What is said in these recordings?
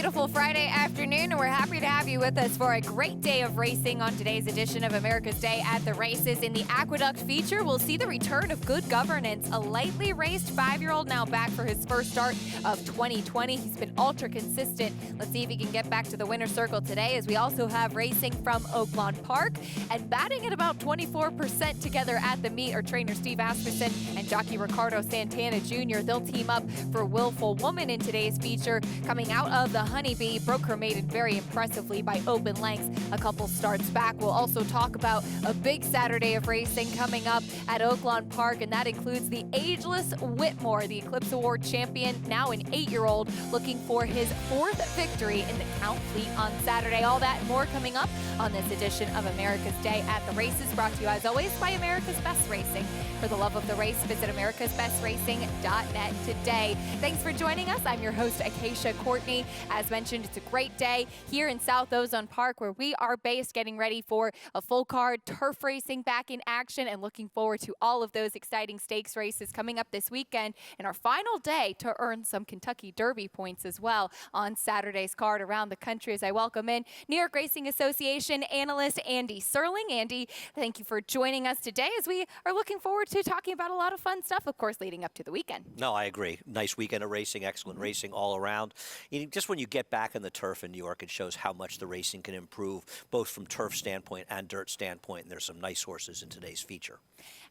beautiful Friday afternoon, and we're happy to have you with us for a great day of racing on today's edition of America's Day at the Races. In the Aqueduct feature, we'll see the return of Good Governance, a lightly raced 5-year-old now back for his first start of 2020. He's been ultra consistent. Let's see if he can get back to the winner's circle today, as we also have racing from Oaklawn Park. And batting at about 24% together at the meet are trainer Steve Asmussen and jockey Ricardo Santana Jr. They'll team up for Willful Woman in today's feature. Coming out of the Honeybee, broke her maiden very impressively by open lengths a couple starts back. We'll also talk about a big Saturday of racing coming up at Oaklawn Park, and that includes the ageless Whitmore, the Eclipse Award champion, now an 8-year-old, looking for his 4th victory in the Count Fleet on Saturday. All that and more coming up on this edition of America's Day at the Races, brought to you as always by America's Best Racing. For the love of the race, visit americasbestracing.net today. Thanks for joining us. I'm your host, Acacia Courtney. As mentioned, it's a great day here in South Ozone Park, where we are based, getting ready for a full card turf racing back in action, and looking forward to all of those exciting stakes races coming up this weekend, and our final day to earn some Kentucky Derby points as well on Saturday's card around the country. As I welcome in New York Racing Association analyst Andy Serling. Andy, thank you for joining us today, as we are looking forward to talking about a lot of fun stuff, of course, leading up to the weekend. No, I agree. Nice weekend of racing, excellent racing all around. Just when you get back in the turf in New York, it shows how much the racing can improve, both from turf standpoint and dirt standpoint, and there's some nice horses in today's feature.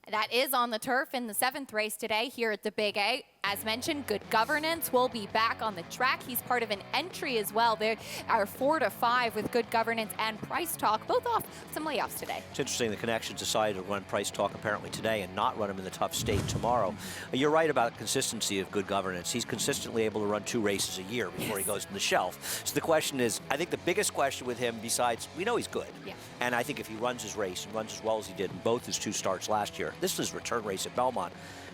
That is on the turf in the 7th race today here at the Big A. As mentioned, Good Governance will be back on the track. He's part of an entry as well. There are 4 to 5 with Good Governance and Price Talk, both off some layoffs today. It's interesting, the Connections decided to run Price Talk apparently today and not run him in the tough state tomorrow. You're right about consistency of Good Governance. He's consistently able to run 2 races a year before he goes to the shelf. So the question is, I think the biggest question with him, besides, we know he's good. Yeah. And I think if he runs his race and runs as well as he did in both his 2 starts last year, this is his return race at Belmont,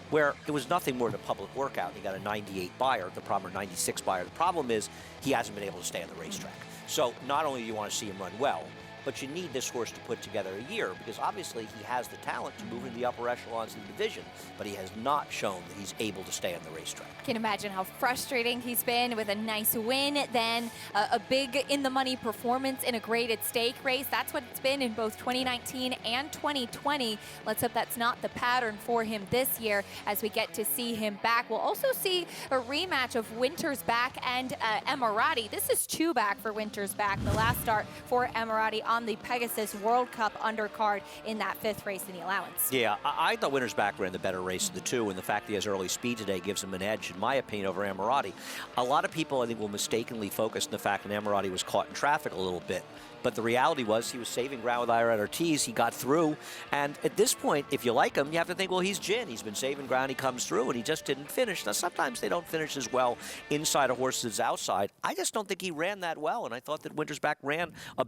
where it was nothing more than a public workout. He got a 98 buyer, the problem, 96 buyer. The problem is he hasn't been able to stay on the racetrack. So not only do you want to see him run well, but you need this horse to put together a year, because obviously he has the talent to move into the upper echelons of the division, but he has not shown that he's able to stay on the racetrack. Can imagine how frustrating he's been with a nice win, then a big in-the-money performance in a graded stake race. That's what it's been in both 2019 and 2020. Let's hope that's not the pattern for him this year as we get to see him back. We'll also see a rematch of Winters Back and Emirati. This is 2 back for Winters Back, the last start for Emirati on the Pegasus World Cup undercard in that 5th race in the allowance. Yeah, I thought Winters Back ran the better race of the 2, and the fact that he has early speed today gives him an edge, in my opinion, over Emirati. A lot of people, I think, will mistakenly focus on the fact that Emirati was caught in traffic a little bit. But the reality was he was saving ground with Ira Ortiz. He got through. And at this point, if you like him, you have to think, well, he's Gin. He's been saving ground. He comes through, and he just didn't finish. Now, sometimes they don't finish as well inside a horse as outside. I just don't think he ran that well. And I thought that Winters Back ran a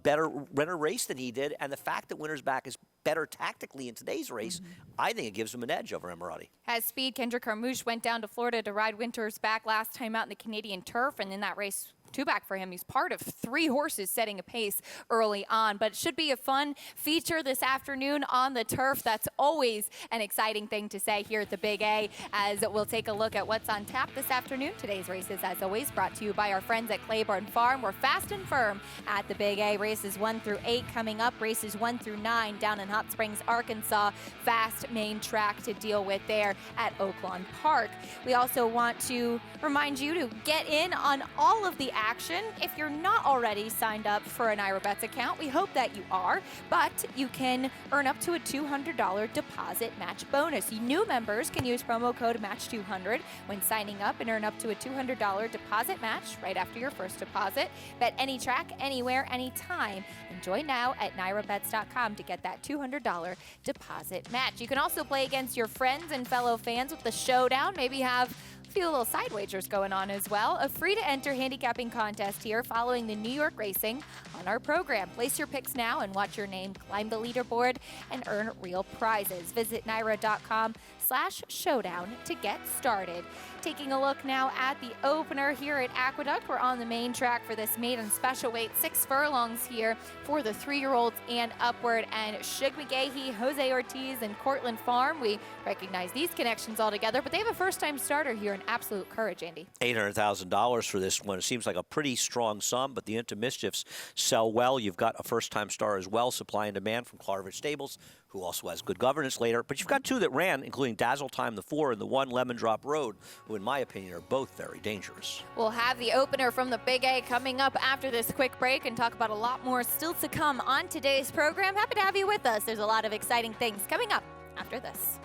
race than he did. And the fact that Winters Back is better tactically in today's race, I think it gives him an edge over Emirati. Has speed. Kendrick Carmouche went down to Florida to ride Winters Back last time out in the Canadian turf, and in that race, 2 back for him. He's part of 3 horses setting a pace early on, but it should be a fun feature this afternoon on the turf. That's always an exciting thing to say here at the Big A, as we'll take a look at what's on tap this afternoon. Today's races, as always, brought to you by our friends at Claiborne Farm. We're fast and firm at the Big A. Races 1 through 8 coming up. Races 1 through 9 down in Hot Springs, Arkansas. Fast main track to deal with there at Oaklawn Park. We also want to remind you to get in on all of the action. If you're not already signed up for an Ira Bets account, we hope that you are, but you can earn up to a $200 deposit match bonus. New members can use promo code MATCH200 when signing up and earn up to a $200 deposit match right after your first deposit. Bet any track, anywhere, anytime. And join now at NYRABets.com to get that $200 deposit match. You can also play against your friends and fellow fans with the showdown. Maybe have a few little side wagers going on as well. A free-to-enter handicapping contest here following the New York racing on our program. Place your picks now and watch your name climb the leaderboard and earn real prizes. Visit aqueduct.com/showdown to get started. Taking a look now at the opener here at Aqueduct. We're on the main track for this maiden special weight, 6 furlongs here for the 3-year-olds and upward. And Shug McGahee, Jose Ortiz, and Cortland Farm, we recognize these connections all together, but they have a first-time starter here in Absolute Courage, Andy. $800,000 for this one. It seems like a pretty strong sum, but the Into Mischiefs sell well. You've got a first-time star as well, supply and demand from Clarvard Stables, who also has Good Governance later. But you've got 2 that ran, including Dazzle Time, the 4, and the 1 Lemon Drop Road, who, in my opinion, are both very dangerous. We'll have the opener from the Big A coming up after this quick break and talk about a lot more still to come on today's program. Happy to have you with us. There's a lot of exciting things coming up after this.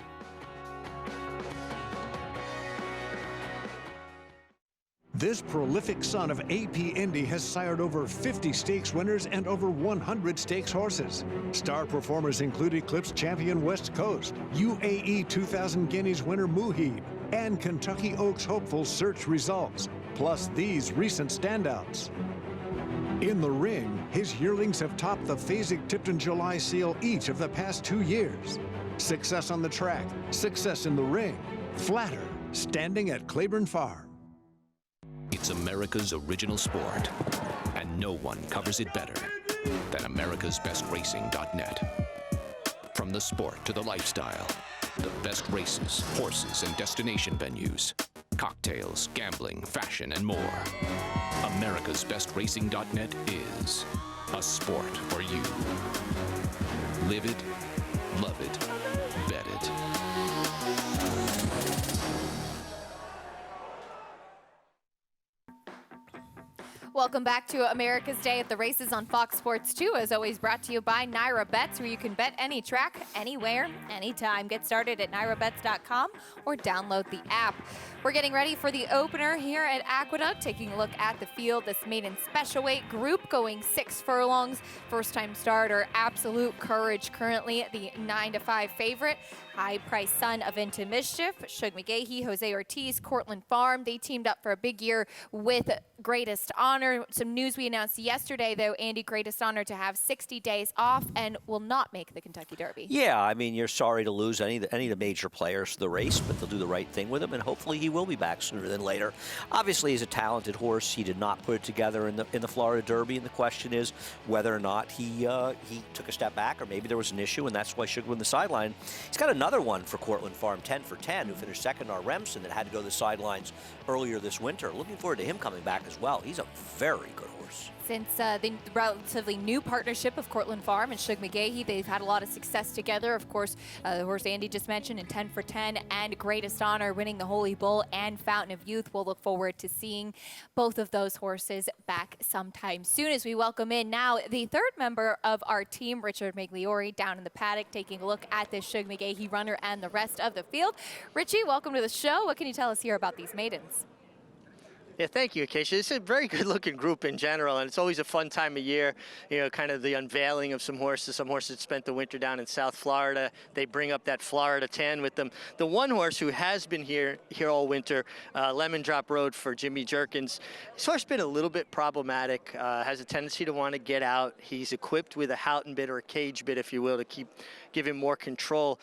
This prolific son of AP Indy has sired over 50 stakes winners and over 100 stakes horses. Star performers include Eclipse champion West Coast, UAE 2000 Guineas winner Muhid, and Kentucky Oaks hopeful Search Results, plus these recent standouts. In the ring, his yearlings have topped the Fasig-Tipton July Seal each of the past 2 years. Success on the track, success in the ring. Flatter, standing at Claiborne Farm. It's America's original sport, and no one covers it better than americasbestracing.net. From the sport to the lifestyle, the best races, horses, and destination venues, cocktails, gambling, fashion, and more. americasbestracing.net is a sport for you. Live it, love it, bet it. Welcome back to America's Day at the Races on Fox Sports 2, as always brought to you by Naira Bets, where you can bet any track, anywhere, anytime. Get started at nairabets.com or download the app. We're getting ready for the opener here at Aqueduct, taking a look at the field. This maiden special weight group going 6 furlongs. First-time starter, Absolute Courage, currently the 9-5 favorite. High-priced son of Into Mischief, Shug McGahee, Jose Ortiz, Cortland Farm. They teamed up for a big year with Greatest Honor. Some news we announced yesterday, though, Andy, Greatest Honor to have 60 days off and will not make the Kentucky Derby. Yeah, I mean, you're sorry to lose any of the major players to the race, but they'll do the right thing with him, and hopefully he will be back sooner than later. Obviously, he's a talented horse. He did not put it together in the Florida Derby, and the question is whether or not he took a step back, or maybe there was an issue, and that's why Shug went the sideline. He's got another one for Cortland Farm, 10 for 10, who finished second on Remsen, that had to go to the sidelines earlier this winter. Looking forward to him coming back as well. He's a very good horse. Since the relatively new partnership of Cortland Farm and Shug McGahee, they've had a lot of success together. Of course, the horse Andy just mentioned in 10 for 10 and Greatest Honor winning the Holy Bull and Fountain of Youth. We'll look forward to seeing both of those horses back sometime soon, as we welcome in now the third member of our team, Richard Migliori, down in the paddock, taking a look at this Shug McGahee runner and the rest of the field. Richie, welcome to the show. What can you tell us here about these maidens? Yeah, thank you, Acacia. It's a very good-looking group in general, and it's always a fun time of year, you know, kind of the unveiling of some horses. Some horses spent the winter down in South Florida. They bring up that Florida tan with them. The one horse who has been here all winter, Lemon Drop Road for Jimmy Jerkins. His horse been a little bit problematic, has a tendency to want to get out. He's equipped with a Houghton bit or a cage bit, if you will, to give him more control.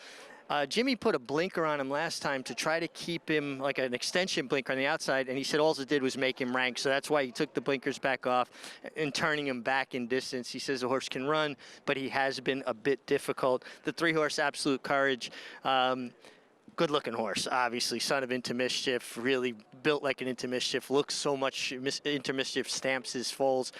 Jimmy put a blinker on him last time to try to keep him, like an extension blinker on the outside, and he said all it did was make him rank. So that's why he took the blinkers back off and turning him back in distance. He says the horse can run, but he has been a bit difficult. The 3-horse Absolute Courage, good-looking horse, obviously. Son of Into Mischief, really built like an Into Mischief, looks so much Into Mischief, stamps his foals.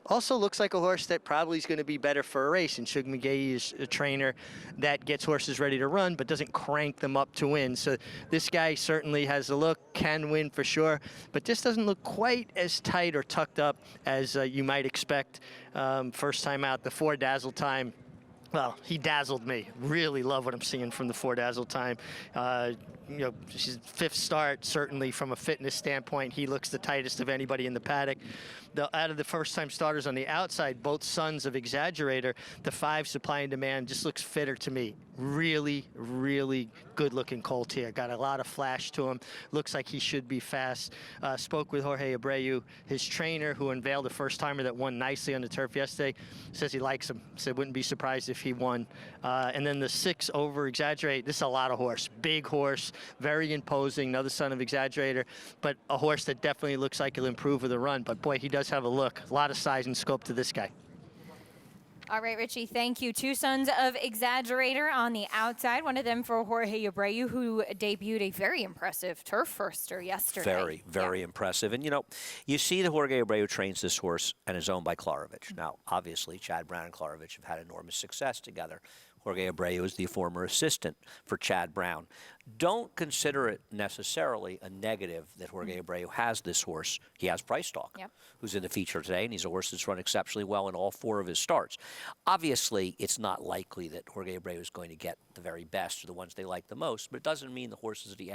Also looks like a horse that probably is going to be better for a race, and Shug McGahee is a trainer that gets horses ready to run but doesn't crank them up to win. So this guy certainly has a look, can win for sure, but just doesn't look quite as tight or tucked up as you might expect. First time out, the 4 Dazzle Time. Well, he dazzled me. Really love what I'm seeing from the 4 Dazzle Time. his 5th start, certainly from a fitness standpoint, he looks the tightest of anybody in the paddock. Out of the first-time starters on the outside, both sons of Exaggerator, the 5 Supply and Demand just looks fitter to me. Really, really good-looking colt here. Got a lot of flash to him. Looks like he should be fast. Spoke with Jorge Abreu, his trainer, who unveiled the first-timer that won nicely on the turf yesterday. Says he likes him. Said wouldn't be surprised if he won. And then the 6 over Exaggerate. This is a lot of horse. Big horse, very imposing. Another son of Exaggerator, but a horse that definitely looks like he'll improve with a run. But boy, he does have a look. A lot of size and scope to this guy. All right, Richie, thank you. 2 sons of Exaggerator on the outside. One of them for Jorge Abreu, who debuted a very impressive turf firster yesterday. Very, very impressive. And, you see that Jorge Abreu trains this horse and is owned by Klarovich. Now, obviously, Chad Brown and Klarovich have had enormous success together. Jorge Abreu is the former assistant for Chad Brown. Don't consider it necessarily a negative that Jorge Abreu has this horse. He has Price Talk, who's in the feature today, and he's a horse that's run exceptionally well in all 4 of his starts. Obviously, it's not likely that Jorge Abreu is going to get the very best or the ones they like the most, but it doesn't mean the horses that he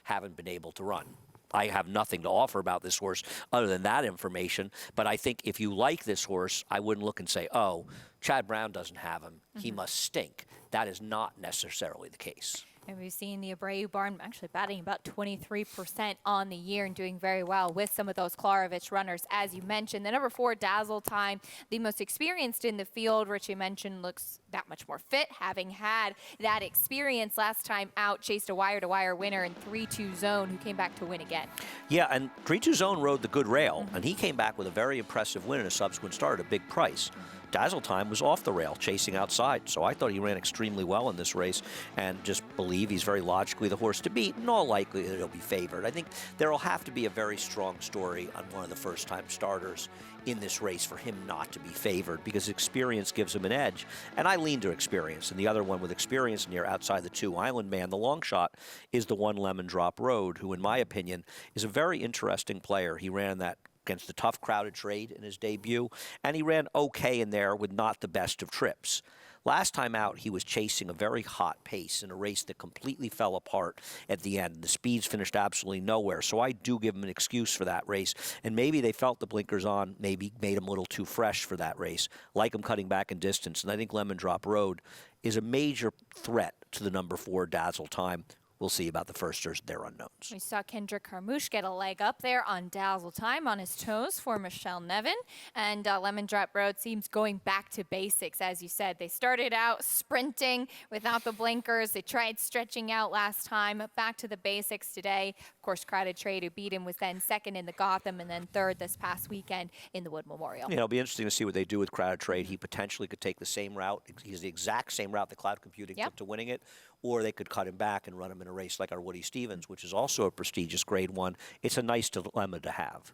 haven't been able to run. I have nothing to offer about this horse other than that information, but I think if you like this horse, I wouldn't look and say, oh, Chad Brown doesn't have him. He must stink. That is not necessarily the case. And we've seen the Abreu barn actually batting about 23% on the year and doing very well with some of those Klarovich runners, as you mentioned. The number 4, Dazzle Time, the most experienced in the field. Richie mentioned looks that much more fit, having had that experience last time out. Chased a wire-to-wire winner in 3-2 Zone, who came back to win again. Yeah, and 3-2 Zone rode the good rail, and he came back with a very impressive win in a subsequent start at a big price. Dazzle Time was off the rail, chasing outside. So I thought he ran extremely well in this race and just believe he's very logically the horse to beat. In all likelihood, he'll be favored. I think there will have to be a very strong story on one of the first-time starters in this race for him not to be favored, because experience gives him an edge. And I lean to experience. And the other one with experience near outside the 2 Island Man, the long shot, is the 1 Lemon Drop Road, who in my opinion is a very interesting player. He ran that against the tough crowded trade in his debut, and he ran okay in there with not the best of trips. Last time out, he was chasing a very hot pace in a race that completely fell apart at the end. The speeds finished absolutely nowhere, so I do give him an excuse for that race. And maybe they felt the blinkers on, maybe made him a little too fresh for that race, like him cutting back in distance. And I think Lemon Drop Road is a major threat to the number 4 Dazzle Time. We'll see about the firsters. They're unknowns. We saw Kendrick Carmouche get a leg up there on Dazzle Time on his toes for Michelle Nevin. And Lemon Drop Road seems going back to basics, as you said. They started out sprinting without the blinkers. They tried stretching out last time. Back to the basics today. Of course, Crowded Trade, who beat him, was then 2nd in the Gotham and then 3rd this past weekend in the Wood Memorial. Yeah, it'll be interesting to see what they do with Crowded Trade. He potentially could take the same route. He's the exact same route that Cloud Computing took to winning it. Or they could cut him back and run him in a race like our Woody Stevens, which is also a prestigious Grade 1. It's a nice dilemma to have.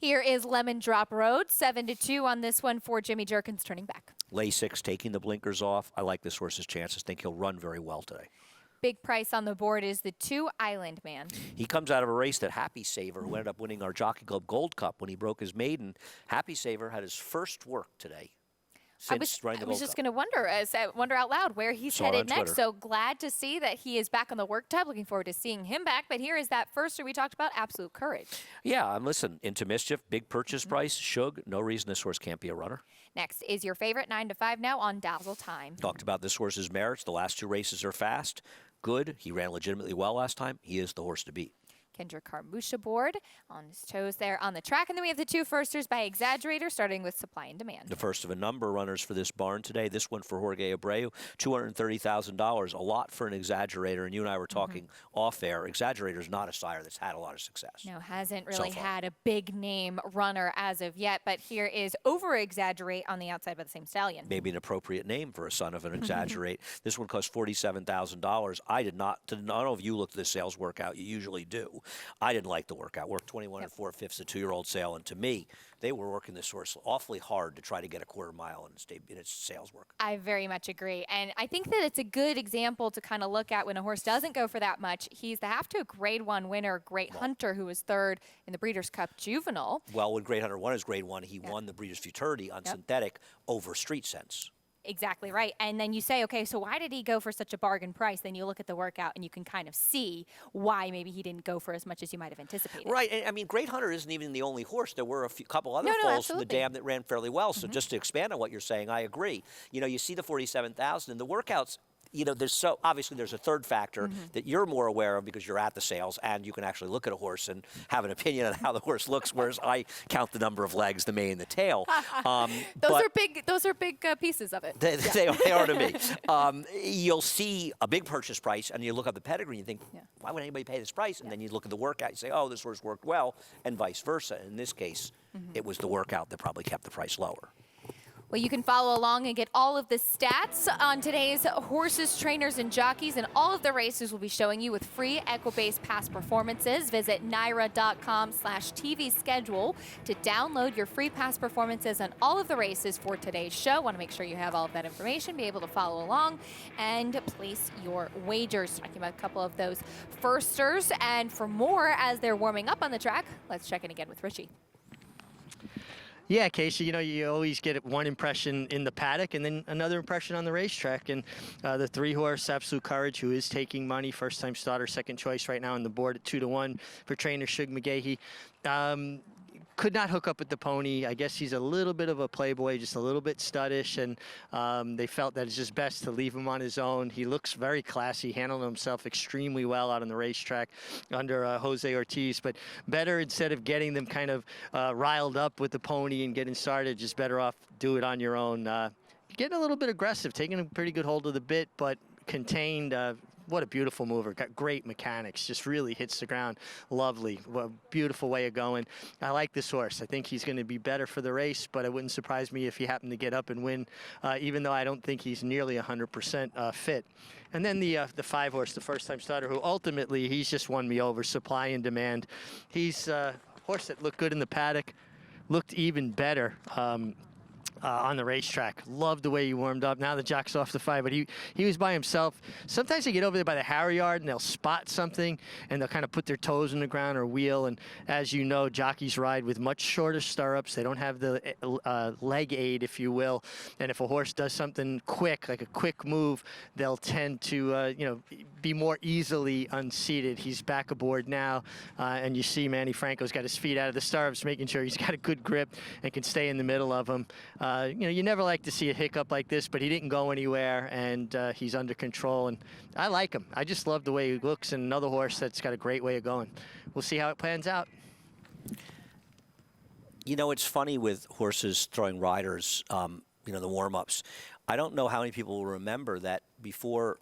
Here is Lemon Drop Road, 7-2 on this one for Jimmy Jerkins turning back. Lay 6, taking the blinkers off. I like this horse's chances. Think he'll run very well today. Big price on the board is the 2 Island Man. He comes out of a race that Happy Saver, who ended up winning our Jockey Club Gold Cup when he broke his maiden. Happy Saver had his first work today. I was just going to wonder out loud where he's headed next. So glad to see that he is back on the work tab. Looking forward to seeing him back. But here is that firster we talked about, Absolute Courage. Yeah, listen, Into Mischief, big purchase price, Shug. No reason this horse can't be a runner. Next is your favorite, 9-5 now on Dazzle Time. Talked about this horse's merits. The last 2 races are fast, good. He ran legitimately well last time. He is the horse to beat. Kendrick Carmouche aboard on his toes there on the track. And then we have the 2 firsters by Exaggerator, starting with Supply and Demand. The first of a number of runners for this barn today. This one for Jorge Abreu, $230,000, a lot for an Exaggerator. And you and I were talking off air. Exaggerator's not a sire that's had a lot of success. No, hasn't really had a big name runner as of yet. But here is Over Exaggerate on the outside by the same stallion. Maybe an appropriate name for a son of an Exaggerate. This one cost $47,000. I did not. I don't know if you looked at the sales workout. You usually do. I didn't like the workout. Worked 21 4/5 a 2-year-old sale, and to me, they were working this horse awfully hard to try to get a quarter mile in its sales work. I very much agree, and I think that it's a good example to kind of look at when a horse doesn't go for that much. He's the half-to Grade 1 winner, Great Hunter, who was 3rd in the Breeders' Cup Juvenile. Well, when Great Hunter won his Grade 1, he won the Breeders' Futurity on synthetic over Street Sense. Exactly right. And then you say, okay, so why did he go for such a bargain price? Then you look at the workout and you can kind of see why maybe he didn't go for as much as you might have anticipated. Right. And, I mean, Great Hunter isn't even the only horse. There were a couple other No, foals from the absolutely. dam that ran fairly well. So just to expand on what you're saying, I agree. You know, you see the 47,000 and the workouts. You know, obviously there's a third factor that you're more aware of because you're at the sales and you can actually look at a horse and have an opinion on how the horse looks, whereas I count the number of legs, the mane, the tail. Those are big pieces of it. They are to me. You'll see a big purchase price and you look up the pedigree and you think, why would anybody pay this price? And then you look at the workout and say, oh, this horse worked well, and vice versa. In this case, it was the workout that probably kept the price lower. Well, you can follow along and get all of the stats on today's horses, trainers, and jockeys, and all of the races we'll be showing you with free Equibase past performances. Visit NYRA.com/TV schedule to download your free past performances on all of the races for today's show. Want to make sure you have all of that information, be able to follow along, and place your wagers. Talking about a couple of those firsters, and for more as they're warming up on the track, let's check in again with Richie. Yeah, Casey, you know, you always get one impression in the paddock and then another impression on the racetrack. And the 3-horse Absolute Courage, who is taking money, first-time starter, second choice right now on the board at 2-1 for trainer Shug McGahee. Could not hook up with the pony. I guess he's a little bit of a playboy, just a little bit studdish, and they felt that it's just best to leave him on his own. He looks very classy, handling himself extremely well out on the racetrack under Jose Ortiz, but better instead of getting them kind of riled up with the pony and getting started, just better off do it on your own. Getting a little bit aggressive, taking a pretty good hold of the bit, but contained. What a beautiful mover. Got great mechanics. Just really hits the ground. Lovely. What a beautiful way of going. I like this horse. I think he's going to be better for the race, but it wouldn't surprise me if he happened to get up and win, even though I don't think he's nearly 100% fit. And then the 5-horse, the first-time starter, who ultimately he's just won me over. Supply and demand. He's a horse that looked good in the paddock, looked even better on the racetrack. Loved the way he warmed up. Now the jock's off the 5, but he was by himself. Sometimes they get over there by the Harry yard and they'll spot something and they'll kind of put their toes in the ground or wheel. And as you know, jockeys ride with much shorter stirrups. They don't have the leg aid, if you will. And if a horse does something quick, like a quick move, they'll tend to, be more easily unseated. He's back aboard now, and you see Manny Franco's got his feet out of the stirrups, making sure he's got a good grip and can stay in the middle of them. You never like to see a hiccup like this, but he didn't go anywhere, and he's under control, and I like him. I just love the way he looks, and another horse that's got a great way of going. We'll see how it plans out. You know, it's funny with horses throwing riders, the warm-ups. I don't know how many people will remember that before,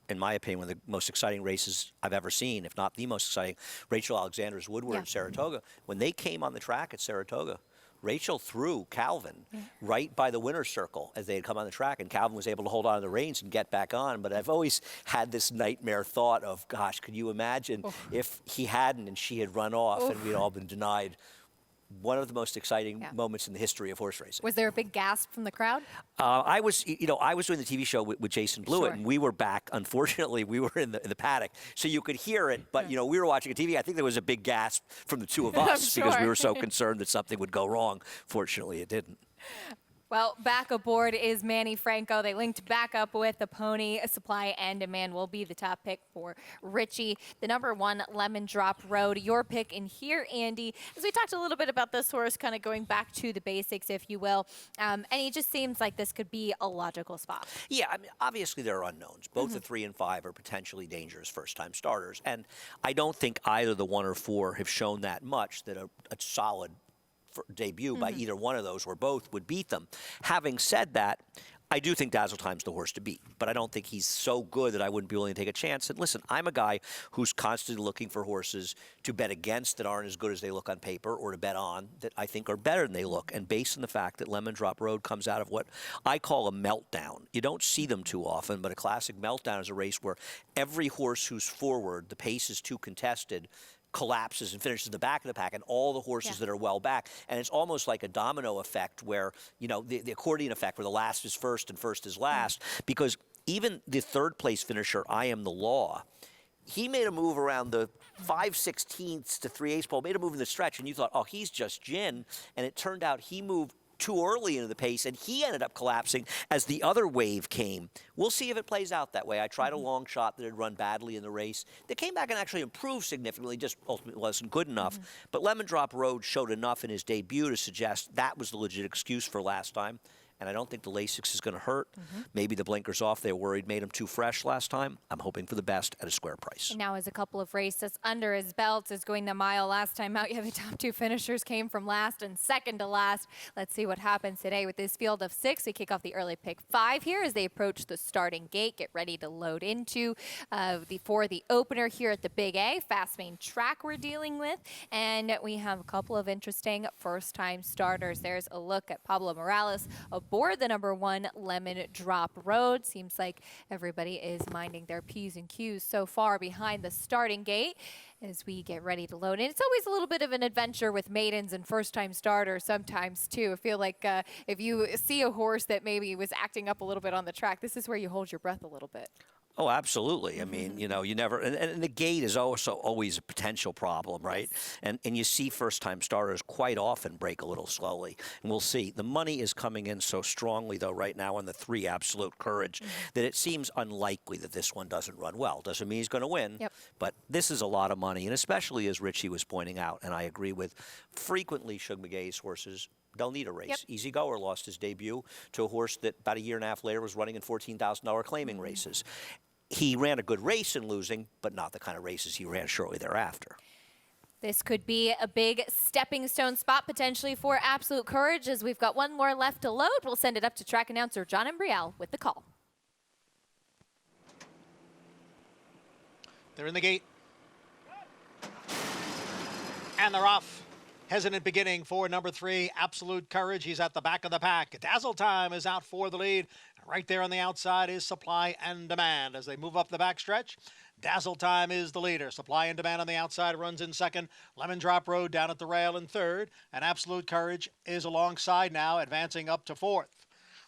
in my opinion, one of the most exciting races I've ever seen, if not the most exciting, Rachel Alexander's Woodward at Saratoga. When they came on the track at Saratoga, Rachel threw Calvin right by the winner's circle as they had come on the track, and Calvin was able to hold on to the reins and get back on. But I've always had this nightmare thought of, gosh, could you imagine if he hadn't and she had run off and we'd all been denied one of the most exciting moments in the history of horse racing. Was there a big gasp from the crowd? I was doing the TV show with Jason Blewett, and we were back. Unfortunately, we were in the paddock, so you could hear it. But we were watching a TV. I think there was a big gasp from the two of us because we were so concerned that something would go wrong. Fortunately, it didn't. Well, back aboard is Manny Franco. They linked back up with the pony. Supply and Demand will be the top pick for Richie. The number 1, Lemon Drop Road. Your pick in here, Andy. As we talked a little bit about this horse, kind of going back to the basics, if you will. And it just seems like this could be a logical spot. Yeah, I mean, obviously there are unknowns. Both the 3 and 5 are potentially dangerous first-time starters. And I don't think either the 1 or 4 have shown that much that a solid debut by either one of those or both would beat them. Having said that, I do think Dazzle Time's the horse to beat, but I don't think he's so good that I wouldn't be willing to take a chance. And listen, I'm a guy who's constantly looking for horses to bet against that aren't as good as they look on paper, or to bet on that I think are better than they look. And based on the fact that Lemon Drop Road comes out of what I call a meltdown. You don't see them too often, but a classic meltdown is a race where every horse who's forward, the pace is too contested, collapses and finishes in the back of the pack, and all the horses that are well back. And it's almost like a domino effect where, the accordion effect where the last is first and first is last, because even the third place finisher, I Am the Law, he made a move around the 5/16 to 3/8 pole, made a move in the stretch, and you thought, oh, he's just gin. And it turned out he moved too early into the pace, and he ended up collapsing as the other wave came. We'll see if it plays out that way. I tried a long shot that had run badly in the race. They came back and actually improved significantly, just ultimately wasn't good enough. But Lemon Drop Road showed enough in his debut to suggest that was the legit excuse for last time. And I don't think the Lasix is going to hurt. Maybe the blinkers off. They were worried made him too fresh last time. I'm hoping for the best at a square price. And now has a couple of races under his belt, is going the mile last time out. You have the top 2 finishers came from last and second to last. Let's see what happens today with this field of 6. We kick off the early pick 5 here as they approach the starting gate. Get ready to load into for the opener here at the Big A. Fast main track we're dealing with. And we have a couple of interesting first-time starters. There's a look at Pablo Morales aboard the number 1 Lemon Drop Road. Seems like everybody is minding their P's and Q's so far behind the starting gate as we get ready to load in. It's always a little bit of an adventure with maidens and first-time starters sometimes, too. I feel like if you see a horse that maybe was acting up a little bit on the track, this is where you hold your breath a little bit. Oh, absolutely. I mean, you know, you never, and the gate is also always a potential problem, right? And you see first-time starters quite often break a little slowly. And we'll see. The money is coming in so strongly, though, right now on the 3 Absolute Courage that it seems unlikely that this one doesn't run well. Doesn't mean he's going to win, but this is a lot of money, and especially as Richie was pointing out, and I agree with, frequently Shug McGay's horses they'll need a race. Easy Goer lost his debut to a horse that about a year and a half later was running in $14,000 claiming races. He ran a good race in losing, but not the kind of races he ran shortly thereafter. This could be a big stepping stone spot potentially for Absolute Courage as we've got one more left to load. We'll send it up to track announcer John Embriel with the call. They're in the gate. And they're off. Hesitant beginning for number 3, Absolute Courage. He's at the back of the pack. Dazzle Time is out for the lead. Right there on the outside is Supply and Demand. As they move up the backstretch, Dazzle Time is the leader. Supply and Demand on the outside runs in second. Lemon Drop Road down at the rail in third. And Absolute Courage is alongside now, advancing up to fourth.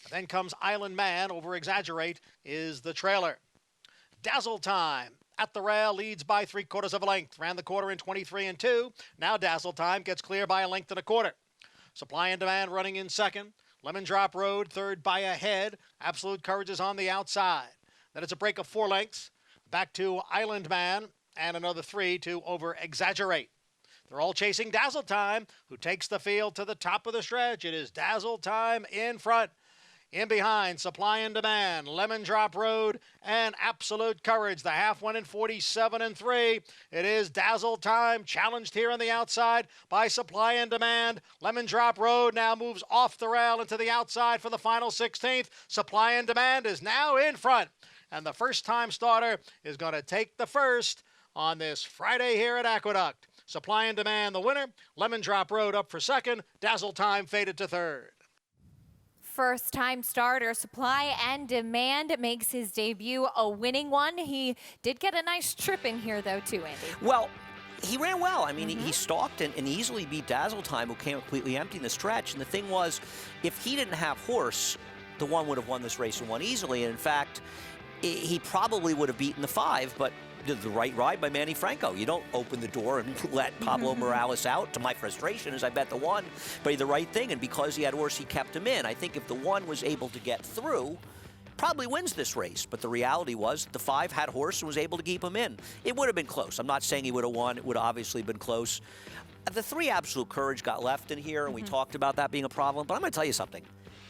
Then comes Island Man. Over Exaggerate is the trailer. Dazzle Time at the rail leads by 3/4 of a length. Ran the quarter in 23 and 2. Now Dazzle Time gets clear by 1.25. Supply and Demand running in second. Lemon Drop Road third by a head. Absolute Courage is on the outside. Then it's a break of 4 lengths. Back to Island Man and another 3 to Over Exaggerate. They're all chasing Dazzle Time, who takes the field to the top of the stretch. It is Dazzle Time in front. In behind, Supply and Demand, Lemon Drop Road, and Absolute Courage. The half went in 47 and 3. It is Dazzle Time, challenged here on the outside by Supply and Demand. Lemon Drop Road now moves off the rail into the outside for the final 16th. Supply and Demand is now in front. And the first-time starter is going to take the first on this Friday here at Aqueduct. Supply and Demand the winner. Lemon Drop Road up for second. Dazzle Time faded to third. First-time starter, Supply and Demand, makes his debut a winning one. He did get a nice trip in here, though, too, Andy. Well, he ran well. I mean, he stalked and easily beat Dazzle Time, who came completely empty in the stretch. And the thing was, if he didn't have horse, the 1 would have won this race and won easily. And in fact, he probably would have beaten the 5, but did the right ride by Manny Franco. You don't open the door and let Pablo Morales out. To my frustration, as I bet the 1, but he did the right thing, and because he had horse, he kept him in. I think if the 1 was able to get through, probably wins this race. But the reality was the 5 had horse and was able to keep him in. It would have been close. I'm not saying he would have won. It would have obviously been close. The 3 Absolute Courage got left in here, and we talked about that being a problem. But I'm going to tell you something.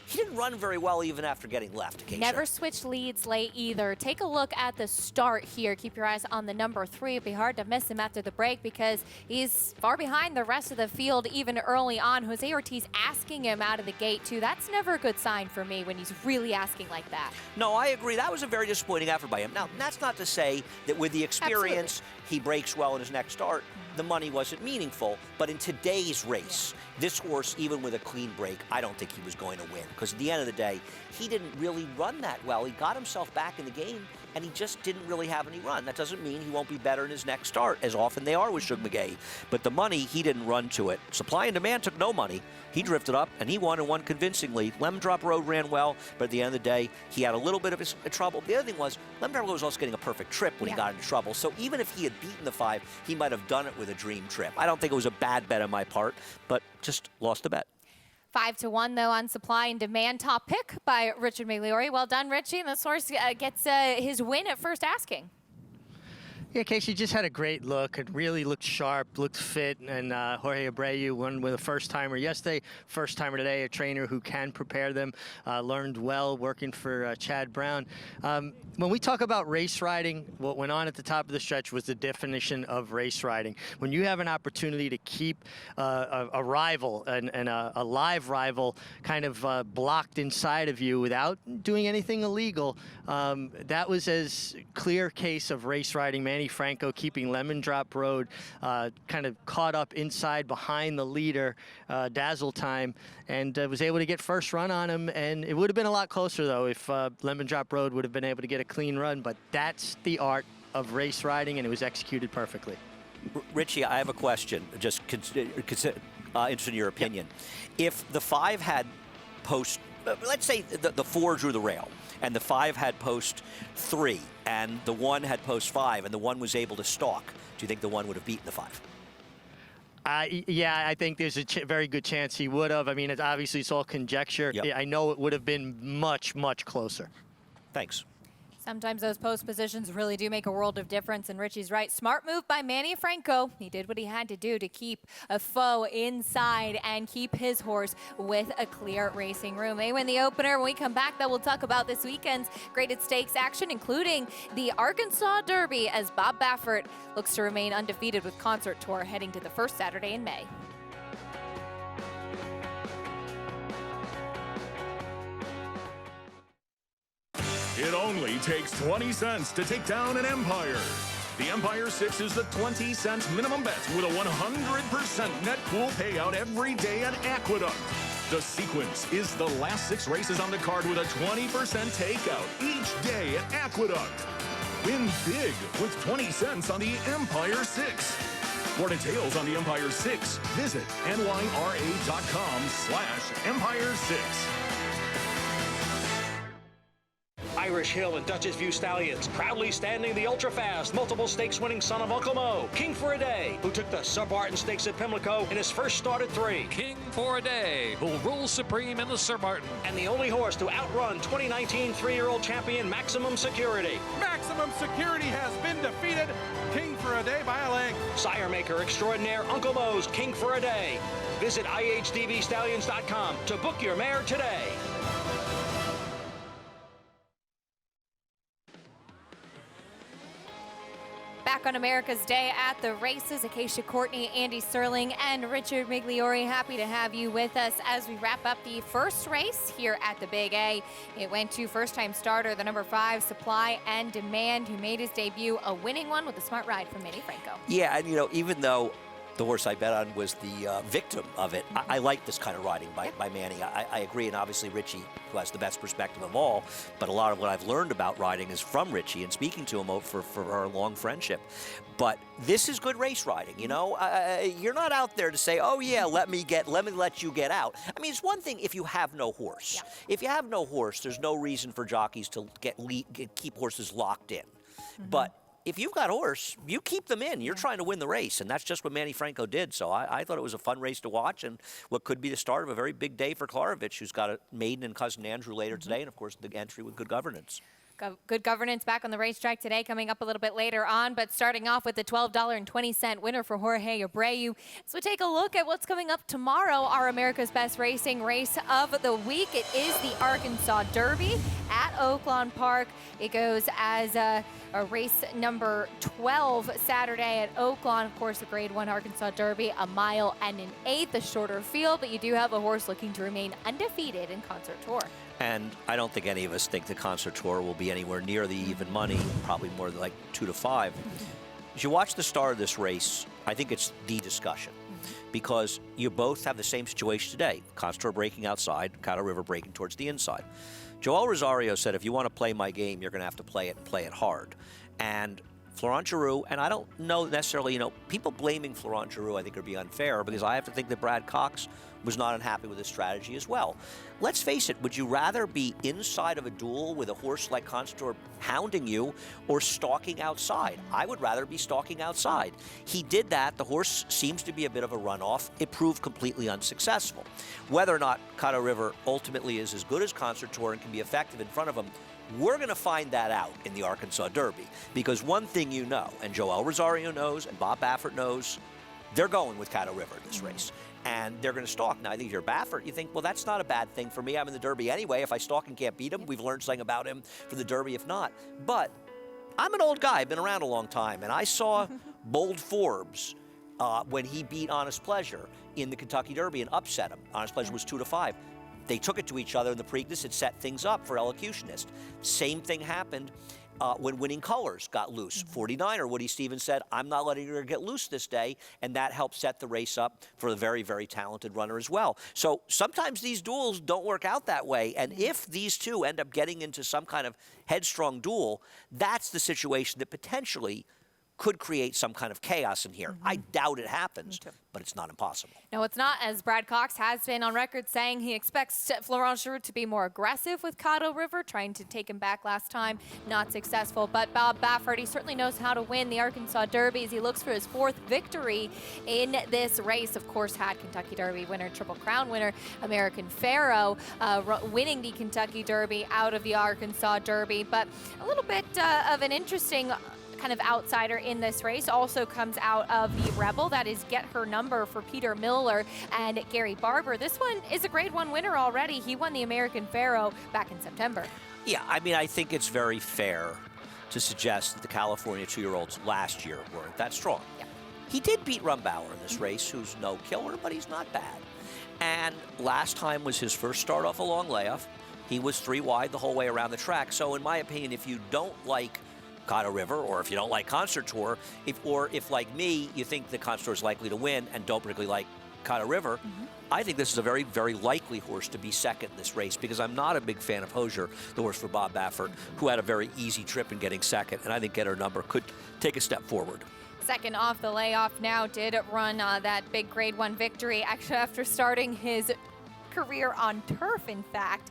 He didn't run very well even after getting left, Keisha. Never switched leads late either. Take a look at the start here. Keep your eyes on the number 3. It'd be hard to miss him after the break because he's far behind the rest of the field even early on. Jose Ortiz asking him out of the gate, too. That's never a good sign for me when he's really asking like that. No, I agree. That was a very disappointing effort by him. Now, that's not to say that with the experience, he breaks well in his next start. The money wasn't meaningful, but in today's race, this horse, even with a clean break, I don't think he was going to win. Because at the end of the day, he didn't really run that well. He got himself back in the game, and he just didn't really have any run. That doesn't mean he won't be better in his next start, as often they are with Shug McGay. But the money, he didn't run to it. Supply and Demand took no money. He drifted up, and he won, and won convincingly. Lemon Drop Road ran well, but at the end of the day, he had a little bit of trouble. The other thing was, Lemon Drop Road was also getting a perfect trip when he got into trouble. So even if he had beaten the 5, he might have done it with a dream trip. I don't think it was a bad bet on my part, but just lost the bet. 5-1 though on Supply and Demand. Top pick by Richard Migliore. Well done, Richie. And this horse gets his win at first asking. Yeah, Casey just had a great look. It really looked sharp, looked fit, and Jorge Abreu won with a first-timer yesterday, first-timer today, a trainer who can prepare them, learned well working for Chad Brown. When we talk about race riding, what went on at the top of the stretch was the definition of race riding. When you have an opportunity to keep a rival and a live rival kind of blocked inside of you without doing anything illegal, that was as clear case of race riding. Manny Franco keeping Lemon Drop Road kind of caught up inside behind the leader, Dazzle Time, and was able to get first run on him. And it would have been a lot closer, though, if Lemon Drop Road would have been able to get a clean run. But that's the art of race riding, and it was executed perfectly. Richie, I have a question, just interested in your opinion. Yep. If the 5 had post, let's say the 4 drew the rail, and the 5 had post 3, and the 1 had post 5, and the 1 was able to stalk, do you think the 1 would have beaten the 5? Yeah, I think there's a very good chance he would have. I mean, it's all conjecture. Yep. I know it would have been much, much closer. Thanks. Sometimes those post positions really do make a world of difference, and Richie's right. Smart move by Manny Franco. He did what he had to do to keep a foe inside and keep his horse with a clear racing room. They win the opener. When we come back, though, we'll talk about this weekend's graded stakes action, including the Arkansas Derby, as Bob Baffert looks to remain undefeated with Concert Tour heading to the first Saturday in May. It only takes 20 cents to take down an Empire. The Empire 6 is the 20-cent minimum bet with a 100% net pool payout every day at Aqueduct. The sequence is the last 6 races on the card with a 20% takeout each day at Aqueduct. Win big with 20 cents on the Empire 6. For details on the Empire 6, visit nyra.com/Empire 6. Irish Hill and Dutchess View Stallions, proudly standing the ultra-fast, multiple stakes-winning son of Uncle Mo, King for a Day, who took the Sir-Barton Stakes at Pimlico in his first start at 3. King for a Day, who'll rule supreme in the Sir-Barton. And the only horse to outrun 2019 3-year-old champion Maximum Security. Maximum Security has been defeated. King for a Day by a length. Sire Maker Extraordinaire Uncle Mo's King for a Day. Visit IHDVStallions.com to book your mare today. Back on America's Day at the races, Acacia Courtney, Andy Serling, and Richard Migliore. Happy to have you with us as we wrap up the first race here at the Big A. It went to first-time starter, the number 5, Supply and Demand, who made his debut, a winning one with a smart ride from Manny Franco. Yeah, and even though the horse I bet on was the victim of it, I like this kind of riding by Manny. I agree, and obviously Richie, who has the best perspective of all, but a lot of what I've learned about riding is from Richie and speaking to him for our long friendship. But this is good race riding, You're not out there to say, oh yeah, let me let you get out. I mean, it's one thing if you have no horse. Yeah. If you have no horse, there's no reason for jockeys to keep horses locked in. Mm-hmm. But if you've got a horse, you keep them in. You're trying to win the race, and that's just what Manny Franco did. So I thought it was a fun race to watch, and what could be the start of a very big day for Klarovich, who's got a maiden and cousin Andrew later today, and of course the entry with Good Governance. Good Governance back on the racetrack today, coming up a little bit later on, but starting off with the $12.20 winner for Jorge Abreu. So take a look at what's coming up tomorrow, our America's Best Racing race of the week. It is the Arkansas Derby at Oaklawn Park. It goes as a race number 12 Saturday at Oaklawn. Of course, the Grade 1 Arkansas Derby, 1 mile and an 1/8, a shorter field, but you do have a horse looking to remain undefeated in Concert Tour. And I don't think any of us think the Concert Tour will be anywhere near the even money, probably more like 2 to 5. As you watch the start of this race, I think it's the discussion, because you both have the same situation today. Concert Tour breaking outside, Caddo River breaking towards the inside. Joel Rosario said, if you want to play my game, you're going to have to play it and play it hard. And Florent Giroux, and I don't know necessarily, people blaming Florent Giroux I think would be unfair because I have to think that Brad Cox was not unhappy with his strategy as well. Let's face it, would you rather be inside of a duel with a horse like Constantor hounding you or stalking outside? I would rather be stalking outside. He did that. The horse seems to be a bit of a runoff. It proved completely unsuccessful. Whether or not Caddo River ultimately is as good as Constantor and can be effective in front of him, we're going to find that out in the Arkansas Derby, because one thing you know, and Joel Rosario knows, and Bob Baffert knows, they're going with Caddo River in this race. And they're going to stalk. Now, I think if you're Baffert, you think, well, that's not a bad thing for me. I'm in the Derby anyway. If I stalk and can't beat him, we've learned something about him for the Derby if not. But I'm an old guy. I've been around a long time. And I saw Bold Forbes when he beat Honest Pleasure in the Kentucky Derby and upset him. Honest Pleasure was 2-5. They took it to each other in the Preakness. It set things up for Elocutionist. Same thing happened when Winning Colors got loose. 49er Woody Stevens said, I'm not letting her get loose this day, and that helped set the race up for the very, very talented runner as well. So sometimes these duels don't work out that way, and if these two end up getting into some kind of headstrong duel, that's the situation that potentially could create some kind of chaos in here. I doubt it happens, but it's not impossible. No, it's not, as Brad Cox has been on record saying he expects Florent Giroux to be more aggressive with Caddo River, trying to take him back last time, not successful. But Bob Baffert, he certainly knows how to win the Arkansas Derby as he looks for his 4th victory in this race. Of course, had Kentucky Derby winner, Triple Crown winner, American Pharoah, winning the Kentucky Derby out of the Arkansas Derby. But a little bit of an interesting kind of outsider in this race also comes out of the Rebel. That is Get Her Number for Peter Miller and Gary Barber. This one is a Grade 1 winner already. He won the American Pharoah back in September. Yeah, I mean, I think it's very fair to suggest that the California 2-year-olds last year weren't that strong. Yeah. He did beat Rumbauer in this race, who's no killer, but he's not bad. And last time was his first start off a long layoff. He was 3 wide the whole way around the track. So in my opinion, if you don't like Caddo River, or if you don't like Concertor, if like me, you think that Concertor is likely to win and don't particularly like Caddo River, I think this is a very, very likely horse to be second in this race, because I'm not a big fan of Hosier, the horse for Bob Baffert, who had a very easy trip in getting second, and I think Get Her Number could take a step forward. Second off the layoff now, did run that big Grade 1 victory, actually after starting his career on turf, in fact,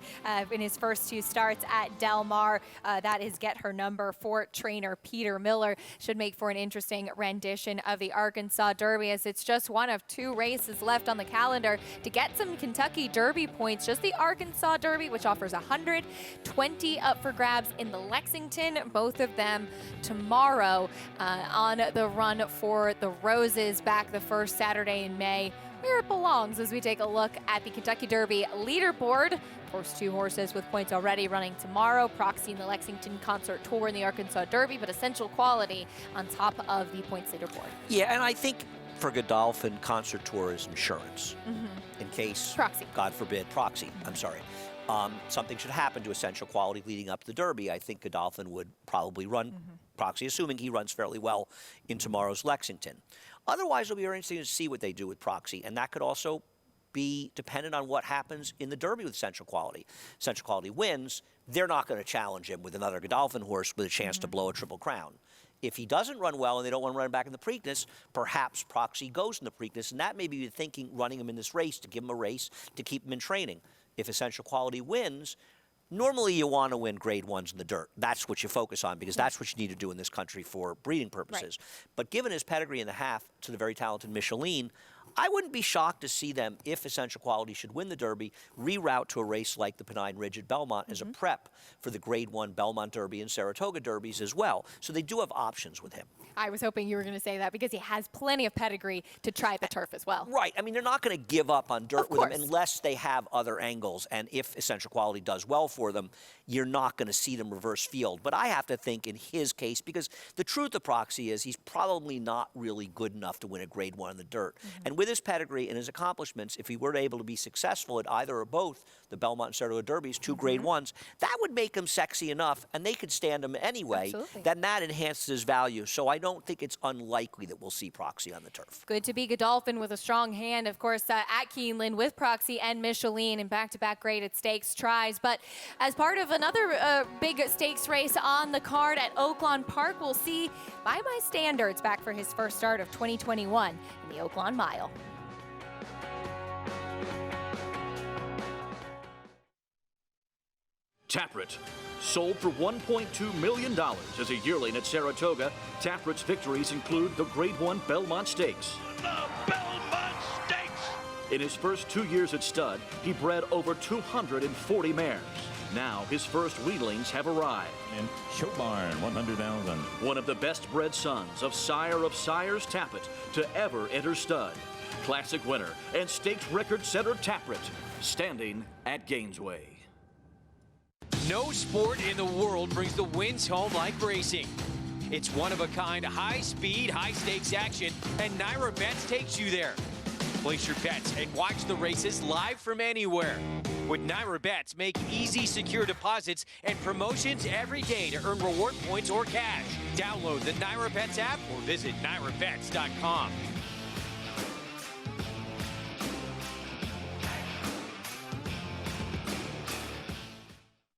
in his first 2 starts at Del Mar. That is Get Her Number for trainer Peter Miller. Should make for an interesting rendition of the Arkansas Derby, as it's just one of 2 races left on the calendar to get some Kentucky Derby points. Just the Arkansas Derby, which offers 120 up for grabs in the Lexington, both of them tomorrow on the run for the Roses back the first Saturday in May, where it belongs, as we take a look at the Kentucky Derby leaderboard. Of course, 2 horses with points already running tomorrow. Proxy in the Lexington Concert Tour in the Arkansas Derby, but Essential Quality on top of the points leaderboard. Yeah, and I think for Godolphin, Concert Tour is insurance. In case, Proxy. God forbid, Proxy, I'm sorry. Something should happen to Essential Quality leading up to the Derby. I think Godolphin would probably run Proxy, assuming he runs fairly well in tomorrow's Lexington. Otherwise, it'll be very interesting to see what they do with Proxy, and that could also be dependent on what happens in the Derby with Essential Quality. Essential Quality wins, they're not going to challenge him with another Godolphin horse with a chance to blow a Triple Crown. If he doesn't run well and they don't want to run him back in the Preakness, perhaps Proxy goes in the Preakness, and that may be thinking running him in this race to give him a race to keep him in training. If Essential Quality wins, normally you want to win Grade 1s in the dirt. That's what you focus on, because that's what you need to do in this country for breeding purposes. Right. But given his pedigree in the half to the very talented Micheline, I wouldn't be shocked to see them, if Essential Quality should win the Derby, reroute to a race like the Pennine Ridge at Belmont as a prep for the Grade 1 Belmont Derby and Saratoga Derbies as well. So they do have options with him. I was hoping you were going to say that, because he has plenty of pedigree to try the turf as well. Right. I mean, they're not going to give up on dirt with him unless they have other angles. And if Essential Quality does well for them, you're not going to see them reverse field. But I have to think in his case, because the truth of Proxy is he's probably not really good enough to win a Grade 1 in the dirt. And with his pedigree and his accomplishments, if he were able to be successful at either or both the Belmont and Saratoga Derbies, 2 Grade 1s, that would make him sexy enough, and they could stand him anyway. Absolutely. Then that enhances his value. So I don't think it's unlikely that we'll see Proxy on the turf. Good to be Godolphin with a strong hand, of course, at Keeneland with Proxy and Michelin in back-to-back graded stakes tries. But as part of another big stakes race on the card at Oaklawn Park, we'll see By My Standards back for his first start of 2021 in the Oaklawn Mile. Taproot, sold for $1.2 million as a yearling at Saratoga. Taproot's victories include the Grade 1 Belmont Stakes. The Belmont Stakes! In his first 2 years at stud, he bred over 240 mares. Now his first weanlings have arrived. And Show Barn, 100,000. One of the best bred sons of Sires Taproot to ever enter stud. Classic winner and stakes record setter Taproot, standing at Gainesway. No sport in the world brings the wins home like racing. It's one-of-a-kind, high-speed, high-stakes action, and Naira Bets takes you there. Place your bets and watch the races live from anywhere. With Naira Bets, make easy, secure deposits and promotions every day to earn reward points or cash. Download the Naira Bets app or visit nairabets.com.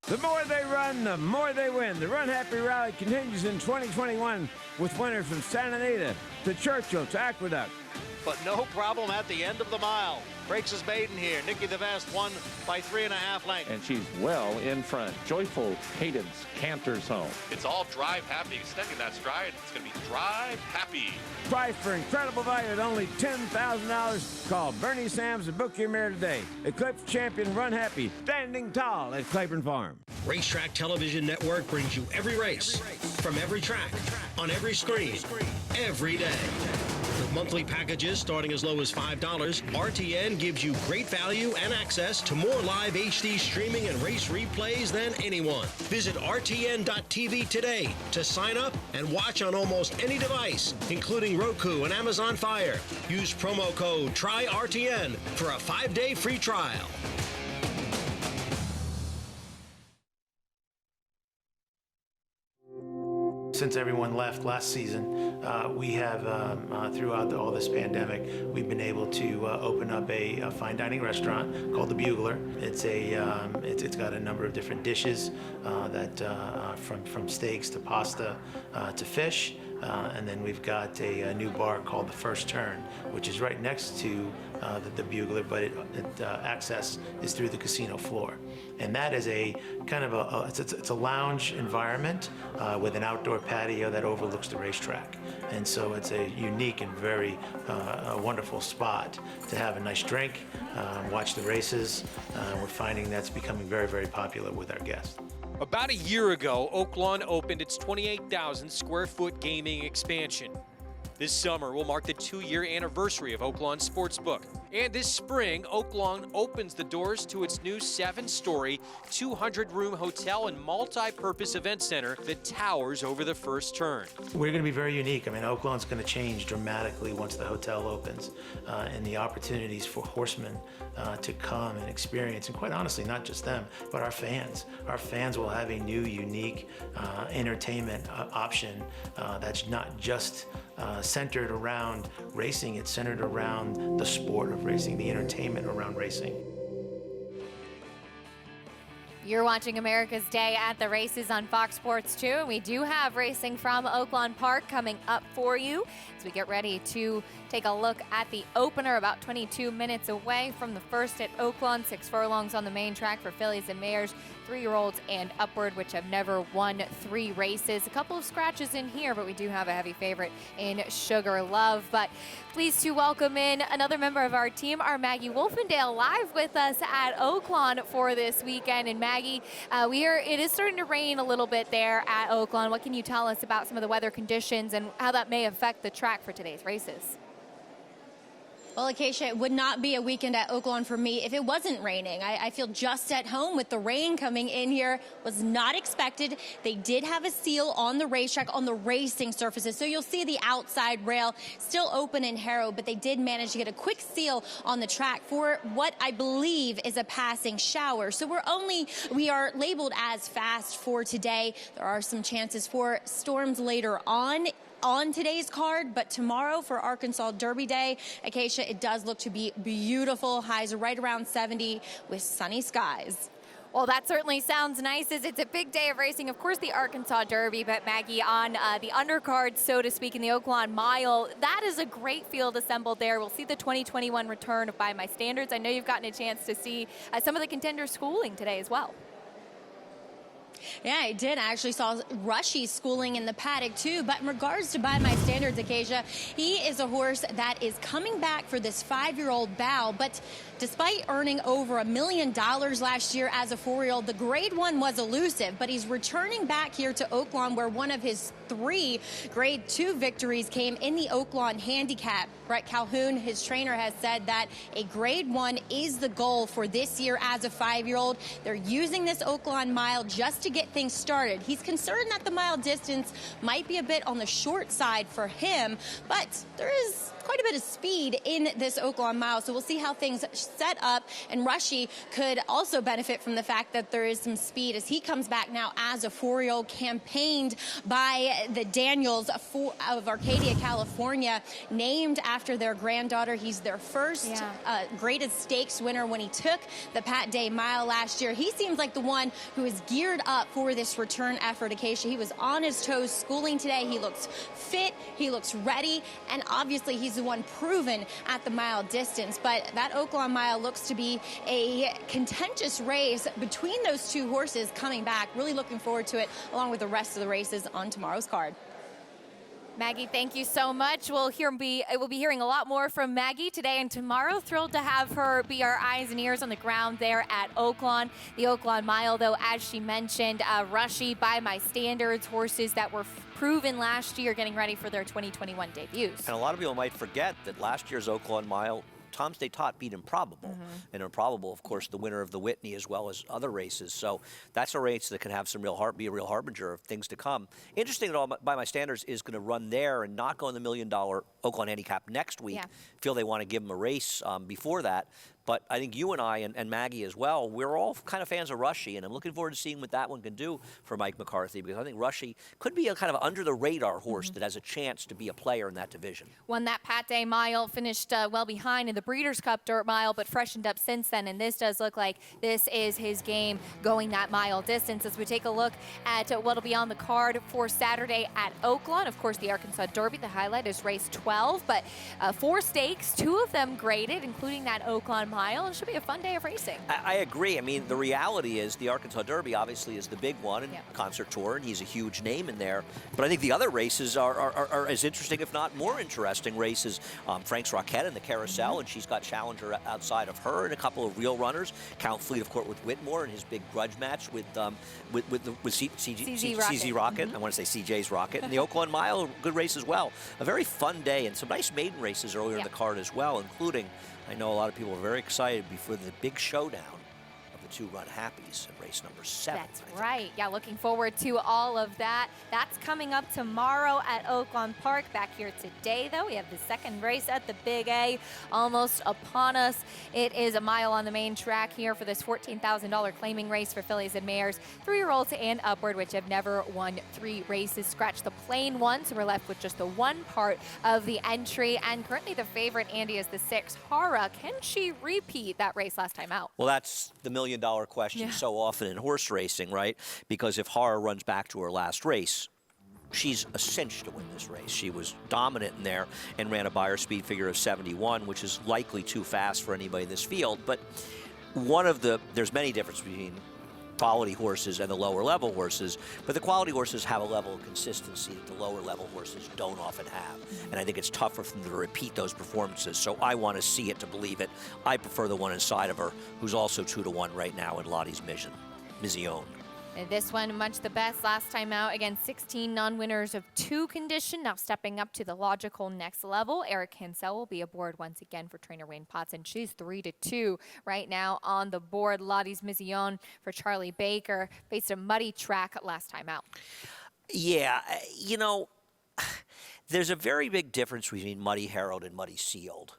The more they run, the more they win. The Run Happy Rally continues in 2021 with winners from Santa Anita to Churchill to Aqueduct. But no problem at the end of the mile. Breaks his maiden here. Nikki the Vest won by 3.5 lengths. And she's well in front. Joyful Cadence canters home. It's all drive happy. Extending that stride, it's going to be drive happy. Price for incredible value at only $10,000. Call Bernie Sams and book your mare today. Eclipse Champion Run Happy, standing tall at Claiborne Farm. Racetrack Television Network brings you every race, from every track, on every screen, every day. With monthly packages starting as low as $5, RTN gives you great value and access to more live HD streaming and race replays than anyone. Visit RTN.tv today to sign up and watch on almost any device, including Roku and Amazon Fire. Use promo code TRYRTN for a 5-day free trial. Since everyone left last season, we have, throughout all this pandemic, we've been able to open up a fine dining restaurant called The Bugler. It's got a number of different dishes from steaks to pasta to fish. And then we've got a new bar called The First Turn, which is right next to the Bugler, but access is through the casino floor. And that is a kind of it's a lounge environment with an outdoor patio that overlooks the racetrack. And so it's a unique and very wonderful spot to have a nice drink, watch the races. We're finding that's becoming very, very popular with our guests. About a year ago, Oaklawn opened its 28,000 square foot gaming expansion. This summer will mark the 2-year anniversary of Oaklawn Sportsbook. And this spring, Oaklawn opens the doors to its new 7-story, 200-room hotel and multi-purpose event center that towers over the First Turn. We're going to be very unique. I mean, Oaklawn's going to change dramatically once the hotel opens, and the opportunities for horsemen to come and experience, and quite honestly, not just them, but our fans. Our fans will have a new, unique entertainment option that's not just centered around racing. It's centered around the sport of racing, the entertainment around racing. You're watching America's Day at the Races on Fox Sports 2, and we do have racing from Oaklawn Park coming up for you as we get ready to take a look at the opener, about 22 minutes away from the first at Oaklawn. 6 furlongs on the main track for fillies and mares, 3-year-olds and upward, which have never won 3 races. A couple of scratches in here, but we do have a heavy favorite in Sugar Love. But pleased to welcome in another member of our team, our Maggie Wolfendale, live with us at Oaklawn for this weekend. And Maggie, it is starting to rain a little bit there at Oaklawn. What can you tell us about some of the weather conditions and how that may affect the track for today's races? Well, Acacia, it would not be a weekend at Oaklawn for me if it wasn't raining. I feel just at home with the rain coming in here. Was not expected. They did have a seal on the racetrack, on the racing surfaces. So you'll see the outside rail still open and harrowed, but they did manage to get a quick seal on the track for what I believe is a passing shower. So we are labeled as fast for today. There are some chances for storms later on today's card, but tomorrow for Arkansas Derby Day, Acacia, it does look to be beautiful. Highs are right around 70 with sunny skies. Well, that certainly sounds nice, as it's a big day of racing. Of course, the Arkansas Derby, but Maggie, on the undercard, so to speak, in the Oaklawn Mile, that is a great field assembled there. We'll see the 2021 return of By My Standards. I know you've gotten a chance to see some of the contenders schooling today as well. Yeah, I did. I actually saw Rushy schooling in the paddock, too. But in regards to By My Standards, Acacia, he is a horse that is coming back for this 5-year-old bow. But despite earning over $1 million last year as a 4-year-old, the Grade 1 was elusive. But he's returning back here to Oaklawn, where one of his 3 Grade 2 victories came in the Oaklawn Handicap. Brett Calhoun, his trainer, has said that a Grade 1 is the goal for this year as a 5-year-old. They're using this Oaklawn Mile just to get things started. He's concerned that the mile distance might be a bit on the short side for him, but there is quite a bit of speed in this Oaklawn Mile, so we'll see how things set up. And Rushy could also benefit from the fact that there is some speed as he comes back now as a 4-year-old, campaigned by the Daniels of Arcadia, California, named after their granddaughter. He's their first greatest stakes winner when he took the Pat Day Mile last year. He seems like the one who is geared up for this return effort, Acacia. He was on his toes schooling today. He looks fit, he looks ready, and obviously he's the one proven at the mile distance. But that Oaklawn Mile looks to be a contentious race between those 2 horses coming back. Really looking forward to it, along with the rest of the races on tomorrow's card. Maggie, thank you so much. We'll be hearing a lot more from Maggie today and tomorrow. Thrilled to have her be our eyes and ears on the ground there at Oaklawn. The Oaklawn Mile, though, as she mentioned, Rushy, By My Standards, horses that were proven last year, getting ready for their 2021 debuts. And a lot of people might forget that last year's Oaklawn Mile, Tom Statot beat Improbable. And Improbable, of course, the winner of the Whitney as well as other races. So that's a race that can have some be a real harbinger of things to come. Interesting that all By My Standards is going to run there and not go in the $1 million Oaklawn Handicap next week. Feel they want to give him a race before that. But I think you and I and Maggie as well, we're all kind of fans of Rushy, and I'm looking forward to seeing what that one can do for Mike McCarthy, because I think Rushy could be a kind of under-the-radar horse that has a chance to be a player in that division. Won that Pat Day Mile, finished well behind in the Breeders' Cup Dirt Mile, but freshened up since then, and this does look like this is his game, going that mile distance. As we take a look at what'll be on the card for Saturday at Oaklawn, of course, the Arkansas Derby, the highlight is race 12, but 4 stakes, 2 of them graded, including that Oaklawn Mile. It should be a fun day of racing. I agree. I mean, the reality is the Arkansas Derby obviously is the big one, and Concert Tour, and he's a huge name in there. But I think the other races are as interesting, if not more interesting races. Frank's Rocket in the Carousel, and she's got challenger outside of her and a couple of real runners. Count Fleet, of course, with Whitmore and his big grudge match with CZ Rocket. I want to say CJ's Rocket. And the Oaklawn Mile, good race as well. A very fun day, and some nice maiden races earlier in the card as well, including, I know a lot of people are very excited before the big showdown of the 2 Run Happies in race number 7. That's right. Yeah, looking forward to all of that. That's coming up tomorrow at Oaklawn Park. Back here today, though, we have the second race at the Big A almost upon us. It is a mile on the main track here for this $14,000 claiming race for fillies and mares, 3-year-olds and upward, which have never won 3 races. Scratch the plain one, so we're left with just the one part of the entry. And currently the favorite, Andy, is the 6, Hara. Can she repeat that race last time out? Well, that's the $1 million question so often in horse racing, right? Because if Hara runs back to her last race, she's a cinch to win this race. She was dominant in there and ran a Beyer speed figure of 71, which is likely too fast for anybody in this field. But there's many differences between quality horses and the lower level horses, but the quality horses have a level of consistency that the lower level horses don't often have. And I think it's tougher for them to repeat those performances. So I want to see it to believe it. I prefer the one inside of her, who's also 2-1 right now in Lottie's Mission. And this one, much the best last time out. Again, 16 non-winners of 2 condition. Now stepping up to the logical next level. Eric Hansel will be aboard once again for trainer Wayne Potts, and she's 3-2 right now on the board. Lottie's Mission for Charlie Baker faced a muddy track last time out. Yeah, you know, there's a very big difference between muddy harrowed and muddy sealed.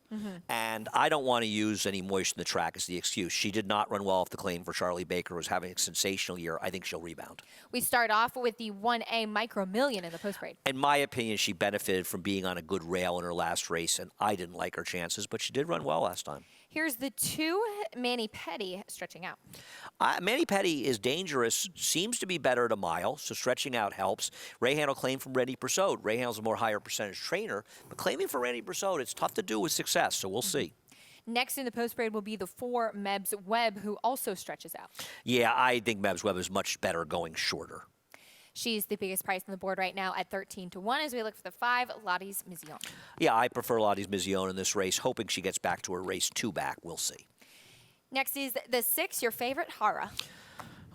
And I don't want to use any moisture in the track as the excuse. She did not run well off the claim for Charlie Baker, was having a sensational year. I think she'll rebound. We start off with the 1A Micro Million in the post parade. In my opinion, she benefited from being on a good rail in her last race, and I didn't like her chances, but she did run well last time. Here's the 2 Manny Petty stretching out. Manny Petty is dangerous, seems to be better at a mile, so stretching out helps. Ray Handel claimed from Randy Persaud. Ray Handel's a more higher percentage trainer, but claiming for Randy Persaud, it's tough to do with success, so we'll see. Next in the post parade will be the 4 Mebs Webb, who also stretches out. Yeah, I think Mebs Webb is much better going shorter. She's the biggest price on the board right now at 13-1 as we look for the 5, Lottie's Mission. Yeah, I prefer Lottie's Mission in this race, hoping she gets back to her race 2 back. We'll see. Next is the 6, your favorite, Hara.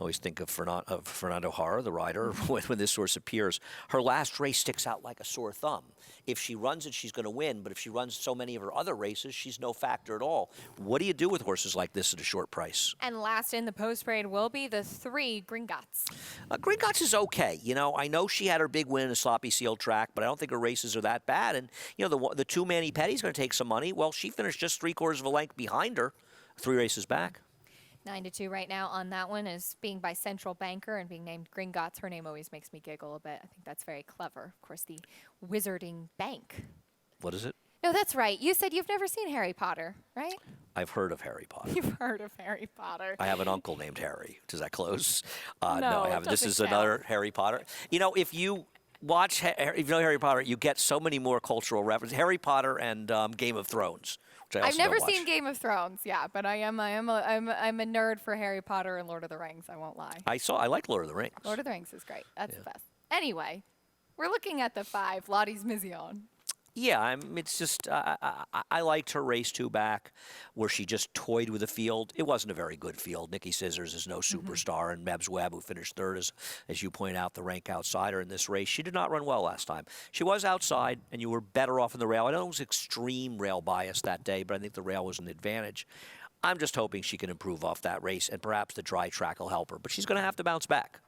Always think of Fernando Hara, the rider, when this horse appears. Her last race sticks out like a sore thumb. If she runs it, she's going to win, but if she runs so many of her other races, she's no factor at all. What do you do with horses like this at a short price? And last in the post parade will be the 3, Gringotts. Gringotts is okay. You know, I know she had her big win in a sloppy sealed track, but I don't think her races are that bad. And, you know, the 2 Manny Petty's going to take some money. Well, she finished just 3/4 of a length behind her, 3 races back. 9-2 right now on that one is being by Central Banker and being named Gringotts. Her name always makes me giggle a bit. I think that's very clever. Of course, the Wizarding Bank. What is it? No, that's right. You said you've never seen Harry Potter, right? I've heard of Harry Potter. You've heard of Harry Potter. I have an uncle named Harry. Does that close? No, I haven't. This is another Harry Potter. You know, if you watch, if you know Harry Potter, you get so many more cultural references. Harry Potter and Game of Thrones. I've never seen Game of Thrones, yeah, but I'm a nerd for Harry Potter and Lord of the Rings. I won't lie. I like Lord of the Rings. Lord of the Rings is great. That's the best. Anyway, we're looking at the 5, Lottie's Mission. Yeah, it's just I liked her race 2 back, where she just toyed with the field. It wasn't a very good field. Nikki Scissors is no superstar, and Mebs Webb, who finished 3rd, as you point out, the rank outsider in this race. She did not run well last time. She was outside, and you were better off in the rail. I know it was extreme rail bias that day, but I think the rail was an advantage. I'm just hoping she can improve off that race, and perhaps the dry track will help her. But she's going to have to bounce back.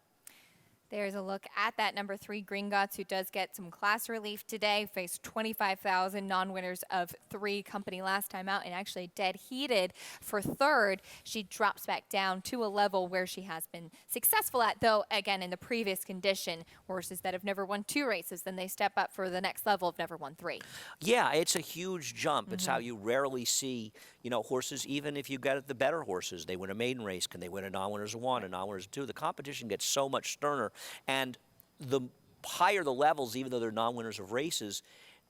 There's a look at that number 3, Gringotts, who does get some class relief today. Faced 25,000 non-winners of 3 company last time out, and actually dead heated for 3rd. She drops back down to a level where she has been successful at, though, again, in the previous condition, horses that have never won 2 races, then they step up for the next level of never won 3. Yeah, it's a huge jump. It's how you rarely see, you know, horses, even if you get the better horses, they win a maiden race. Can they win a non-winners of 1, a non-winners of 2? The competition gets so much sterner. And the higher the levels, even though they're non-winners of races,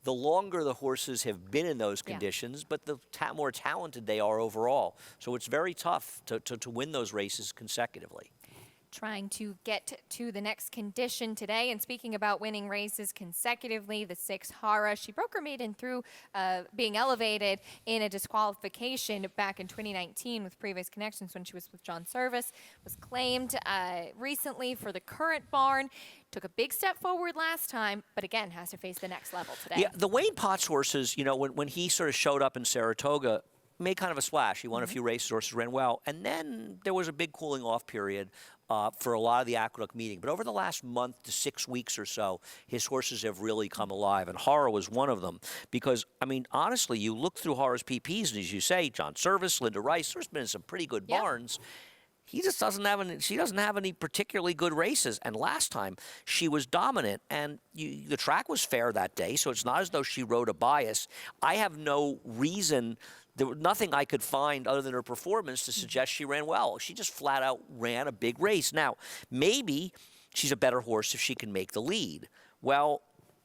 the longer the horses have been in those conditions, but the more talented they are overall. So it's very tough to win those races consecutively. Trying to get to the next condition today. And speaking about winning races consecutively, the 6, Hara, she broke her maiden through being elevated in a disqualification back in 2019 with previous connections when she was with John Service, was claimed recently for the current barn. Took a big step forward last time, but again, has to face the next level today. Yeah, the Wayne Potts horses, you know, when he sort of showed up in Saratoga, made kind of a splash. He won a few races, horses ran well. And then there was a big cooling off period for a lot of the Aqueduct meeting. But over the last month to 6 weeks or so, his horses have really come alive. And Hara was one of them. Because, I mean, honestly, you look through Hara's PPs, and as you say, John Service, Linda Rice, there's been some pretty good barns. He just doesn't have any, she doesn't have any particularly good races. And last time, she was dominant. And the track was fair that day, so it's not as though she rode a bias. I have no reason. There was nothing I could find other than her performance to suggest she ran well. She just flat out ran a big race. Now, maybe she's a better horse if she can make the lead. Well,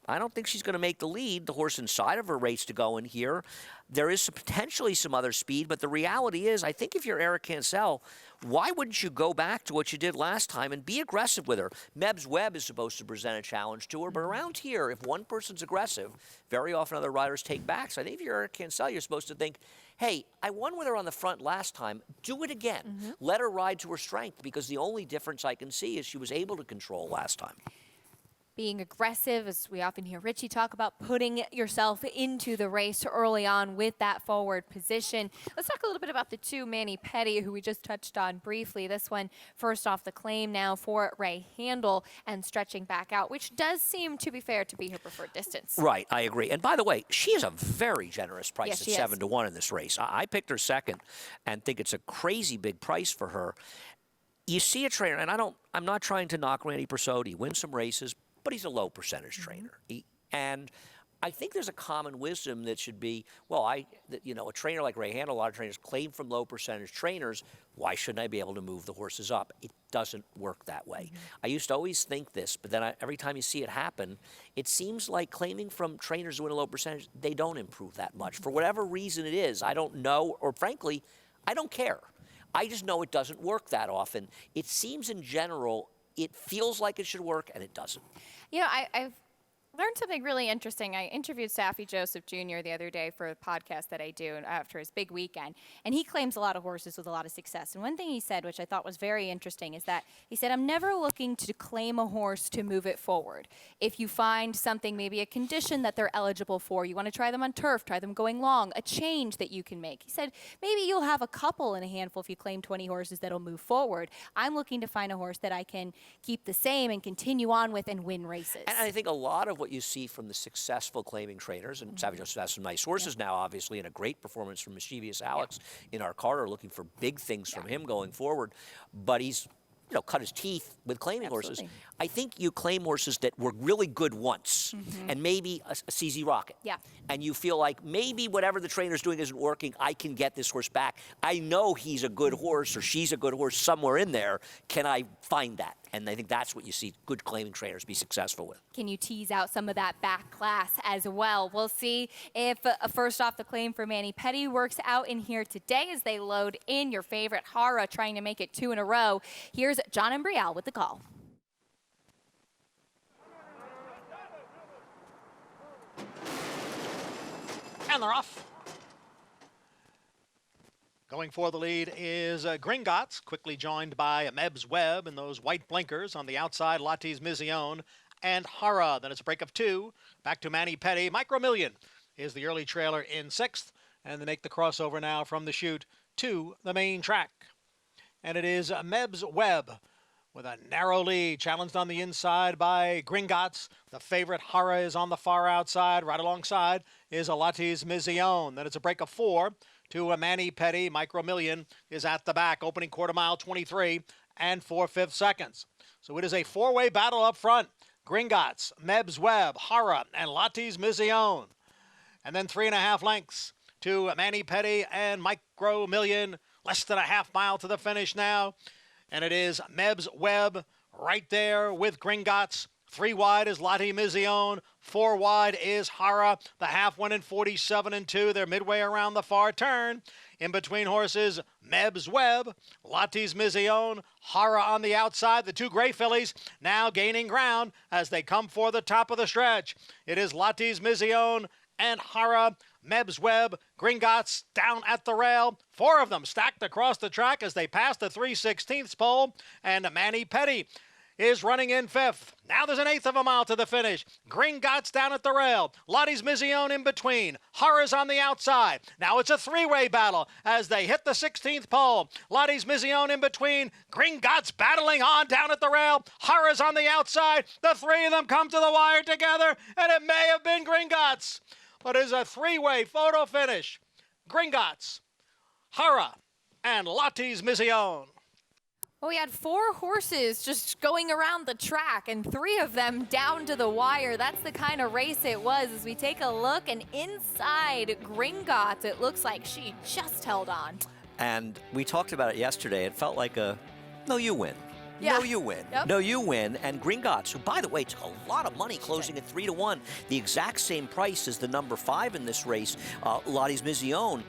I don't think she's going to make the lead. The horse inside of her race to go in here. There is potentially some other speed, but the reality is, I think if you're Eric Cancel, why wouldn't you go back to what you did last time and be aggressive with her? Mebs Webb is supposed to present a challenge to her, but around here, if one person's aggressive, very often other riders take back. So I think if you're Eric Cancel, you're supposed to think, hey, I won with her on the front last time. Do it again. Let her ride to her strength, because the only difference I can see is she was able to control last time. Being aggressive, as we often hear Richie talk about, putting yourself into the race early on with that forward position. Let's talk a little bit about the two, Manny Petty, who we just touched on briefly. This one first off the claim now for Ray Handel and stretching back out, which does seem, to be fair, to be her preferred distance. Right, I agree. And by the way, she is a very generous price Yes, at she is. 7-1 in this race. I picked her second and think it's a crazy big price for her. You see a trainer, and I'm not trying to knock Randy Persaud. He wins some races, but he's a low percentage trainer. And I think there's a common wisdom that should be, well, a trainer like Ray Handel, a lot of trainers claim from low percentage trainers, why shouldn't I be able to move the horses up? It doesn't work that way. I used to always think this, but then every time you see it happen, it seems like claiming from trainers who win a low percentage, they don't improve that much. For whatever reason it is, I don't know, or frankly, I don't care. I just know it doesn't work that often. It seems in general, it feels like it should work, and it doesn't. You know, I've learned something really interesting. I interviewed Saffy Joseph Jr. the other day for a podcast that I do after his big weekend, and he claims a lot of horses with a lot of success. And one thing he said, which I thought was very interesting, is that he said, I'm never looking to claim a horse to move it forward. If you find something, maybe a condition that they're eligible for, you want to try them on turf, try them going long, a change that you can make. He said, maybe you'll have a couple in a handful if you claim 20 horses that'll move forward. I'm looking to find a horse that I can keep the same and continue on with and win races. And I think a lot of what you see from the successful claiming trainers, and Savvy Joseph has some nice horses now, obviously, and a great performance from Mischievous Alex in our Carter, looking for big things from him going forward. But he's, cut his teeth with claiming horses. I think you claim horses that were really good once, and maybe a CZ Rocket. And you feel like maybe whatever the trainer's doing isn't working, I can get this horse back. I know he's a good horse or she's a good horse somewhere in there. Can I find that? And I think that's what you see good claiming trainers be successful with. Can you tease out some of that back class as well? We'll see if first off the claim for Manny Petty works out in here today as they load in your favorite Hara, trying to make it 2 in a row. Here's John Embrial with the call. And they're off. Going for the lead is Gringotts, quickly joined by Mebs Webb and those white blinkers on the outside, Latis Mizion and Hara. Then it's a break of 2. Back to Manny Petty. Micromillion is the early trailer in 6th. And they make the crossover now from the chute to the main track. And it is Mebs Webb with a narrow lead, challenged on the inside by Gringotts. The favorite Hara is on the far outside. Right alongside is Latis Mizion. Then it's a break of 4 to Manny Petty. Micromillion is at the back, opening quarter mile 23 and 4/5 seconds. So it is a 4-way battle up front. Gringotts, Mebs Webb, Hara, and Latis Mizion. And then 3.5 lengths to Manny Petty and Micromillion. Less than a half mile to the finish now. And it is Mebs Webb right there with Gringotts. 3 wide is Latis Mizion. 4 wide is Hara. The half went in 47 and 2. They're midway around the far turn. In between horses, Mebs Webb, Latis Mizion, Hara on the outside. The 2 gray fillies now gaining ground as they come for the top of the stretch. It is Latis Mizion and Hara. Mebs Webb, Gringotts down at the rail. 4 of them stacked across the track as they pass the 3/16 pole. And Manny Petty is running in 5th. Now there's an 1/8 of a mile to the finish. Gringotts down at the rail. Latis Mizion in between. Hara's on the outside. Now it's a 3-way battle as they hit the 16th pole. Latis Mizion in between. Gringotts battling on down at the rail. Hara's on the outside. The 3 of them come to the wire together, and it may have been Gringotts. But it is a 3-way photo finish. Gringotts, Hara, and Latis Mizion. Well, we had 4 horses just going around the track and 3 of them down to the wire. That's the kind of race it was. As we take a look, and inside Gringotts, it looks like she just held on. And we talked about it yesterday. It felt like a, no, you win. Yeah. No, you win. Yep. No, you win. And Gringotts, who, by the way, took a lot of money closing at 3-1, the exact same price as the number 5 in this race, Latis Mizion.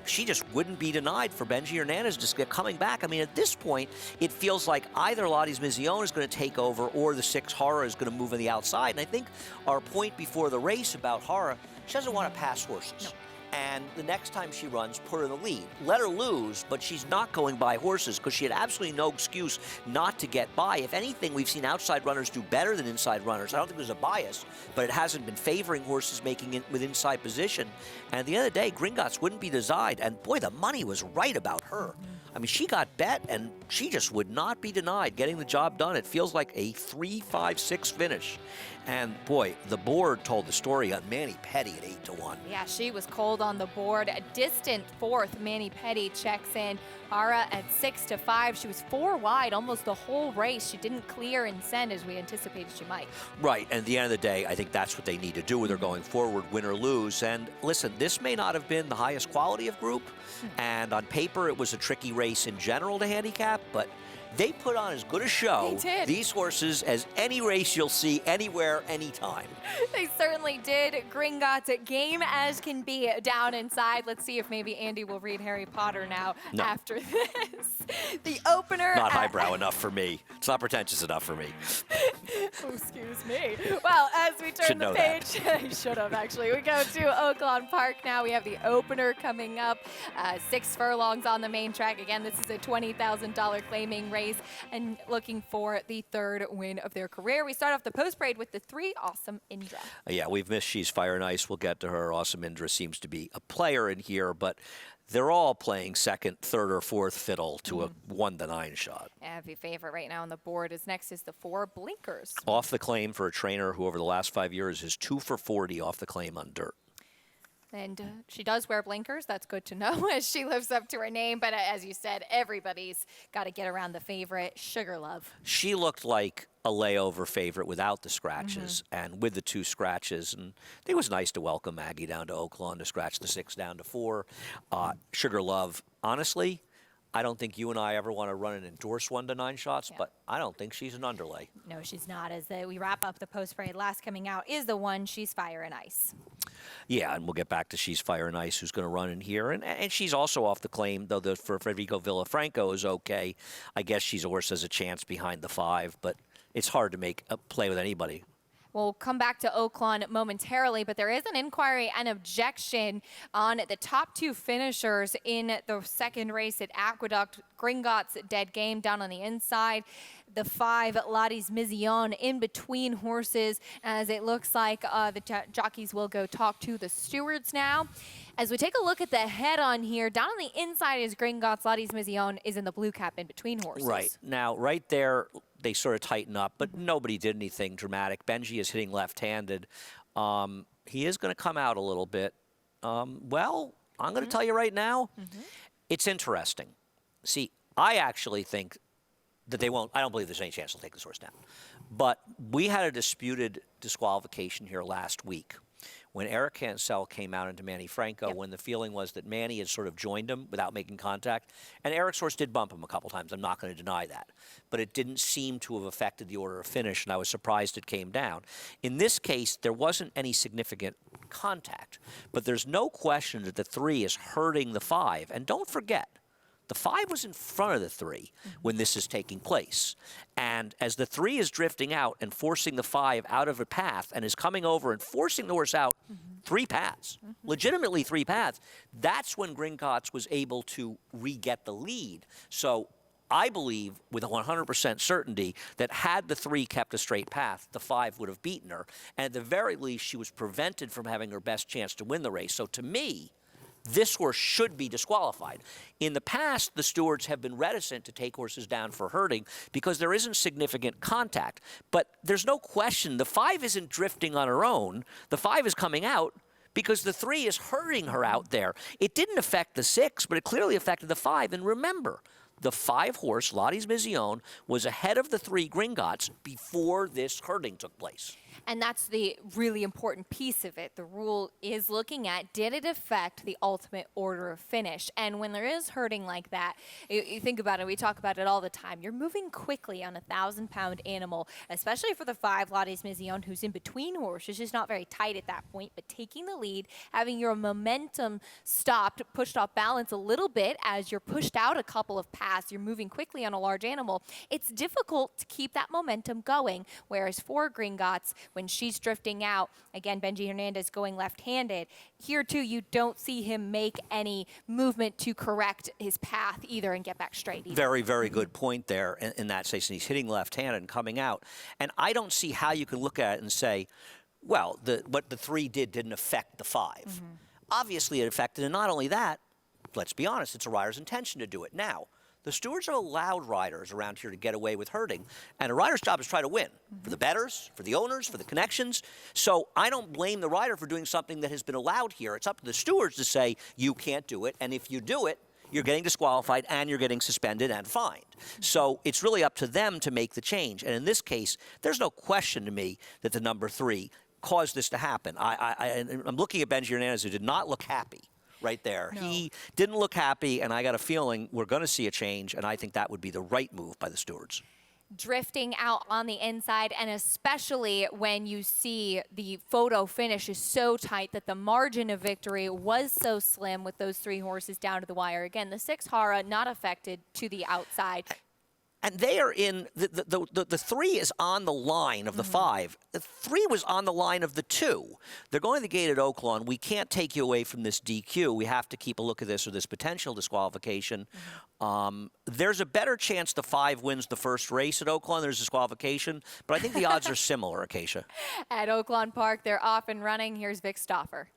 She just wouldn't be denied for Benji Hernandez just coming back. I mean, at this point, it feels like either Lottie's Mizion is going to take over or the 6 Hara is going to move on the outside. And I think our point before the race about Hara, she doesn't want to pass horses. No. And the next time she runs, put her in the lead. Let her lose, but she's not going by horses because she had absolutely no excuse not to get by. If anything, we've seen outside runners do better than inside runners. I don't think there's a bias, but it hasn't been favoring horses making it with inside position. And at the end of the day, Gringotts wouldn't be denied. And boy, the money was right about her. I mean, she got bet, and she just would not be denied getting the job done. It feels like a 3-5-6 finish. And boy, the board told the story on Manny Petty at 8-1. Yeah, she was cold on the board. A distant fourth, Manny Petty checks in. Hara at 6-5. She was 4 wide almost the whole race. She didn't clear and send as we anticipated she might. Right, and at the end of the day, I think that's what they need to do with her going forward, win or lose. And listen, this may not have been the highest quality of group, and on paper it was a tricky race in general to handicap, but they put on as good a show, these horses, as any race you'll see anywhere, anytime. They certainly did. Gringotts game as can be down inside. Let's see if maybe Andy will read Harry Potter now after this. The opener. Not highbrow enough for me. It's not pretentious enough for me. Oh, excuse me. Well, as we turn the page, I should have actually. We go to Oaklawn Park now. We have the opener coming up. 6 furlongs on the main track. Again, this is a $20,000 claiming race and looking for the 3rd win of their career. We start off the post parade with the 3 Awesome Indra. Yeah, we've missed She's Fire and Ice. We'll get to her. Awesome Indra seems to be a player in here, but they're all playing 2nd, 3rd, or 4th fiddle to a 1-9 shot. Yeah, the favorite right now on the board is next is the 4 Blinkers. Off the claim for a trainer who over the last 5 years is 2 for 40 off the claim on dirt. And she does wear blinkers. That's good to know as she lives up to her name. But as you said, everybody's got to get around the favorite, Sugar Love. She looked like a layover favorite without the scratches and with the 2 scratches. And I think it was nice to welcome Maggie down to Oaklawn to scratch the 6 down to 4. Sugar Love, honestly, I don't think you and I ever want to run and endorse 1-9 shots, but I don't think she's an underlay. No, she's not. As we wrap up the post parade, last coming out is the 1 She's Fire and Ice. Yeah, and we'll get back to She's Fire and Ice, who's going to run in here. And she's also off the claim, though for Federico Villafranco is okay. I guess she's a horse has a chance behind the 5, but it's hard to make a play with anybody. We'll come back to Oaklawn momentarily, but there is an inquiry and objection on the top 2 finishers in the 2nd race at Aqueduct. Gringotts dead game down on the inside. The 5 Lottie's Mizion in between horses, as it looks like the jockeys will go talk to the stewards now. As we take a look at the head on here, down on the inside is Gringotts. Lottie's Mizion is in the blue cap in between horses. Right. Now, right there, they sort of tighten up, but nobody did anything dramatic. Benji is hitting left-handed. He is going to come out a little bit. Well, I'm going to tell you right now, it's interesting. See, I actually think that they won't. I don't believe there's any chance they'll take this horse down. But we had a disputed disqualification here last week when Eric Cancel came out into Manny Franco, when the feeling was that Manny had sort of joined him without making contact. And Eric's horse did bump him a couple times. I'm not going to deny that. But it didn't seem to have affected the order of finish, and I was surprised it came down. In this case, there wasn't any significant contact. But there's no question that the 3 is hurting the 5. And don't forget, the 5 was in front of the 3 when this is taking place. And as the 3 is drifting out and forcing the 5 out of a path and is coming over and forcing the horse out 3 paths, legitimately 3 paths, that's when Gringotts was able to re-get the lead. So I believe with a 100% certainty that had the 3 kept a straight path, the 5 would have beaten her. And at the very least, she was prevented from having her best chance to win the race. So to me, this horse should be disqualified. In the past, the stewards have been reticent to take horses down for hurting because there isn't significant contact. But there's no question the 5 isn't drifting on her own. The 5 is coming out because the 3 is hurting her out there. It didn't affect the 6, but it clearly affected the 5. And remember, the 5-horse, Lottie's Mizione, was ahead of the 3 Gringotts before this herding took place. And that's the really important piece of it. The rule is looking at, did it affect the ultimate order of finish? And when there is herding like that, you think about it, we talk about it all the time. You're moving quickly on a 1,000-pound animal, especially for the 5 Lottie's Mizione, who's in between horses, just not very tight at that point, but taking the lead, having your momentum stopped, pushed off balance a little bit as you're pushed out a couple of paths, you're moving quickly on a large animal. It's difficult to keep that momentum going, whereas for Gringotts, when she's drifting out, again, Benji Hernandez going left-handed, here too you don't see him make any movement to correct his path either and get back straight either. Very, very good point there in that sense. And he's hitting left-handed and coming out. And I don't see how you can look at it and say, well, what the 3 didn't affect the 5. Mm-hmm. Obviously it affected, and not only that, let's be honest, it's a rider's intention to do it. Now, the stewards have allowed riders around here to get away with herding, and a rider's job is to try to win for the bettors, for the owners, for the connections. So I don't blame the rider for doing something that has been allowed here. It's up to the stewards to say, you can't do it, and if you do it, you're getting disqualified and you're getting suspended and fined. So it's really up to them to make the change. And in this case, there's no question to me that the number 3 caused this to happen. I'm looking at Benji Hernandez, who did not look happy. Right there. No. He didn't look happy, and I got a feeling we're going to see a change, and I think that would be the right move by the stewards. Drifting out on the inside, and especially when you see the photo finish is so tight that the margin of victory was so slim with those 3 horses down to the wire. Again, the 6 Hara not affected to the outside. And they are in, the 3 is on the line of the 5. The 3 was on the line of the 2. They're going to the gate at Oaklawn. We can't take you away from this DQ. We have to keep a look at this or this potential disqualification. There's a better chance the 5 wins the first race at Oaklawn. There's disqualification. But I think the odds are similar, Acacia. At Oaklawn Park, they're off and running. Here's Vic Stauffer.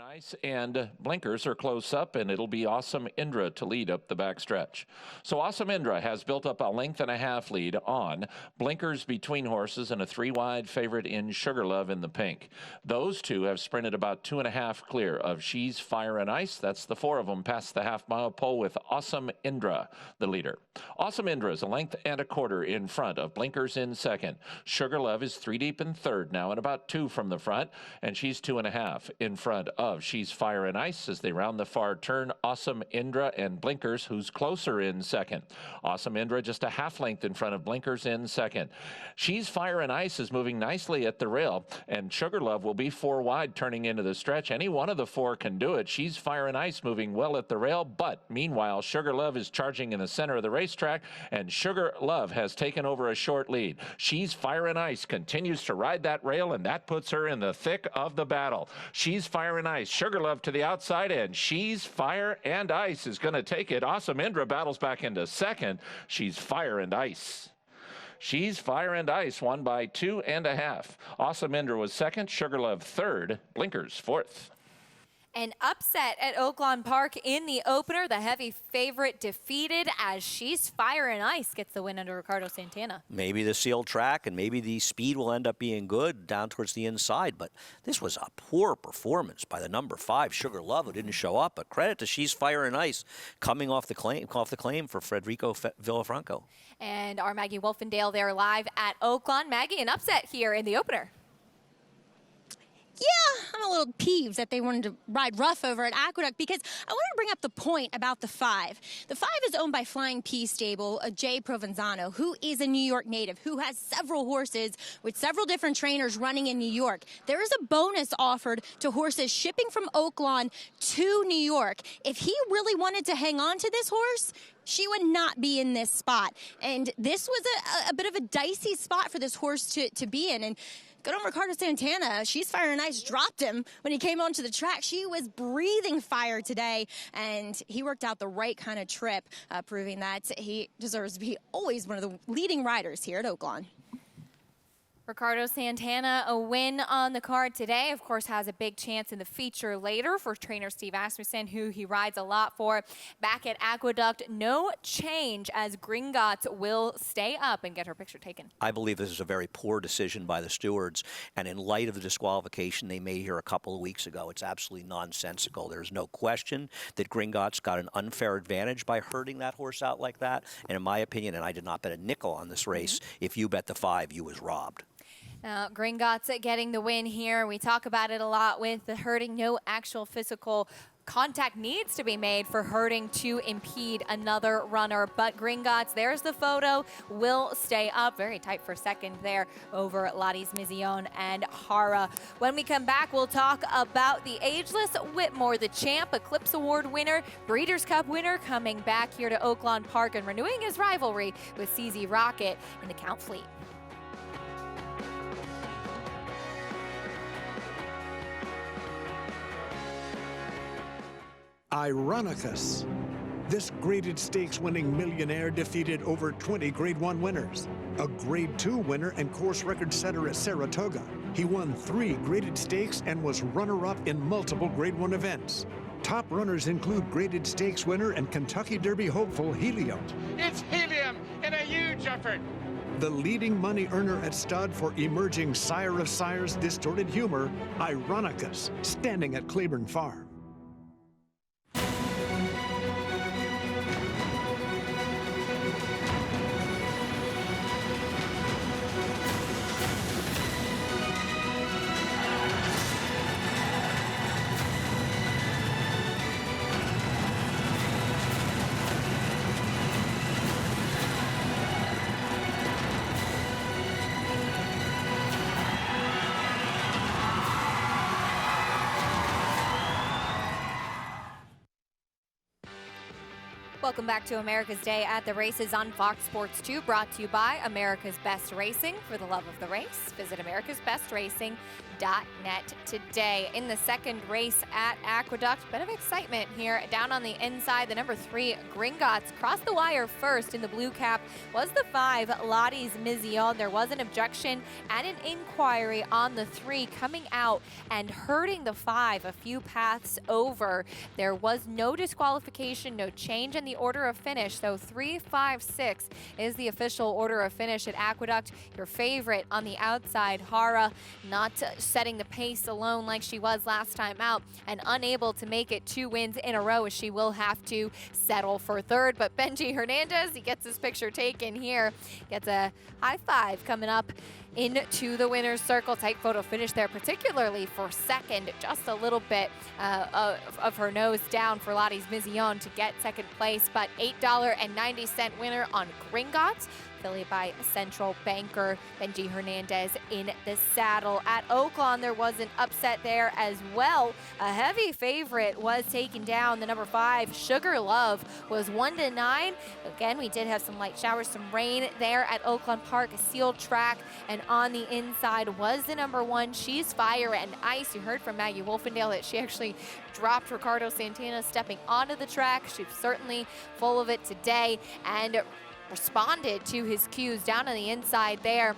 Ice and blinkers are close up, and it'll be Awesome Indra to lead up the backstretch. So Awesome Indra has built up a 1.5 length lead on blinkers between horses and a 3-wide favorite in Sugar Love in the pink. Those 2 have sprinted about 2.5 clear of She's Fire and Ice. That's the 4 of them past the half-mile pole with Awesome Indra, the leader. Awesome Indra is a 1.25 lengths in front of blinkers in second. Sugar Love is 3 deep in third now and about 2 from the front, and she's 2.5 in front of She's Fire and Ice as they round the far turn. Awesome Indra and blinkers, who's closer in second. Awesome Indra just a 1/2 length in front of blinkers in second. She's Fire and Ice is moving nicely at the rail, and Sugar Love will be 4 wide turning into the stretch. Any one of the 4 can do it. She's Fire and Ice moving well at the rail, but meanwhile Sugar Love is charging in the center of the racetrack, and Sugar Love has taken over a short lead. She's Fire and Ice continues to ride that rail, and that puts her in the thick of the battle. She's Fire and Ice, Sugar Love to the outside, and She's Fire and Ice is going to take it. Awesome Indra battles back into second. She's Fire and Ice. She's Fire and Ice won by 2.5. Awesome Indra was second, Sugar Love third, blinkers fourth. An upset at Oaklawn Park in the opener. The heavy favorite defeated as She's Fire and Ice gets the win under Ricardo Santana. Maybe the sealed track and maybe the speed will end up being good down towards the inside, but this was a poor performance by the number 5, Sugar Love, who didn't show up. But credit to She's Fire and Ice coming off the claim for Federico Villafranco. And our Maggie Wolfendale there live at Oaklawn. Maggie, an upset here in the opener. Yeah, I'm a little peeved that they wanted to ride rough over at Aqueduct because I want to bring up the point about the 5. The 5 is owned by Flying P stable, Jay Provenzano, who is a New York native, who has several horses with several different trainers running in New York. There is a bonus offered to horses shipping from Oaklawn to New York. If he really wanted to hang on to this horse, she would not be in this spot. And this was a bit of a dicey spot for this horse to be in. And good on Ricardo Santana. She's Fire and Ice dropped him when he came onto the track. She was breathing fire today, and he worked out the right kind of trip, proving that he deserves to be always one of the leading riders here at Oaklawn. Ricardo Santana, a win on the card today. Of course, has a big chance in the feature later for trainer Steve Asmussen, who he rides a lot for. Back at Aqueduct, no change as Gringotts will stay up and get her picture taken. I believe this is a very poor decision by the stewards, and in light of the disqualification they made here a couple of weeks ago, it's absolutely nonsensical. There's no question that Gringotts got an unfair advantage by herding that horse out like that, and in my opinion, and I did not bet a nickel on this race, if you bet the 5, you was robbed. Gringotts getting the win here. We talk about it a lot with the herding. No actual physical contact needs to be made for herding to impede another runner. But Gringotts, there's the photo, will stay up. Very tight for second there over Lottie's Mizion and Hara. When we come back, we'll talk about the ageless Whitmore, the champ, Eclipse Award winner, Breeders' Cup winner, coming back here to Oaklawn Park and renewing his rivalry with CZ Rocket in the Count Fleet. Ironicus. This graded stakes winning millionaire defeated over 20 Grade 1 winners, a Grade 2 winner and course record setter at Saratoga. He won 3 graded stakes and was runner-up in multiple Grade 1 events. Top runners include graded stakes winner and Kentucky Derby hopeful Helium. It's Helium in a huge effort. The leading money earner at stud for emerging Sire of Sires distorted humor, Ironicus, standing at Claiborne Farm. Welcome back to America's Day at the Races on Fox Sports 2, brought to you by America's Best Racing. For the love of the race, visit americasbestracing.net today. In the second race at Aqueduct, bit of excitement here down on the inside. The number 3, Gringotts, crossed the wire first in the blue cap, was the 5, Lottie's Mizion. There was an objection and an inquiry on the 3 coming out and herding the 5 a few paths over. There was no disqualification, no change in the order of finish. So 3, 5, 6 is the official order of finish at Aqueduct. Your favorite on the outside, Hara, not setting the pace alone like she was last time out and unable to make it 2 wins in a row, as she will have to settle for third. But Benji Hernandez, he gets his picture taken here, gets a high five coming up into the winner's circle. Tight photo finish there, particularly for second. Just a little bit of her nose down for Lottie's Mizion to get second place, but $8.90 winner on Gringotts. Affiliated by Central Banker. Benji Hernandez in the saddle. At Oaklawn, there was an upset there as well. A heavy favorite was taken down. The number 5, Sugar Love, was 1-9. Again, we did have some light showers, some rain there at Oaklawn Park, a sealed track, and on the inside was the number 1, She's Fire and Ice. You heard from Maggie Wolfendale that she actually dropped Ricardo Santana stepping onto the track. She's certainly full of it today and responded to his cues down on the inside there.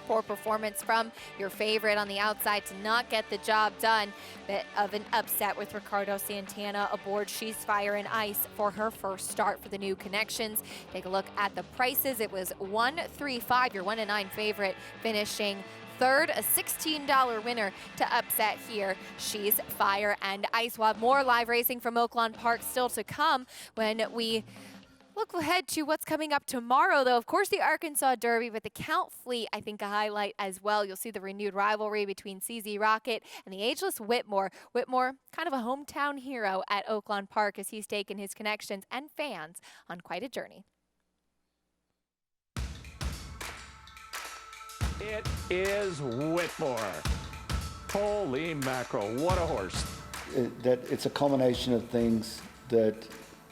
Poor performance from your favorite on the outside to not get the job done. Bit of an upset with Ricardo Santana aboard She's Fire and Ice for her first start for the new connections. Take a look at the prices. It was 1-3-5, your 1-9 favorite, finishing third, a $16 winner to upset here, She's Fire and Ice. We'll have more live racing from Oaklawn Park still to come when we look ahead to what's coming up tomorrow, though. Of course, the Arkansas Derby, but the Count Fleet, I think, a highlight as well. You'll see the renewed rivalry between CZ Rocket and the ageless Whitmore. Whitmore, kind of a hometown hero at Oaklawn Park, as he's taken his connections and fans on quite a journey. It is Whitmore. Holy mackerel, what a horse. It's a culmination of things that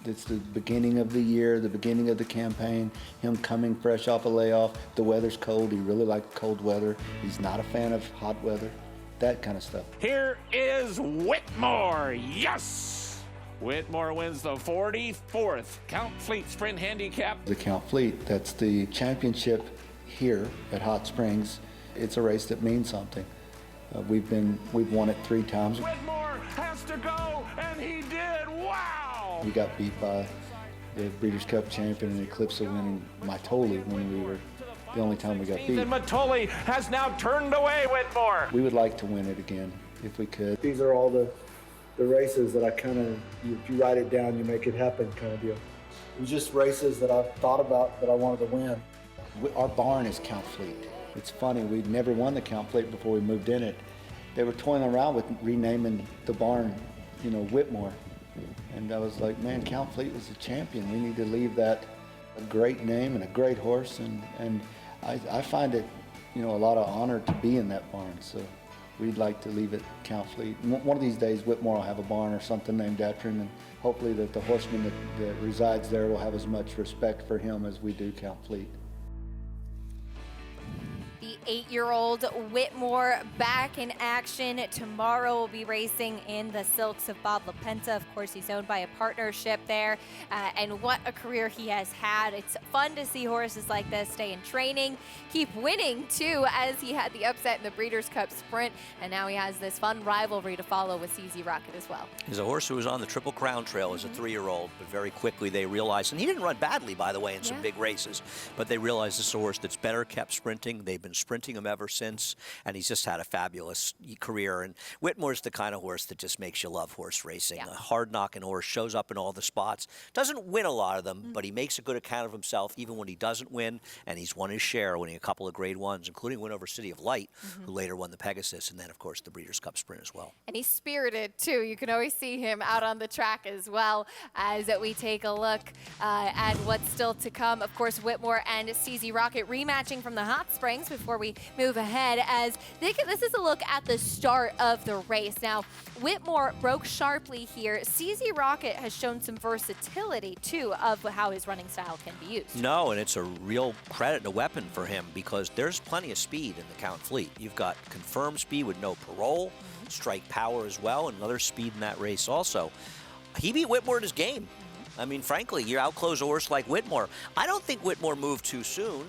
it's the beginning of the year, the beginning of the campaign, him coming fresh off a layoff. The weather's cold. He really likes cold weather. He's not a fan of hot weather, that kind of stuff. Here is Whitmore. Yes! Whitmore wins the 44th Count Fleet Sprint Handicap. The Count Fleet, that's the championship here at Hot Springs. it's a race that means something. We've won it 3 times. Whitmore has to go, and he did. Wow! We got beat by the Breeders' Cup champion and Eclipse of winning Matoli when we were the only time we got beat. Stephen Matoli has now turned away Whitmore. We would like to win it again if we could. These are all the races that I kind of, if you write it down, you make it happen kind of deal. It was just races that I've thought about that I wanted to win. Our barn is Count Fleet. It's funny, we'd never won the Count Fleet before we moved in it. They were toying around with renaming the barn, Whitmore. And I was like, man, Count Fleet was the champion. We need to leave that a great name and a great horse. And I find it, a lot of honor to be in that barn. So we'd like to leave it Count Fleet. One of these days, Whitmore will have a barn or something named after him. And hopefully that the horseman that resides there will have as much respect for him as we do Count Fleet. The 8-year-old Whitmore back in action. Tomorrow will be racing in the Silks of Bob LaPenta. Of course, he's owned by a partnership there. And what a career he has had. It's fun to see horses like this stay in training, keep winning too, as he had the upset in the Breeders' Cup Sprint. And now he has this fun rivalry to follow with CZ Rocket as well. He's a horse who was on the Triple Crown Trail as a 3-year-old, but very quickly they realized, and he didn't run badly, by the way, in some big races, but they realized this is a horse that's better kept sprinting. They've been sprinting him ever since, and he's just had a fabulous career. And Whitmore's the kind of horse that just makes you love horse racing. A hard-knocking horse, shows up in all the spots, doesn't win a lot of them, but he makes a good account of himself even when he doesn't win, and he's won his share, winning a couple of Grade 1s, including a win over City of Light, who later won the Pegasus, and then, of course, the Breeders' Cup Sprint as well. And he's spirited, too. You can always see him out on the track as well as we take a look at what's still to come. Of course, Whitmore and CZ Rocket rematching from the Hot Springs before we move ahead, as this is a look at the start of the race. Now, Whitmore broke sharply here. CZ Rocket has shown some versatility, too, of how his running style can be used. No, and it's a real credit and a weapon for him because there's plenty of speed in the Count Fleet. You've got confirmed speed with no parole, strike power as well, and another speed in that race also. He beat Whitmore in his game. I mean, frankly, you outclose a horse like Whitmore. I don't think Whitmore moved too soon.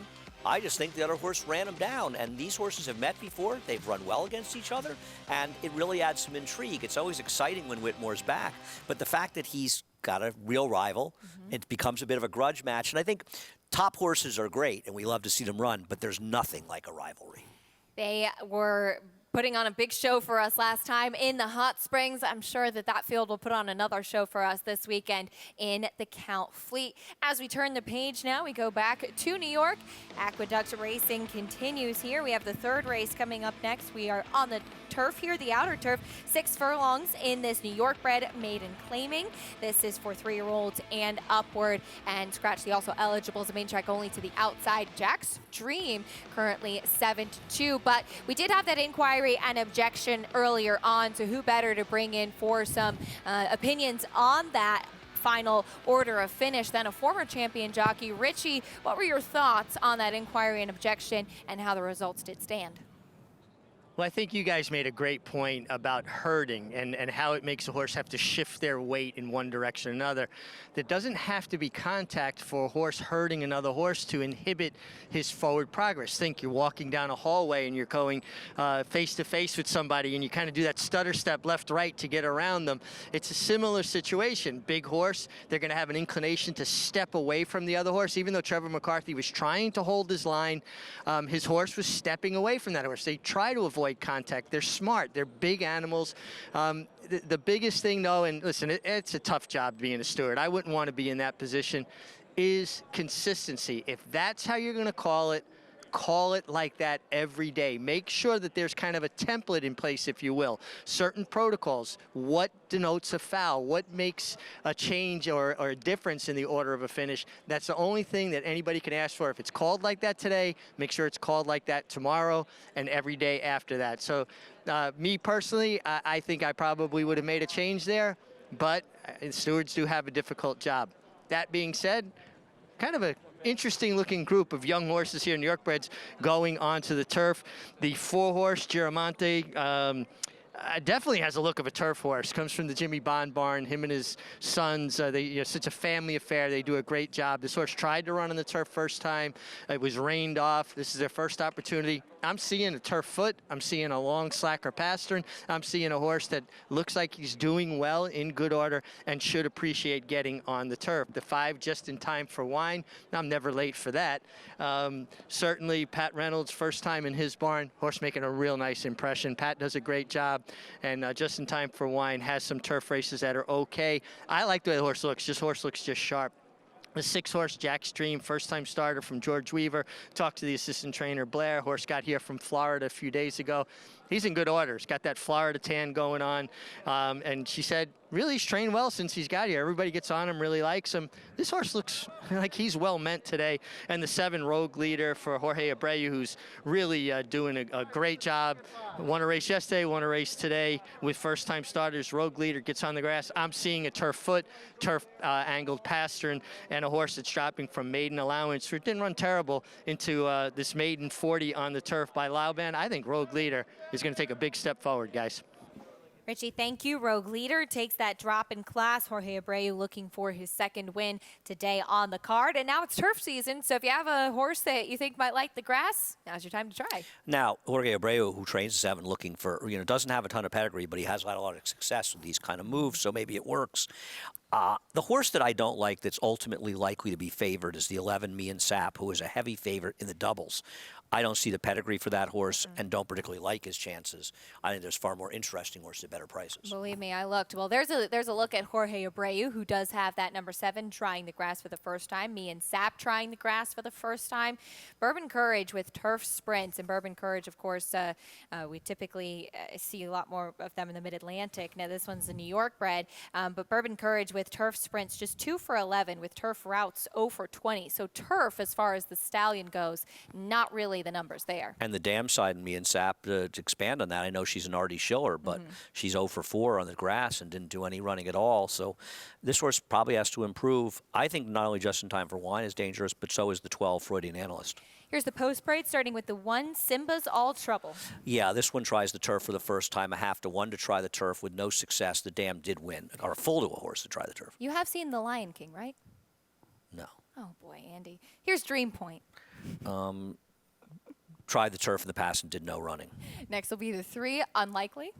I just think the other horse ran him down, and these horses have met before. They've run well against each other, and it really adds some intrigue. It's always exciting when Whitmore's back, but the fact that he's got a real rival, it becomes a bit of a grudge match, and I think top horses are great, and we love to see them run, but there's nothing like a rivalry. They were putting on a big show for us last time in the Hot Springs. I'm sure that field will put on another show for us this weekend in the Count Fleet. As we turn the page now, we go back to New York. Aqueduct racing continues here. We have the 3rd race coming up next. We are on the turf here, the outer turf, 6 furlongs in this New York bred maiden claiming. This is for 3-year-olds and upward, and Scratchley also eligible as a main track only to the outside. Jack's Dream currently 7-2, but we did have that inquiry and objection earlier on, so who better to bring in for some opinions on that final order of finish than a former champion jockey. Richie, what were your thoughts on that inquiry and objection and how the results did stand? Well, I think you guys made a great point about herding and how it makes a horse have to shift their weight in one direction or another. There doesn't have to be contact for a horse herding another horse to inhibit his forward progress. Think you're walking down a hallway and you're going face to face with somebody and you kind of do that stutter step left, right to get around them. It's a similar situation. Big horse, they're going to have an inclination to step away from the other horse. Even though Trevor McCarthy was trying to hold his line, his horse was stepping away from that horse. They try to avoid contact. They're smart. They're big animals. The biggest thing, though, and listen, it's a tough job being a steward. I wouldn't want to be in that position, is consistency. If that's how you're going to call it like that every day. Make sure that there's kind of a template in place, if you will. Certain protocols. What denotes a foul? What makes a change or a difference in the order of a finish? That's the only thing that anybody can ask for. If it's called like that today, make sure it's called like that tomorrow and every day after that. So me personally, I think I probably would have made a change there, but stewards do have a difficult job. That being said, kind of a interesting looking group of young horses here, New York breds, going onto the turf. The 4-horse Giramonte, definitely has a look of a turf horse. Comes from the Jimmy Bond barn. Him and his sons, such a family affair. They do a great job. This horse tried to run on the turf first time. It was rained off. This is their first opportunity. I'm seeing a turf foot. I'm seeing a long slacker pastern. I'm seeing a horse that looks like he's doing well, in good order, and should appreciate getting on the turf. The 5 just in time for wine. I'm never late for that. Certainly, Pat Reynolds, first time in his barn. Horse making a real nice impression. Pat does a great job, and just in time for wine has some turf races that are okay. I like the way the horse looks. This horse looks just sharp. The 6-horse Jack Stream, first-time starter from George Weaver. Talked to the assistant trainer, Blair. Horse got here from Florida a few days ago. He's in good order. He's got that Florida tan going on. And she said, really, he's trained well since he's got here. Everybody gets on him, really likes him. This horse looks like he's well meant today. And the 7 Rogue Leader for Jorge Abreu, who's really doing a great job. Won a race yesterday, won a race today with first-time starters. Rogue Leader gets on the grass. I'm seeing a turf foot, turf angled pastern, and a horse that's dropping from maiden allowance, who didn't run terrible, into this maiden 40 on the turf by Lauban. I think Rogue Leader is going to take a big step forward, guys. Richie, thank you. Rogue Leader takes that drop in class. Jorge Abreu looking for his second win today on the card. And now it's turf season, so if you have a horse that you think might like the grass, now's your time to try. Now, Jorge Abreu, who trains the 7, looking for, doesn't have a ton of pedigree, but he has had a lot of success with these kind of moves, so maybe it works. The horse that I don't like that's ultimately likely to be favored is the 11 Me and Sap, who is a heavy favorite in the doubles. I don't see the pedigree for that horse and don't particularly like his chances. I think there's far more interesting horses at better prices. Believe me, I looked. Well, there's a look at Jorge Abreu, who does have that number 7 trying the grass for the first time. Me and Sap trying the grass for the first time. Bourbon Courage with turf sprints. And Bourbon Courage, of course, we typically see a lot more of them in the Mid-Atlantic. Now, this one's a New York bred. But Bourbon Courage with turf sprints, just 2 for 11, with turf routes 0 for 20. So turf, as far as the stallion goes, not really the numbers there. And the dam side in Me and Sap, to expand on that, I know she's an Artie Schiller, but she's 0 for 4 on the grass and didn't do any running at all. So this horse probably has to improve. I think not only Just in Time for Wine is dangerous, but so is the 12 Freudian Analyst. Here's the post parade, starting with the 1 Simba's All Trouble. Yeah, this one tries the turf for the first time. A 1/2 to 1 to try the turf with no success. The dam did win, or a full to a horse to try the turf. You have seen The Lion King, right? No. Oh, boy, Andy. Here's Dream Point. Tried the turf in the past and did no running. Next will be the 3 Unlikely.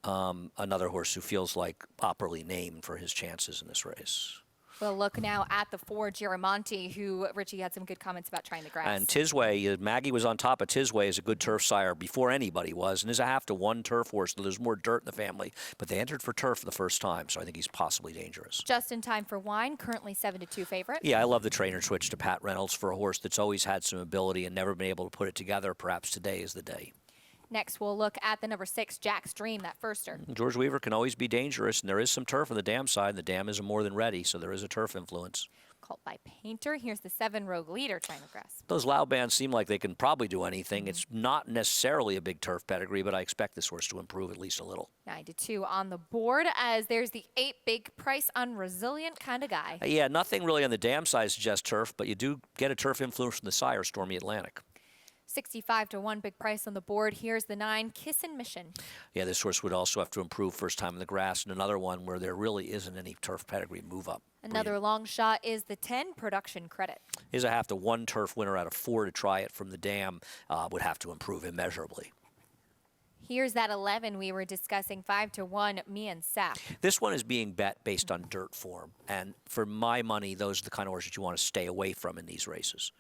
Another horse who feels like properly named for his chances in this race. We'll look now at the 4 Giramonte, who Richie had some good comments about trying the grass. And Tisway, Maggie was on top of Tisway as a good turf sire before anybody was, and is a 1/2 to 1 turf horse, so there's more dirt in the family. But they entered for turf for the first time, so I think he's possibly dangerous. Just in Time for Wine, currently 7 to 2 favorite. Yeah, I love the trainer switch to Pat Reynolds for a horse that's always had some ability and never been able to put it together. Perhaps today is the day. Next, we'll look at the number 6, Jack's Dream, that firster. George Weaver can always be dangerous, and there is some turf on the dam side, and the dam is more than ready, so there is a turf influence. Called by Painter. Here's the 7 Rogue Leader trying the grass. Those Lauban seem like they can probably do anything. It's not necessarily a big turf pedigree, but I expect this horse to improve at least a little. 9 to 2 on the board, as there's the 8 Big Price Unresilient kind of guy. Yeah, nothing really on the dam side suggests turf, but you do get a turf influence from the sire, Stormy Atlantic. 65 to 1 Big Price on the board. Here's the 9 Kissin' Mission. Yeah, this horse would also have to improve first time in the grass, and another one where there really isn't any turf pedigree move up. Another long shot is the 10 Production Credit. Is a 1/2 to 1 turf winner out of 4 to try it from the dam. Would have to improve immeasurably. Here's that 11 we were discussing, 5 to 1 Me and Sap. This one is being bet based on dirt form, and for my money, those are the kind of horses you want to stay away from in these races.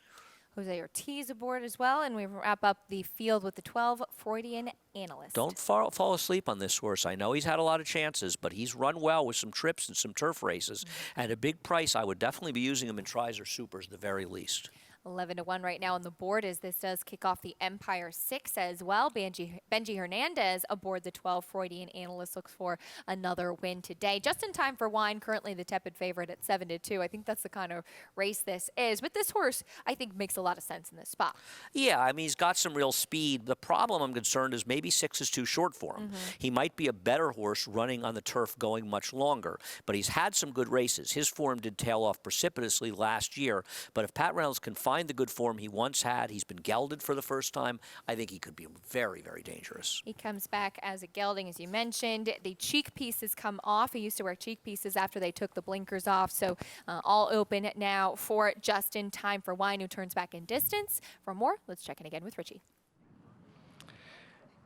Jose Ortiz aboard as well, and we wrap up the field with the 12 Freudian Analyst. Don't fall asleep on this horse. I know he's had a lot of chances, but he's run well with some trips and some turf races. At a big price, I would definitely be using him in tries or supers at the very least. 11 to 1 right now on the board, as this does kick off the Empire 6 as well. Benji Hernandez aboard the 12 Freudian Analyst looks for another win today. Just in Time for Wine, currently the tepid favorite at 7 to 2. I think that's the kind of race this is. But this horse, I think, makes a lot of sense in this spot. Yeah, I mean, he's got some real speed. The problem I'm concerned is maybe 6 is too short for him. He might be a better horse running on the turf going much longer, but he's had some good races. His form did tail off precipitously last year, but if Pat Reynolds can find the good form he once had, he's been gelded for the first time, I think he could be very, very dangerous. He comes back as a gelding, as you mentioned. The cheek pieces come off. He used to wear cheek pieces after they took the blinkers off. So all open now for Just in Time for Wine, who turns back in distance. For more, let's check in again with Richie.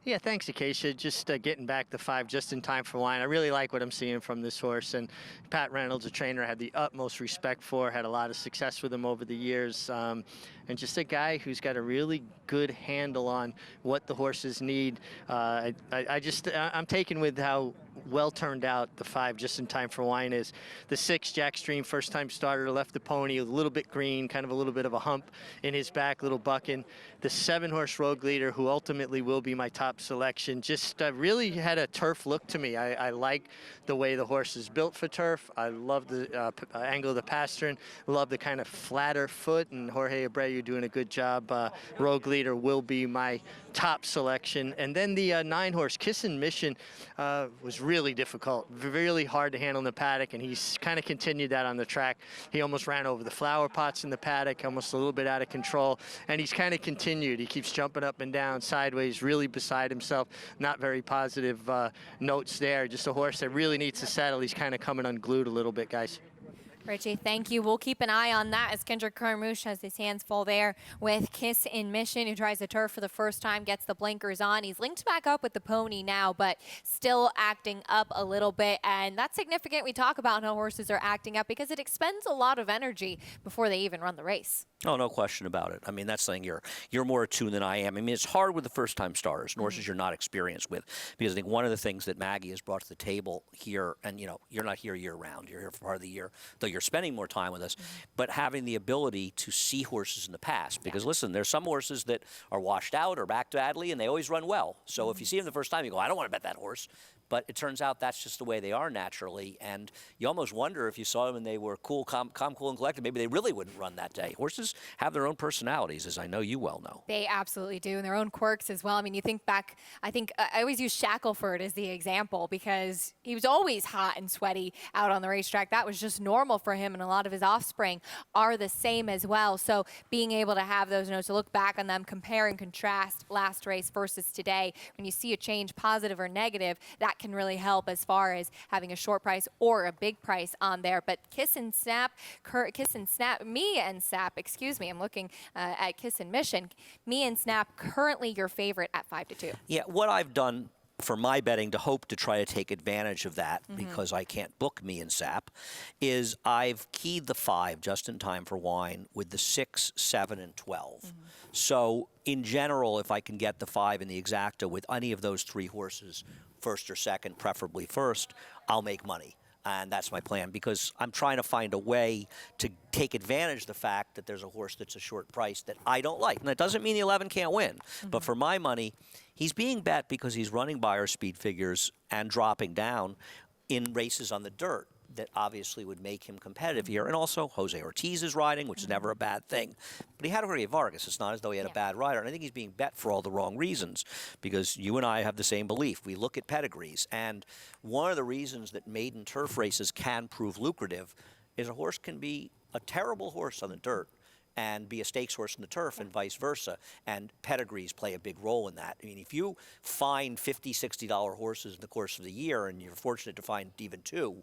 Yeah, thanks, Acacia. Just getting back the 5 Just in Time for Wine. I really like what I'm seeing from this horse. And Pat Reynolds, a trainer, I had the utmost respect for, had a lot of success with him over the years. And just a guy who's got a really good handle on what the horses need. I'm taken with how well turned out the 5 Just in Time for Wine is. The 6 Jack Stream, first time starter, left the pony a little bit green, kind of a little bit of a hump in his back, little bucking. The 7 horse Rogue Leader, who ultimately will be my top selection, just really had a turf look to me. I like the way the horse is built for turf. I love the angle of the pastern, love the kind of flatter foot, and Jorge Abreu doing a good job. Rogue Leader will be my top selection. And then the 9 horse Kissin' Mission was really difficult, really hard to handle in the paddock, and he's kind of continued that on the track. He almost ran over the flower pots in the paddock, almost a little bit out of control, and he's kind of continued. He keeps jumping up and down, sideways, really beside himself. Not very positive notes there. Just a horse that really needs to settle. He's kind of coming unglued a little bit, guys. Richie, thank you. We'll keep an eye on that as Kendrick Carmouche has his hands full there with Kissin' Mission, who tries the turf for the first time, gets the blinkers on. He's linked back up with the pony now, but still acting up a little bit. And that's significant. We talk about how horses are acting up because it expends a lot of energy before they even run the race. Oh, no question about it. I mean, that's something you're more attuned than I am. I mean, it's hard with the first-time starters and horses you're not experienced with, because I think one of the things that Maggie has brought to the table here, and you know, you're not here year-round. You're here for part of the year, though you're spending more time with us, but having the ability to see horses in the past. Because listen, there's some horses that are washed out or backed badly, and they always run well. So if you see them the first time, you go, I don't want to bet that horse. But it turns out that's just the way they are naturally, and you almost wonder if you saw them and they were cool, calm, cool, and collected, maybe they really wouldn't run that day. Horses have their own personalities, as I know you well know. They absolutely do, and their own quirks as well. I mean, you think back, I always use Shackelford as the example because he was always hot and sweaty out on the racetrack. That was just normal for him, and a lot of his offspring are the same as well. So being able to have those notes, to look back on them, compare and contrast last race versus today, when you see a change, positive or negative, that can really help as far as having a short price or a big price on there. But Kissin' I'm looking at Kissin' Mission. Me and Snap currently your favorite at 5-2. Yeah, what I've done for my betting to hope to try to take advantage of that, because I can't book Me and Sap, is I've keyed the 5 Just in Time for Wine with the 6, 7, and 12. So in general, if I can get the 5 in the exacta with any of those 3 horses, first or second, preferably first, I'll make money. And that's my plan, because I'm trying to find a way to take advantage of the fact that there's a horse that's a short price that I don't like. And that doesn't mean the 11 can't win. But for my money, he's being bet because he's running Beyer speed figures and dropping down in races on the dirt that obviously would make him competitive here. And also, Jose Ortiz is riding, which is never a bad thing. But he had Jorge Vargas. It's not as though he had a bad rider. And I think he's being bet for all the wrong reasons, because you and I have the same belief. We look at pedigrees. And one of the reasons that maiden turf races can prove lucrative is a horse can be a terrible horse on the dirt and be a stakes horse in the turf, and vice versa. And pedigrees play a big role in that. I mean, if you find $50, $60 horses in the course of the year, and you're fortunate to find even 2,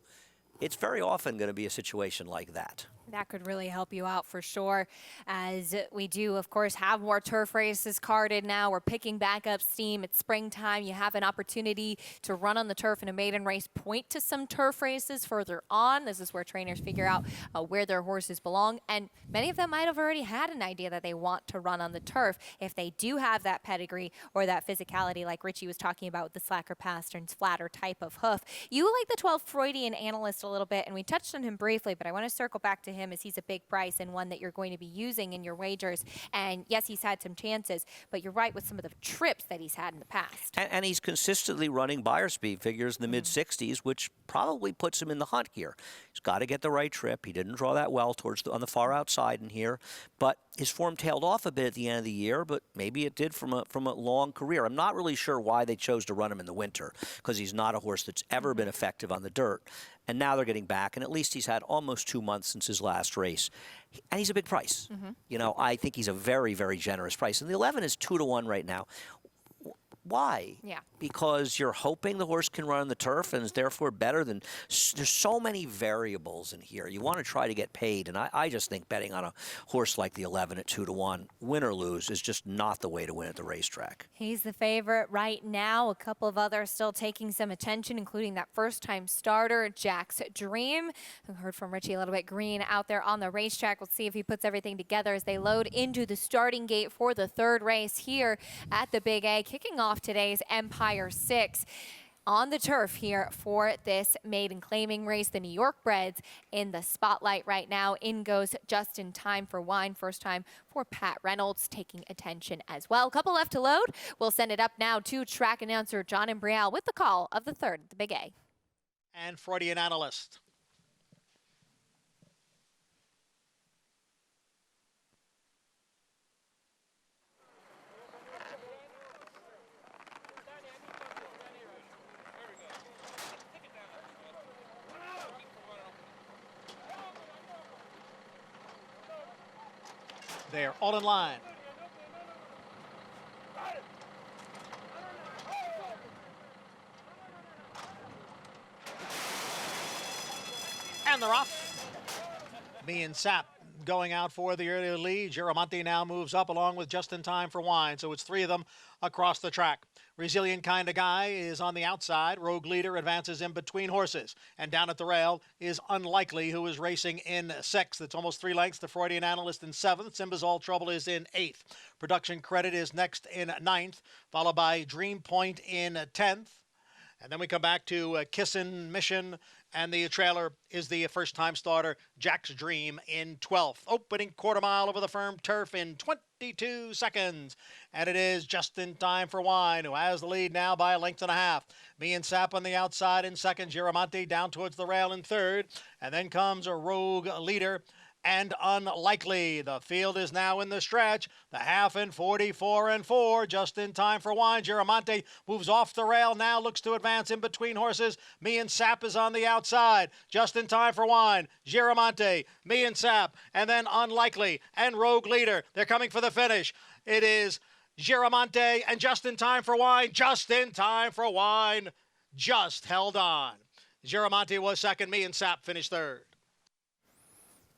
it's very often going to be a situation like that. That could really help you out for sure, as we do, of course, have more turf races carded now. We're picking back up steam. It's springtime. You have an opportunity to run on the turf in a maiden race, point to some turf races further on. This is where trainers figure out where their horses belong, and many of them might have already had an idea that they want to run on the turf if they do have that pedigree or that physicality like Richie was talking about with the slacker pasterns, flatter type of hoof. You like the 12 Freudian analyst a little bit, and we touched on him briefly, but I want to circle back to him as he's a big price and one that you're going to be using in your wagers. And yes, he's had some chances, but you're right with some of the trips that he's had in the past. And he's consistently running Beyer speed figures in the mid-60s, which probably puts him in the hunt here. He's got to get the right trip. He didn't draw that well on the far outside in here, but his form tailed off a bit at the end of the year, but maybe it did from a long career. I'm not really sure why they chose to run him in the winter, because he's not a horse that's ever been effective on the dirt. And now Tyler getting back, and at least he's had almost 2 months since his last race. And he's a big price. You know, I think he's a very, very generous price. And the 11 is 2-1 right now. Why? Yeah. Because you're hoping the horse can run on the turf and is therefore better than. There's so many variables in here. You want to try to get paid, and I just think betting on a horse like the 11 at 2-1, win or lose, is just not the way to win at the racetrack. He's the favorite right now. A couple of others still taking some attention, including that first-time starter, Jack's Dream. We heard from Richie a little bit. Green out there on the racetrack. We'll see if he puts everything together as they load into the starting gate for the third race here at the Big A, kicking off today's Empire 6 on the turf here for this maiden claiming race. The New York breds in the spotlight right now. In goes Just in Time for Wine. First time for Pat Reynolds, taking attention as well. A couple left to load. We'll send it up now to track announcer John Embrial with the call of the third, the Big A. And Freudian analyst. They're all in line. And they're off. Me and Sap going out for the early lead. Giramonte now moves up along with Just in Time for Wine. So it's 3 of them across the track. Resilient Kind of Guy is on the outside. Rogue Leader advances in between horses. And down at the rail is Unlikely, who is racing in 6th. It's almost 3 lengths to Freudian Analyst in 7th. Simba's All Trouble is in 8th. Production Credit is next in 9th, followed by Dream Point in 10th. And then we come back to Kissin' Mission, and the trailer is the first-time starter, Jack's Dream, in 12th. Opening quarter mile over the firm turf in 22 seconds. And it is Just in Time for Wine, who has the lead now by 1.5 lengths. Me and Sap on the outside in 2nd. Giramonte down towards the rail in 3rd. And then comes a Rogue Leader and Unlikely. The field is now in the stretch. The half in 44-4. Just in Time for Wine. Giramonte moves off the rail now, looks to advance in between horses. Me and Sap is on the outside. Just in Time for Wine. Giramonte, Me and Sap, and then Unlikely and Rogue Leader. They're coming for the finish. It is Giramonte and Just in Time for Wine. Just in Time for Wine just held on. Giramonte was 2nd. Me and Sap finished 3rd.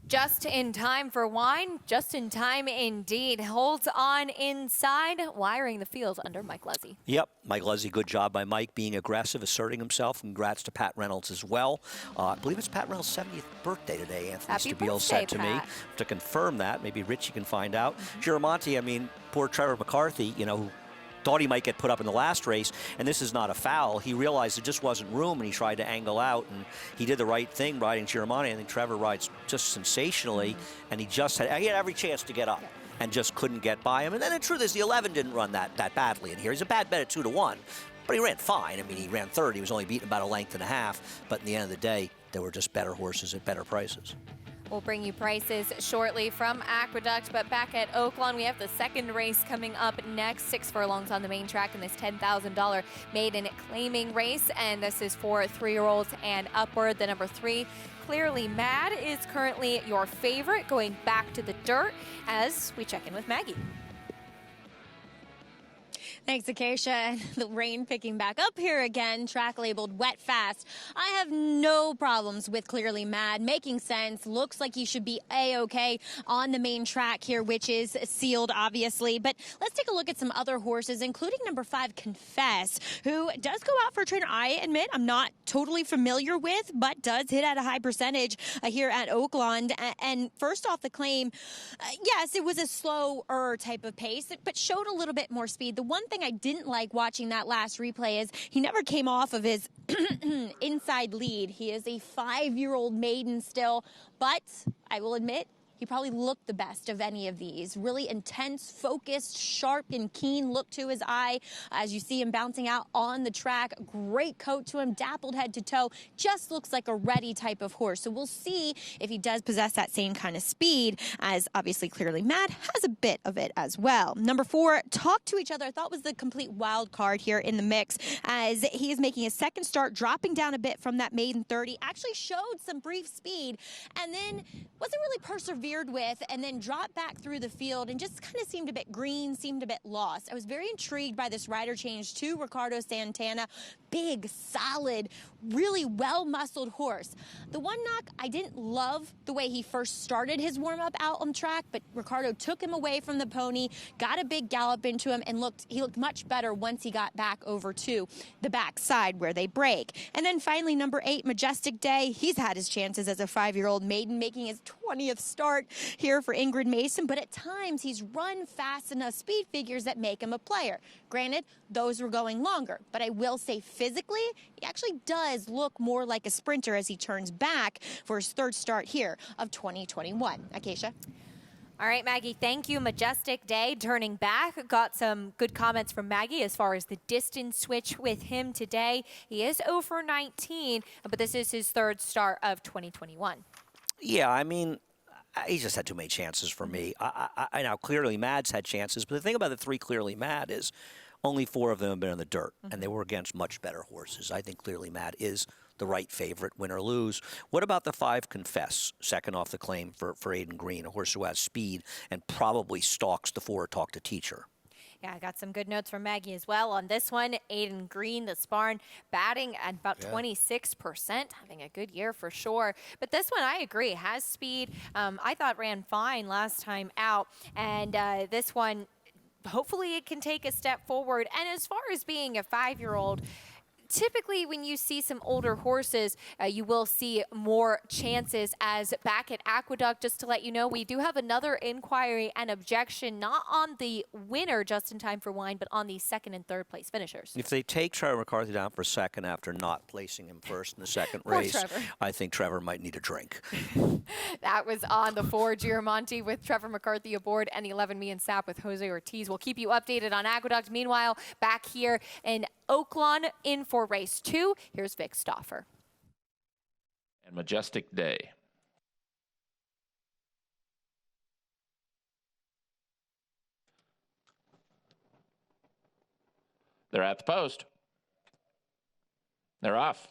Just in Time for Wine, just in time indeed. Holds on inside, wiring the field under Mike Luzzi. Yep, Mike Luzzi, good job by Mike, being aggressive, asserting himself. Congrats to Pat Reynolds as well. I believe it's Pat Reynolds' 70th birthday today, Anthony Stabile said to me. To confirm that, maybe Richie can find out. Giramonte, I mean, poor Trevor McCarthy, you know, who thought he might get put up in the last race, and this is not a foul. He realized there just wasn't room, and he tried to angle out, and he did the right thing riding Giramonte. I think Trevor rides just sensationally, and he had every chance to get up and just couldn't get by him. And then the truth is the 11 didn't run that badly in here. He's a bad bet at 2-1, but he ran fine. I mean, he ran 3rd. He was only beaten about 1.5 lengths, but in the end of the day, there were just better horses at better prices. We'll bring you prices shortly from Aqueduct, but back at Oaklawn, we have the second race coming up next. 6 furlongs on the main track in this $10,000 maiden claiming race, and this is for 3-year-olds and upward. The number 3, Clearly Mad, is currently your favorite, going back to the dirt as we check in with Maggie. Thanks, Acacia. The rain picking back up here again. Track labeled wet fast. I have no problems with Clearly Mad. Making sense. Looks like he should be A-okay on the main track here, which is sealed, obviously. But let's take a look at some other horses, including number 5, Confess, who does go out for a trainer I admit I'm not totally familiar with, but does hit at a high percentage here at Oaklawn. And first off the claim, yes, it was a slower type of pace, but showed a little bit more speed. The one thing I didn't like watching that last replay is he never came off of his inside lead. He is a 5-year-old maiden still, but I will admit he probably looked the best of any of these. Really intense, focused, sharp, and keen look to his eye as you see him bouncing out on the track. Great coat to him, dappled head to toe. Just looks like a ready type of horse. So we'll see if he does possess that same kind of speed, as obviously Clearly Mad has a bit of it as well. Number 4, Talk to Each Other, I thought was the complete wild card here in the mix, as he is making his second start, dropping down a bit from that maiden 30. Actually showed some brief speed and then wasn't really persevered with, and then dropped back through the field and just kind of seemed a bit green, seemed a bit lost. I was very intrigued by this rider change to Ricardo Santana. Big, solid, really well-muscled horse. The one knock, I didn't love the way he first started his warm-up out on track, but Ricardo took him away from the pony, got a big gallop into him, and he looked much better once he got back over to the backside where they break. And then finally, number 8, Majestic Day. He's had his chances as a 5-year-old maiden, making his 20th start here for Ingrid Mason, but at times he's run fast enough speed figures that make him a player. Granted, those were going longer, but I will say physically, he actually does look more like a sprinter as he turns back for his third start here of 2021. Acacia? All right, Maggie, thank you. Majestic Day turning back. Got some good comments from Maggie as far as the distance switch with him today. He is 0 for 19, but this is his third start of 2021. Yeah, I mean, he just had too many chances for me. I now Clearly Mad's had chances, but the thing about the 3 Clearly Mad is only 4 of them have been in the dirt, and they were against much better horses. I think Clearly Mad is the right favorite, win or lose. What about the 5 Confess, second off the claim for Aiden Green, a horse who has speed and probably stalks the 4 Talk to Teacher? Yeah, I got some good notes from Maggie as well on this one. Aiden Green, the Sparn, batting at about 26%, having a good year for sure. But this one, I agree, has speed. I thought ran fine last time out, and this one, hopefully it can take a step forward. And as far as being a 5-year-old, typically when you see some older horses, you will see more chances. As back at Aqueduct, just to let you know, we do have another inquiry and objection, not on the winner just in time for wine, but on the 2nd and 3rd place finishers. If they take Trevor McCarthy down for second after not placing him first in the second race, I think Trevor might need a drink. That was on the 4 Giamonte with Trevor McCarthy aboard, and the 11 Me and Sap with Jose Ortiz. We'll keep you updated on Aqueduct. Meanwhile, back here in Oaklawn in for race 2. Here's Vic Stauffer. And Majestic Day. They're at the post. They're off.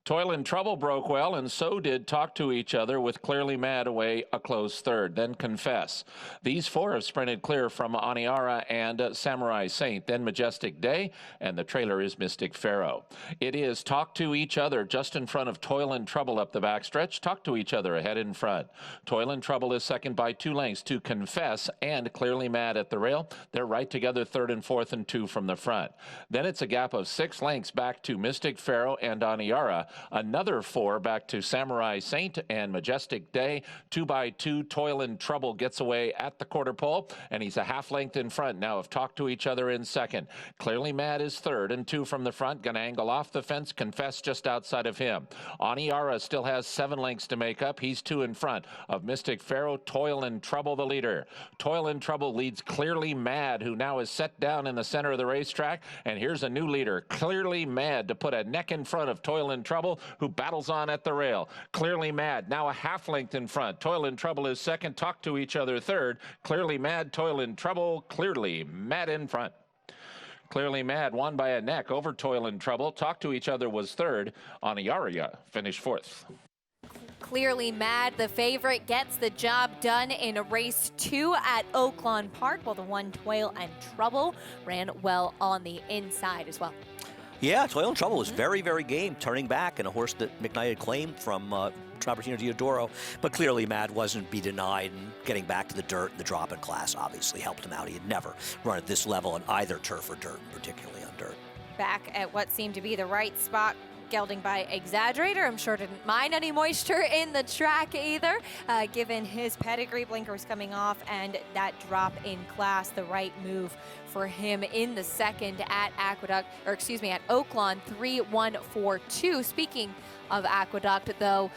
Toil and Trouble broke well, and so did Talk to Each Other, with Clearly Mad away a close third. Then Confess. These 4 have sprinted clear from Aniara and Samurai Saint. Then Majestic Day, and the trailer is Mystic Pharaoh. It is Talk to Each Other just in front of Toil and Trouble up the backstretch. Talk to Each Other ahead in front. Toil and Trouble is second by 2 lengths to Confess and Clearly Mad at the rail. They're right together, 3rd and 4th, and 2 from the front. Then it's a gap of 6 lengths back to Mystic Pharaoh and Aniara. Another 4 back to Samurai Saint and Majestic Day. 2 by 2, Toil and Trouble gets away at the quarter pole, and he's a half length in front now of Talk to Each Other in second. Clearly Mad is 3rd and 2 from the front. Gonna angle off the fence. Confess just outside of him. Aniara still has 7 lengths to make up. He's 2 in front of Mystic Pharaoh. Toil and Trouble the leader. Toil and Trouble leads Clearly Mad, who now is set down in the center of the racetrack. And here's a new leader, Clearly Mad, to put a neck in front of Toil and Trouble, who battles on at the rail. Clearly Mad, now a half length in front. Toil and Trouble is second. Talk to Each Other third. Clearly Mad, Toil and Trouble, Clearly Mad in front. Clearly Mad won by a neck over Toil and Trouble. Talk to Each Other was third. Aniara finished 4th. Clearly Mad, the favorite, gets the job done in race 2 at Oaklawn Park, while the 1 Toil and Trouble ran well on the inside as well. Yeah, Toil and Trouble was very, very game, turning back, and a horse that McKnight had claimed from Travertino Diodoro, but Clearly Mad wasn't be denied, and getting back to the dirt and the drop-in class obviously helped him out. He had never run at this level on either turf or dirt, particularly on dirt. Back at what seemed to be the right spot gelding by Exaggerator, I'm sure didn't mind any moisture in the track either, given his pedigree. Blinkers coming off and that drop in class, the right move for him in the second at Oaklawn 3-1-4-2. Speaking of Aqueduct, though,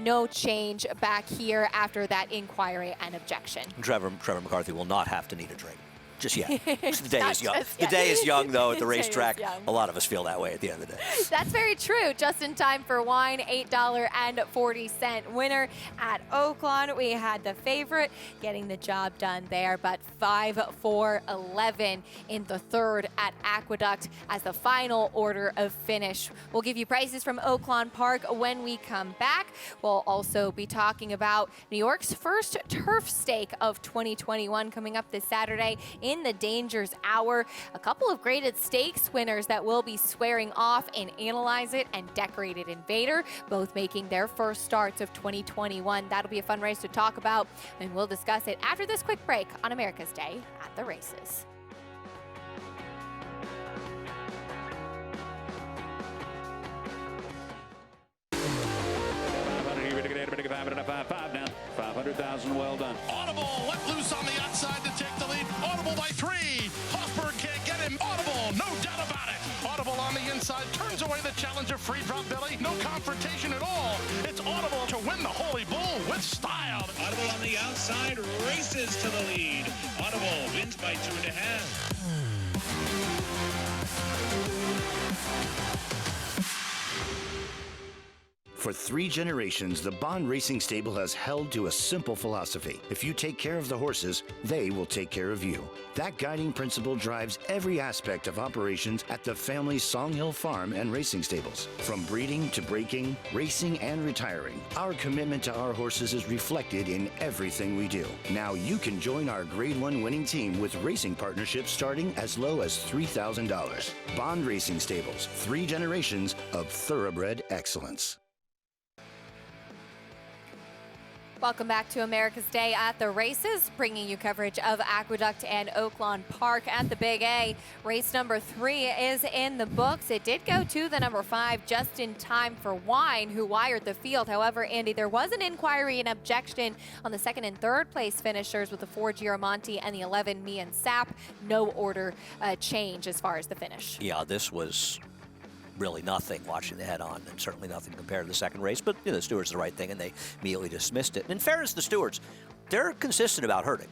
no change back here after that inquiry and objection. Trevor McCarthy will not have to need a drink. Just yet. The day is young. The day is young, though, at the racetrack. A lot of us feel that way at the end of the day. That's very true. Just in time for wine, $8.40 winner at Oaklawn. We had the favorite getting the job done there, but 5-4-11 in the third at Aqueduct as the final order of finish. We'll give you prices from Oaklawn Park when we come back. We'll also be talking about New York's first turf stake of 2021 coming up this Saturday in the Dangers Hour. A couple of graded stakes winners that will be swearing off in Analyze It and Decorated Invader, both making their first starts of 2021. That'll be a fun race to talk about, and we'll discuss it after this quick break on America's Day at the Races. Now, 500,000, well done. Audible let loose on the outside to take the lead. Audible by 3. Hofberg can't get him. Audible, no doubt about it. Audible on the inside turns away the challenge of Free Drop Billy. No confrontation at all. It's Audible to win the Holy Bull with style. Audible on the outside races to the lead. Audible wins by 2.5. For 3 generations, the Bond Racing Stable has held to a simple philosophy. If you take care of the horses, they will take care of you. That guiding principle drives every aspect of operations at the family's Song Hill Farm and Racing Stables. From breeding to breaking, racing and retiring, our commitment to our horses is reflected in everything we do. Now you can join our Grade 1 winning team with racing partnerships starting as low as $3,000. Bond Racing Stables, 3 generations of thoroughbred excellence. Welcome back to America's Day at the Races, bringing you coverage of Aqueduct and Oaklawn Park at the Big A. Race number 3 is in the books. It did go to the number 5 just in time for Wine, who wired the field. However, Andy, there was an inquiry and objection on the 2nd and 3rd place finishers with the 4 Giramonte and the 11 Me and Sap. No order change as far as the finish. Yeah, this was really nothing watching the head-on, and certainly nothing compared to the second race, but the stewards did the right thing, and they immediately dismissed it. And in fairness to the stewards, they're consistent about herding.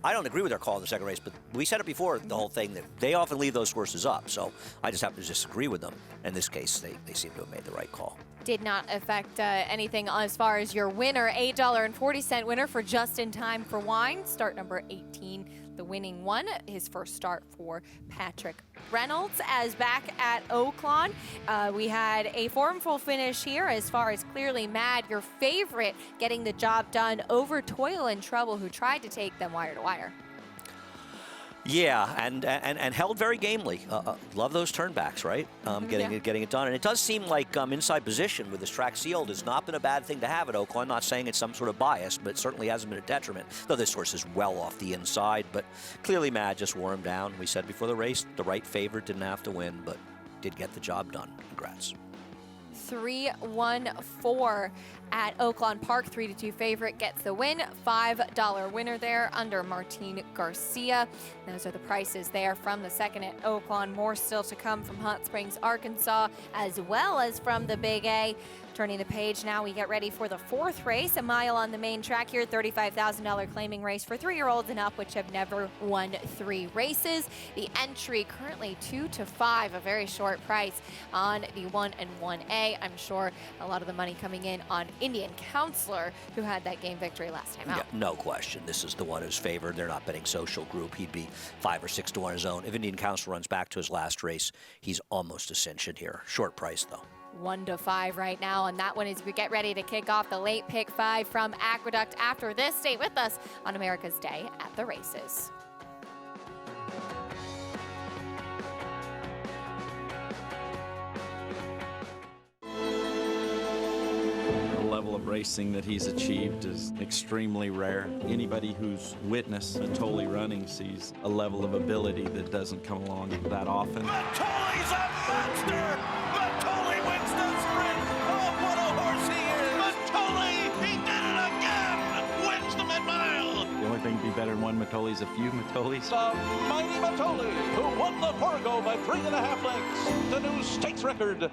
I don't agree with their call in the second race, but we said it before, the whole thing, that they often leave those horses up, so I just happen to disagree with them. In this case, they seem to have made the right call. Did not affect anything as far as your winner. $8.40 winner for Just in Time for Wine, start number 18. The winning one, his first start for Patrick Reynolds. As back at Oaklawn, we had a formful finish here as far as Clearly Mad, your favorite, getting the job done over Toil and Trouble, who tried to take them wire to wire. Yeah, and held very gamely. Love those turnbacks, right? Getting it done. And it does seem like inside position with this track sealed has not been a bad thing to have at Oaklawn. Not saying it's some sort of bias, but it certainly hasn't been a detriment. Though this horse is well off the inside, but Clearly Mad just wore him down. We said before the race, the right favorite didn't have to win, but did get the job done. Congrats. 3-1-4 at Oaklawn Park. 3-2 favorite gets the win. $5 winner there under Martin Garcia. Those are the prices there from the second at Oaklawn. More still to come from Hot Springs, Arkansas, as well as from the Big A. Turning the page now, we get ready for the 4th race, a mile on the main track here, $35,000 claiming race for 3-year-olds and up, which have never won 3 races. The entry currently 2 to 5, a very short price on the 1 and 1A. I'm sure a lot of the money coming in on Indian Counselor, who had that game victory last time out. Yeah, no question. This is the one who's favored. They're not betting Social Group. He'd be 5 or 6 to 1 his own. If Indian Counselor runs back to his last race, he's almost a cinch in here. Short price, though. 1 to 5 right now, and that one is we get ready to kick off the late pick 5 from Aqueduct after this. Stay with us on America's Day at the Races. The level of racing that he's achieved is extremely rare. Anybody who's witnessed Matoli running sees a level of ability that doesn't come along that often. Matoli's a monster! Matoli wins the one Matoli's a few Matoli's. The mighty Matoli, who won the Fargo by 3.5 lengths, the new stakes record.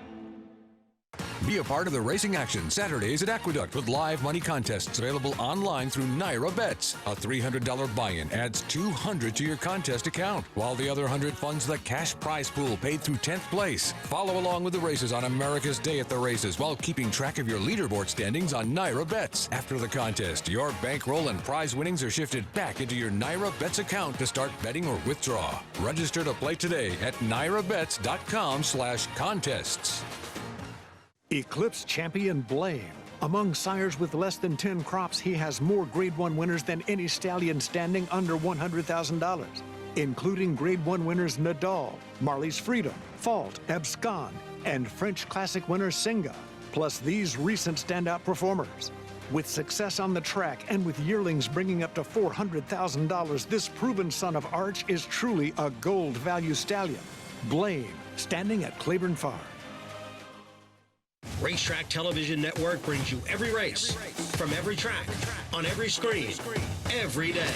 Be a part of the racing action Saturdays at Aqueduct with live money contests available online through Naira Bets. A $300 buy-in adds $200 to your contest account, while the other $100 funds the cash prize pool paid through 10th place. Follow along with the races on America's Day at the Races while keeping track of your leaderboard standings on Naira Bets. After the contest, your bankroll and prize winnings are shifted back into your Naira Bets account to start betting or withdraw. Register to play today at nairabets.com/contests. Eclipse champion Blaine. Among sires with less than 10 crops, he has more Grade 1 winners than any stallion standing under $100,000, including Grade 1 winners Nadal, Marley's Freedom, Fault, Abscond, and French Classic winner Singa, plus these recent standout performers. With success on the track and with yearlings bringing up to $400,000, this proven son of Arch is truly a gold value stallion. Blaine, standing at Claiborne Farm. Racetrack Television Network brings you every race, from every track, on every screen, every day.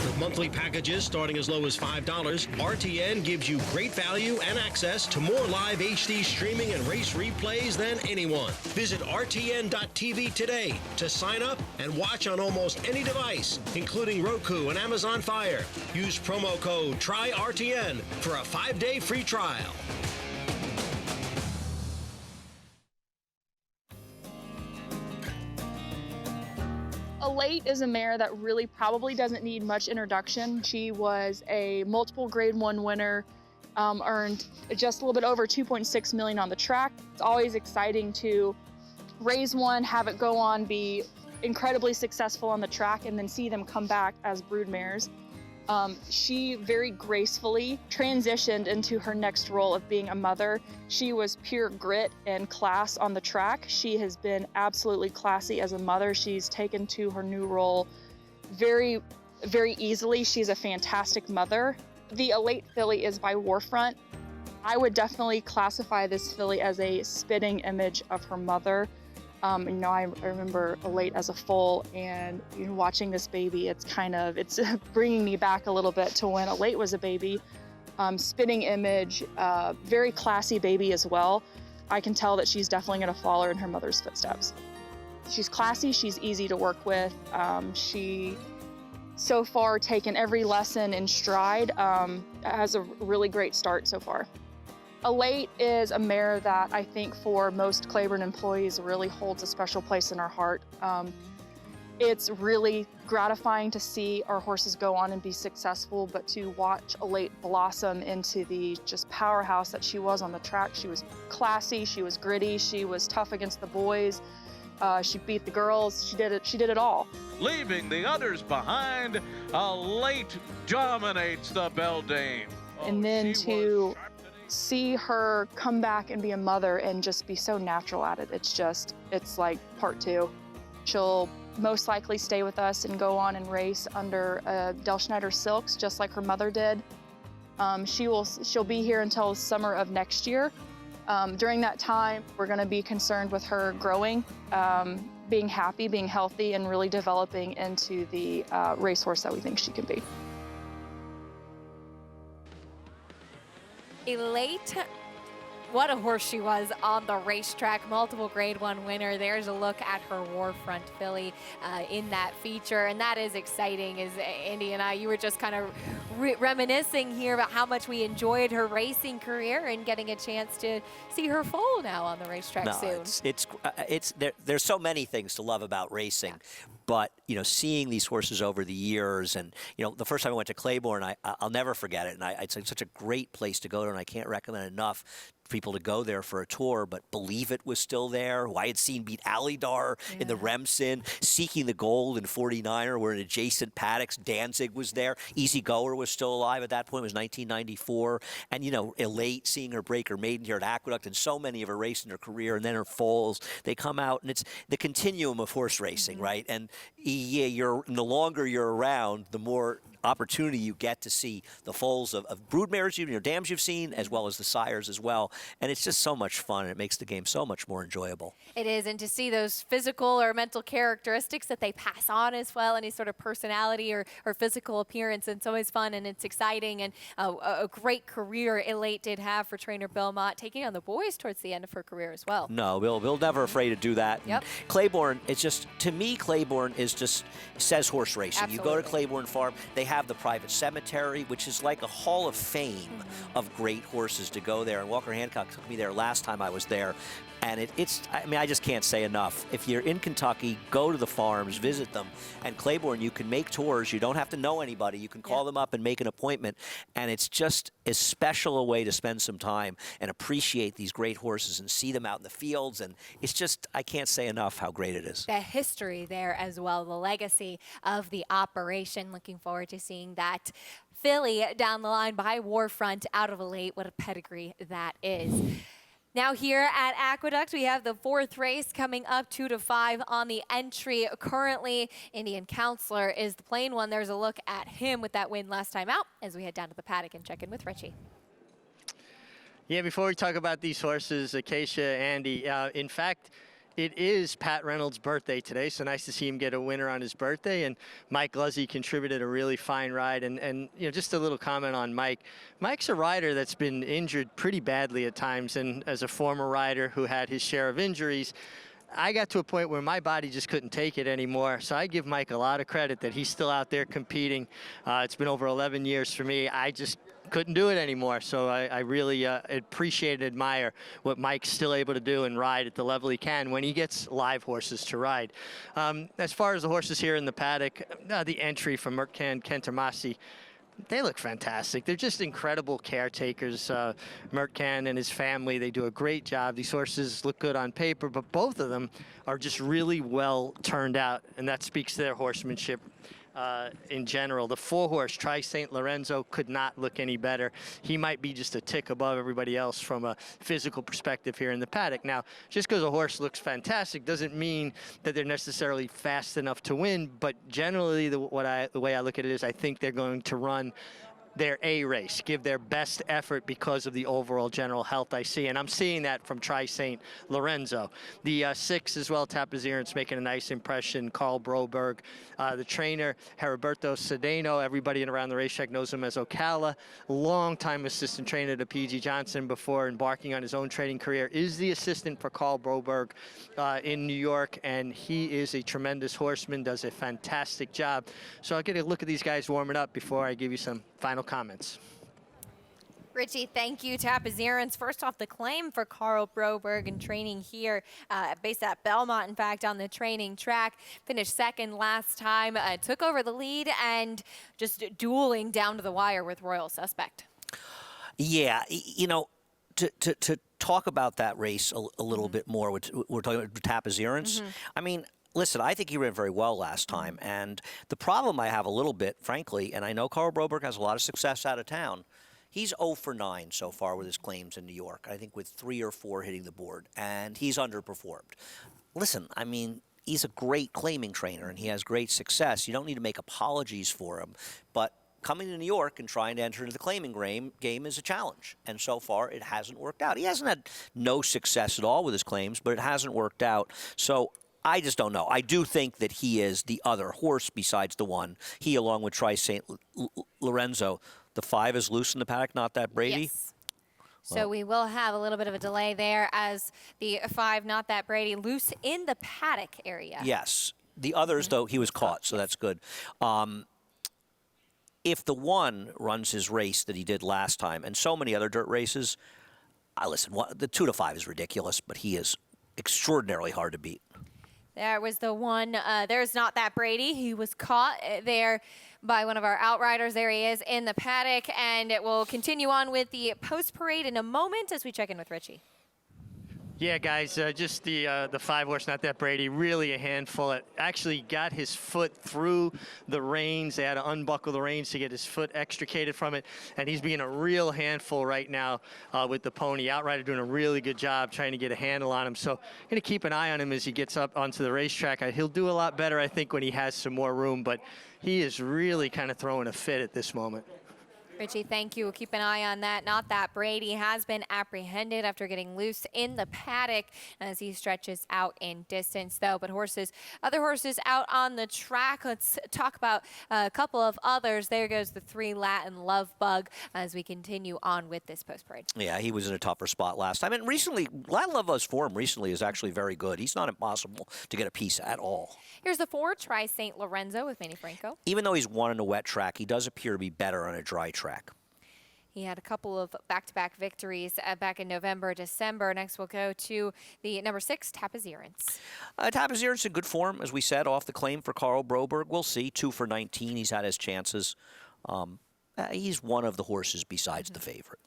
With monthly packages starting as low as $5, RTN gives you great value and access to more live HD streaming and race replays than anyone. Visit RTN.tv today to sign up and watch on almost any device, including Roku and Amazon Fire. Use promo code TRYRTN for a 5-day free trial. Elate is a mare that really probably doesn't need much introduction. She was a multiple Grade 1 winner, earned just a little bit over $2.6 million on the track. It's always exciting to raise one, have it go on, be incredibly successful on the track, and then see them come back as brood mares. She very gracefully transitioned into her next role of being a mother. She was pure grit and class on the track. She has been absolutely classy as a mother. She's taken to her new role very, very easily. She's a fantastic mother. The Elate filly is by Warfront. I would definitely classify this filly as a spitting image of her mother. I remember Elate as a foal, and watching this baby, it's bringing me back a little bit to when Elate was a baby. Spitting image, very classy baby as well. I can tell that she's definitely going to follow in her mother's footsteps. She's classy, she's easy to work with. She, so far, taken every lesson in stride, has a really great start so far. Elate is a mare that I think for most Claiborne employees really holds a special place in our heart. It's really gratifying to see our horses go on and be successful, but to watch Elate blossom into the just powerhouse that she was on the track. She was classy, she was gritty, she was tough against the boys, she beat the girls, she did it all. Leaving the others behind, Elate dominates the Beldame. And then to see her come back and be a mother and just be so natural at it, it's like part 2. She'll most likely stay with us and go on and race under Del Schneider Silks, just like her mother did. She'll be here until summer of next year. During that time, we're going to be concerned with her growing, being happy, being healthy, and really developing into the racehorse that we think she can be. Elate, what a horse she was on the racetrack. Multiple Grade 1 winner. There's a look at her Warfront filly in that feature, and that is exciting. As Andy and you were just kind of reminiscing here about how much we enjoyed her racing career and getting a chance to see her foal now on the racetrack soon. There's so many things to love about racing. Yeah. But, seeing these horses over the years, and, the first time I went to Claiborne, I'll never forget it. And it's such a great place to go to, and I can't recommend enough people to go there for a tour. But Believe It was still there, who I had seen beat Alidar in the Remsen. Seeking the Gold in 49er were in adjacent paddocks. Danzig was there. Easy Goer was still alive at that point. It was 1994. And, Elate, seeing her break her maiden here at Aqueduct, and so many of her races in her career, and then her foals, they come out, and it's the continuum of horse racing, right? And the longer you're around, the more opportunity you get to see the foals of broodmares, dams you've seen, as well as the sires as well. And it's just so much fun, and it makes the game so much more enjoyable. It is, and to see those physical or mental characteristics that they pass on as well, any sort of personality or physical appearance, it's always fun and it's exciting, and a great career Elate did have for trainer Belmont, taking on the boys towards the end of her career as well. No, Bill never afraid to do that. Yep. Claiborne, it's just, to me, Claiborne is just, says horse racing. Absolutely. You go to Claiborne Farm, they have the private cemetery, which is like a hall of fame of great horses to go there. And Walker Hancock took me there last time I was there. And I just can't say enough. If you're in Kentucky, go to the farms, visit them. And Claiborne, you can make tours. You don't have to know anybody. You can call them up and make an appointment. And it's just as special a way to spend some time and appreciate these great horses and see them out in the fields. And it's just, I can't say enough how great it is. The history there as well, the legacy of the operation. Looking forward to seeing that filly down the line by Warfront out of Elate. What a pedigree that is. Now here at Aqueduct, we have the 4th race coming up 2 to 5 on the entry. Currently, Indian Counselor is the plain one. There's a look at him with that win last time out as we head down to the paddock and check in with Richie. Yeah, before we talk about these horses, Acacia, Andy, in fact, it is Pat Reynolds' birthday today, so nice to see him get a winner on his birthday. And Mike Luzzy contributed a really fine ride. And just a little comment on Mike. Mike's a rider that's been injured pretty badly at times, and as a former rider who had his share of injuries, I got to a point where my body just couldn't take it anymore. So I give Mike a lot of credit that he's still out there competing. It's been over 11 years for me. I just couldn't do it anymore. So I really appreciate and admire what Mike's still able to do and ride at the level he can when he gets live horses to ride. As far as the horses here in the paddock, the entry from Mercan Kentamasi, they look fantastic. They're just incredible caretakers. Mercan and his family, they do a great job. These horses look good on paper, but both of them are just really well turned out, and that speaks to their horsemanship. In general, the 4-horse Tri St. Lorenzo could not look any better. He might be just a tick above everybody else from a physical perspective here in the paddock. Now, just because a horse looks fantastic doesn't mean that they're necessarily fast enough to win, but generally the way I look at it is I think they're going to run their A race, give their best effort because of the overall general health I see. And I'm seeing that from Tri St. Lorenzo. The 6 as well, Tapazirant's making a nice impression. Carl Broberg, the trainer, Heriberto Cedeno, everybody around the racetrack knows him as Ocala. Long-time assistant trainer to P.G. Johnson before embarking on his own training career, is the assistant for Carl Broberg in New York, and he is a tremendous horseman, does a fantastic job. So I'll get a look at these guys warming up before I give you some final comments. Richie, thank you. Tapazirans, first off, the claim for Carl Broberg and training here, based at Belmont, in fact, on the training track. Finished 2nd last time, took over the lead, and just dueling down to the wire with Royal Suspect. Yeah, to talk about that race a little bit more, we're talking about Tapazirans. I mean, listen, I think he ran very well last time, and the problem I have a little bit, frankly, and I know Carl Broberg has a lot of success out of town, he's 0 for 9 so far with his claims in New York, I think with 3 or 4 hitting the board, and he's underperformed. Listen, I mean, he's a great claiming trainer, and he has great success. You don't need to make apologies for him, but coming to New York and trying to enter into the claiming game is a challenge, and so far it hasn't worked out. He hasn't had no success at all with his claims, but it hasn't worked out, so I just don't know. I do think that he is the other horse besides the one. He, along with Tri St. Lorenzo. The 5 is loose in the paddock, Not That Brady? Yes. So we will have a little bit of a delay there as the 5, Not That Brady, loose in the paddock area. Yes. The others, though, he was caught, so that's good. If the 1 runs his race that he did last time, and so many other dirt races, listen, the 2 to 5 is ridiculous, but he is extraordinarily hard to beat. There was the 1, there's Not That Brady. He was caught there by one of our outriders. There he is in the paddock, and it will continue on with the post parade in a moment as we check in with Richie. Yeah, guys, just the 5-horse, Not That Brady, really a handful. It actually got his foot through the reins. They had to unbuckle the reins to get his foot extricated from it, and he's being a real handful right now with the pony. Outrider doing a really good job trying to get a handle on him. So going to keep an eye on him as he gets up onto the racetrack. He'll do a lot better, I think, when he has some more room, but he is really kind of throwing a fit at this moment. Richie, thank you. We'll keep an eye on that. Not That Brady has been apprehended after getting loose in the paddock as he stretches out in distance, though. But other horses out on the track. Let's talk about a couple of others. There goes the 3 Latin Love Bug as we continue on with this post parade. Yeah, he was in a tougher spot last time. And recently, Latin Love Bug's form recently is actually very good. He's not impossible to get a piece at all. Here's the 4 Tri St. Lorenzo with Manny Franco. Even though he's won in a wet track, he does appear to be better on a dry track. He had a couple of back-to-back victories back in November, December. Next, we'll go to the number 6, Tapazirance. Tapazirance in good form, as we said, off the claim for Carl Broberg. We'll see. 2 for 19. He's had his chances. He's one of the horses besides the favorite.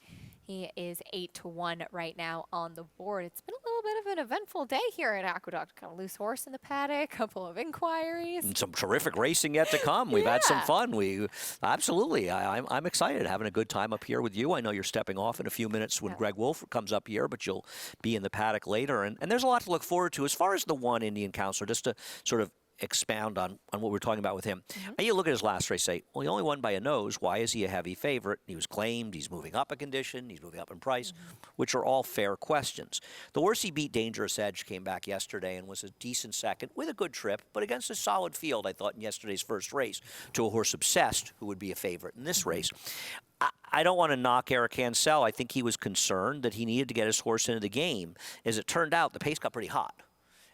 He is 8-1 right now on the board. It's been a little bit of an eventful day here at Aqueduct. Got a loose horse in the paddock, a couple of inquiries. And some terrific racing yet to come. We've had some fun. Absolutely. I'm excited, having a good time up here with you. I know you're stepping off in a few minutes when Greg Wolf comes up here, but you'll be in the paddock later. And there's a lot to look forward to. As far as the 1 Indian Counselor, just to sort of expound on what we're talking about with him. And you look at his last race, say, well, he only won by a nose. Why is he a heavy favorite? He was claimed. He's moving up a condition. He's moving up in price, which are all fair questions. The horse he beat, Dangerous Edge, came back yesterday and was a decent second with a good trip, but against a solid field, I thought, in yesterday's first race to a horse Obsessed, who would be a favorite in this race. I don't want to knock Eric Hansel. I think he was concerned that he needed to get his horse into the game. As it turned out, the pace got pretty hot.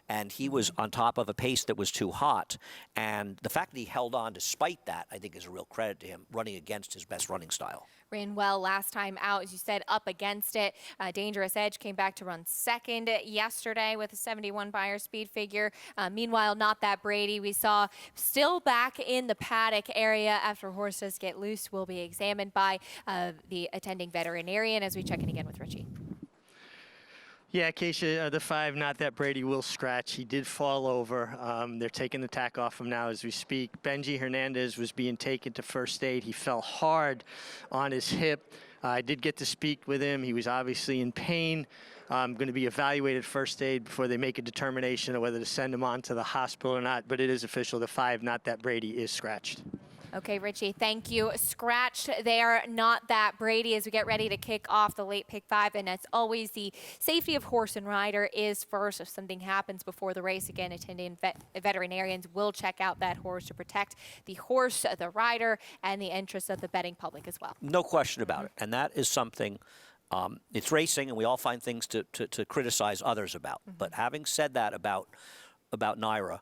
And he was on top of a pace that was too hot. And the fact that he held on despite that, I think, is a real credit to him, running against his best running style. Ran well last time out, as you said, up against it. Dangerous Edge came back to run second yesterday with a 71 Beyer speed figure. Meanwhile, Not That Brady, we saw still back in the paddock area after horses get loose, will be examined by the attending veterinarian as we check in again with Richie. Yeah, Keisha, the 5, Not That Brady, will scratch. He did fall over. They're taking the tack off him now as we speak. Benji Hernandez was being taken to first aid. He fell hard on his hip. I did get to speak with him. He was obviously in pain. Going to be evaluated first aid before they make a determination of whether to send him on to the hospital or not. But it is official. The 5, Not That Brady, is scratched. Okay, Richie, thank you. Scratched there, Not That Brady, as we get ready to kick off the late pick 5. And as always, the safety of horse and rider is first. If something happens before the race, again, attending veterinarians will check out that horse to protect the horse, the rider, and the interests of the betting public as well. No question about it. And that is something, it's racing, and we all find things to criticize others about. But having said that about Naira,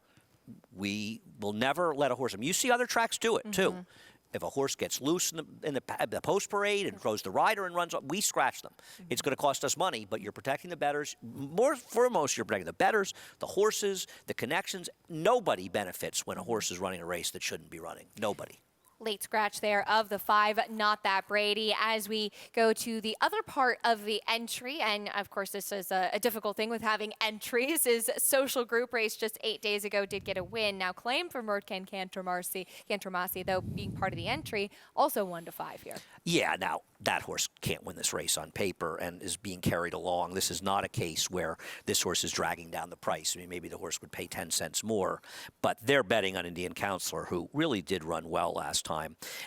we will never let a horse. I mean, you see other tracks do it too. If a horse gets loose in the post parade and throws the rider and runs up, we scratch them. It's going to cost us money, but you're protecting the bettors. More foremost, you're protecting the bettors, the horses, the connections. Nobody benefits when a horse is running a race that shouldn't be running. Nobody. Late scratch there of the 5, Not That Brady. As we go to the other part of the entry, and of course this is a difficult thing with having entries, is Social Group race just 8 days ago did get a win. Now claimed for Murtcan Cantormasi, though being part of the entry, also 1-5 here. Yeah, now that horse can't win this race on paper and is being carried along. This is not a case where this horse is dragging down the price. I mean, maybe the horse would pay 10 cents more, but they're betting on Indian Counselor, who really did run well last time.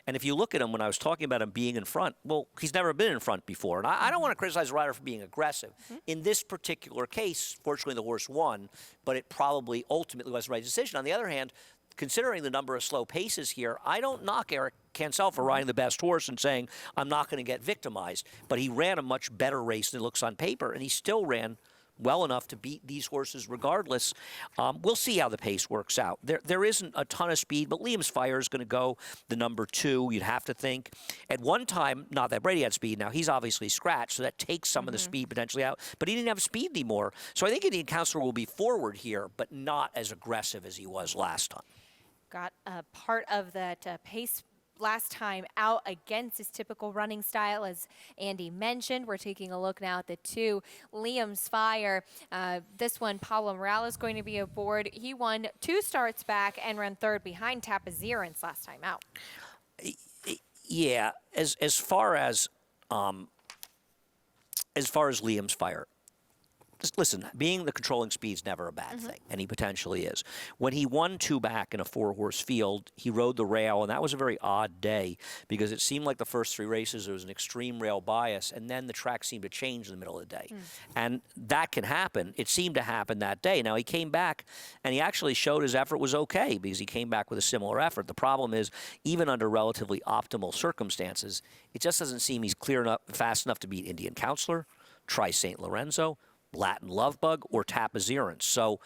And if you look at him, when I was talking about him being in front, well, he's never been in front before. And I don't want to criticize the rider for being aggressive. In this particular case, fortunately, the horse won, but it probably ultimately was the right decision. On the other hand, considering the number of slow paces here, I don't knock Eric Cancel for riding the best horse and saying, I'm not going to get victimized. But he ran a much better race than it looks on paper, and he still ran well enough to beat these horses regardless. We'll see how the pace works out. There isn't a ton of speed, but Liam's Fire is going to go the number 2, you'd have to think. At one time, Not That Brady had speed. Now, he's obviously scratched, so that takes some of the speed potentially out. But he didn't have speed anymore. So I think Indian Counselor will be forward here, but not as aggressive as he was last time. Got part of that pace last time out against his typical running style, as Andy mentioned. We're taking a look now at the 2, Liam's Fire. This one, Pablo Morales going to be aboard. He won 2 starts back and ran 3rd behind Tapazirans last time out. Yeah, as far as Liam's Fire, just listen, being the controlling speed is never a bad thing, and he potentially is. When he won 2 back in a 4-horse field, he rode the rail, and that was a very odd day because it seemed like the first 3 races there was an extreme rail bias, and then the track seemed to change in the middle of the day. And that can happen. It seemed to happen that day. Now, he came back, and he actually showed his effort was okay because he came back with a similar effort. The problem is, even under relatively optimal circumstances, it just doesn't seem he's clear enough, fast enough to beat Indian Counselor, Tri St. Lorenzo, Latin Lovebug, or Tapazirans. So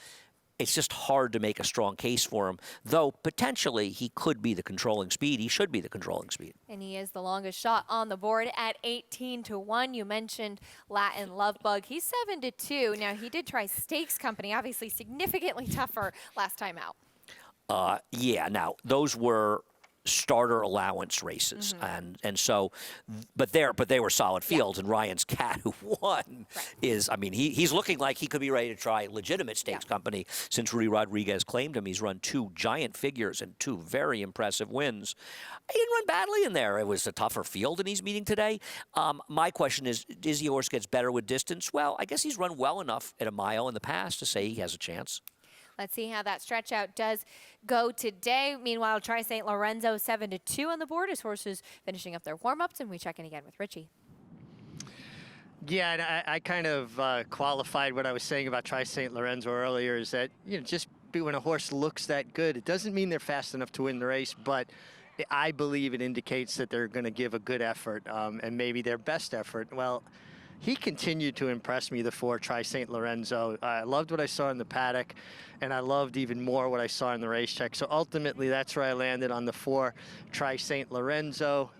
it's just hard to make a strong case for him, though potentially he could be the controlling speed. He should be the controlling speed. And he is the longest shot on the board at 18-1. You mentioned Latin Lovebug. He's 7-2. Now, he did try Stakes Company, obviously significantly tougher last time out. Yeah, now, those were starter allowance races, and so, but they were solid fields. And Ryan's Cat, who won, is, I mean, he's looking like he could be ready to try legitimate Stakes Company since Rudy Rodriguez claimed him. He's run 2 giant figures and 2 very impressive wins. He didn't run badly in there. It was a tougher field than he's meeting today. My question is he a horse gets better with distance? Well, I guess he's run well enough at a mile in the past to say he has a chance. Let's see how that stretch out does go today. Meanwhile, Tri St. Lorenzo 7-2 on the board. His horses finishing up their warm-ups, and we check in again with Richie. Yeah, and I kind of qualified what I was saying about Tri St. Lorenzo earlier, is that, you know, just when a horse looks that good, it doesn't mean they're fast enough to win the race, but I believe it indicates that they're going to give a good effort, and maybe their best effort. Well, he continued to impress me, the 4 Tri St. Lorenzo. I loved what I saw in the paddock, and I loved even more what I saw in the racetrack. So ultimately, that's where I landed on the 4 Tri St. Lorenzo.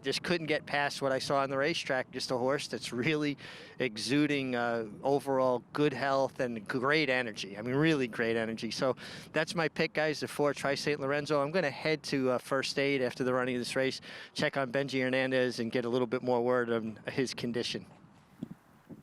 Just couldn't get past what I saw on the racetrack. Just a horse that's really exuding overall good health and great energy. I mean, really great energy. So that's my pick, guys, the 4 Tri St. Lorenzo. I'm going to head to first aid after the running of this race, check on Benji Hernandez, and get a little bit more word on his condition.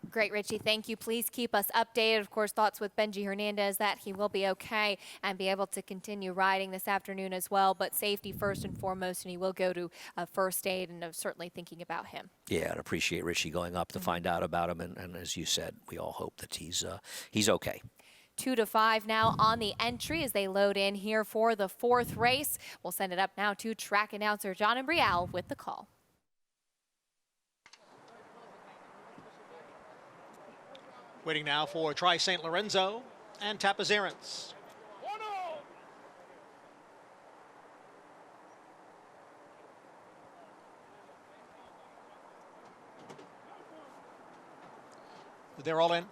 Great, Richie. Thank you. Please keep us updated. Of course, thoughts with Benji Hernandez that he will be okay and be able to continue riding this afternoon as well. But safety first and foremost, and he will go to first aid, and certainly thinking about him. Yeah, I'd appreciate Richie going up to find out about him. And as you said, we all hope that he's okay. 2-5 now on the entry as they load in here for the 4th race. We'll send it up now to track announcer John Embrial with the call. Waiting now for Tri St. Lorenzo and Tapazirans. They're all in.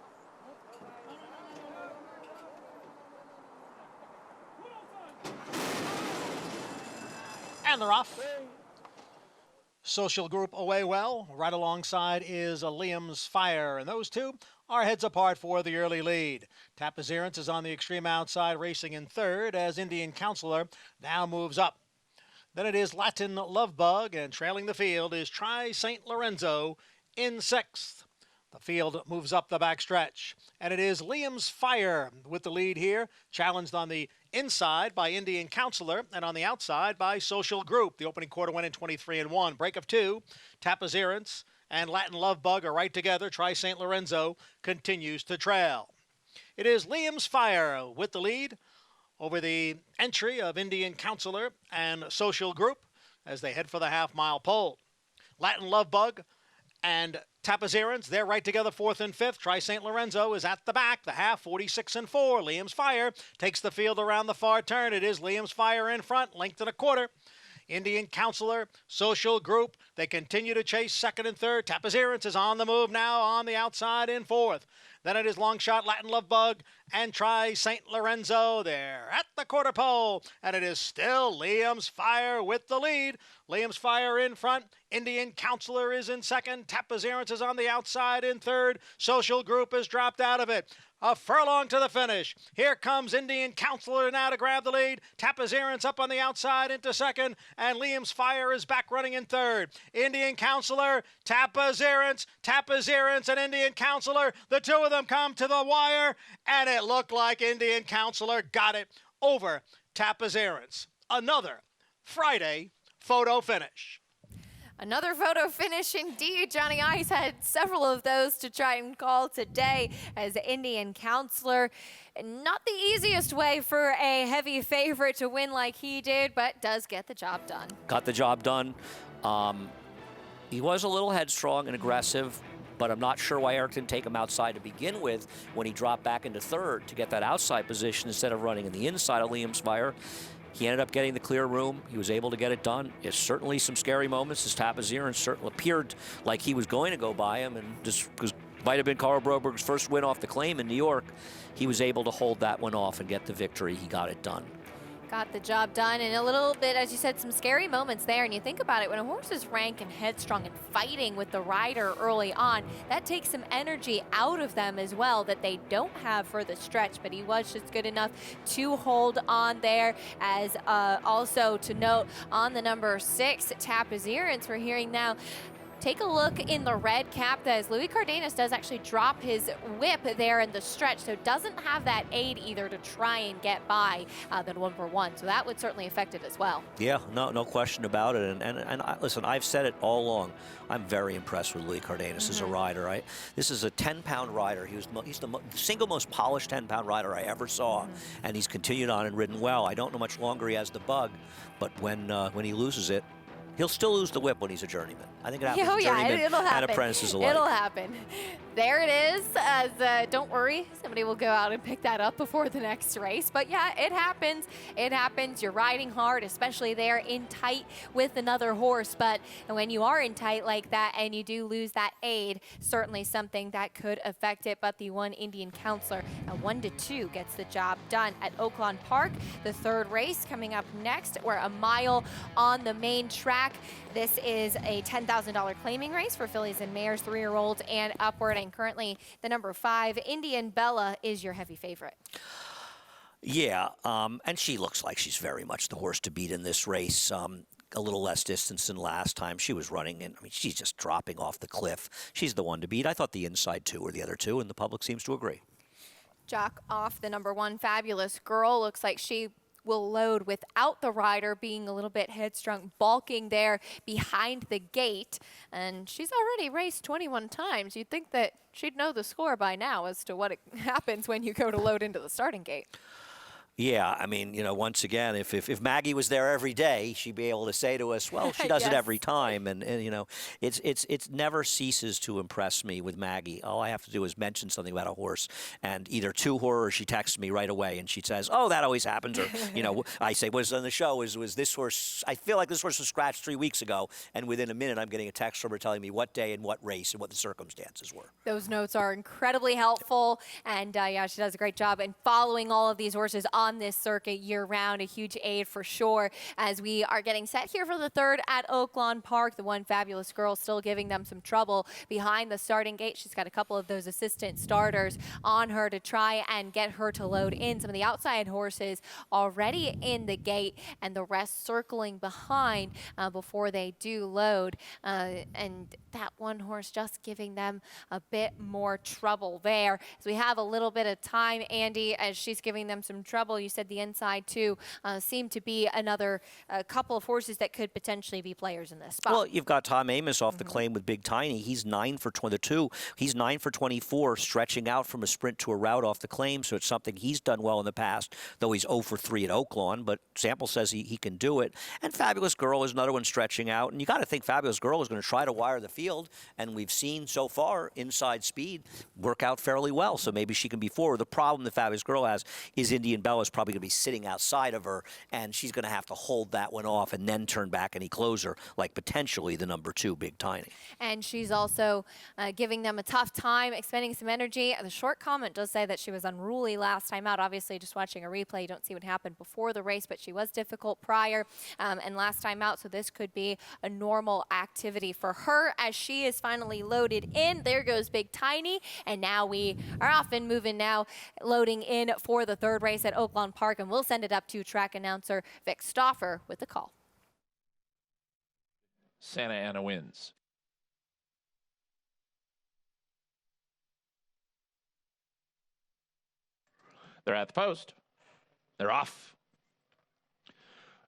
And they're off. Social Group away well. Right alongside is Liam's Fire, and those two are heads apart for the early lead. Tapazirans is on the extreme outside, racing in 3rd as Indian Counselor now moves up. Then it is Latin Lovebug, and trailing the field is Tri St. Lorenzo in 6th. The field moves up the backstretch, and it is Liam's Fire with the lead here, challenged on the inside by Indian Counselor and on the outside by Social Group. The opening quarter went in 23-1. Break of 2, Tapazirans and Latin Lovebug are right together. Tri St. Lorenzo continues to trail. It is Liam's Fire with the lead over the entry of Indian Counselor and Social Group as they head for the half-mile pole. Latin Lovebug and Tapazirans, they're right together, 4th and 5th. Tri St. Lorenzo is at the back, the half, 46-4. Liam's Fire takes the field around the far turn. It is Liam's Fire in front, length and a quarter. Indian Counselor, Social Group, they continue to chase 2nd and 3rd. Tapazirans is on the move now on the outside in 4th. Then it is long shot Latin Lovebug and try St. Lorenzo. They're at the quarter pole, and it is still Liam's Fire with the lead. Liam's Fire in front. Indian Counselor is in second. Tapazirance is on the outside in third. Social Group has dropped out of it. A furlong to the finish. Here comes Indian Counselor now to grab the lead. Tapazirance up on the outside into second, and Liam's Fire is back running in third. Indian Counselor, Tapazirance, and Indian Counselor. The two of them come to the wire, and it looked like Indian Counselor got it over Tapazirance. Another Friday photo finish. Another photo finish indeed. Johnny Ice had several of those to try and call today as Indian Counselor. Not the easiest way for a heavy favorite to win like he did, but does get the job done. Got the job done. He was a little headstrong and aggressive, but I'm not sure why Eric didn't take him outside to begin with when he dropped back into third to get that outside position instead of running in the inside of Liam's Fire. He ended up getting the clear room. He was able to get it done. It's certainly some scary moments. His Tapazirance certainly appeared like he was going to go by him, and just because might have been Carl Broberg's first win off the claim in New York, he was able to hold that one off and get the victory. He got it done. Got the job done, and a little bit, as you said, some scary moments there. And you think about it, when a horse is rank and headstrong and fighting with the rider early on, that takes some energy out of them as well that they don't have for the stretch. But he was just good enough to hold on there. As also to note on the number 6, Tapazirance, we're hearing now. Take a look in the red cap as Louis Cardenas does actually drop his whip there in the stretch, so doesn't have that aid either to try and get by the number 1. So that would certainly affect it as well. Yeah, no question about it. And listen, I've said it all along. I'm very impressed with Louis Cardenas as a rider. This is a 10-pound rider. He's the single most polished 10-pound rider I ever saw, and he's continued on and ridden well. I don't know much longer he has the bug, but when he loses it, he'll still lose the whip when he's a journeyman. I think it happens to journeymen it'll happen. and apprentices alike. It'll happen. There it is. As don't worry, somebody will go out and pick that up before the next race. But yeah, it happens. It happens. You're riding hard, especially there in tight with another horse. But when you are in tight like that and you do lose that aid, certainly something that could affect it. But the one Indian Counselor, a 1-2, gets the job done at Oaklawn Park. The third race coming up next. We're a mile on the main track. This is a $10,000 claiming race for fillies and mares, 3-year-olds and upward. And currently the number 5, Indian Bella, is your heavy favorite. Yeah, and she looks like she's very much the horse to beat in this race. A little less distance than last time. She was running in. I mean, she's just dropping off the cliff. She's the one to beat. I thought the inside 2 were the other 2, and the public seems to agree. Jock off the number 1, Fabulous Girl. Looks like she will load without the rider being a little bit headstrong, balking there behind the gate. And she's already raced 21 times. You'd think that she'd know the score by now as to what happens when you go to load into the starting gate. Yeah, I mean, once again, if Maggie was there every day, she'd be able to say to us, well, she does it every time. And it never ceases to impress me with Maggie. All I have to do is mention something about a horse, and either to her or she texts me right away, and she says, oh, that always happens. Or, I say, was on the show, was this horse, I feel like this horse was scratched 3 weeks ago, and within a minute I'm getting a text from her telling me what day and what race and what the circumstances were. Those notes are incredibly helpful, and yeah, she does a great job in following all of these horses on this circuit year-round. A huge aid for sure as we are getting set here for the third at Oaklawn Park. The one Fabulous Girl still giving them some trouble behind the starting gate. She's got a couple of those assistant starters on her to try and get her to load in. Some of the outside horses already in the gate and the rest circling behind before they do load. And that one horse just giving them a bit more trouble there. So we have a little bit of time, Andy, as she's giving them some trouble. You said the inside two seem to be another couple of horses that could potentially be players in this spot. Well, you've got Tom Amos off the claim with Big Tiny. He's 9 for 22. He's 9 for 24, stretching out from a sprint to a route off the claim. So it's something he's done well in the past, though he's 0 for 3 at Oaklawn. But Sample says he can do it. And Fabulous Girl is another one stretching out. And you got to think Fabulous Girl is going to try to wire the field. And we've seen so far inside speed work out fairly well. So maybe she can be forward. The problem that Fabulous Girl has is Indian Bella Bella's probably going to be sitting outside of her, and she's going to have to hold that one off and then turn back any closer, like potentially the number 2, Big Tiny. And she's also giving them a tough time, expending some energy. The short comment does say that she was unruly last time out. Obviously, just watching a replay, you don't see what happened before the race, but she was difficult prior and last time out, so this could be a normal activity for her as she is finally loaded in. There goes Big Tiny, and now we are off and moving now, loading in for the third race at Oaklawn Park, and we'll send it up to track announcer Vic Stauffer with the call. Santa Ana wins. They're at the post. They're off.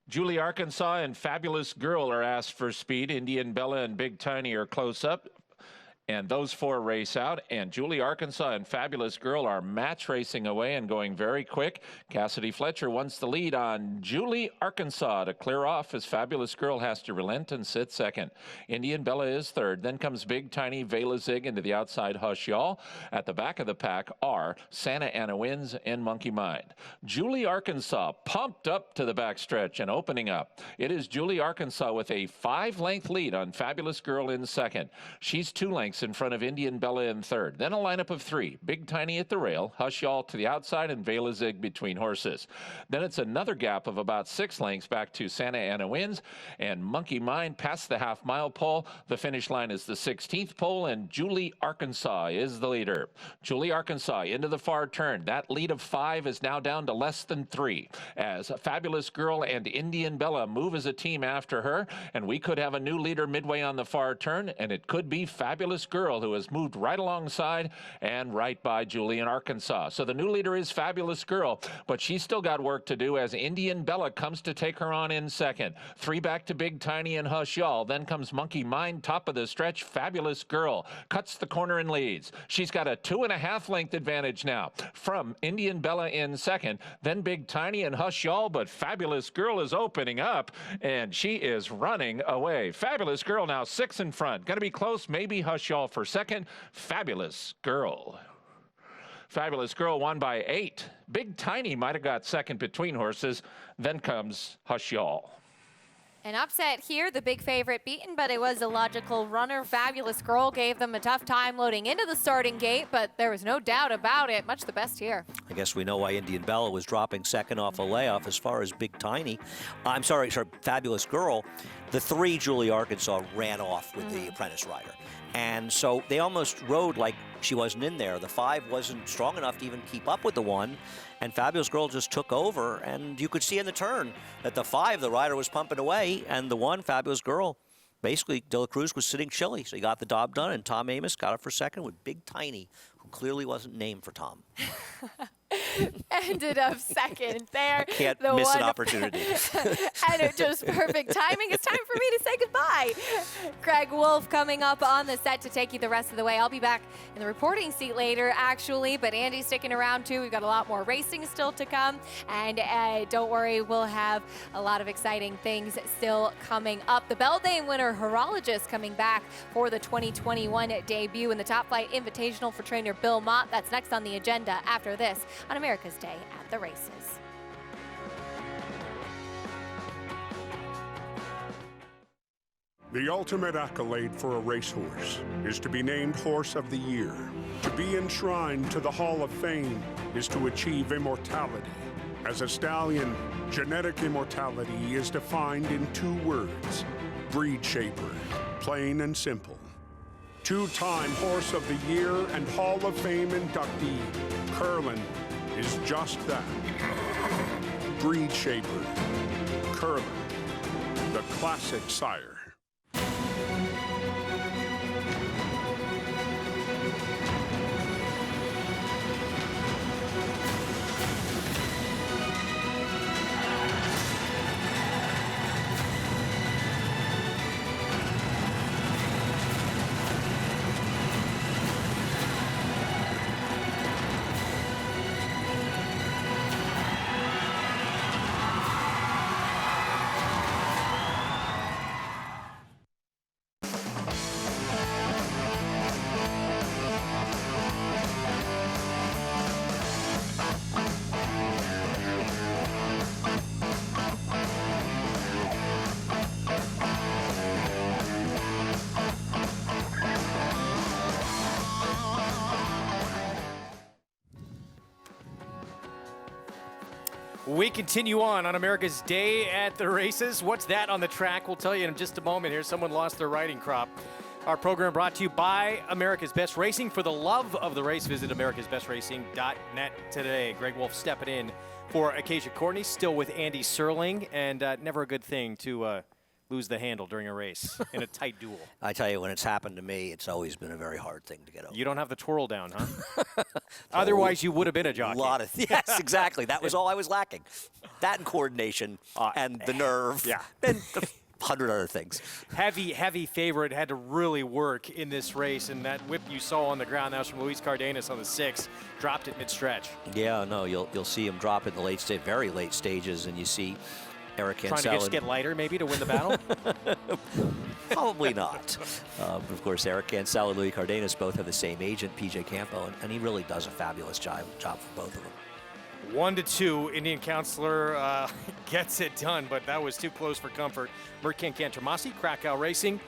Julie Arkansas and Fabulous Girl are asked for speed. Indian Bella and Big Tiny are close up. And those 4 race out, and Julie Arkansas and Fabulous Girl are match racing away and going very quick. Cassidy Fletcher wants the lead on Julie Arkansas to clear off as Fabulous Girl has to relent and sit second. Indian Bella is third. Then comes Big Tiny, Vela Zig into the outside Hush Y'all. At the back of the pack are Santa Ana Wins and Monkey Mind. Julie Arkansas pumped up to the backstretch and opening up. It is Julie Arkansas with a 5-length lead on Fabulous Girl in second. She's 2 lengths in front of Indian Bella in third. Then a lineup of 3. Big Tiny at the rail, Hush Y'all to the outside, and Vela Zig between horses. Then it's another gap of about 6 lengths back to Santa Ana Wins, and Monkey Mind past the half-mile pole. The finish line is the 16th pole, and Julie Arkansas is the leader. Julie Arkansas into the far turn. That lead of 5 is now down to less than 3 as Fabulous Girl and Indian Bella move as a team after her, and we could have a new leader midway on the far turn, and it could be Fabulous Girl, who has moved right alongside and right by Julie in Arkansas. So the new leader is Fabulous Girl, but she's still got work to do as Indian Bella comes to take her on in second. 3 back to Big Tiny and Hush Y'all. Then comes Monkey Mind, top of the stretch. Fabulous Girl cuts the corner and leads. She's got a 2.5 length advantage now from Indian Bella in second. Then Big Tiny and Hush Y'all, but Fabulous Girl is opening up, and she is running away. Fabulous Girl now 6 in front. Going to be close, maybe Hush Y'all for second. Fabulous Girl. Fabulous Girl won by 8. Big Tiny might have got second between horses. Then comes Hush Y'all. An upset here, the big favorite beaten, but it was a logical runner. Fabulous Girl gave them a tough time loading into the starting gate, but there was no doubt about it. Much the best here. I guess we know why Indian Bella was dropping second off a layoff. As far as Big Tiny, I'm sorry, Fabulous Girl, the 3, Julie Arkansas, ran off with the apprentice rider. And so they almost rode like she wasn't in there. The 5 wasn't strong enough to even keep up with the 1. And Fabulous Girl just took over. And you could see in the turn that the 5, the rider was pumping away. And the 1, Fabulous Girl, basically, De La Cruz was sitting chilly. So he got the job done. And Tom Amos got it for second with Big Tiny, who clearly wasn't named for Tom. Ended up second there. Can't miss an opportunity. And it just perfect timing. It's time for me to say goodbye. Greg Wolf coming up on the set to take you the rest of the way. I'll be back in the reporting seat later, actually, but Andy's sticking around too. We've got a lot more racing still to come, and don't worry, we'll have a lot of exciting things still coming up. The Beldame winner, Horologist, coming back for the 2021 debut in the Top Flight Invitational for trainer Bill Mott. That's next on the agenda after this on America's Day at the Races. The ultimate accolade for a racehorse is to be named Horse of the Year. To be enshrined to the Hall of Fame is to achieve immortality. As a stallion, genetic immortality is defined in 2 words: breed shaper, plain and simple. 2-time Horse of the Year and Hall of Fame inductee, Curlin, is just that. Breed shaper, Curlin, the classic sire. We continue on America's Day at the Races. What's that on the track? We'll tell you in just a moment here. Someone lost their riding crop. Our program brought to you by America's Best Racing. For the love of the race, visit americasbestracing.net today. Greg Wolf stepping in for Acacia Courtney, still with Andy Serling, and never a good thing to lose the handle during a race in a tight duel. I tell you, when it's happened to me, it's always been a very hard thing to get over. You don't have the twirl down, huh? Otherwise, you would have been a jockey. Yes, exactly. That was all I was lacking. That and coordination and the nerve. Yeah. And 100 other things. Heavy favorite, had to really work in this race, and that whip you saw on the ground, that was from Luis Cardenas on the 6th, dropped it mid-stretch. Yeah, no, you'll see him drop it in the very late stages, and you see Eric Cancel. Trying to just get lighter, maybe, to win the battle? Probably not. But of course, Eric Cancel and Luis Cardenas both have the same agent, PJ Campo, and he really does a fabulous job for both of them. 1-2, Indian Counselor gets it done, but that was too close for comfort. Mercan Cantermasi, Krakow Racing,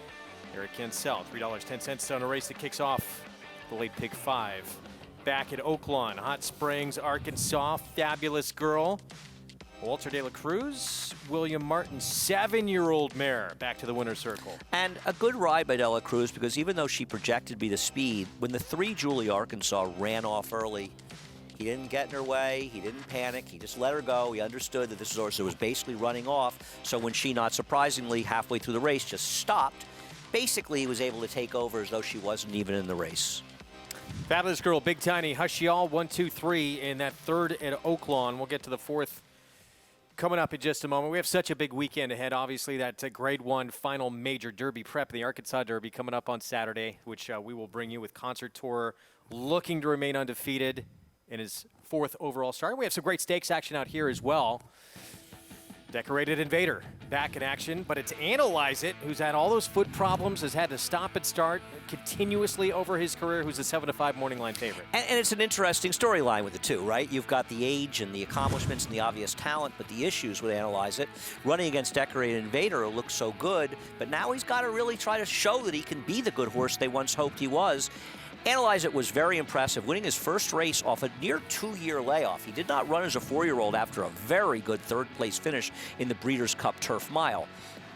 Eric Cancel, $3.10 on a race that kicks off the late pick 5. Back at Oaklawn, Hot Springs, Arkansas, Fabulous Girl. Walter De La Cruz, William Martin, 7-year-old mare, back to the winner's circle. And a good ride by De La Cruz, because even though she projected to be the speed, when the 3 Julie Arkansas ran off early, he didn't get in her way, he didn't panic, he just let her go. He understood that this horse was basically running off, so when she, not surprisingly, halfway through the race, just stopped, basically he was able to take over as though she wasn't even in the race. Fabulous Girl, Big Tiny, Hushial, 1, 2, 3 in that 3rd at Oaklawn. We'll get to the 4th coming up in just a moment. We have such a big weekend ahead. Obviously, that Grade 1 final major Derby prep, the Arkansas Derby, coming up on Saturday, which we will bring you with Concert Tour looking to remain undefeated in his 4th overall start. We have some great stakes action out here as well. Decorated Invader back in action, but it's Analyze It, who's had all those foot problems, has had to stop and start continuously over his career, who's a 7-5 morning line favorite. And it's an interesting storyline with the two, right? You've got the age and the accomplishments and the obvious talent, but the issues with Analyze It. Running against Decorated Invader looks so good, but now he's got to really try to show that he can be the good horse they once hoped he was. Analyze It was very impressive, winning his first race off a near 2-year layoff. He did not run as a 4-year-old after a very good 3rd-place finish in the Breeders' Cup Turf Mile.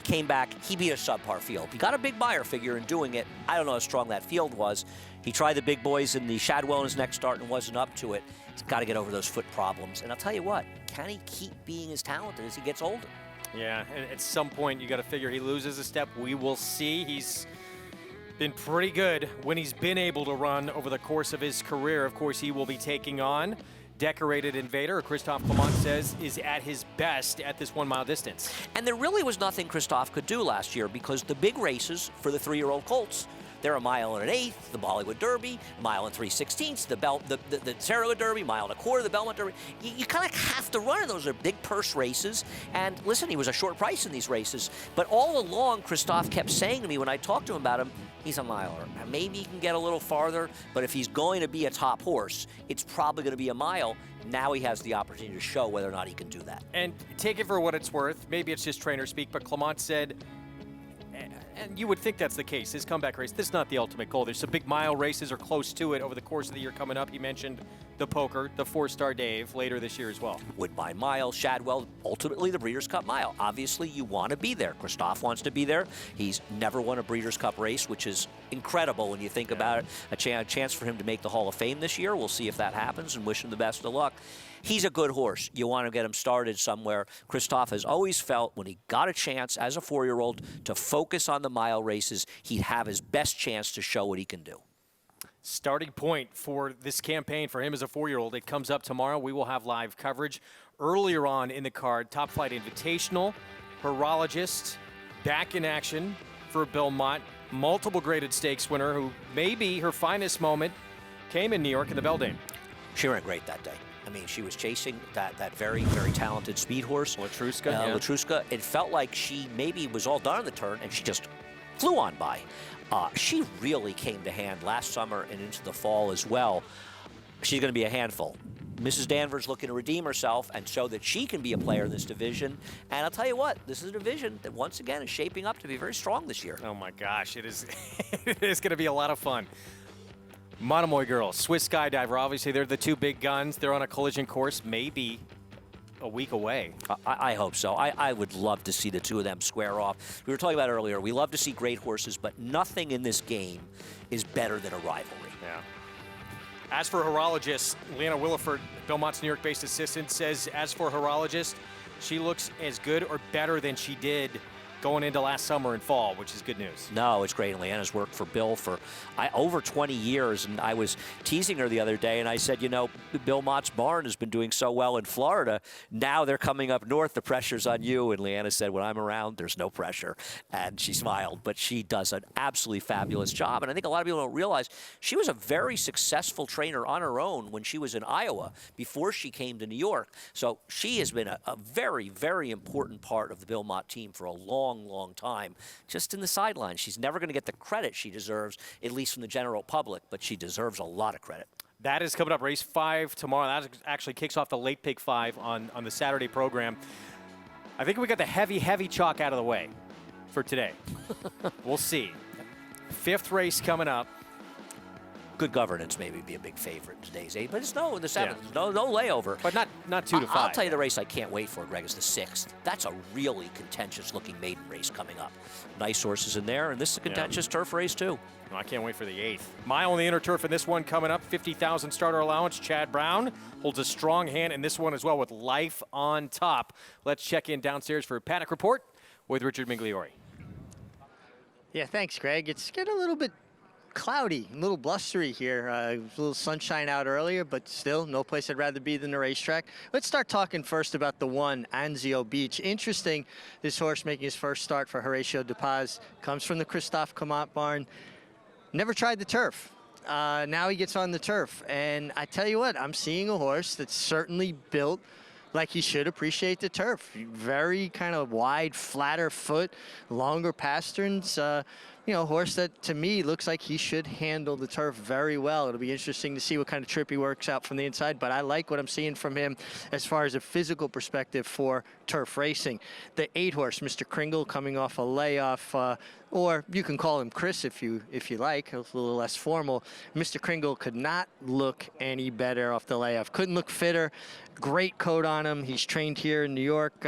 Came back, he beat a subpar field. He got a big Meyer figure in doing it. I don't know how strong that field was. He tried the big boys in the Shadwell in his next start and wasn't up to it. He's got to get over those foot problems. And I'll tell you what, can he keep being as talented as he gets older? Yeah, and at some point you got to figure he loses a step. We will see. He's been pretty good when he's been able to run over the course of his career. Of course, he will be taking on Decorated Invader, Christophe Clement says is at his best at this 1-mile distance. And there really was nothing Christophe could do last year, because the big races for the 3-year-old colts, they're a 1 1/8, the Bollywood Derby, 1 3/16, the Sarah Derby, 1 1/4, the Belmont Derby. You kind of have to run in those. Are big purse races. And listen, he was a short price in these races. But all along, Christophe kept saying to me when I talked to him about him, he's a miler. Maybe he can get a little farther, but if he's going to be a top horse, it's probably going to be a mile. Now he has the opportunity to show whether or not he can do that. And take it for what it's worth. Maybe it's just trainer speak, but Clement said, and you would think that's the case, his comeback race, this is not the ultimate goal. There's some big mile races or close to it over the course of the year coming up. He mentioned the poker, the 4-star Dave later this year as well. Woodbine Mile, Shadwell, ultimately the Breeders' Cup Mile. Obviously, you want to be there. Christophe wants to be there. He's never won a Breeders' Cup race, which is incredible when you think about it. A chance for him to make the Hall of Fame this year. We'll see if that happens, and wish him the best of luck. He's a good horse. You want to get him started somewhere. Christophe has always felt when he got a chance as a 4-year-old to focus on the mile races, he'd have his best chance to show what he can do. Starting point for this campaign for him as a 4-year-old. It comes up tomorrow. We will have live coverage. Earlier on in the card, Top Flight Invitational, Horologist, back in action for Belmont. Multiple graded stakes winner who maybe her finest moment came in New York in the Beldame. She ran great that day. I mean, she was chasing that very, very talented speed horse. Latruska. Latruska. It felt like she maybe was all done on the turn, and she just flew on by. She really came to hand last summer and into the fall as well. She's going to be a handful. Mrs. Danvers looking to redeem herself and show that she can be a player in this division. And I'll tell you what, this is a division that once again is shaping up to be very strong this year. Oh my gosh, it is it is going to be a lot of fun. Monomoy girls, Swiss Skydiver, obviously they're the two big guns. They're on a collision course. Maybe a week away. I hope so. I would love to see the two of them square off. We were talking about earlier, we love to see great horses, but nothing in this game is better than a rivalry. Yeah. As for horologist, Leanna Williford, Belmont's New York-based assistant, says as for horologist, she looks as good or better than she did going into last summer and fall, which is good news. No, it's great. And Leanna's worked for Bill for over 20 years, and I was teasing her the other day, and I said, you know, Bill Mott's barn has been doing so well in Florida. Now they're coming up north. The pressure's on you. And Leanna said, when I'm around, there's no pressure. And she smiled, but she does an absolutely fabulous job. And I think a lot of people don't realize she was a very successful trainer on her own when she was in Iowa before she came to New York. So she has been a very, very important part of the Bill Mott team for a long time, just in the sidelines. She's never going to get the credit she deserves, at least from the general public, but she deserves a lot of credit. That is coming up, race 5 tomorrow. That actually kicks off the late pick 5 on the Saturday program. I think we got the heavy chalk out of the way for today. We'll see. 5th race coming up. Good Governance maybe be a big favorite in today's 8, but it's no in the 7th. Yeah. No layover. But not 2 to 5. I'll tell you the race I can't wait for, Greg, is the 6th. That's a really contentious-looking maiden race coming up. Nice horses in there, and this is a contentious turf race, too. No, I can't wait for the 8th. Mile on the inner turf in this one coming up. 50,000 starter allowance. Chad Brown holds a strong hand in this one as well with Life on top. Let's check in downstairs for a Paddock report with Richard Migliori. Yeah, thanks, Greg. It's getting a little bit cloudy, a little blustery here. A little sunshine out earlier, but still no place I'd rather be than the racetrack. Let's start talking first about the 1, Anzio Beach. Interesting, this horse making his first start for Horatio De Paz. Comes from the Christophe Comont barn. Never tried the turf. Now he gets on the turf. And I tell you what, I'm seeing a horse that's certainly built like he should appreciate the turf. Very kind of wide, flatter foot, longer pasterns. You know, horse that to me looks like he should handle the turf very well. It'll be interesting to see what kind of trip he works out from the inside, but I like what I'm seeing from him as far as a physical perspective for turf racing. The 8 horse, Mr. Kringle, coming off a layoff, or you can call him Chris if you like, a little less formal. Mr. Kringle could not look any better off the layoff. Couldn't look fitter. Great coat on him. He's trained here in New York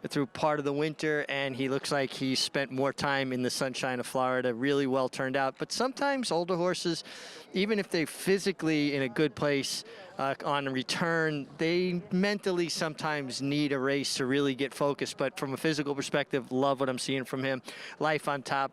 through part of the winter, and he looks like he spent more time in the sunshine of Florida. Really well turned out. But sometimes older horses, even if they're physically in a good place on return, they mentally sometimes need a race to really get focused. But from a physical perspective, love what I'm seeing from him. Life on top.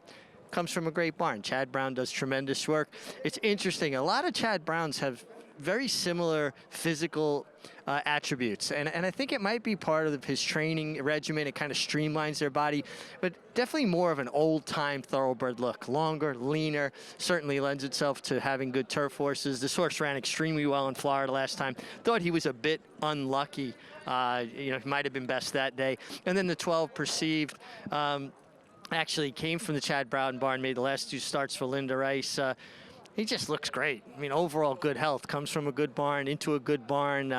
Comes from a great barn. Chad Brown does tremendous work. It's interesting. A lot of Chad Browns have very similar physical attributes. And I think it might be part of his training regimen. It kind of streamlines their body, but definitely more of an old-time thoroughbred look. Longer, leaner, certainly lends itself to having good turf horses. This horse ran extremely well in Florida last time. Thought he was a bit unlucky. You know, he might have been best that day. And then the 12 Perceived. Actually came from the Chad Brown barn, made the last 2 starts for Linda Rice. He just looks great. I mean, overall good health. Comes from a good barn, into a good barn.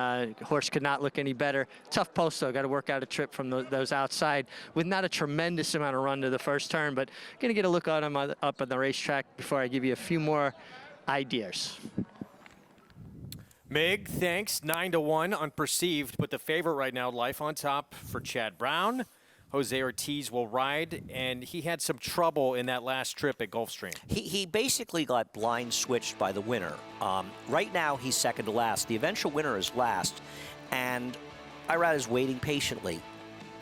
Horse could not look any better. Tough post, though. Got to work out a trip from those outside with not a tremendous amount of run to the first turn, but going to get a look at him up on the racetrack before I give you a few more ideas. Mig, thanks. 9-1 on Perceived, but the favorite right now, Life on top for Chad Brown. Jose Ortiz will ride, and he had some trouble in that last trip at Gulfstream. He basically got blind switched by the winner. Right now, he's second to last. The eventual winner is last, and Irad is waiting patiently.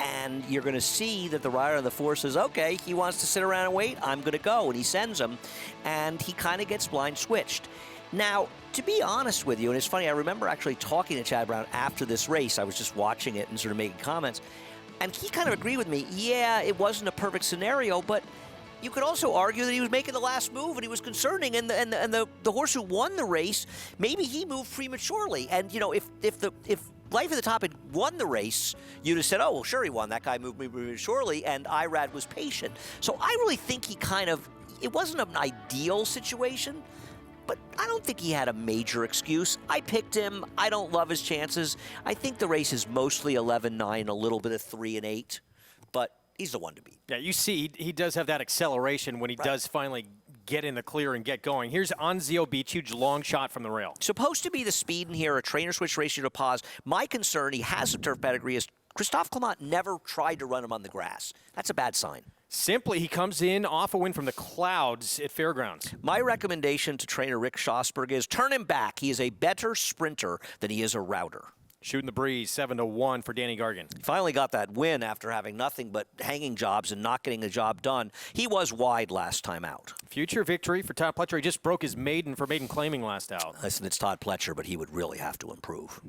And you're going to see that the rider on the 4 says, okay, he wants to sit around and wait, I'm going to go. And he sends him, and he kind of gets blind switched. Now, to be honest with you, and it's funny, I remember actually talking to Chad Brown after this race. I was just watching it and sort of making comments. And he kind of agreed with me, yeah, it wasn't a perfect scenario, but you could also argue that he was making the last move and he was concerning, and the horse who won the race, maybe he moved prematurely. And, you know, if Life at the Top had won the race, you'd have said, oh, well, sure he won. That guy moved prematurely, and Irad was patient. So I really think it wasn't an ideal situation, but I don't think he had a major excuse. I picked him. I don't love his chances. I think the race is mostly 11-9, a little bit of 3 and 8, but he's the one to beat. Yeah, you see, he does have that acceleration when he does finally get in the clear and get going. Here's Anzio Beach, huge long shot from the rail. Supposed to be the speed in here, a trainer switch ratio to pause. My concern, he has some turf pedigree, is Christophe Clement never tried to run him on the grass. That's a bad sign. Simply, he comes in off a win from the clouds at Fairgrounds. My recommendation to trainer Rick Schosberg is turn him back. He is a better sprinter than he is a router. Shooting the breeze, 7-1 for Danny Gargan. He finally got that win after having nothing but hanging jobs and not getting the job done. He was wide last time out. Future victory for Todd Pletcher. He just broke his maiden for maiden claiming last out. Listen, it's Todd Pletcher, but he would really have to improve.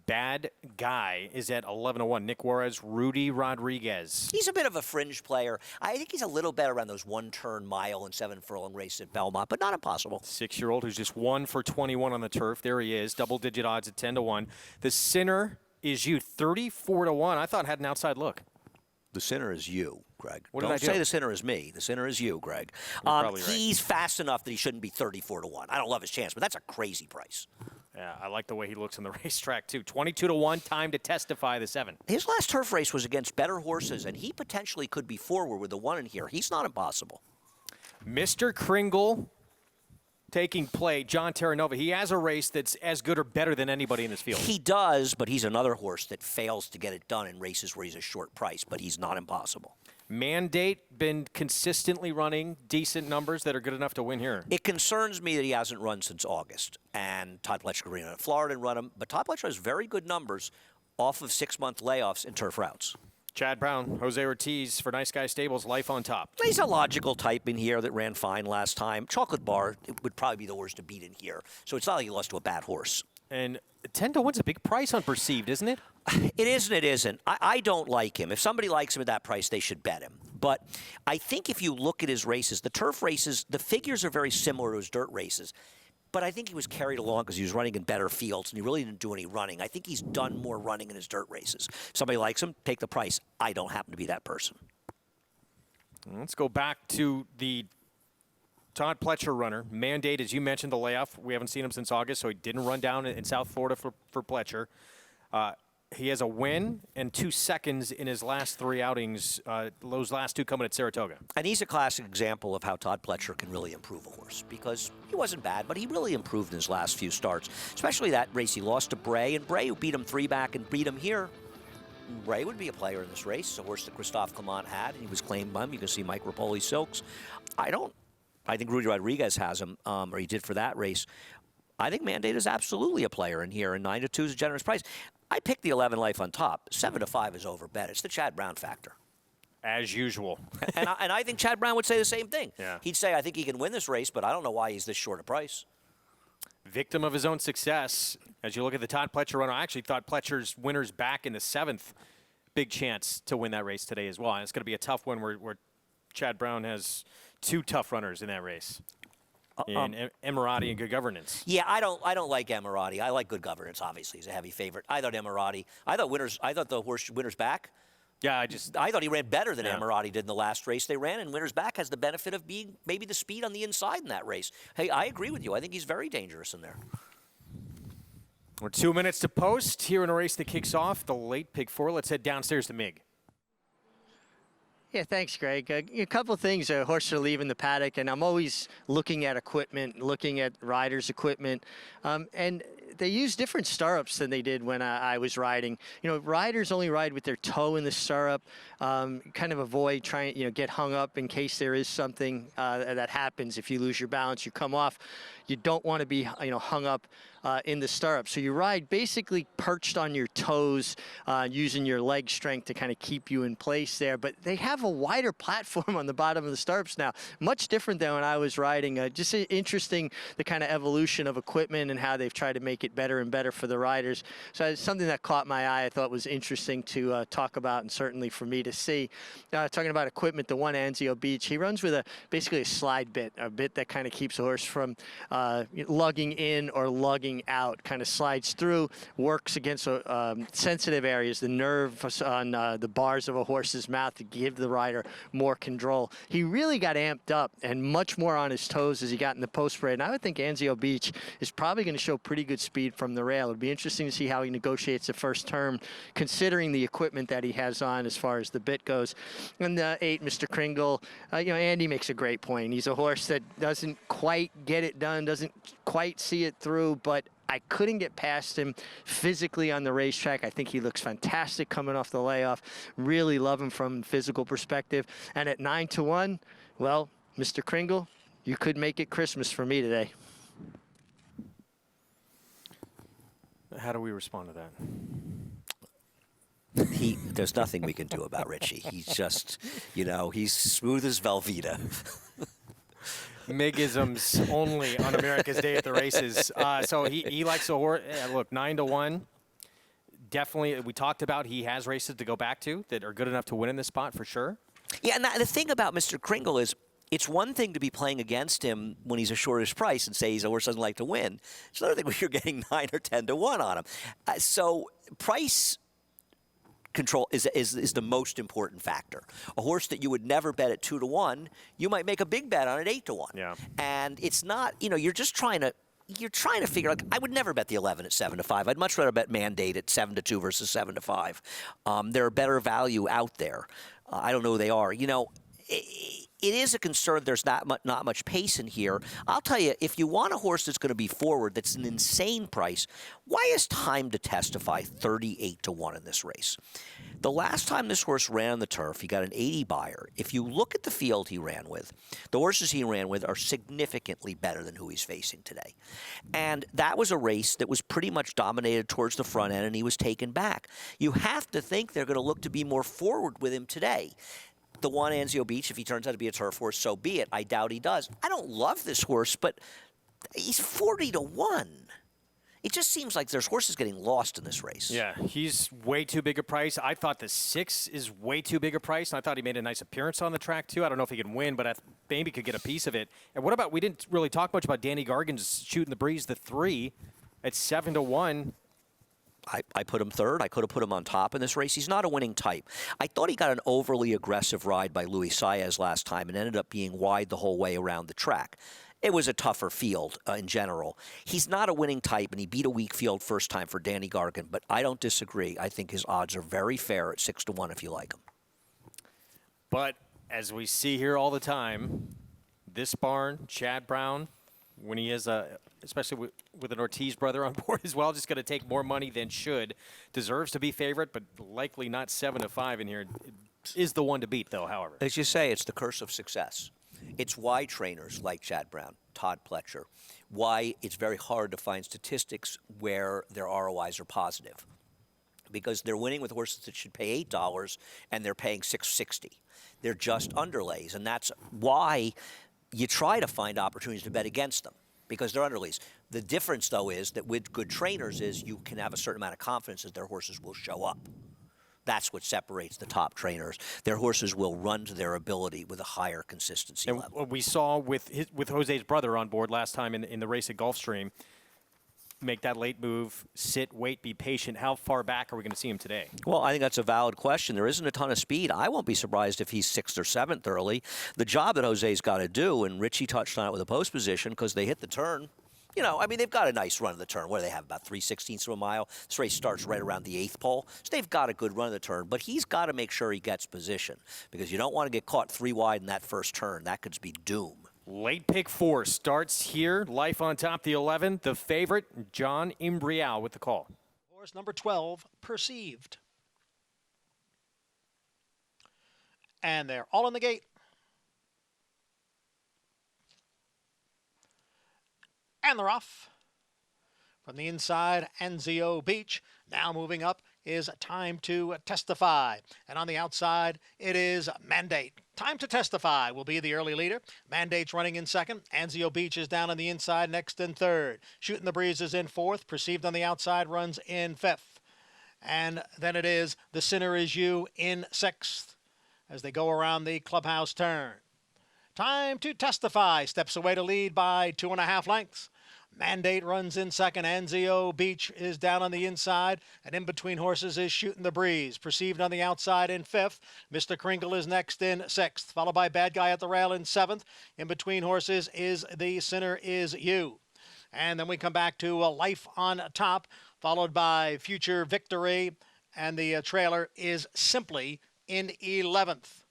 Bad Guy is at 11-1. Nick Juarez, Rudy Rodriguez. He's a bit of a fringe player. I think he's a little better on those one-turn mile and 7-furlong races at Belmont, but not impossible. 6-year-old who's just 1 for 21 on the turf. There he is, double-digit odds at 10-1. The Sinner is you, 34-1. I thought had an outside look. The Sinner is you, Greg. What Don't did I do? say the Sinner is me. The Sinner is you, Greg. Probably right. He's fast enough that he shouldn't be 34-1. I don't love his chance, but that's a crazy price. Yeah, I like the way he looks on the racetrack, too. 22-1, time to testify the 7. His last turf race was against better horses, and he potentially could be forward with the 1 in here. He's not impossible. Mr. Kringle taking play, John Terranova. He has a race that's as good or better than anybody in this field. He does, but he's another horse that fails to get it done in races where he's a short price, but he's not impossible. Mandate been consistently running decent numbers that are good enough to win here. It concerns me that he hasn't run since August, and Todd Pletcher could run in Florida and run him, but Todd Pletcher has very good numbers off of 6-month layoffs in turf routes. Chad Brown, Jose Ortiz for Nice Guy Stables, Life on Top. He's a logical type in here that ran fine last time. Chocolate Bar it would probably be the horse to beat in here, so it's not like he lost to a bad horse. And 10-1's a big price on Perceived, isn't it? It is and it isn't. I don't like him. If somebody likes him at that price, they should bet him. But I think if you look at his races, the turf races, the figures are very similar to his dirt races. But I think he was carried along because he was running in better fields, and he really didn't do any running. I think he's done more running in his dirt races. If somebody likes him, take the price. I don't happen to be that person. Let's go back to the Todd Pletcher runner. Mandate, as you mentioned, the layoff. We haven't seen him since August, so he didn't run down in South Florida for Pletcher. He has a win and 2 seconds in his last 3 outings, those last 2 coming at Saratoga. And he's a classic example of how Todd Pletcher can really improve a horse, because he wasn't bad, but he really improved in his last few starts, especially that race he lost to Bray, and Bray, who beat him 3 back and beat him here. Bray would be a player in this race, a horse that Christophe Clement had, and he was claimed by him. You can see Mike Rapoli Silks. I think Rudy Rodriguez has him, or he did for that race. I think Mandate is absolutely a player in here, and 9-2 is a generous price. I picked the 11 Life on Top. 7-5 is overbet. It's the Chad Brown factor. As usual. and I think Chad Brown would say the same thing. Yeah. He'd say, I think he can win this race, but I don't know why he's this short a price. Victim of his own success. As you look at the Todd Pletcher run, I actually thought Pletcher's winner's back in the 7th. Big chance to win that race today as well. And it's going to be a tough one where Chad Brown has 2 tough runners in that race. In Emirati and Good Governance. Yeah, I don't like Emirati. I like Good Governance. Obviously, he's a heavy favorite. I thought Emirati. I thought the horse Winner's Back. Yeah, I thought he ran better than Emirati did in the last race they ran, and Winner's Back has the benefit of being maybe the speed on the inside in that race. Hey, I agree with you. I think he's very dangerous in there. We're 2 minutes to post here in a race that kicks off the late pick 4. Let's head downstairs to Mig. Yeah, thanks, Greg. A couple of things. Horses are leaving the paddock, and I'm always looking at equipment, looking at riders' equipment. And they use different stirrups than they did when I was riding. You know, riders only ride with their toe in the stirrup, kind of avoid trying, get hung up in case there is something that happens. If you lose your balance, you come off. You don't want to be, hung up in the stirrup. So you ride basically perched on your toes, using your leg strength to kind of keep you in place there. But they have a wider platform on the bottom of the stirrups now, much different than when I was riding. Just interesting, the kind of evolution of equipment and how they've tried to make it better and better for the riders. So it's something that caught my eye. I thought was interesting to talk about, and certainly for me to see. Talking about equipment, the one Anzio Beach, he runs with basically a slide bit, a bit that kind of keeps a horse from lugging in or lugging sliding out, kind of slides through, works against sensitive areas, the nerves on the bars of a horse's mouth to give the rider more control. He really got amped up and much more on his toes as he got in the post parade. And I would think Anzio Beach is probably going to show pretty good speed from the rail. It'd be interesting to see how he negotiates the first turn, considering the equipment that he has on as far as the bit goes. And the 8, Mr. Kringle, Andy makes a great point. He's a horse that doesn't quite get it done, doesn't quite see it through, but I couldn't get past him physically on the racetrack. I think he looks fantastic coming off the layoff. Really love him from a physical perspective. And at 9-1, well, Mr. Kringle, you could make it Christmas for me today. How do we respond to that? There's nothing we can do about Richie. He's just, he's smooth as Velveeta. Migisms only on America's Day at the Races. So he likes a horse. Look, 9-1. Definitely, we talked about he has races to go back to that are good enough to win in this spot for sure. Yeah, and the thing about Mr. Kringle is, it's one thing to be playing against him when he's a shortish price and say he's a horse doesn't like to win. It's another thing when you're getting 9 or 10-1 on him. So price control is the most important factor. A horse that you would never bet at 2-1, you might make a big bet on at 8-1. Yeah. And it's not, you're just trying to. You're trying to figure out, I would never bet the 11 at 7-5. I'd much rather bet Mandate at 7-2 versus 7-5. There are better value out there. I don't know who they are. It is a concern there's not much pace in here. I'll tell you, if you want a horse that's going to be forward, that's an insane price, why is Time to Testify 38-1 in this race? The last time this horse ran on the turf, he got an 80 buyer. If you look at the field he ran with, the horses he ran with are significantly better than who he's facing today. And that was a race that was pretty much dominated towards the front end, and he was taken back. You have to think they're going to look to be more forward with him today. The one, Anzio Beach, if he turns out to be a turf horse, so be it. I doubt he does. I don't love this horse, but he's 40-1. It just seems like there's horses getting lost in this race. Yeah, he's way too big a price. I thought the 6 is way too big a price, and I thought he made a nice appearance on the track, too. I don't know if he can win, but I maybe could get a piece of it. And what about, we didn't really talk much about Danny Gargan's Shooting the Breeze, the 3 at 7-1. I put him third. I could have put him on top in this race. He's not a winning type. I thought he got an overly aggressive ride by Luis Saez last time and ended up being wide the whole way around the track. It was a tougher field in general. He's not a winning type, and he beat a weak field first time for Danny Gargan, but I don't disagree. I think his odds are very fair at 6-1 if you like him. But as we see here all the time, this barn, Chad Brown, when he is especially with an Ortiz brother on board as well, just going to take more money than should. Deserves to be favorite, but likely not 7-5 in here. Is the one to beat, though, however. As you say, it's the curse of success. It's why trainers like Chad Brown, Todd Pletcher, why it's very hard to find statistics where their ROIs are positive. Because they're winning with horses that should pay $8 and they're paying $6.60. They're just underlays, and that's why you try to find opportunities to bet against them, because they're underlays. The difference, though, is that with good trainers is you can have a certain amount of confidence that their horses will show up. That's what separates the top trainers. Their horses will run to their ability with a higher consistency level. What we saw with Jose's brother on board last time in the race at Gulfstream, make that late move, sit, wait, be patient. How far back are we going to see him today? Well, I think that's a valid question. There isn't a ton of speed. I won't be surprised if he's 6th or 7th early. The job that Jose's got to do, and Richie touched on it with a post position because they hit the turn. They've got a nice run of the turn. What do they have, about 3/16 of a mile? This race starts right around the 8th pole. So they've got a good run of the turn, but he's got to make sure he gets position because you don't want to get caught 3 wide in that first turn. That could be doom. Late pick 4 starts here. Life on top, the 11. The favorite, John Imbrial with the call. Horse number 12, Perceived. And they're all in the gate. And they're off. From the inside, Anzio Beach. Now moving up is Time to Testify. And on the outside, it is Mandate. Time to Testify will be the early leader. Mandate's running in second. Anzio Beach is down on the inside, next in third. Shooting the Breeze is in fourth. Perceived on the outside runs in fifth. And then it is The Sinner Is You in sixth as they go around the clubhouse turn. Time to Testify steps away to lead by 2.5 lengths. Mandate runs in second. Anzio Beach is down on the inside, and in between horses is Shooting the Breeze. Perceived on the outside in fifth. Mr. Kringle is next in sixth, followed by Bad Guy at the rail in seventh. In between horses is The Sinner Is You. And then we come back to Life on Top, followed by Future Victory, and the trailer is Simply in 11th.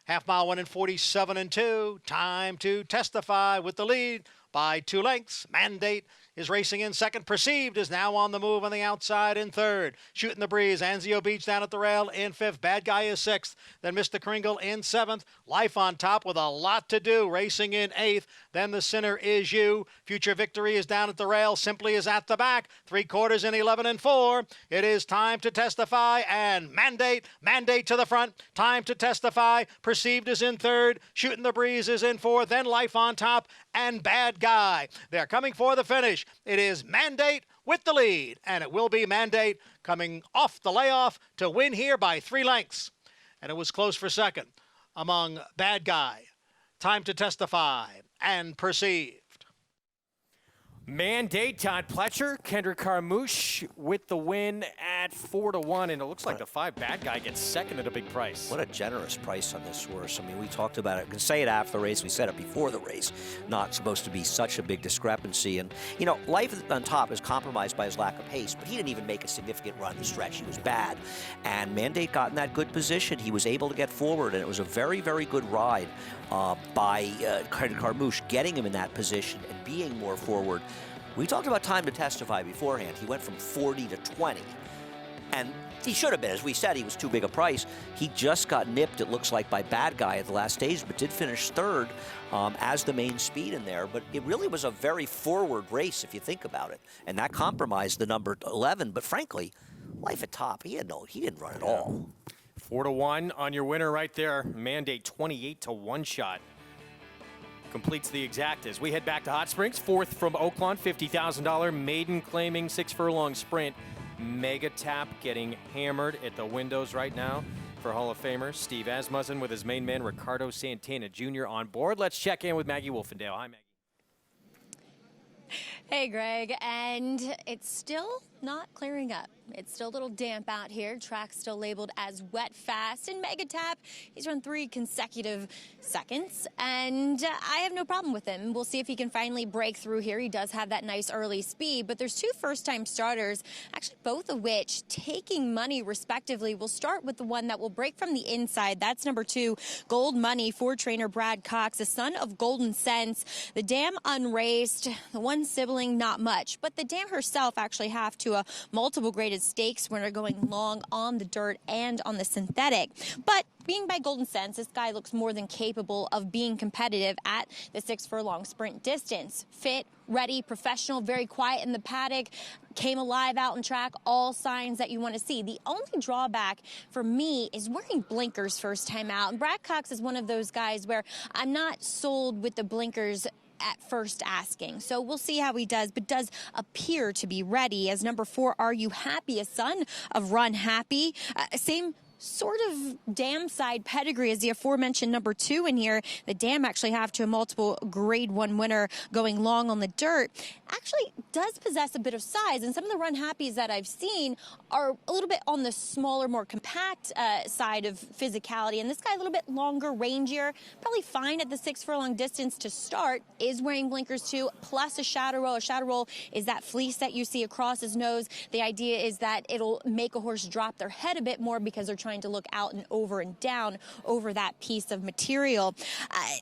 Half mile 1 in 47 and 2. Time to Testify with the lead by 2 lengths. Mandate is racing in second. Perceived is now on the move on the outside in third. Shooting the Breeze. Anzio Beach down at the rail in fifth. Bad Guy is sixth. Then Mr. Kringle in seventh. Life on Top with a lot to do, racing in eighth. Then The Sinner Is You. Future Victory is down at the rail. Simply is at the back. 3/4 in 11 and 4. It is Time to Testify and Mandate to the front. Time to Testify. Perceived is in third. Shooting the Breeze is in fourth. Then Life on Top and Bad Guy. They're coming for the finish. It is Mandate with the lead, and it will be Mandate coming off the layoff to win here by 3 lengths. And it was close for second among Bad Guy, Time to Testify, and Perceived. Mandate, Todd Pletcher, Kendrick Carmouche with the win at 4-1, and it looks like the 5 Bad Guy gets second at a big price. What a generous price on this horse. I mean, we talked about it. We can say it after the race. We said it before the race. Not supposed to be such a big discrepancy. And, you know, Life on Top is compromised by his lack of pace, but he didn't even make a significant run the stretch. He was bad. And Mandate got in that good position. He was able to get forward, and it was a very, very good ride by Kendrick Carmouche, getting him in that position and being more forward. We talked about Time to Testify beforehand. He went from 40 to 20. And he should have been. As we said, he was too big a price. He just got nipped, it looks like, by Bad Guy at the last stage, but did finish third as the main speed in there. But it really was a very forward race, if you think about it. And that compromised the number 11. But frankly, Life at Top, he didn't run at all. 4-1 on your winner right there. Mandate 28 to 1 shot. Completes the exact as we head back to Hot Springs. Fourth from Oaklawn, $50,000 maiden claiming 6 furlong sprint. Mega Tap getting hammered at the windows right now for Hall of Famer Steve Asmussen with his main man Ricardo Santana Jr. on board. Let's check in with Maggie Wolfendale. Hi, Maggie. Hey, Greg, and it's still not clearing up. It's still a little damp out here. Track's still labeled as wet fast. And Mega Tap, he's run 3 consecutive seconds, and I have no problem with him. We'll see if he can finally break through here. He does have that nice early speed, but there's 2 first-time starters, actually both of which taking money respectively. We'll start with the one that will break from the inside. That's number 2, Gold Money for trainer Brad Cox, the son of Golden Sense. The dam unraced, the one sibling not much, but the dam herself actually have to a multiple graded stakes winner going long on the dirt and on the synthetic. But being by Golden Sense, this guy looks more than capable of being competitive at the 6 furlong sprint distance. Fit, ready, professional, very quiet in the paddock, came alive out in track, all signs that you want to see. The only drawback for me is wearing blinkers first time out. And Brad Cox is one of those guys where I'm not sold with the blinkers at first asking. So we'll see how he does, but does appear to be ready. As number 4, Are You Happy? A son of Run Happy. Same sort of dam side pedigree as the aforementioned number 2 in here. The dam actually have to a multiple grade 1 winner going long on the dirt. Actually does possess a bit of size, and some of the Run Happies that I've seen are a little bit on the smaller, more compact side of physicality, and this guy a little bit longer, rangier, probably fine at the 6 furlong distance to start. Is wearing blinkers too, plus a shadow roll. A shadow roll is that fleece that you see across his nose. The idea is that it'll make a horse drop their head a bit more because they're trying to look out and down over that piece of material.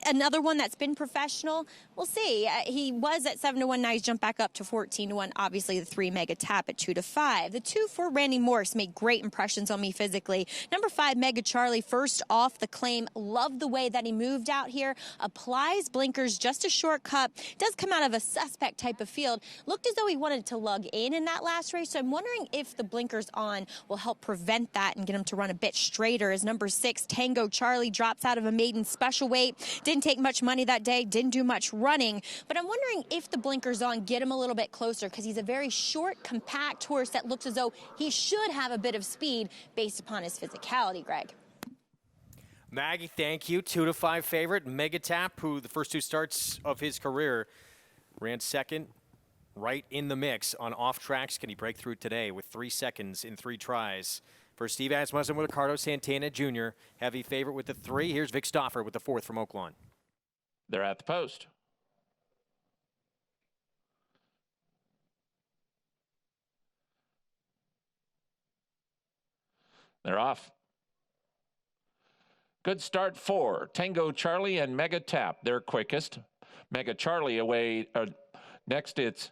Another one that's been professional, we'll see. He was at 7-1, now he's jumped back up to 14-1. Obviously, the 3 Mega Tap at 2-5. The 2 for Randy Morse made great impressions on me physically. Number 5, Mega Charlie, first off the claim. Love the way that he moved out here. Applies blinkers, just a shortcut. Does come out of a suspect type of field. Looked as though he wanted to lug in that last race, so I'm wondering if the blinkers on will help prevent that and get him to run a bit straighter. As number 6, Tango Charlie, drops out of a maiden special weight. Didn't take much money that day, didn't do much running, but I'm wondering if the blinkers on get him a little bit closer, because he's a very short, compact horse that looks as though he should have a bit of speed based upon his physicality, Greg. Maggie, thank you. 2-5 favorite, Mega Tap, who the first 2 starts of his career ran second right in the mix on off tracks. Can he break through today with 3 seconds in 3 tries? For Steve Asmussen with Ricardo Santana Jr., heavy favorite with the 3. Here's Vic Stauffer with the 4th from Oaklawn. They're at the post. They're off. Good start for Tango Charlie and Mega Tap. They're quickest. Mega Charlie away. Next, it's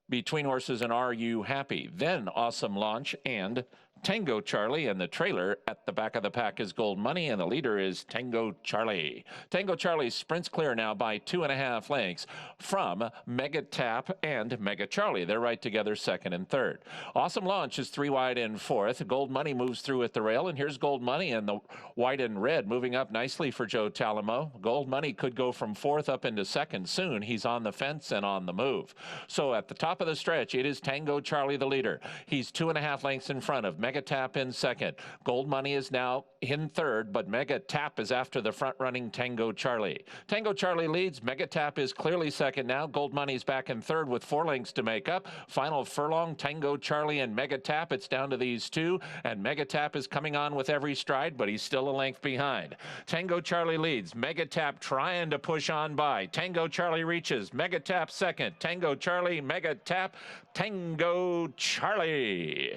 Between Horses and Are You Happy? Then Awesome Launch and Tango Charlie, and the trailer at the back of the pack is Gold Money, and the leader is Tango Charlie. Tango Charlie sprints clear now by 2.5 lengths from Mega Tap and Mega Charlie. They're right together, 2nd and 3rd. Awesome Launch is 3 wide in 4th. Gold Money moves through at the rail, and here's Gold Money and the white and red moving up nicely for Joe Talamo. Gold Money could go from 4th up into 2nd soon. He's on the fence and on the move. So at the top of the stretch, it is Tango Charlie, the leader. He's 2.5 lengths in front of Mega Tap in 2nd. Gold Money is now in 3rd, but Mega Tap is after the front-running Tango Charlie. Tango Charlie leads. Mega Tap is clearly 2nd now. Gold Money's back in 3rd with 4 lengths to make up. Final furlong, Tango Charlie and Mega Tap. It's down to these 2, and Mega Tap is coming on with every stride, but he's still a length behind. Tango Charlie leads. Mega Tap trying to push on by. Tango Charlie reaches. Mega Tap 2nd. Tango Charlie, Mega Tap, Tango Charlie.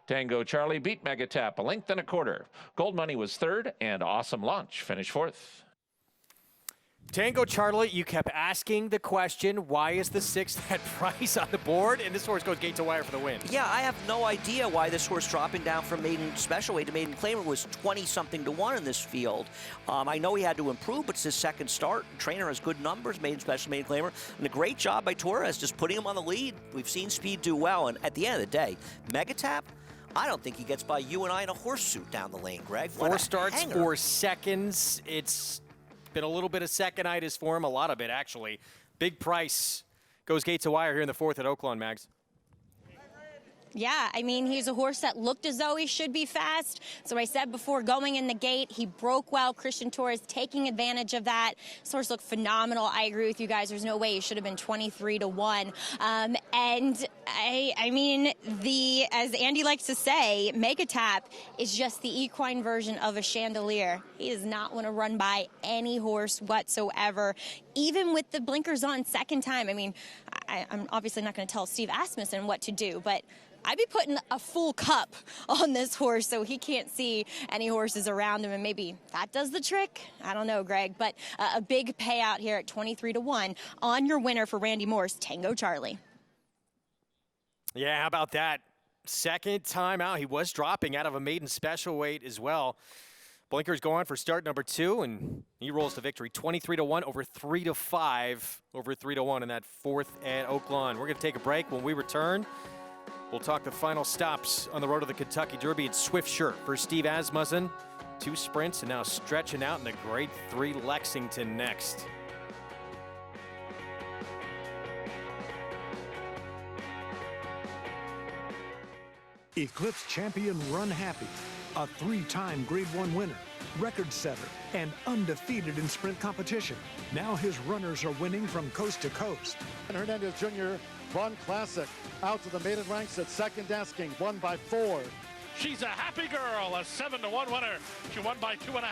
Tango Charlie beat Mega Tap 1.25 lengths. Gold Money was 3rd, and Awesome Launch finished 4th. Tango Charlie, you kept asking the question, why is the 6th at price on the board? And this horse goes gate to wire for the win. Yeah, I have no idea why this horse dropping down from maiden special weight to maiden claimer was 20-something to 1 in this field. I know he had to improve, but it's his 2nd start. The trainer has good numbers, maiden special, maiden claimer. And a great job by Torres just putting him on the lead. We've seen speed do well, and at the end of the day, Mega Tap, I don't think he gets by you and I in a horse suit down the lane, Greg. 4 starts, 4 seconds. It's been a little bit of second-itis for him, a lot of it, actually. Big price goes gate to wire here in the 4th at Oaklawn, Mags. Yeah, I mean, he's a horse that looked as though he should be fast. So I said before, going in the gate, he broke well. Christian Torres taking advantage of that. This horse looked phenomenal. I agree with you guys. There's no way he should have been 23 to 1. And I mean, as Andy likes to say, Mega Tap is just the equine version of a chandelier. He does not want to run by any horse whatsoever, even with the blinkers on 2nd time. I mean, I'm obviously not going to tell Steve Asmussen what to do, but I'd be putting a full cup on this horse so he can't see any horses around him, and maybe that does the trick. I don't know, Greg, but a big payout here at 23 to 1 on your winner for Randy Moore's Tango Charlie. Yeah, how about that? 2nd time out. He was dropping out of a maiden special weight as well. Blinkers go on for start number 2, and he rolls to victory. 23 to 1 over 3 to 5, over 3 to 1 in that 4th at Oaklawn. We're going to take a break. When we return, we'll talk the final stops on the road to the Kentucky Derby at Swift Shirt for Steve Asmussen. 2 sprints and now stretching out in the Grade 3 Lexington next. Eclipse champion Run Happy, a 3-time Grade 1 winner, record setter, and undefeated in sprint competition. Now his runners are winning from coast to coast. And Hernandez Jr. Run Classic out to the maiden ranks at 2nd asking, won by 4. She's a happy girl, a 7 to 1 winner. She won by 2.5.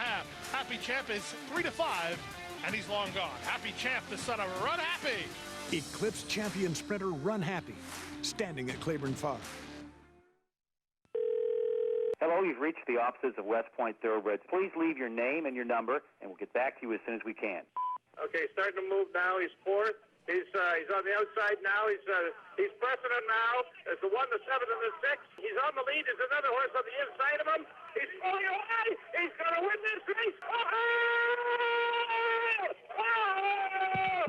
Happy Champ is 3 to 5, and he's long gone. Happy Champ, the son of Run Happy. Eclipse champion sprinter Run Happy, standing at Claiborne Farm. Hello, you've reached the offices of West Point Thoroughbreds. Please leave your name and your number, and we'll get back to you as soon as we can. Okay, starting to move now. He's 4th. He's on the outside now. He's pressing him now. There's the 1, the 7, and the 6. He's on the lead. There's another horse on the inside of him. He's pulling away. He's going to win this race. Oh! Oh!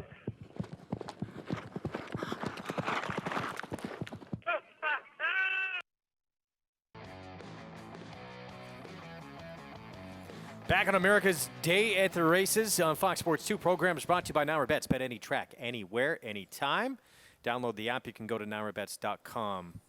Back on America's Day at the Races on Fox Sports 2 program is brought to you by NamRaBets. Bet any track, anywhere, anytime. Download the app. You can go to NamRaBets.com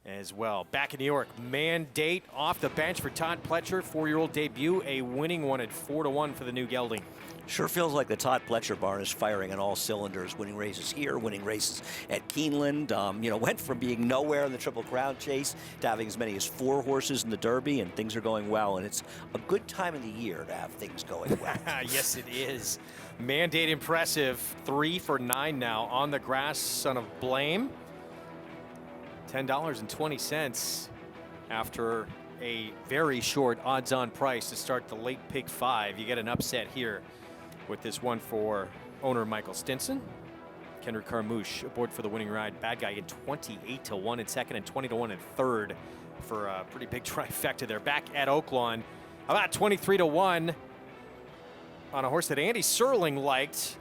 as well. Back in New York, Mandate off the bench for Todd Pletcher. 4-year-old debut, a winning one at 4 to 1 for the new gelding. Sure feels like the Todd Pletcher barn is firing on all cylinders, winning races here, winning races at Keeneland. Went from being nowhere in the Triple Crown chase to having as many as 4 horses in the Derby, and things are going well. And it's a good time of the year to have things going well. Yes, it is. Mandate impressive. 3 for 9 now on the grass. Son of Blame. $10.20 after a very short odds-on price to start the late pick 5. You get an upset here with this one for owner Michael Stinson. Kendrick Carmouche aboard for the winning ride. Bad Guy in 28-1 in second and 20-1 in third for a pretty big trifecta there. Back at Oaklawn, about 23-1 on a horse that Andy Serling liked.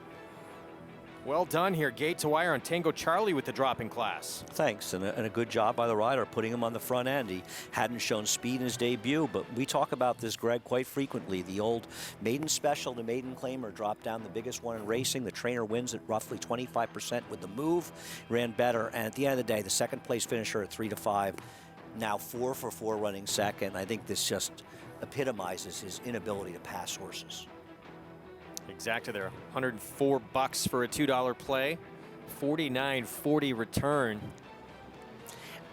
Well done here. Gate to wire on Tango Charlie with the dropping class. Thanks, and a good job by the rider putting him on the front end. He hadn't shown speed in his debut, but we talk about this, Greg, quite frequently. The old maiden special, the maiden claimer, dropped down the biggest one in racing. The trainer wins at roughly 25% with the move. Ran better, and at the end of the day, the second place finisher at 3-5. Now 4 for 4 running second. I think this just epitomizes his inability to pass horses. Exactly there. $104 for a $2 play. $49.40 return.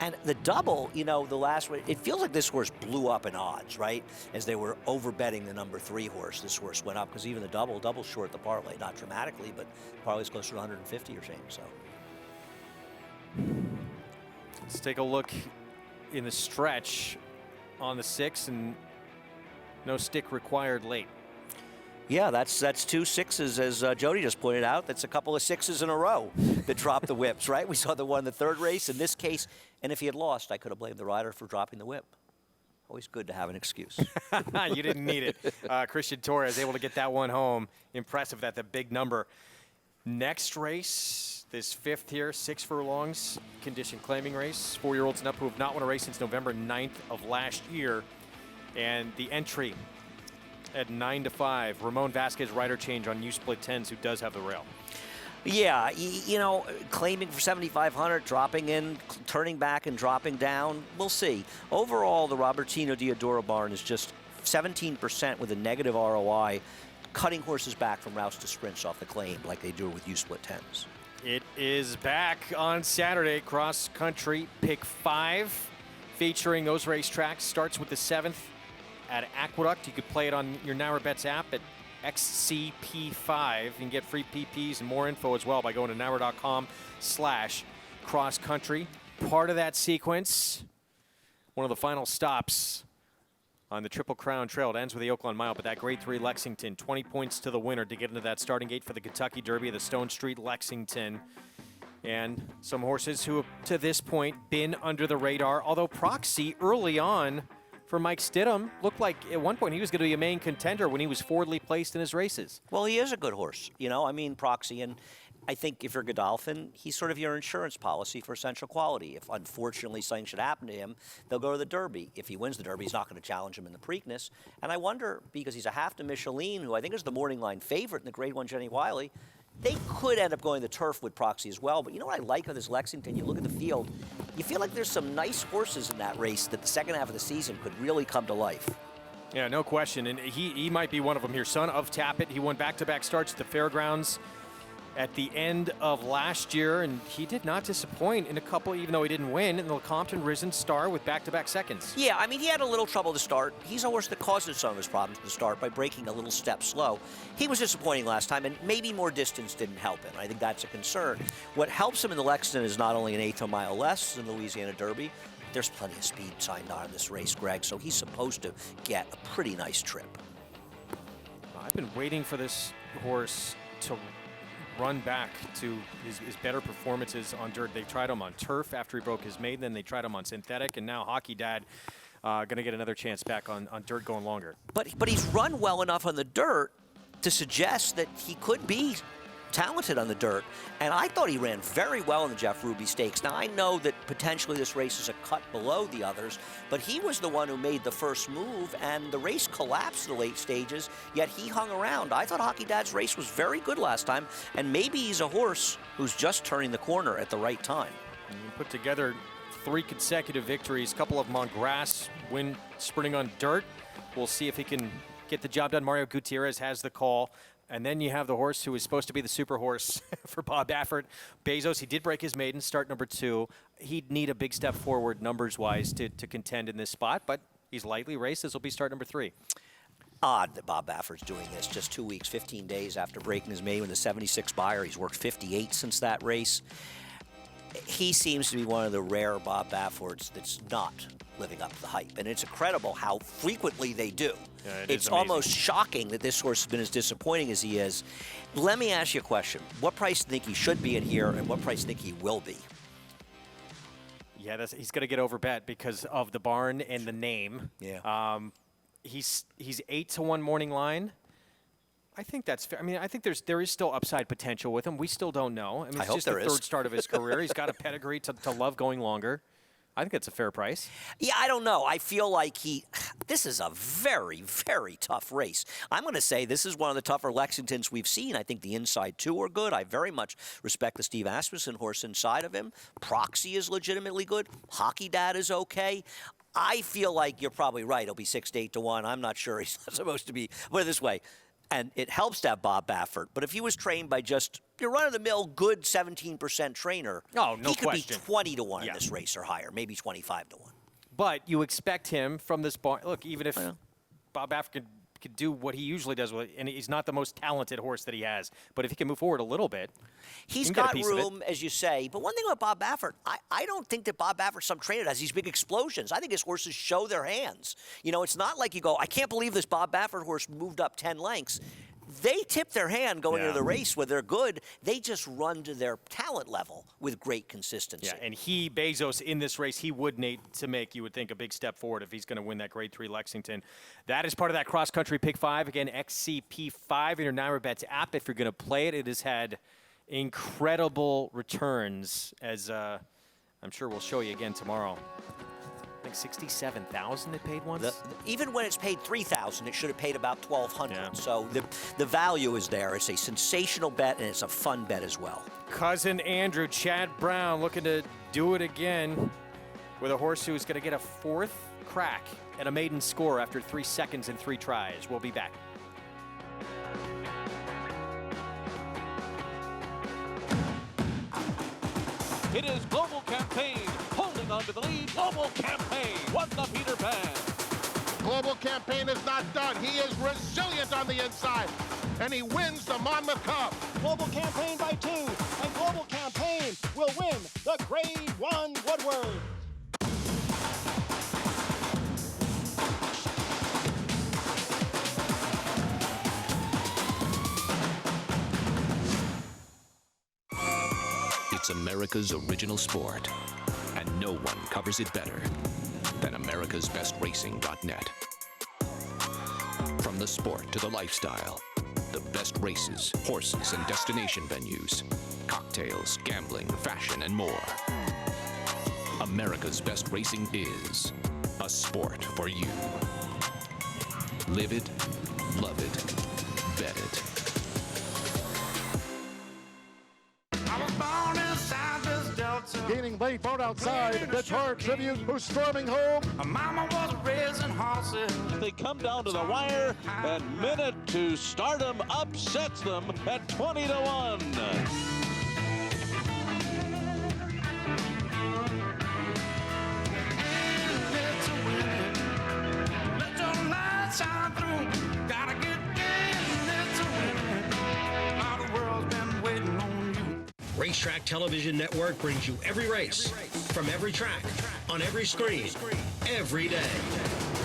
And the double, the last one, it feels like this horse blew up in odds, right? As they were over-betting the number 3 horse, this horse went up because even the double short the parlay, not dramatically, but parlay's closer to 150 or something, so. Let's take a look in the stretch on the 6, and no stick required late. Yeah, that's 2 6s, as Jody just pointed out. That's a couple of 6s in a row that dropped the whips, right? We saw the one in the third race. In this case, and if he had lost, I could have blamed the rider for dropping the whip. Always good to have an excuse. You didn't need it. Christian Torres able to get that one home. Impressive that the big number. Next race, this 5th here, 6 furlongs, condition claiming race. 4-year-olds and up who have not won a race since November 9th of last year. And the entry at 9-5. Ramon Vasquez rider change on U-split 10s, who does have the rail. Yeah, claiming for 7,500, dropping in, turning back and dropping down. We'll see. Overall, the Robertino Diodoro barn is just 17% with a negative ROI, cutting horses back from routes to sprints off the claim like they do with U-split 10s. It is back on Saturday, cross country pick 5, featuring those racetracks. Starts with the 7th at Aqueduct. You could play it on your Naira Bets app at XCP5. You can get free PPs and more info as well by going to naira.com/cross-country. Part of that sequence, one of the final stops on the Triple Crown Trail. It ends with the Oaklawn Mile, but that Grade 3 Lexington, 20 points to the winner to get into that starting gate for the Kentucky Derby, the Stone Street Lexington. And some horses who have, to this point, been under the radar, although Proxy early on for Mike Stidham looked like at one point he was going to be a main contender when he was forwardly placed in his races. Well, he is a good horse, Proxy, and I think if you're Godolphin, he's sort of your insurance policy for essential quality. If unfortunately something should happen to him, they'll go to the Derby. If he wins the Derby, he's not going to challenge him in the Preakness. And I wonder, because he's a half to Micheline, who I think is the morning line favorite in the Grade 1 Jenny Wiley, they could end up going the turf with Proxy as well. But you know what I like of this Lexington? You look at the field, you feel like there's some nice horses in that race that the second half of the season could really come to life. Yeah, no question. And he might be one of them here. Son of Tappet, he won back-to-back starts at the Fairgrounds at the end of last year, and he did not disappoint in a couple, even though he didn't win, in the Compton Risen Star with back-to-back seconds. Yeah, I mean, he had a little trouble to start. He's a horse that causes some of his problems to start by breaking a little step slow. He was disappointing last time, and maybe more distance didn't help him. I think that's a concern. What helps him in the Lexington is not only an eighth of a mile less than the Louisiana Derby, there's plenty of speed signed on in this race, Greg, so he's supposed to get a pretty nice trip. I've been waiting for this horse to run back to his better performances on dirt. They tried him on turf after he broke his maiden, then they tried him on synthetic, and now Hockey Dad going to get another chance back on dirt going longer. But he's run well enough on the dirt to suggest that he could be talented on the dirt, and I thought he ran very well in the Jeff Ruby Stakes. Now, I know that potentially this race is a cut below the others, but he was the one who made the first move, and the race collapsed in the late stages, yet he hung around. I thought Hockey Dad's race was very good last time, and maybe he's a horse who's just turning the corner at the right time. And you put together 3 consecutive victories, a couple of them on grass, win sprinting on dirt. We'll see if he can get the job done. Mario Gutierrez has the call And then you have the horse who is supposed to be the super horse for Bob Baffert, Bezos. He did break his maiden, start number 2. He'd need a big step forward numbers-wise to contend in this spot, but he's lightly raced. This will be start number 3. Odd that Bob Baffert's doing this just 2 weeks, 15 days after breaking his maiden with a 76 buyer. He's worked 58 since that race. He seems to be one of the rare Bob Bafferts that's not living up to the hype. And it's incredible how frequently they do. Yeah, it's almost shocking that this horse has been as disappointing as he is. Let me ask you a question. What price do you think he should be in here, and what price do you think he will be? Yeah, he's going to get overbet because of the barn and the name. Yeah. He's 8-1 morning line. I think that's fair. I mean, I think there is still upside potential with him. We still don't know. I mean, it's just the third start of his career. He's got a pedigree to love going longer. I think it's a fair price. Yeah, I don't know. I feel like this is a very, very tough race. I'm going to say this is one of the tougher Lexingtons we've seen. I think the inside 2 are good. I very much respect the Steve Asmussen horse inside of him. Proxy is legitimately good. Hockey Dad is okay. I feel like you're probably right. It'll be 6 to 8-1. I'm not sure he's not supposed to be. Put it this way. And it helps to have Bob Baffert. But if he was trained by just your run-of-the-mill good 17% trainer, he could be 20-1 in this race or higher, maybe 25-1. But you expect him from this barn. Look, even if Bob Baffert could do what he usually does, and he's not the most talented horse that he has, but if he can move forward a little bit, he's got room, as you say. But one thing about Bob Baffert, I don't think that Bob Baffert's some trainer that has these big explosions. I think his horses show their hands. You know, it's not like you go, I can't believe this Bob Baffert horse moved up 10 lengths. They tip their hand going into the race where they're good. They just run to their talent level with great consistency. Yeah, and Bezos, in this race, he would need to make, you would think, a big step forward if he's going to win that Grade 3 Lexington. That is part of that cross-country Pick 5. Again, XCP5 in your NyraBets app. If you're going to play it, it has had incredible returns, as I'm sure we'll show you again tomorrow. I think 67,000 it paid once. Even when it's paid 3,000, it should have paid about 1,200. Yeah. So the value is there. It's a sensational bet, and it's a fun bet as well. Cousin Andrew, Chad Brown, looking to do it again with a horse who's going to get a 4th crack at a maiden score after 3 seconds and 3 tries. We'll be back. It is Global Campaign holding on to the lead. Global Campaign won the Peter Pan. Global Campaign is not done. He is resilient on the inside, and he wins the Monmouth Cup. Global Campaign by 2, and Global Campaign will win the Grade 1 Woodward. It's America's original sport, and no one covers it better than americasbestracing.net. From the sport to the lifestyle, the best races, horses, and destination venues, cocktails, gambling, fashion, and more. America's Best Racing is a sport for you. Live it, love it, bet it. Gaining late, boat outside. Pitch hard tribute who's storming home. Mama was raising horses. They come down to the wire, and Minute to Stardom upsets them at 20-1. Racetrack Television Network brings you every race, from every track, on every screen, every day.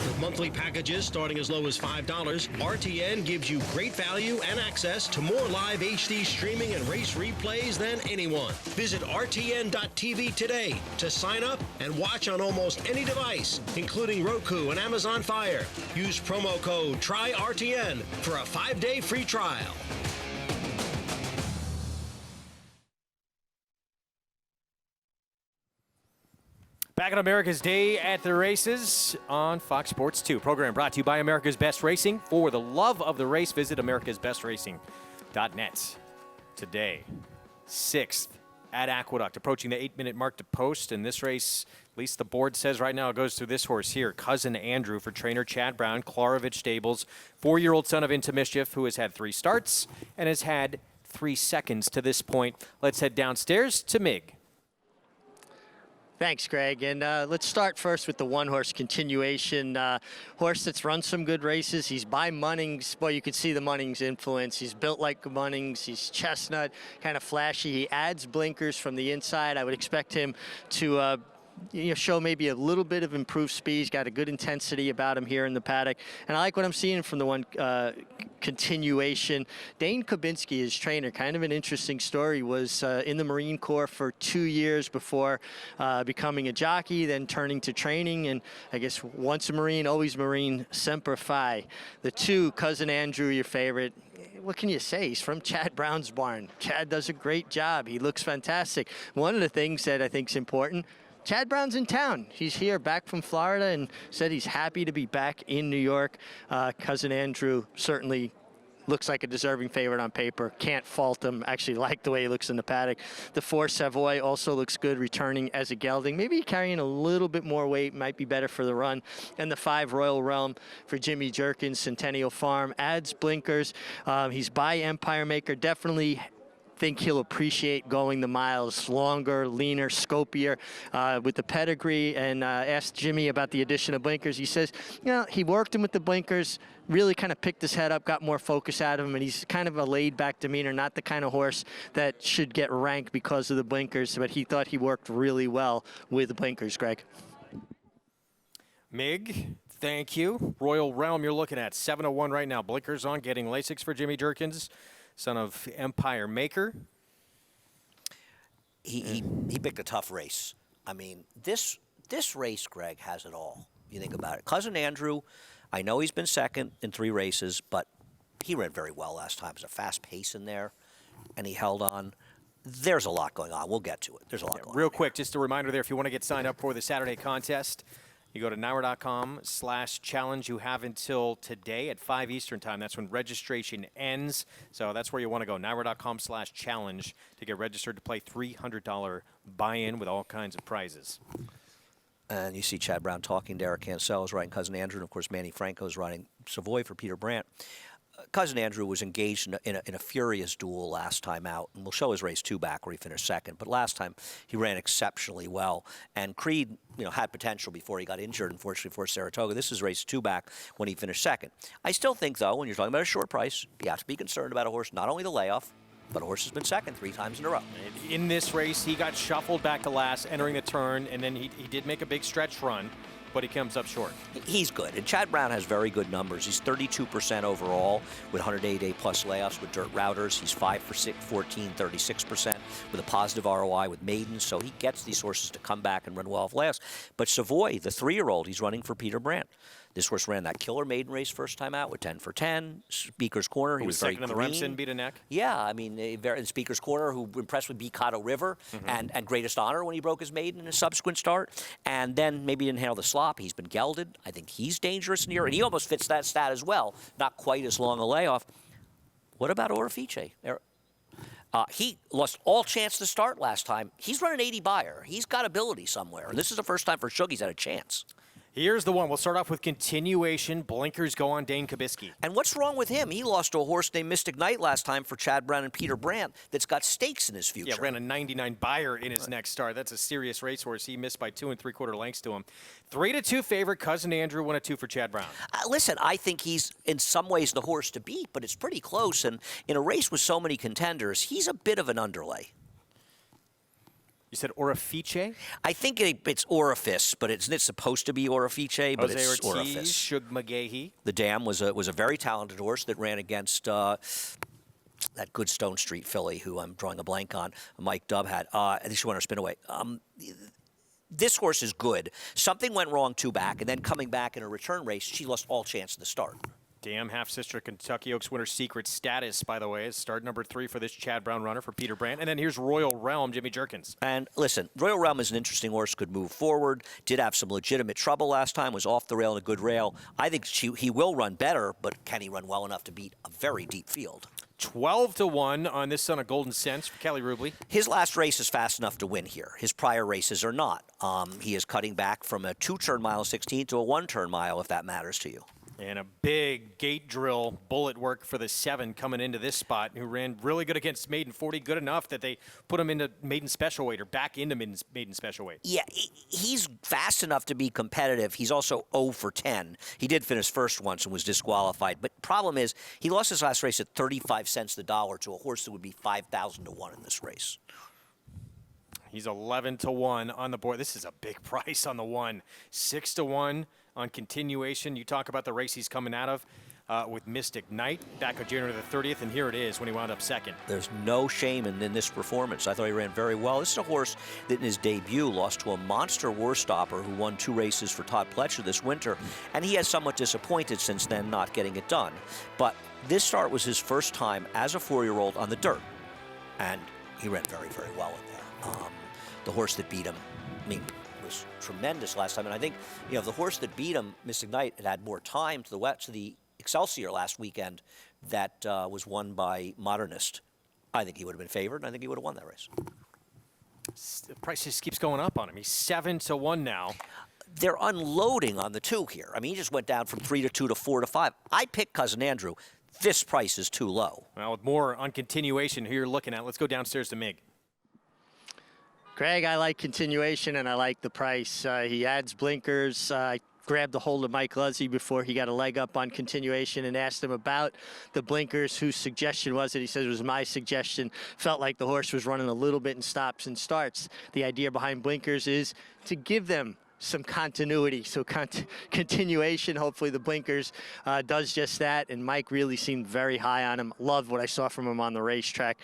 With monthly packages starting as low as $5, RTN gives you great value and access to more live HD streaming and race replays than anyone. Visit RTN.tv today to sign up and watch on almost any device, including Roku and Amazon Fire. Use promo code TRYRTN for a 5-day free trial. Back on America's Day at the Races on Fox Sports 2. Program brought to you by America's Best Racing. For the love of the race, visit americasbestracing.net. Today, 6th at Aqueduct, approaching the 8-minute mark to post. And this race, at least the board says right now, it goes through this horse here, Cousin Andrew, for trainer Chad Brown, Klarovich Stables, 4-year-old son of Into Mischief, who has had 3 starts and has had 3 seconds to this point. Let's head downstairs to Mig. Thanks, Greg. And let's start first with the one-horse Continuation. Horse that's run some good races. He's by Munnings. Well, you can see the Munnings influence. He's built like Munnings. He's chestnut, kind of flashy. He adds blinkers from the inside. I would expect him to show maybe a little bit of improved speed. He's got a good intensity about him here in the paddock. And I like what I'm seeing from the one Continuation. Dane Kubinski, his trainer, kind of an interesting story, was in the Marine Corps for 2 years before becoming a jockey, then turning to training. And I guess once a Marine, always Marine, Semper Fi. The 2, Cousin Andrew, your favorite. What can you say? He's from Chad Brown's barn. Chad does a great job. He looks fantastic. One of the things that I think is important, Chad Brown's in town. He's here back from Florida and said he's happy to be back in New York. Cousin Andrew certainly looks like a deserving favorite on paper. Can't fault him. Actually like the way he looks in the paddock. The 4 Savoy also looks good, returning as a gelding. Maybe carrying a little bit more weight, might be better for the run. And the 5 Royal Realm for Jimmy Jerkins, Centennial Farm, adds blinkers. He's by Empire Maker. Definitely think he'll appreciate going the miles. Longer, leaner, scopier with the pedigree. And asked Jimmy about the addition of blinkers. He says, he worked him with the blinkers, really kind of picked his head up, got more focus out of him, and he's kind of a laid-back demeanor, not the kind of horse that should get ranked because of the blinkers, but he thought he worked really well with the blinkers, Greg. Mig, thank you. Royal Realm, you're looking at 7:01 right now. Blinkers on, getting Lasix for Jimmy Jerkins, son of Empire Maker. He picked a tough race. I mean, this race, Greg, has it all. You think about it. Cousin Andrew, I know he's been second in 3 races, but he ran very well last time. There's a fast pace in there, and he held on. There's a lot going on. We'll get to it. There's a lot going on. Real quick, just a reminder there, if you want to get signed up for the Saturday contest, you go to NYRA.com/challenge. You have until today at 5 Eastern time. That's when registration ends. So that's where you want to go, NYRA.com/challenge, to get registered to play $300 buy-in with all kinds of prizes. And you see Chad Brown talking. Derek Cancel is riding Cousin Andrew. And, of course, Manny Franco is riding Savoy for Peter Brandt. Cousin Andrew was engaged in a furious duel last time out, and we'll show his race 2 back where he finished second. But last time he ran exceptionally well, and Creed, had potential before he got injured, unfortunately, for Saratoga. This is race 2 back when he finished second. I still think, though, when you're talking about a short price, you have to be concerned about a horse, not only the layoff, but a horse has been second 3 times in a row. In this race, he got shuffled back to last, entering the turn, and then he did make a big stretch run, but he comes up short. He's good, and Chad Brown has very good numbers. He's 32% overall with 180-day plus layoffs with dirt routers. He's 5 for 14, 36% with a positive ROI with maidens, so he gets these horses to come back and run well off last. But Savoy, the 3-year-old, he's running for Peter Brandt. This horse ran that killer maiden race first time out with 10 for 10. Speaker's Corner, he was very second in the green. Remsen, beat a neck. Yeah, I mean, in Speaker's Corner, who impressed with Bicado River and Greatest Honor when he broke his maiden in his subsequent start. And then maybe didn't handle the slop. He's been gelded. I think he's dangerous in here, and he almost fits that stat as well. Not quite as long a layoff. What about Orifice? He lost all chance to start last time. He's running 80 buyer. He's got ability somewhere. And this is the first time for Shug he's had a chance. Here's the one. We'll start off with Continuation. Blinkers go on Dane Kubinski. And what's wrong with him? He lost to a horse named Mystic Knight last time for Chad Brown and Peter Brandt that's got stakes in his future. Yeah, ran a 99 buyer in his next start. That's a serious racehorse. He missed by 2 3/4 lengths to him. 3-2 favorite. Cousin Andrew, 1-2 for Chad Brown. Listen, I think he's in some ways the horse to beat, but it's pretty close. And in a race with so many contenders, he's a bit of an underlay. You said Orifice? I think it's Orifice, but it's supposed to be Orifice, but Jose it's Ortiz, Orifice. Shug McGahee. The Dam was a very talented horse that ran against that good Stone Street filly who I'm drawing a blank on, Mike Dubb had. I think she won her spin away. This horse is good. Something went wrong 2 back, and then coming back in a return race, she lost all chance in the start. Dam, half-sister Kentucky Oaks winner Secret Status, by the way, is start number 3 for this Chad Brown runner for Peter Brandt. And then here's Royal Realm, Jimmy Jerkins. And listen, Royal Realm is an interesting horse, could move forward, did have some legitimate trouble last time, was off the rail in a good rail. I think he will run better, but can he run well enough to beat a very deep field? 12-1 on this son of Golden Sense for Kelly Rubley. His last race is fast enough to win here. His prior races are not. He is cutting back from a 2-turn mile 16 to a 1-turn mile, if that matters to you. And a big gate drill bullet work for the 7 coming into this spot, who ran really good against Maiden 40, good enough that they put him into Maiden Special Weight or back into Maiden Special Weight. Yeah, he's fast enough to be competitive. He's also 0 for 10. He did finish first once and was disqualified. But problem is, he lost his last race at 35 cents the dollar to a horse that would be 5,000 to 1 in this race. He's 11-1 on the board. This is a big price on the 1. 6-1 on continuation. You talk about the race he's coming out of with Mystic Knight back on January the 30th, and here it is when he wound up second. There's no shame in this performance. I thought he ran very well. This is a horse that in his debut lost to a monster war stopper who won 2 races for Todd Pletcher this winter, and he has somewhat disappointed since then not getting it done. But this start was his first time as a 4-year-old on the dirt, and he ran very, very well in there. The horse that beat him, was tremendous last time, and I think the horse that beat him, Mystic Knight, had more time to the Excelsior last weekend that was won by Modernist. I think he would have been favored, and I think he would have won that race. The price just keeps going up on him. He's 7-1 now. They're unloading on the 2 here. I mean, he just went down from 3-2 to 4-5. I picked Cousin Andrew. This price is too low. Well, with more on continuation, who you're looking at, let's go downstairs to Mig. Greg, I like continuation and I like the price. He adds blinkers. I grabbed a hold of Mike Luzzy before he got a leg up on continuation and asked him about the blinkers, whose suggestion was it. He said it was my suggestion. Felt like the horse was running a little bit in stops and starts. The idea behind blinkers is to give them some continuity, so continuation. Hopefully the blinkers does just that, and Mike really seemed very high on him. Loved what I saw from him on the racetrack.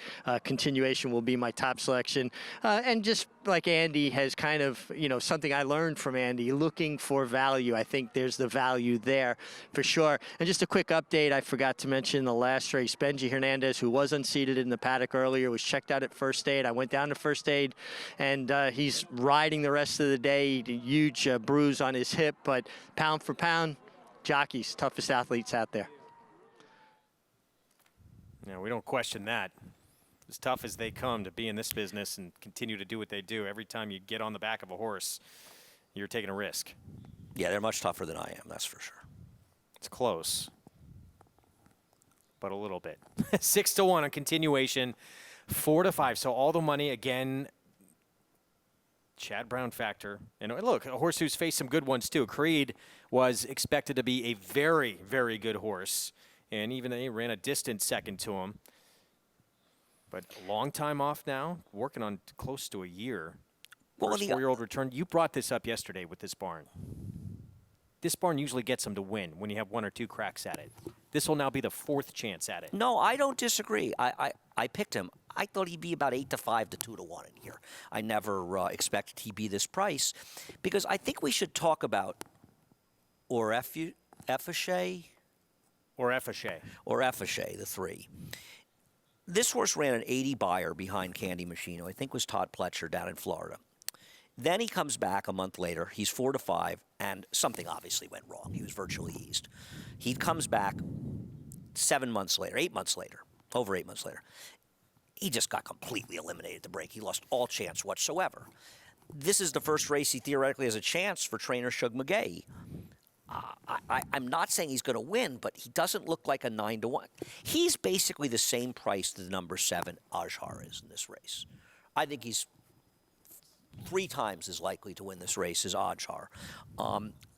Continuation will be my top selection, and just like Andy has kind of, something I learned from Andy, looking for value. I think there's the value there for sure. And just a quick update, I forgot to mention the last race. Benji Hernandez, who was unseated in the paddock earlier, was checked out at first aid. I went down to first aid, and he's riding the rest of the day. Huge bruise on his hip, but pound for pound, jockeys, toughest athletes out there. Yeah, we don't question that. As tough as they come to be in this business and continue to do what they do, every time you get on the back of a horse, you're taking a risk. Yeah, they're much tougher than I am, that's for sure. It's close, but a little bit. 6-1 on continuation, 4-5. So all the money, again, Chad Brown factor. And look, a horse who's faced some good ones too. Creed was expected to be a very, very good horse, and even they ran a distant second to him. But long time off now, working on close to a year. Well, First 4-year-old return. You brought this up yesterday with this barn. This barn usually gets them to win when you have 1 or 2 cracks at it. This will now be the 4th chance at it. No, I don't disagree. I picked him. I thought he'd be about 8-5 to 2-1 in here. I never expected he'd be this price, because I think we should talk about Effiche, the 3. This horse ran an 80 buyer behind Candy Machine, who I think was Todd Pletcher down in Florida. Then he comes back a month later. He's 4-5, and something obviously went wrong. He was virtually eased. He comes back 7 months later, 8 months later, over 8 months later. He just got completely eliminated at the break. He lost all chance whatsoever. This is the first race he theoretically has a chance for trainer Shug McGay. I'm not saying he's going to win, but he doesn't look like a 9-1. He's basically the same price that the number 7 Ajhar is in this race. I think he's 3 times as likely to win this race as Ajhar.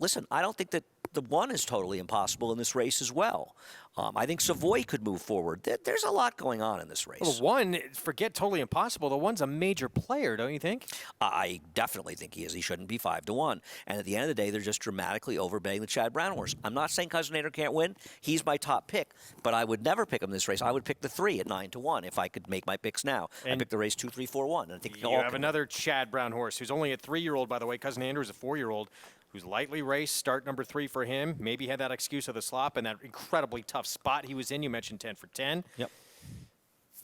Listen, I don't think that the 1 is totally impossible in this race as well. I think Savoy could move forward. There's a lot going on in this race. Well, the 1, forget totally impossible. The 1's a major player, don't you think? I definitely think he is. He shouldn't be 5-1. And at the end of the day, they're just dramatically overbetting the Chad Brown horse. I'm not saying Cousin Andrew can't win. He's my top pick. But I would never pick him this race. I would pick the 3 at 9-1 if I could make my picks now. I pick the race 2, 3, 4, 1. And I think you have another Chad Brown horse who's only a 3-year-old, by the way. Cousin Andrew is a 4-year-old. Who's lightly raced, start number 3 for him. Maybe had that excuse of the slop and that incredibly tough spot he was in. You mentioned 10 for 10. Yep.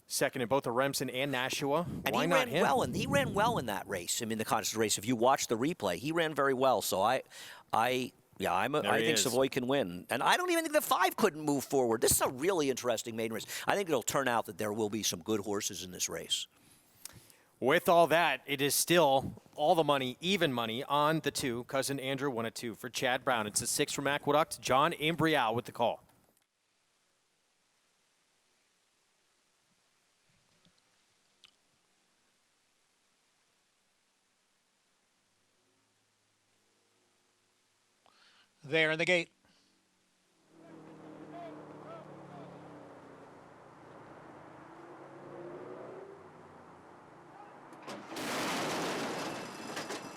Second in both the Remsen and Nashua. And Why not him? He ran well in that race. I mean, the contest race. If you watch the replay, he ran very well. So I Yeah, I think Savoy can win. And I don't even think the 5 couldn't move forward. This is a really interesting maiden race. I think it'll turn out that there will be some good horses in this race. With all that, it is still all the money, even money, on the 2. Cousin Andrew 1 at 2 for Chad Brown. It's a 6 from Aqueduct. John Imbrial with the call. There in the gate.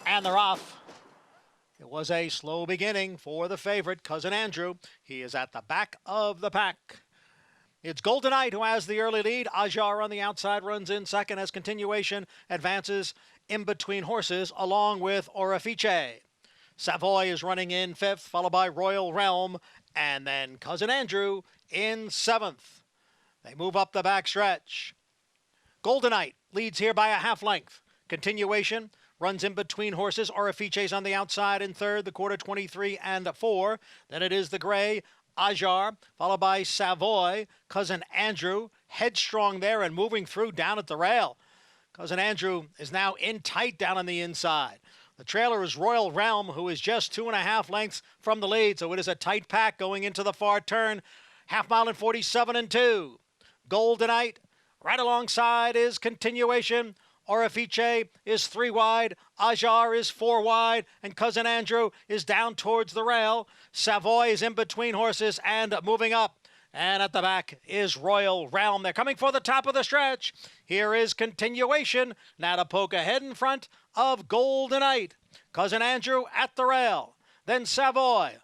And they're off. It was a slow beginning for the favorite, Cousin Andrew. He is at the back of the pack. It's Golden Knight who has the early lead. Ajar on the outside runs in second as Continuation advances in between horses along with Orifice. Savoy is running in 5th, followed by Royal Realm, and then Cousin Andrew in 7th. They move up the backstretch. Golden Knight leads here by a half length. Continuation runs in between horses. Orifice's on the outside in 3rd, the quarter 23 and 4. Then it is the gray Ajar, followed by Savoy. Cousin Andrew headstrong there and moving through down at the rail. Cousin Andrew is now in tight down on the inside. The trailer is Royal Realm, who is just 2.5 lengths from the lead, so it is a tight pack going into the far turn. Half mile in 47 and 2. Golden Knight right alongside is Continuation. Orifice is 3 wide. Ajar is 4 wide. And Cousin Andrew is down towards the rail. Savoy is in between horses and moving up. And at the back is Royal Realm. They're coming for the top of the stretch. Here is Continuation. Now to poke ahead in front of Golden Knight. Cousin Andrew at the rail. Then Savoy,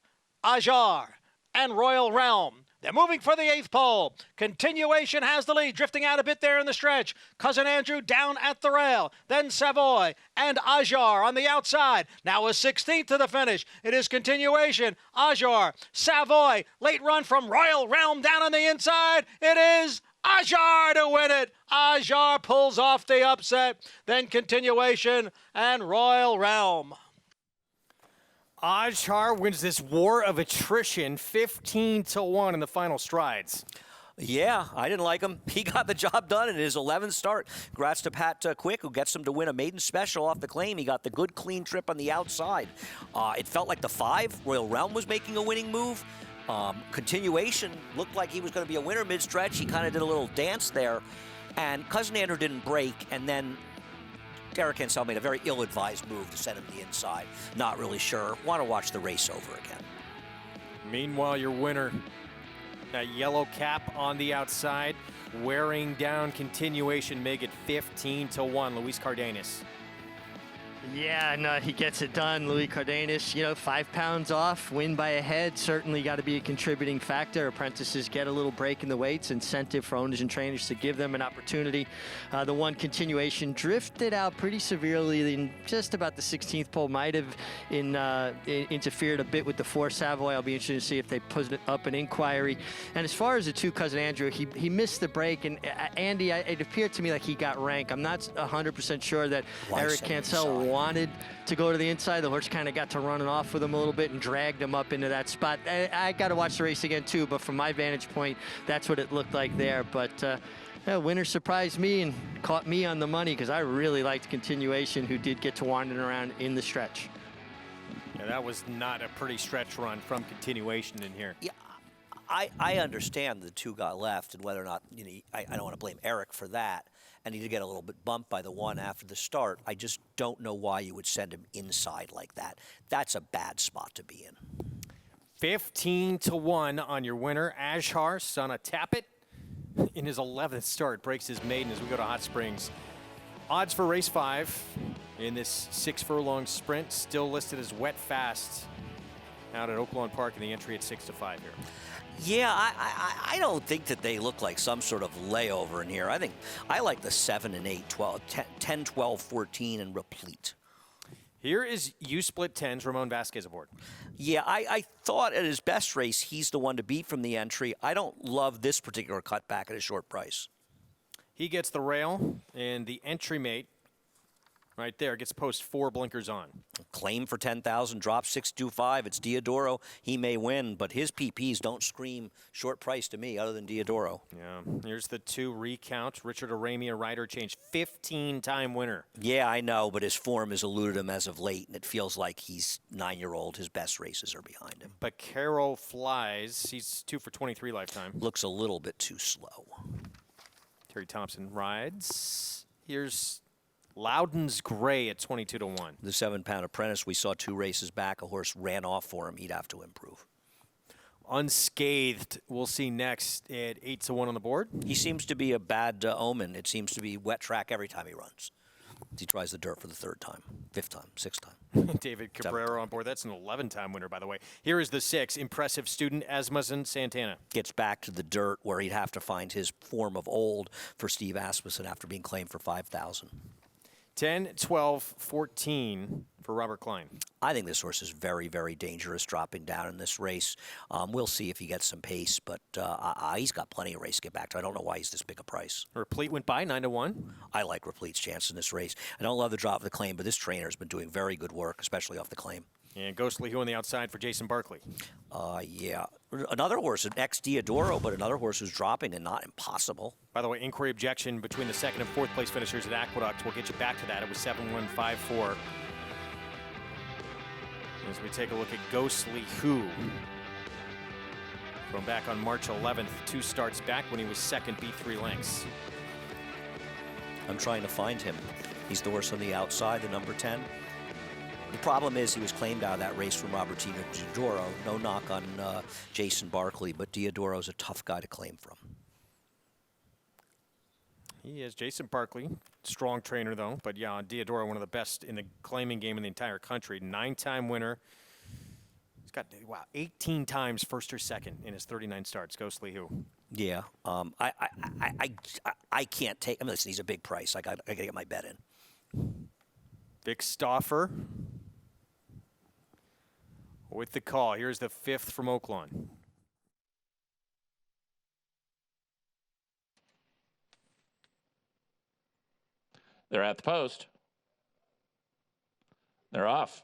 Ajar, and Royal Realm. They're moving for the 8th pole. Continuation has the lead, drifting out a bit there in the stretch. Cousin Andrew down at the rail. Then Savoy and Ajar on the outside. Now a 16th to the finish. It is Continuation, Ajar, Savoy. Late run from Royal Realm down on the inside. It is Ajar to win it. Ajar pulls off the upset. Then Continuation and Royal Realm. Ajar wins this war of attrition 15-1 in the final strides. Yeah, I didn't like him. He got the job done in his 11th start. Congrats to Pat Quick, who gets him to win a maiden special off the claim. He got the good, clean trip on the outside. It felt like the 5, Royal Realm, was making a winning move. Continuation looked like he was going to be a winner mid-stretch. He kind of did a little dance there. And Cousin Andrew didn't break, and then Derek Ansell made a very ill-advised move to send him to the inside. Not really sure. Want to watch the race over again. Meanwhile, your winner, that yellow cap on the outside, wearing down Continuation, make it 15-1. Luis Cardenas. Yeah, no, he gets it done. Louis Cardenas, 5 pounds off, win by a head, certainly got to be a contributing factor. Apprentices get a little break in the weights, incentive for owners and trainers to give them an opportunity. The one Continuation drifted out pretty severely in just about the 16th pole, might have interfered a bit with the 4 Savoy. I'll be interested to see if they put up an inquiry. And as far as the 2 Cousin Andrew, he missed the break, and Andy, it appeared to me like he got rank. I'm not 100% sure that Eric Cancel wanted to go to the inside. The horse kind of got to running off with him a little bit and dragged him up into that spot. I got to watch the race again too, but from my vantage point, that's what it looked like there. But winner surprised me and caught me on the money because I really liked Continuation, who did get to wandering around in the stretch. Yeah, that was not a pretty stretch run from Continuation in here. Yeah, I understand the 2 got left, and whether or not, I don't want to blame Eric for that. And he did get a little bit bumped by the 1 after the start. I just don't know why you would send him inside like that. That's a bad spot to be in. 15-1 on your winner. Ajar, son of Tappet, in his 11th start, breaks his maiden as we go to Hot Springs. Odds for race 5 in this 6-furlong sprint, still listed as wet fast out at Oaklawn Park, in the entry at 6-5 here. Yeah, I don't think that they look like some sort of layover in here. I like the 7 and 8, 12, 10, 12, 14, and replete. Here is U-Split 10's Ramon Vasquez aboard. Yeah, I thought at his best race, he's the one to beat from the entry. I don't love this particular cutback at a short price. He gets the rail, and the entry mate, right there. Gets post 4 blinkers on. Claim for 10,000, drop 625. It's Diodoro. He may win, but his PPs don't scream short price to me other than Diodoro. Yeah. Here's the 2 recount. Richard Aramia, rider change, 15-time winner. Yeah, I know, but his form has eluded him as of late, and it feels like he's 9-year-old. His best races are behind him. But Carol Flies. He's 2 for 23 lifetime. Looks a little bit too slow. Terry Thompson rides. Here's Loudon's Gray at 22-1. The 7-pound apprentice, we saw 2 races back. A horse ran off for him. He'd have to improve. Unscathed, we'll see next at 8-1 on the board. He seems to be a bad omen. It seems to be wet track every time he runs. He tries the dirt for the 3rd time, 5th time, 6th time. David Cabrera on board. That's an 11-time winner, by the way. Here is the 6, Impressive Student, Asmussen Santana. Gets back to the dirt where he'd have to find his form of old for Steve Asmussen after being claimed for 5,000. 10, 12, 14 for Robert Klein. I think this horse is very, very dangerous dropping down in this race. We'll see if he gets some pace, but he's got plenty of race to get back to. I don't know why he's this big a price. Replete went by 9-1. I like Replete's chance in this race. I don't love the drop of the claim, but this trainer's been doing very good work, especially off the claim. And Ghostly Who on the outside for Jason Barkley. Yeah. Another horse, an ex-Diodoro, but another horse who's dropping and not impossible. By the way, inquiry objection between the 2nd and 4th place finishers at Aqueduct. We'll get you back to that. It was 7-1-5-4. As we take a look at Ghostly Who. Going back on March 11th, 2 starts back when he was 2nd, beat 3 lengths. I'm trying to find him. He's the horse on the outside, the number 10. The problem is he was claimed out of that race from Robertino Diodoro. No knock on Jason Barkley, but Diodoro's a tough guy to claim from. He is Jason Barkley, strong trainer though. But yeah, Diodoro, one of the best in the claiming game in the entire country. 9-time winner. He's got, 18 times first or second in his 39 starts. Ghostly Who. Yeah, I can't take. I mean, listen, he's a big price. I got to get my bet in. Vic Stauffer with the call. Here's the 5th from Oaklawn. They're at the post. They're off.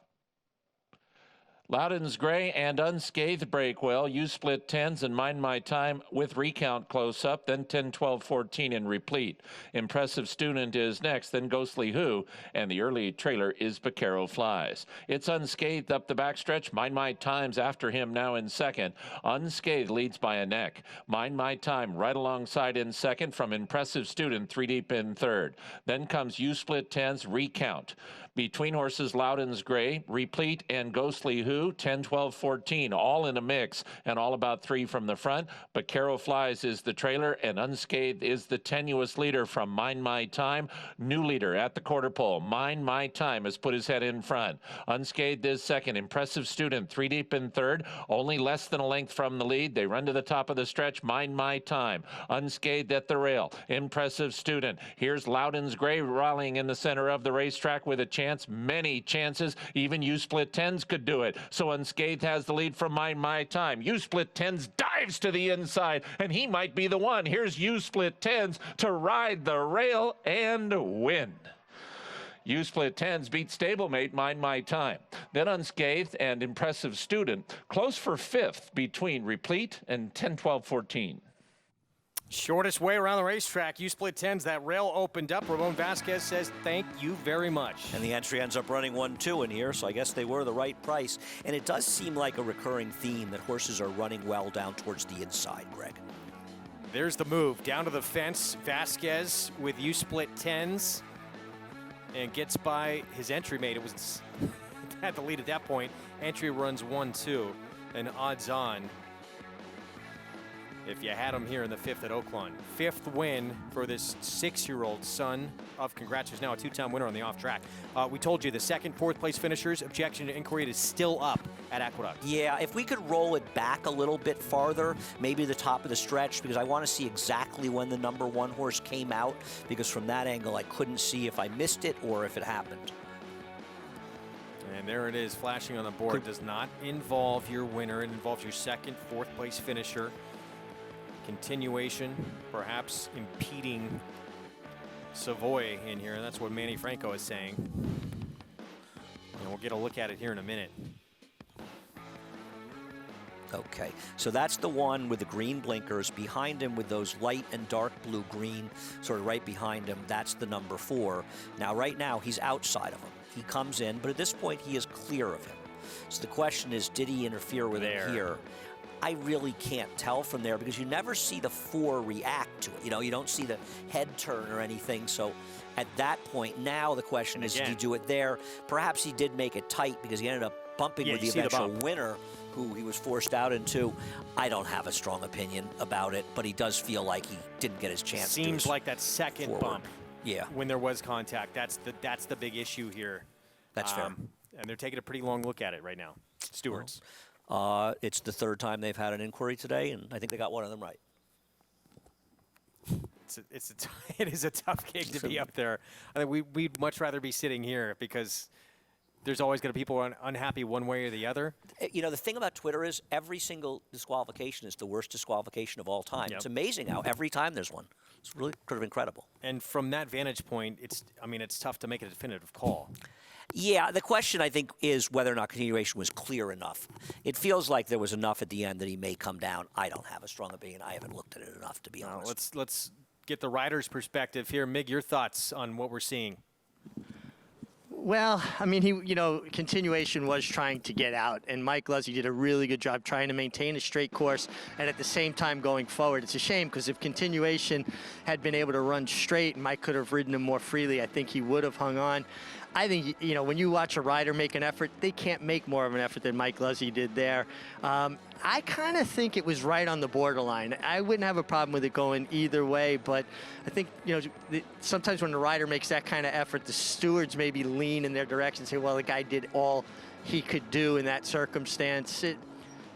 Loudon's Gray and Unscathed break well. You split 10s and Mind My Time with recount close up, then 10, 12, 14 in replete. Impressive Student is next, then Ghostly Who, and the early trailer is Vaquero Flies. It's Unscathed up the backstretch. Mind My Time's after him now in 2nd. Unscathed leads by a neck. Mind My Time right alongside in 2nd from Impressive Student 3 deep in 3rd. Then comes You Split 10's recount. Between horses, Loudon's Gray, Replete, and Ghostly Who, 10, 12, 14, all in a mix, and all about 3 from the front. But Vaquero Flies is the trailer, and Unscathed is the tenuous leader from Mind My Time. New leader at the quarter pole. Mind My Time has put his head in front. Unscathed is 2nd. Impressive Student, 3 deep in 3rd, only less than a length from the lead. They run to the top of the stretch. Mind My Time. Unscathed at the rail. Impressive Student. Here's Loudon's Gray rallying in the center of the racetrack with a chance. Many chances. Even You Split 10s could do it. So Unscathed has the lead from Mind My Time. You Split 10s dives to the inside, and he might be the one. Here's You Split 10s to ride the rail and win. You Split 10s beat stablemate Mind My Time. Then Unscathed and Impressive Student close for 5th between Replete and 10, 12, 14. Shortest way around the racetrack. You Split 10s. That rail opened up. Ramon Vasquez says thank you very much. And the entry ends up running 1-2 in here, so I guess they were the right price. And it does seem like a recurring theme that horses are running well down towards the inside, Greg. There's the move. Down to the fence. Vasquez with You Split 10s. And gets by his entry mate. It was had the lead at that point. Entry runs 1-2. And odds on, if you had him here in the 5th at Oaklawn. 5th win for this 6-year-old son of Congrats, who's now a 2-time winner on the off track. We told you the 2nd, 4th place finishers, objection to inquiry is still up at Aqueduct. Yeah, if we could roll it back a little bit farther, maybe the top of the stretch, because I want to see exactly when the number 1 horse came out, because from that angle I couldn't see if I missed it or if it happened. And there it is, flashing on the board. It does not involve your winner. It involves your 2nd, 4th place finisher. Continuation, perhaps impeding Savoy in here. That's what Manny Franco is saying. And we'll get a look at it here in a minute. Okay, so that's the one with the green blinkers. Behind him with those light and dark blue-green, sort of right behind him, that's the number 4. Now, right now, he's outside of him. He comes in, but at this point, he is clear of him. So the question is, did he interfere with him here? I really can't tell from there because you never see the 4 react to it. You know, you don't see the head turn or anything. So at that point, now the question is, did he do it there? Perhaps he did make it tight because he ended up bumping with the eventual winner, who he was forced out into. I don't have a strong opinion about it, but he does feel like he didn't get his chance. Seems like that second bump. Yeah. When there was contact, that's the big issue here. That's fair. And they're taking a pretty long look at it right now. Stewards. It's the 3rd time they've had an inquiry today, and I think they got one of them right. It is a tough gig to be up there. I think we'd much rather be sitting here because there's always going to be people unhappy one way or the other. You know, the thing about Twitter is every single disqualification is the worst disqualification of all time. It's amazing how every time there's one. It's really sort of incredible. And from that vantage point, it's tough to make a definitive call. Yeah, the question, I think, is whether or not continuation was clear enough. It feels like there was enough at the end that he may come down. I don't have a strong opinion. I haven't looked at it enough, to be honest. Let's get the rider's perspective here. Mig, your thoughts on what we're seeing? Well, I mean, continuation was trying to get out, and Mike Luzzi did a really good job trying to maintain a straight course and at the same time going forward. It's a shame because if continuation had been able to run straight and Mike could have ridden him more freely, I think he would have hung on. I think, when you watch a rider make an effort, they can't make more of an effort than Mike Luzzi did there. I kind of think it was right on the borderline. I wouldn't have a problem with it going either way, but I think, sometimes when the rider makes that kind of effort, the stewards maybe lean in their direction and say, well, the guy did all he could do in that circumstance.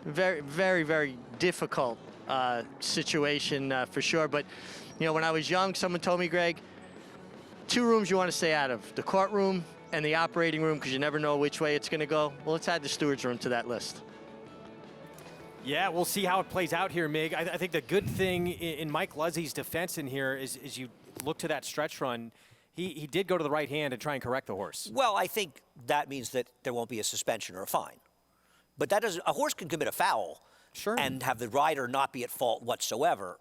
Very, very, very difficult situation for sure. But, when I was young, someone told me, Greg, 2 rooms you want to stay out of, the courtroom and the operating room, because you never know which way it's going to go. Well, let's add the steward's room to that list. Yeah, we'll see how it plays out here, Mig. I think the good thing in Mike Luzzi's defense in here is you look to that stretch run, he did go to the right hand and try and correct the horse. Well, I think that means that there won't be a suspension or a fine. But that doesn't, a horse can commit a foul. Sure. And have the rider not be at fault whatsoever.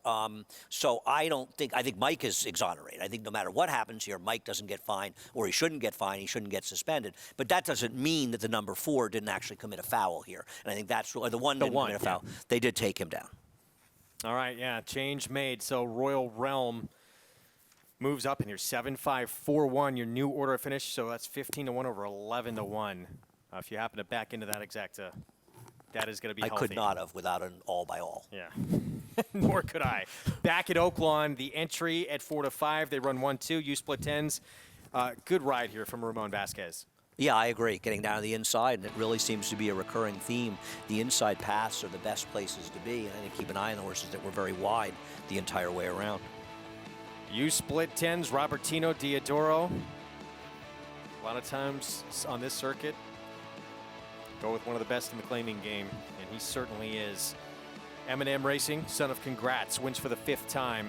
So I think Mike is exonerated. I think no matter what happens here, Mike doesn't get fined, or he shouldn't get fined, he shouldn't get suspended. But that doesn't mean that the number 4 didn't actually commit a foul here. And I think that's, or the one didn't commit a foul. Yeah. They did take him down. All right, yeah, change made. So Royal Realm moves up in here, 7-5-4-1, your new order of finish. So that's 15-1 over 11-1. If you happen to back into that exact that is going to be healthy. I could not have without an all-by-all. Yeah, nor could I. Back at Oaklawn, the entry at 4-5. They run 1-2. You split 10s. Good ride here from Ramon Vasquez. Yeah, I agree. Getting down to the inside, and it really seems to be a recurring theme. The inside paths are the best places to be, and I think keep an eye on the horses that were very wide the entire way around. You split 10s. Robertino Diodoro. A lot of times on this circuit, go with one of the best in the claiming game, and he certainly is. M&M Racing, son of Congrats, wins for the 5th time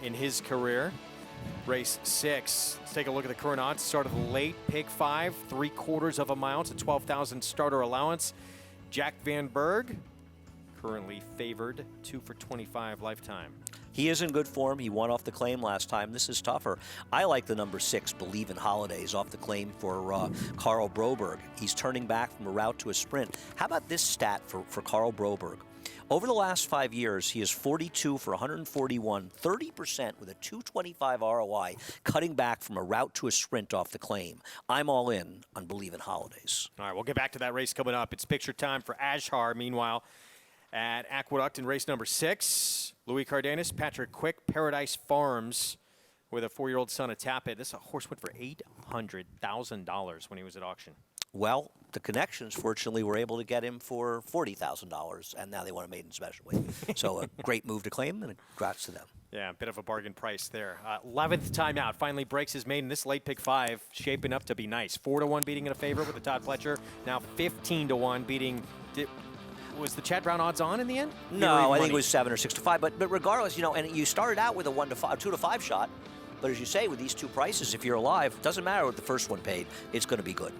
in his career. Race 6. Let's take a look at the current odds. Start of the late, pick 5, 3/4 of a mile to 12,000 starter allowance. Jack Van Berg, currently favored 2 for 25 lifetime. He is in good form. He won off the claim last time. This is tougher. I like the number 6, Believe in Holidays, off the claim for Carl Broberg. He's turning back from a route to a sprint. How about this stat for Carl Broberg? Over the last 5 years, he is 42 for 141, 30% with a 225 ROI, cutting back from a route to a sprint off the claim. I'm all in on Believe in Holidays. All right, we'll get back to that race coming up. It's picture time for Ashar. Meanwhile, at Aqueduct in race number 6, Louis Cardenas, Patrick Quick, Paradise Farms with a 4-year-old son of Tappet. This horse went for $800,000 when he was at auction. Well, the connections, fortunately, were able to get him for $40,000, and now they want a maiden special weight. So a great move to claim, and congrats to them. Yeah, a bit of a bargain price there. 11th timeout, finally breaks his maiden. This late pick 5, shaping up to be nice. 4-1 beating in a favorite with the Todd Pletcher. Now 15-1 beating. Was the Chad Brown odds on in the end? No, I think it was 7 or 6 to 5. But regardless, and you started out with a 2 to 5 shot. But as you say, with these two prices, if you're alive, it doesn't matter what the first one paid. It's going to be good.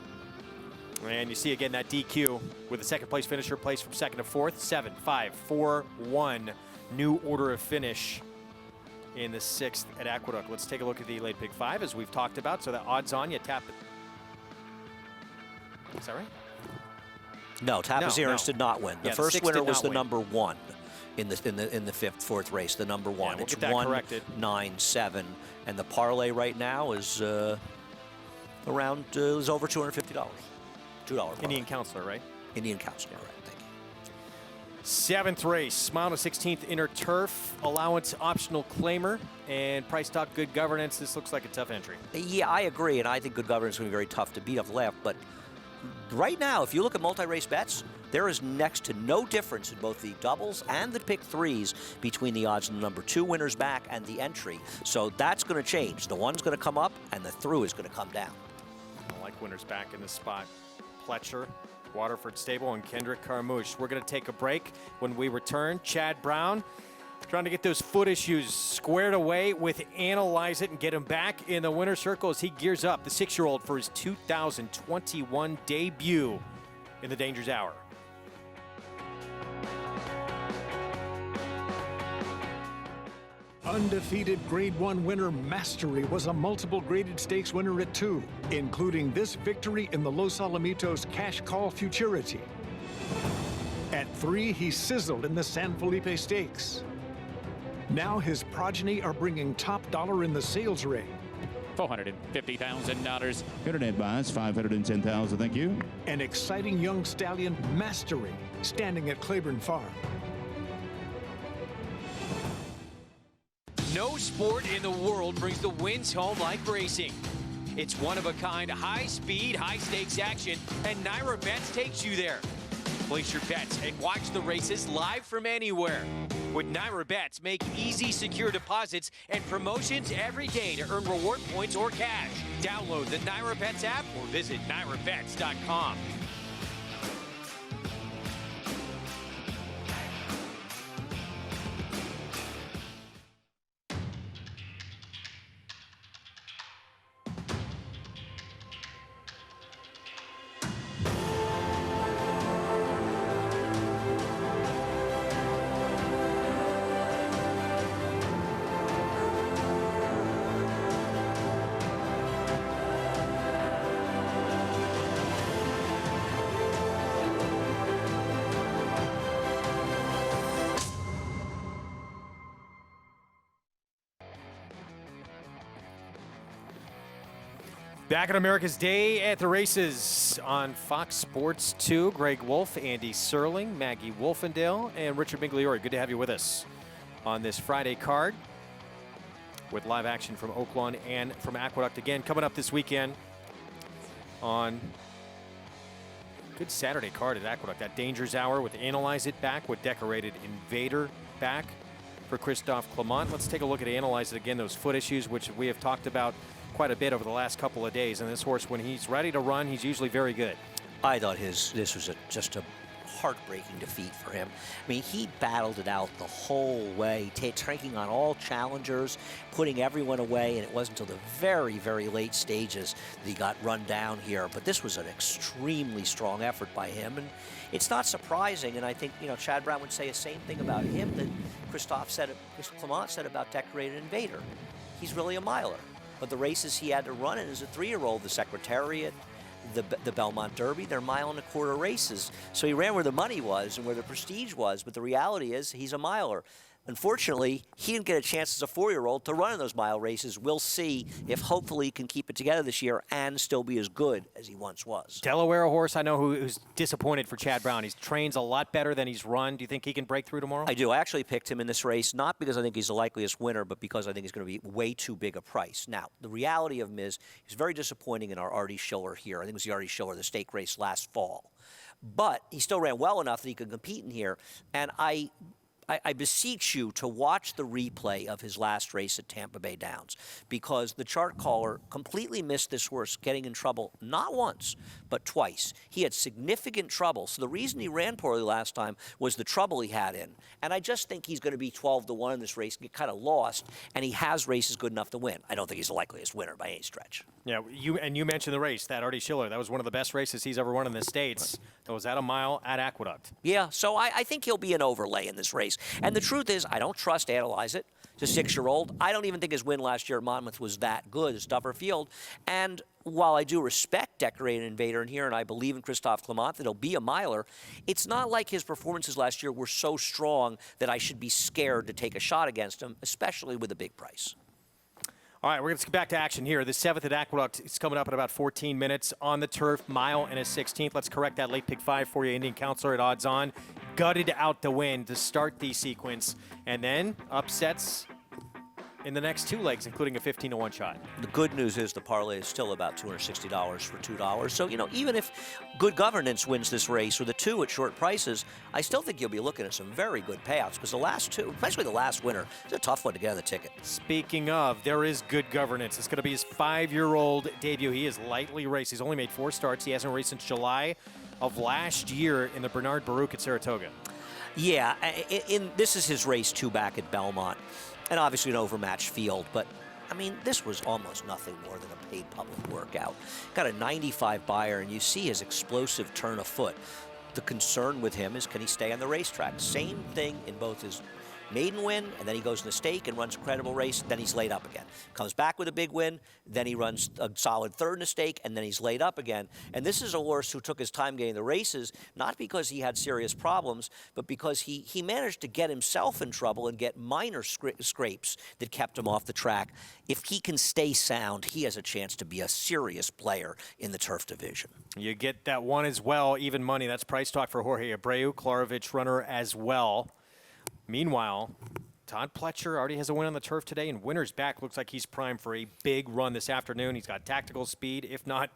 And you see again that DQ with the second place finisher placed from second to fourth. 7, 5, 4, 1. New order of finish in the sixth at Aqueduct. Let's take a look at the Elate Pick 5 as we've talked about. So the odds on, you tap it. Is that right? No, Tapazirans did not win. The first winner was the number 1 in the fourth race. The number 1. Yeah, we'll it's get that 1, corrected. 9, 7, and the parlay right now is around is over $250. $2 parlay. Indian Counselor, right? Indian Counselor, right? Thank you. Seventh race, mile to 16th inner turf, allowance optional claimer, and price talk good governance. This looks like a tough entry. Yeah, I agree, and I think good governance is going to be very tough to beat off the left. But right now, if you look at multi-race bets, there is next to no difference in both the doubles and the pick 3s between the odds and the number 2 winners back and the entry. So that's going to change. The one's going to come up, and the through is going to come down. I like winners back in this spot. Pletcher, Waterford Stable, and Kendrick Carmouche. We're going to take a break. When we return, Chad Brown trying to get those foot issues squared away with Analyze It and get him back in the winner's circle as he gears up, the 6-year-old, for his 2021 debut in the Dangers Hour. Undefeated Grade 1 winner Mastery was a multiple graded stakes winner at 2, including this victory in the Los Alamitos Cash Call Futurity. At 3, he sizzled in the San Felipe Stakes. Now his progeny are bringing top dollar in the sales ring. $450,000. Good advice, $510,000, thank you. An exciting young stallion, Mastery, standing at Claiborne Farm. No sport in the world brings the wins home like racing. It's one-of-a-kind, high-speed, high-stakes action, and Naira Bets takes you there. Place your bets and watch the races live from anywhere. With Naira Bets, make easy, secure deposits and promotions every day to earn reward points or cash. Download the Naira Bets app or visit nairabets.com. Back on America's Day at the Races on Fox Sports 2. Greg Wolf, Andy Serling, Maggie Wolfendale, and Richard Migliore. Good to have you with us on this Friday card with live action from Oaklawn and from Aqueduct. Again, coming up this weekend on good Saturday card at Aqueduct. That Dangers Hour with Analyze It back, with Decorated Invader back for Christophe Clement. Let's take a look at Analyze It again, those foot issues, which we have talked about quite a bit over the last couple of days. And this horse, when he's ready to run, he's usually very good. I thought this was just a heartbreaking defeat for him. I mean, he battled it out the whole way, taking on all challengers, putting everyone away, and it wasn't until the very, very late stages that he got run down here. But this was an extremely strong effort by him, and it's not surprising. And I think, you know, Chad Brown would say the same thing about him that Clement said about Decorated Invader. He's really a miler. But the races he had to run in as a 3-year-old, the Secretariat, the Belmont Derby, they're mile-and-a-quarter races. So he ran where the money was and where the prestige was, but the reality is he's a miler. Unfortunately, he didn't get a chance as a 4-year-old to run in those mile races. We'll see if hopefully he can keep it together this year and still be as good as he once was. Delaware horse, I know who's disappointed for Chad Brown. He trains a lot better than he's run. Do you think he can break through tomorrow? I do. I actually picked him in this race, not because I think he's the likeliest winner, but because I think he's going to be way too big a price. Now, the reality of him is he's very disappointing in our Artie Schiller here. I think it was the Artie Schiller, the stake race last fall. But he still ran well enough that he could compete in here. And I I beseech you to watch the replay of his last race at Tampa Bay Downs, because the chart caller completely missed this horse getting in trouble not once, but twice. He had significant trouble. So the reason he ran poorly last time was the trouble he had in. And I just think he's going to be 12-1 in this race and get kind of lost, and he has races good enough to win. I don't think he's the likeliest winner by any stretch. Yeah, you mentioned the race, that Artie Schiller. That was one of the best races he's ever won in the States. That was at a mile at Aqueduct. Yeah, so I think he'll be an overlay in this race. And the truth is, I don't trust Analyze It. It's a 6-year-old. I don't even think his win last year at Monmouth was that good. It's a tougher field. And while I do respect Decorated Invader in here, and I believe in Christophe Clement that he'll be a miler, it's not like his performances last year were so strong that I should be scared to take a shot against him, especially with a big price. All right, we're going to get back to action here. The 7th at Aqueduct is coming up in about 14 minutes on the turf, mile and a 16th. Let's correct that late pick 5 for you. Indian Counselor at odds on. Gutted out the win to start the sequence. And then upsets in the next 2 legs, including a 15-1 shot. The good news is the parlay is still about $260 for $2. So, even if Good Governance wins this race with a 2 at short prices, I still think you'll be looking at some very good payouts, because the last 2, especially the last winner, is a tough one to get on the ticket. Speaking of, there is Good Governance. It's going to be his 5-year-old debut. He is lightly raced. He's only made 4 starts. He hasn't raced since July of last year in the Bernard Baruch at Saratoga. Yeah, this is his race 2 back at Belmont. And obviously an overmatched field, but I mean, this was almost nothing more than a paid public workout. Got a 95 buyer, and you see his explosive turn of foot. The concern with him is, can he stay on the racetrack? Same thing in both his maiden win, and then he goes in the stake and runs a credible race, then he's laid up again. Comes back with a big win, then he runs a solid third in a stake, and then he's laid up again. And this is a horse who took his time getting the races, not because he had serious problems, but because he managed to get himself in trouble and get minor scrapes that kept him off the track. If he can stay sound, he has a chance to be a serious player in the turf division. You get that one as well, even money. That's price talk for Jorge Abreu, Klarovich runner as well. Meanwhile, Todd Pletcher already has a win on the turf today, and Winner's Back looks like he's primed for a big run this afternoon. He's got tactical speed, if not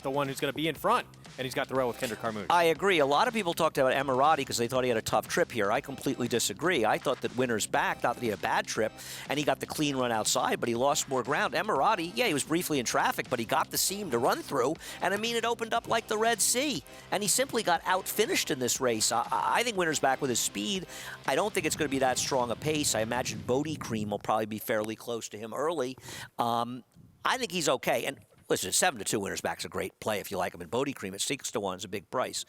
the one who's going to be in front, and he's got the rail with Kendrick Carmouche. I agree. A lot of people talked about Emirati because they thought he had a tough trip here. I completely disagree. I thought that Winner's Back, not that he had a bad trip, and he got the clean run outside, but he lost more ground. Emirati, yeah, he was briefly in traffic, but he got the seam to run through, and I mean, it opened up like the Red Sea, and he simply got out-finished in this race. I think Winner's Back with his speed, I don't think it's going to be that strong a pace. I imagine Bodie Cream will probably be fairly close to him early. I think he's okay, and listen, 7-2 Winner's Back's a great play if you like him. And Bodie Cream at 6-1 is a big price.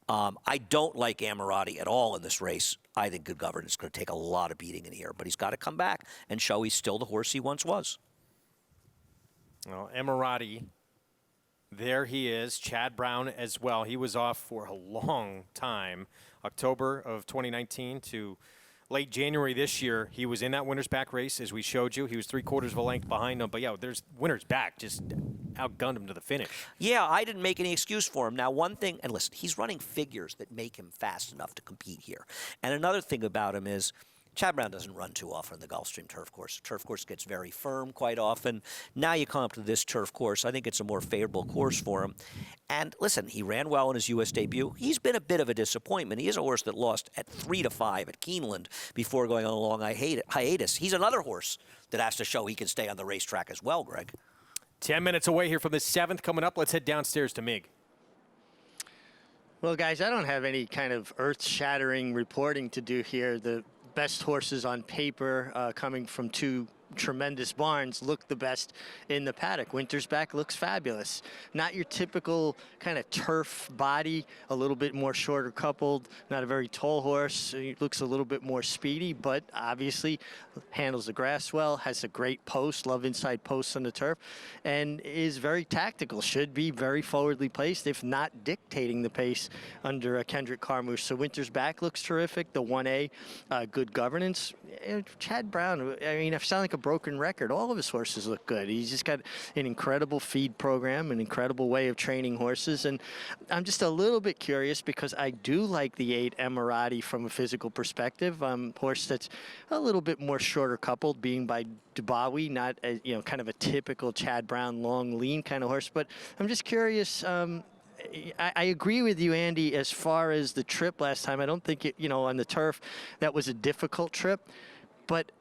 I don't like Amirati at all in this race. I think Good Governance is going to take a lot of beating in here, but he's got to come back and show he's still the horse he once was. Well, Amirati, there he is. Chad Brown as well. He was off for a long time. October of 2019 to late January this year, he was in that Winner's Back race, as we showed you. He was 3/4 of a length behind him. But, yeah, there's Winner's Back just outgunned him to the finish. Yeah, I didn't make any excuse for him. Now, one thing, and listen, he's running figures that make him fast enough to compete here. And another thing about him is Chad Brown doesn't run too often in the Gulfstream turf course. The turf course gets very firm quite often. Now you come up to this turf course. I think it's a more favorable course for him. And listen, he ran well in his U.S. debut. He's been a bit of a disappointment. He is a horse that lost at 3-5 at Keeneland before going on a long hiatus. He's another horse that has to show he can stay on the racetrack as well, Greg. 10 minutes away here from the 7th coming up. Let's head downstairs to Mig. Well, guys, I don't have any kind of earth-shattering reporting to do here. The best horses on paper coming from 2 tremendous barns look the best in the paddock. Winter's Back looks fabulous. Not your typical kind of turf body, a little bit more shorter coupled, not a very tall horse. He looks a little bit more speedy, but obviously handles the grass well, has a great post, love inside posts on the turf, and is very tactical. Should be very forwardly placed, if not dictating the pace under Kendrick Carmouche. So Winter's Back looks terrific. The 1A, Good Governance. Chad Brown, I mean, I sound like a broken record. All of his horses look good. He's just got an incredible feed program, an incredible way of training horses. And I'm just a little bit curious because I do like the 8 Emirati from a physical perspective. Horse that's a little bit more shorter coupled, being by Dubawi, not a, kind of a typical Chad Brown long, lean kind of horse. But I'm just curious, I agree with you, Andy, as far as the trip last time. I don't think, on the turf, that was a difficult trip. But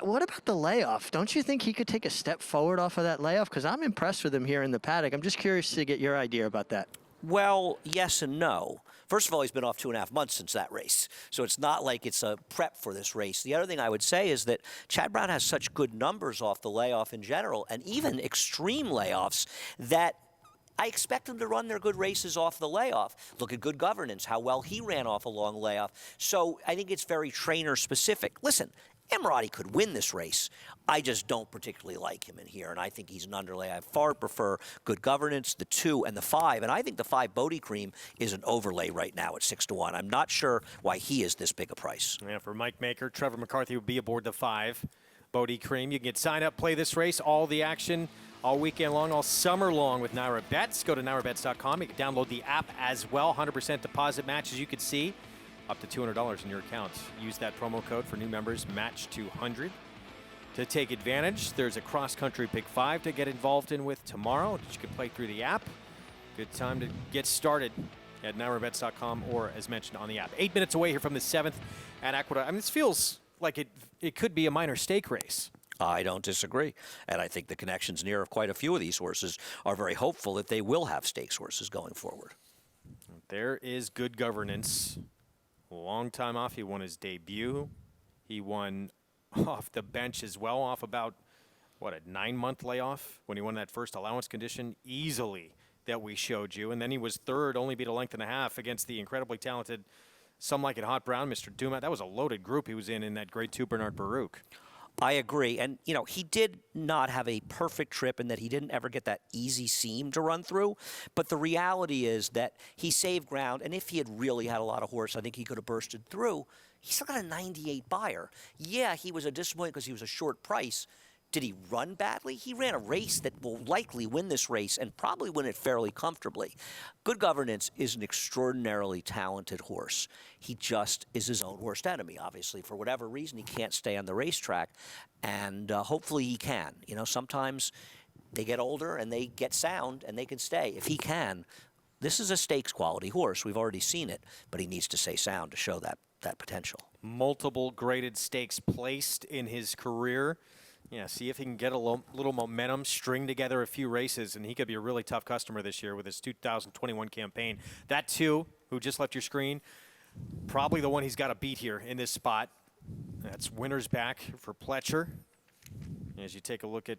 what about the layoff? Don't you think he could take a step forward off of that layoff? Because I'm impressed with him here in the paddock. I'm just curious to get your idea about that. Well, yes and no. First of all, he's been off 2.5 months since that race, so it's not like it's a prep for this race. The other thing I would say is that Chad Brown has such good numbers off the layoff in general, and even extreme layoffs, that I expect him to run their good races off the layoff. Look at Good Governance, how well he ran off a long layoff. So I think it's very trainer specific. Listen, Emirati could win this race. I just don't particularly like him in here, and I think he's an underlay. I far prefer Good Governance, the 2, and the 5, and I think the 5 Bodie Cream is an overlay right now at 6-1. I'm not sure why he is this big a price. Yeah, for Mike Maker, Trevor McCarthy would be aboard the 5 Bodie Cream. You can get signed up, play this race, all the action, all weekend long, all summer long with NYRA Bets. Go to NYRABets.com. You can download the app as well. 100% deposit match, as you can see. Up to $200 in your account. Use that promo code for new members, match 200. To take advantage, there's a cross-country Pick 5 to get involved in with tomorrow that you can play through the app. Good time to get started at NYRABets.com or, as mentioned, on the app. 8 minutes away here from the 7th at Aqueduct. I mean, this feels like it could be a minor stake race. I don't disagree. And I think the connections near of quite a few of these horses are very hopeful that they will have stakes horses going forward. There is Good Governance. Long time off. He won his debut. He won off the bench as well, off about, a 9-month layoff when he won that first allowance condition easily that we showed you. And then he was third, only beat a length and a half against the incredibly talented Some Like It Hot Brown, Mr. Dumas. That was a loaded group he was in that grade 2 Bernard Baruch. I agree. And, he did not have a perfect trip in that he didn't ever get that easy seam to run through. But the reality is that he saved ground. And if he had really had a lot of horse, I think he could have bursted through. He still got a 98 buyer. Yeah, he was a disappointment because he was a short price. Did he run badly? He ran a race that will likely win this race and probably win it fairly comfortably. Good Governance is an extraordinarily talented horse. He just is his own worst enemy, obviously. For whatever reason, he can't stay on the racetrack, and hopefully he can. Sometimes they get older and they get sound and they can stay. If he can, this is a stakes quality horse. We've already seen it, but he needs to stay sound to show that potential. Multiple graded stakes placed in his career. Yeah, see if he can get a little momentum, string together a few races, and he could be a really tough customer this year with his 2021 campaign. That 2, who just left your screen, probably the one he's got to beat here in this spot. That's Winner's Back for Pletcher. As you take a look at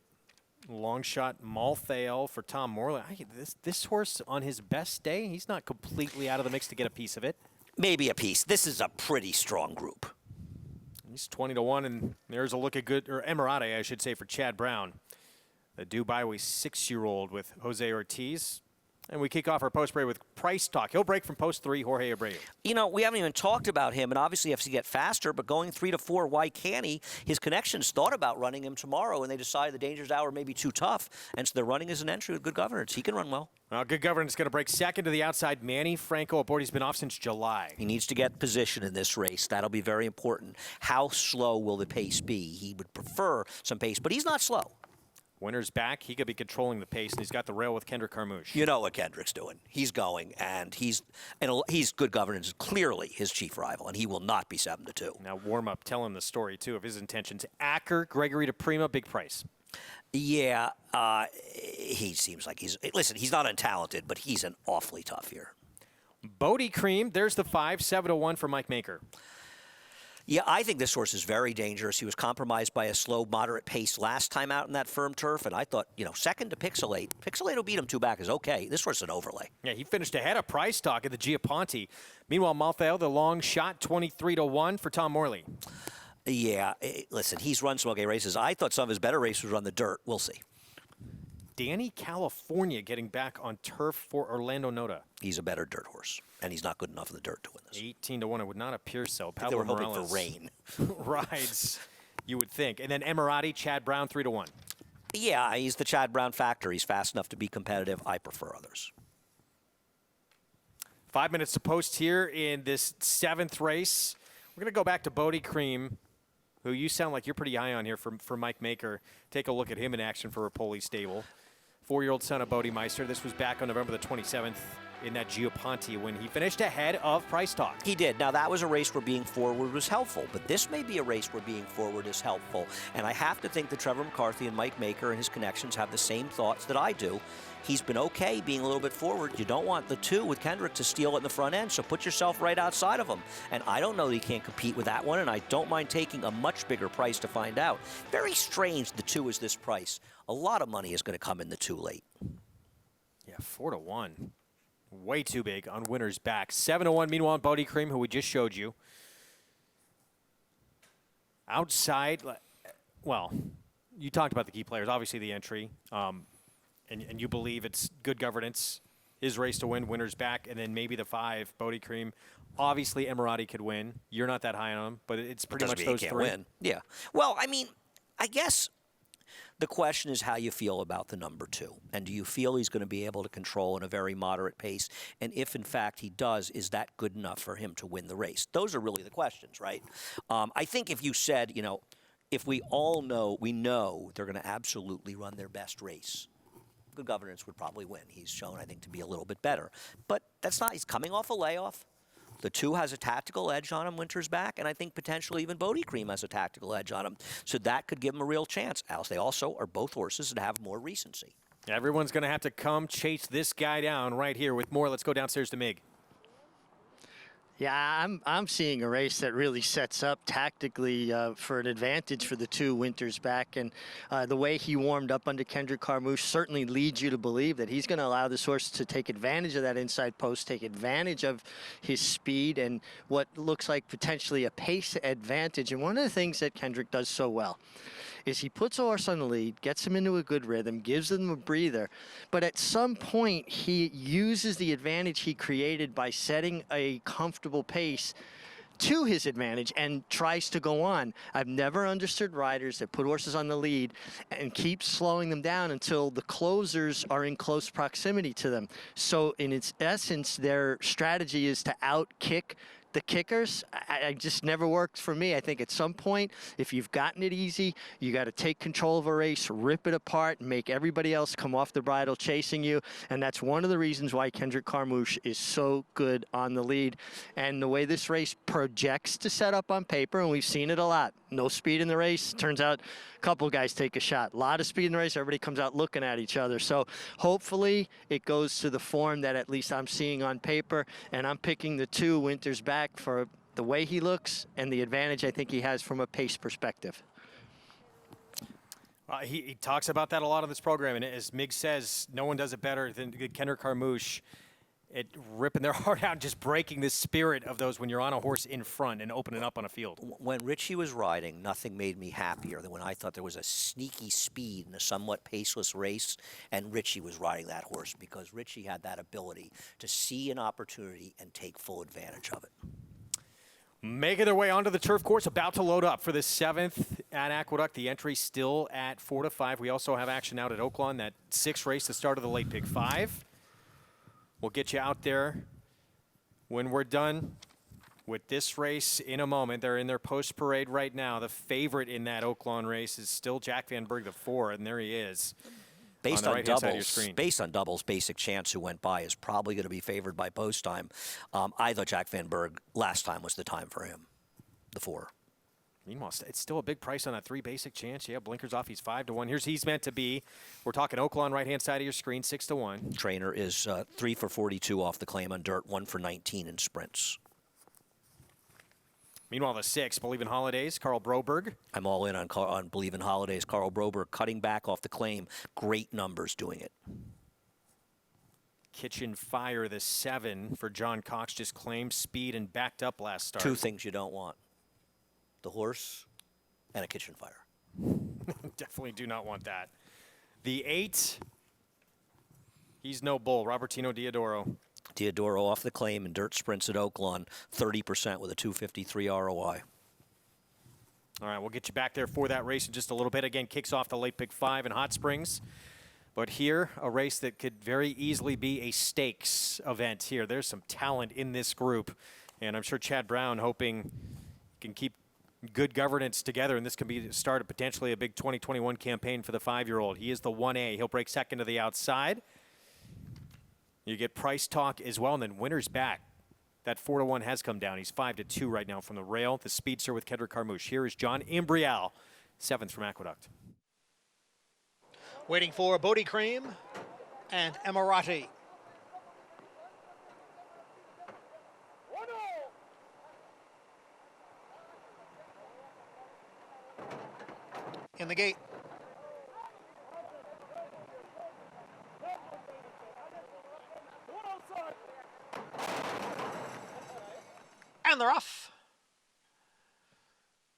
long shot Malthael for Tom Morley. This horse on his best day, he's not completely out of the mix to get a piece of it. Maybe a piece. This is a pretty strong group. He's 20-1, and there's a look at Emirati, I should say, for Chad Brown. The Dubai 6-year-old with Jose Ortiz. And we kick off our post break with Price Talk. He'll break from post 3, Jorge Abreu. We haven't even talked about him, and obviously he has to get faster, but going 3 to 4, why can't he? His connections thought about running him tomorrow, and they decided the Danger's Hour may be too tough, and so they're running as an entry with Good Governance. He can run well. Good Governance is going to break second to the outside. Manny Franco aboard. He's been off since July. He needs to get position in this race. That'll be very important. How slow will the pace be? He would prefer some pace, but he's not slow. Winner's Back. He could be controlling the pace, and he's got the rail with Kendrick Carmouche. You know what Kendrick's doing. He's going, and he's Good Governance is clearly his chief rival, and he will not be 7-2. Now warm-up telling the story, too, of his intentions. Acker, Gregory DePrima, big price. Yeah, he seems like he's not untalented, but he's an awfully tough here. Bodie Cream, there's the 5, 7-1 for Mike Maker. Yeah, I think this horse is very dangerous. He was compromised by a slow, moderate pace last time out in that firm turf, and I thought, second to Pixelate. Pixelate will beat him 2 back is okay. This horse is an overlay. Yeah, he finished ahead of Price Talk at the Giaponte. Meanwhile, Malthael, the long shot, 23-1 for Tom Morley. Yeah, listen, he's run some okay races. I thought some of his better races were on the dirt. We'll see. Danny California getting back on turf for Orlando Noda. He's a better dirt horse, and he's not good enough in the dirt to win this. 18-1, it would not appear so. They were hoping for rain. Rides, you would think. And then Emirati, Chad Brown, 3-1. Yeah, he's the Chad Brown factor. He's fast enough to be competitive. I prefer others. 5 minutes to post here in this 7th race. We're going to go back to Bodie Cream, who you sound like you're pretty high on here for Mike Maker. Take a look at him in action for Rapoli Stable. 4-year-old son of Bodemeister. This was back on November the 27th in that Gioponte when he finished ahead of Price Talk. He did. Now, that was a race where being forward was helpful, but this may be a race where being forward is helpful. And I have to think that Trevor McCarthy and Mike Maker and his connections have the same thoughts that I do. He's been okay being a little bit forward. You don't want the 2 with Kendrick to steal it in the front end, so put yourself right outside of him. And I don't know that he can't compete with that one, and I don't mind taking a much bigger price to find out. Very strange the 2 is this price. A lot of money is going to come in the 2 late. Yeah, 4-1. Way too big on Winner's Back. 7-1, meanwhile, Bodie Cream, who we just showed you. Outside, well, you talked about the key players, obviously the entry, and you believe it's Good Governance, his race to win, Winner's Back, and then maybe the 5, Bodie Cream. Obviously, Emirati could win. You're not that high on him, but it's pretty much those 3. Win. Yeah. Well, I mean, I guess the question is how you feel about the number 2. And do you feel he's going to be able to control in a very moderate pace? And if, in fact, he does, is that good enough for him to win the race? Those are really the questions, right? I think if you said, if we all know, we know they're going to absolutely run their best race, Good Governance would probably win. He's shown, I think, to be a little bit better. But that's not, he's coming off a layoff. The 2 has a tactical edge on him, Winter's Back, and I think potentially even Bodie Cream has a tactical edge on him. So that could give him a real chance. As they also are both horses that have more recency. Everyone's going to have to come chase this guy down right here with more. Let's go downstairs to Mig. Yeah, I'm seeing a race that really sets up tactically for an advantage for the 2, Winter's Back. And the way he warmed up under Kendrick Carmouche certainly leads you to believe that he's going to allow this horse to take advantage of that inside post, take advantage of his speed and what looks like potentially a pace advantage. And one of the things that Kendrick does so well is he puts a horse on the lead, gets him into a good rhythm, gives him a breather, but at some point he uses the advantage he created by setting a comfortable pace to his advantage and tries to go on. I've never understood riders that put horses on the lead and keep slowing them down until the closers are in close proximity to them. So in its essence, their strategy is to out-kick the kickers. I just never worked for me. I think at some point, if you've gotten it easy, you got to take control of a race, rip it apart, and make everybody else come off the bridle chasing you. And that's one of the reasons why Kendrick Carmouche is so good on the lead. And the way this race projects to set up on paper, and we've seen it a lot. No speed in the race. Turns out a couple guys take a shot. A lot of speed in the race. Everybody comes out looking at each other. So hopefully it goes to the form that at least I'm seeing on paper. And I'm picking the 2, Winter's Back, for the way he looks and the advantage I think he has from a pace perspective. He talks about that a lot on this program, and as Mig says, no one does it better than Kendrick Carmouche at ripping their heart out, just breaking the spirit of those when you're on a horse in front and opening up on a field. When Richie was riding, nothing made me happier than when I thought there was a sneaky speed in a somewhat paceless race, and Richie was riding that horse because Richie had that ability to see an opportunity and take full advantage of it. Making their way onto the turf course, about to load up for the 7th at Aqueduct. The entry still at 4-5. We also have action out at Oaklawn, that 6th race, the start of the Late Pick 5. We'll get you out there when we're done with this race in a moment. They're in their post parade right now. The favorite in that Oaklawn race is still Jack Van Berg, the 4, and there he is. Based on doubles, Basic Chance, who went by, is probably going to be favored by post time. I thought Jack Van Berg last time was the time for him, the 4. Meanwhile, it's still a big price on that 3, Basic Chance. Yeah, blinkers off. He's 5-1. Here's He's Meant to Be. We're talking Oaklawn, right-hand side of your screen, 6-1. Trainer is 3 for 42 off the claim on dirt, 1 for 19 in sprints. Meanwhile, the 6, Believe in Holidays, Carl Broberg. I'm all in on Believe in Holidays. Carl Broberg cutting back off the claim. Great numbers doing it. Kitchen Fire, the 7 for John Cox, just claimed speed and backed up last start. 2 things you don't want: the horse and a Kitchen Fire. Definitely do not want that. The 8, he's no bull, Robertino Diodoro. Diodoro off the claim in dirt sprints at Oaklawn, 30% with a 253 ROI. All right, we'll get you back there for that race in just a little bit. Again, kicks off the Late Pick 5 in Hot Springs. But here, a race that could very easily be a stakes event here. There's some talent in this group. And I'm sure Chad Brown hoping he can keep Good Governance together, and this can be the start of potentially a big 2021 campaign for the 5-year-old. He is the 1A. He'll break second to the outside. You get Price Talk as well, and then Winner's Back. That 4-1 has come down. He's 5-2 right now from the rail. The speedster with Kendrick Carmouche. Here is John Imbrial, 7th from Aqueduct. Waiting for Bodie Cream and Emirati. In the gate. And they're off.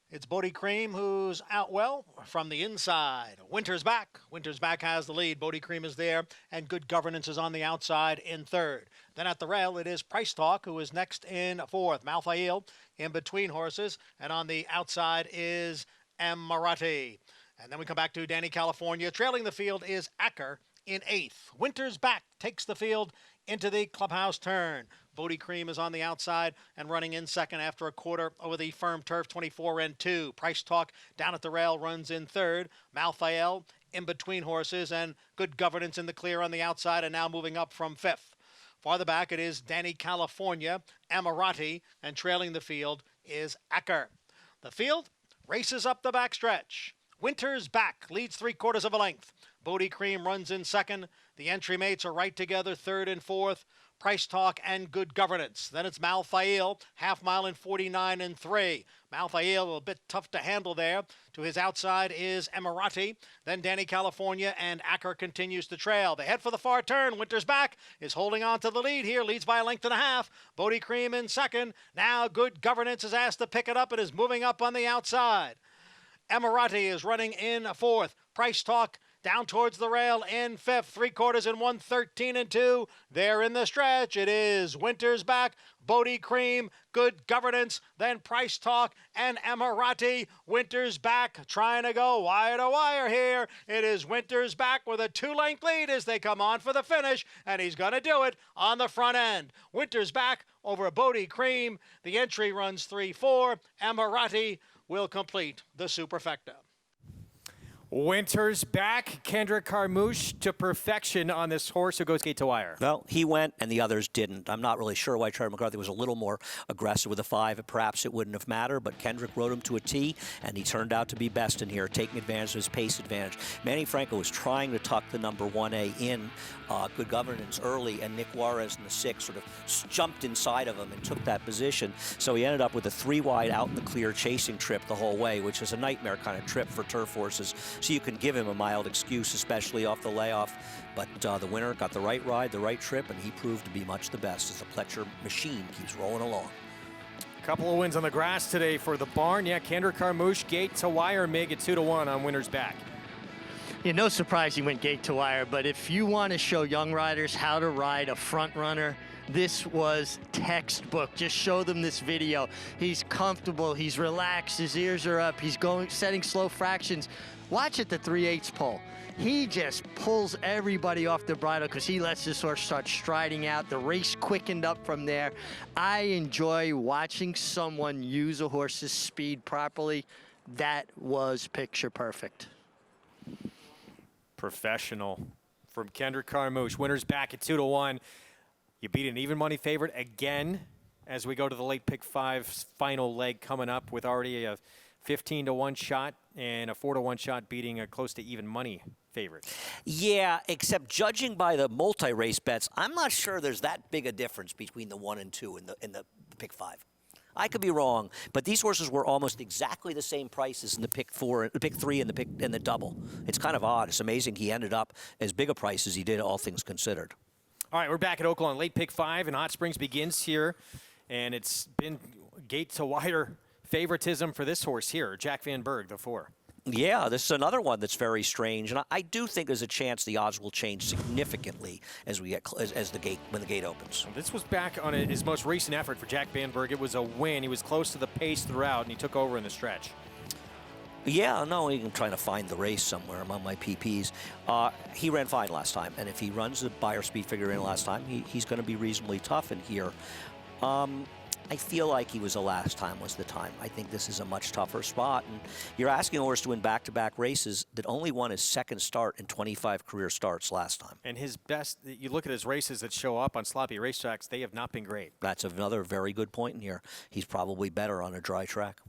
It's Bodie Cream who's out well from the inside. Winter's Back. Winter's Back has the lead. Bodie Cream is there, and Good Governance is on the outside in third. Then at the rail, it is Price Talk, who is next in fourth. Malfail in between horses, and on the outside is Emirati. And then we come back to Danny California. Trailing the field is Acker in eighth. Winter's Back takes the field into the clubhouse turn. Bodie Cream is on the outside and running in second after a quarter over the firm turf, 24-2. Price Talk down at the rail runs in third. Malfael in between horses, and Good Governance in the clear on the outside, and now moving up from fifth. Farther back, it is Danny California, Emirati, and trailing the field is Acker. The field races up the backstretch. Winter's Back leads 3/4 of a length. Bodie Cream runs in second. The entry mates are right together, third and fourth. Price Talk and Good Governance. Then it's Malfail, half mile in 49-3. Malfail a bit tough to handle there. To his outside is Emirati. Then Danny California, and Acker continues to trail. They head for the far turn. Winter's Back is holding on to the lead here, leads by a length and a half. Bodie Cream in second. Now Good Governance is asked to pick it up and is moving up on the outside. Emirati is running in fourth. Price Talk down towards the rail in fifth. 3/4 in 1:13-2. There in the stretch, it is Winter's Back, Bodie Cream, Good Governance, then Price Talk and Emirati. Winter's Back trying to go wire to wire here. It is Winter's Back with a 2-length lead as they come on for the finish, and he's going to do it on the front end. Winter's Back over Bodie Cream. The entry runs 3-4. Emirati will complete the superfecta. Winter's Back, Kendrick Carmouche to perfection on this horse who goes gate to wire. Well, he went and the others didn't. I'm not really sure why Charlie McCarthy was a little more aggressive with a 5. Perhaps it wouldn't have mattered, but Kendrick rode him to a T, and he turned out to be best in here, taking advantage of his pace advantage. Manny Franco was trying to tuck the number 1A in Good Governance early, and Nick Juarez in the 6 sort of jumped inside of him and took that position. So he ended up with a 3-wide out in the clear chasing trip the whole way, which is a nightmare kind of trip for turf horses. So you can give him a mild excuse, especially off the layoff. But the winner got the right ride, the right trip, and he proved to be much the best as the Pletcher machine keeps rolling along. Couple of wins on the grass today for the barn. Yeah, Kendrick Carmouche, gate to wire, make it 2-1 on Winter's Back. Yeah, no surprise he went gate to wire, but if you want to show young riders how to ride a front runner, this was textbook. Just show them this video. He's comfortable, he's relaxed, his ears are up, he's going, setting slow fractions. Watch at the 3/8 pole. He just pulls everybody off the bridle because he lets this horse start striding out. The race quickened up from there. I enjoy watching someone use a horse's speed properly. That was picture perfect. Professional from Kendrick Carmouche. Winner's Back at 2-1. You beat an even money favorite again as we go to the late pick 5 final leg coming up with already a 15-1 shot and a 4-1 shot beating a close to even money favorite. Yeah, except judging by the multi-race bets, I'm not sure there's that big a difference between the 1 and 2 in the pick 5. I could be wrong, but these horses were almost exactly the same prices in the pick 4, the pick 3, and the double. It's kind of odd. It's amazing he ended up as big a price as he did, all things considered. All right, we're back at Oaklawn. Late pick 5, and Hot Springs begins here, and it's been gate to wire favoritism for this horse here, Jack Van Berg, the 4. Yeah, this is another one that's very strange, and I do think there's a chance the odds will change significantly as we get when the gate opens. This was back on his most recent effort for Jack Van Berg. It was a win. He was close to the pace throughout, and he took over in the stretch. Yeah, no, I'm trying to find the race somewhere among my PPs. He ran fine last time, and if he runs the Beyer speed figure in last time, he's going to be reasonably tough in here. I feel like he was the last time was the time. I think this is a much tougher spot. And you're asking a horse to win back-to-back races that only won his second start in 25 career starts last time. And his best, you look at his races that show up on sloppy racetracks, they have not been great. That's another very good point in here. He's probably better on a dry track.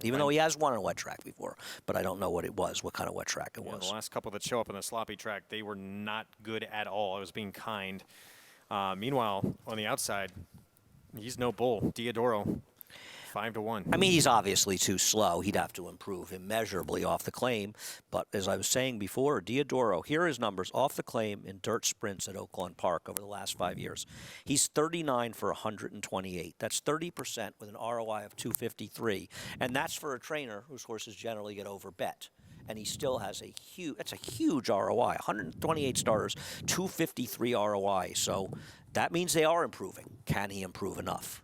Even though he has won on a wet track before. But I don't know what it was, what kind of wet track it was. The last couple that show up on the sloppy track, they were not good at all. I was being kind. Meanwhile, on the outside, he's no bull. Diodoro, 5-1. I mean, he's obviously too slow. He'd have to improve immeasurably off the claim. But as I was saying before, Diodoro, here are his numbers off the claim in dirt sprints at Oaklawn Park over the last 5 years. He's 39 for 128. That's 30% with an ROI of 253. And that's for a trainer whose horses generally get overbet. And he still has a huge ROI, 128 starters, 253 ROI. So that means they are improving. Can he improve enough?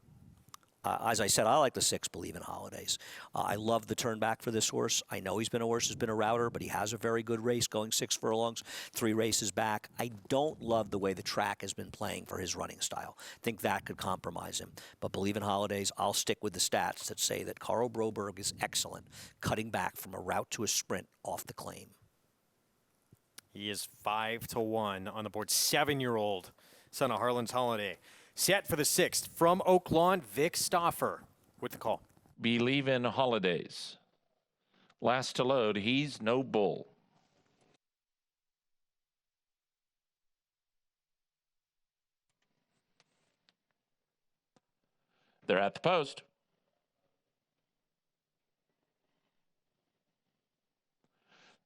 As I said, I like the 6, Believe in Holidays. I love the turn back for this horse. I know he's been a horse who's been a router, but he has a very good race going 6 furlongs, 3 races back. I don't love the way the track has been playing for his running style. I think that could compromise him. But Believe in Holidays, I'll stick with the stats that say that Carl Broberg is excellent, cutting back from a route to a sprint off the claim. He is 5-1 on the board. 7-year-old son of Harlan's Holiday. Set for the 6th from Oaklawn, Vic Stauffer with the call. Believe in Holidays. Last to load, he's no bull. They're at the post.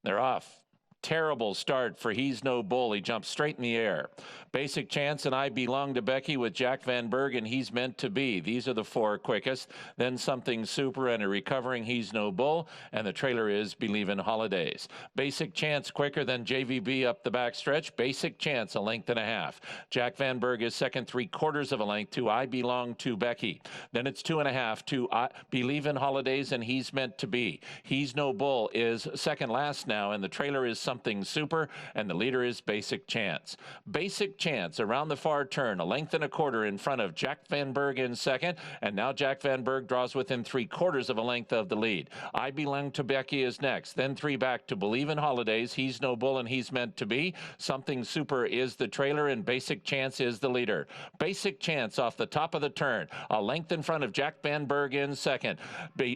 They're off. Terrible start for He's No Bull. He jumped straight in the air. Basic Chance and I Belong to Becky with Jack Van Berg and He's Meant to Be. These are the 4 quickest. Then Something Super and a recovering He's No Bull. And the trailer is Believe in Holidays. Basic Chance quicker than JVB up the backstretch. Basic Chance a length and a half. Jack Van Berg is second 3/4 of a length to I Belong to Becky. Then it's 2.5 to Believe in Holidays and He's Meant to Be. He's No Bull is second last now and the trailer is Something Super, and the leader is Basic Chance. Basic Chance around the far turn, a length and a quarter in front of Jack Van Berg in second, and now Jack Van Berg draws within 3/4 of a length of the lead. I Belong to Becky is next, then 3 back to Believe in Holidays, He's No Bull, and He's Meant to Be. Something Super is the trailer, and Basic Chance is the leader. Basic Chance off the top of the turn, a length in front of Jack Van Berg in second.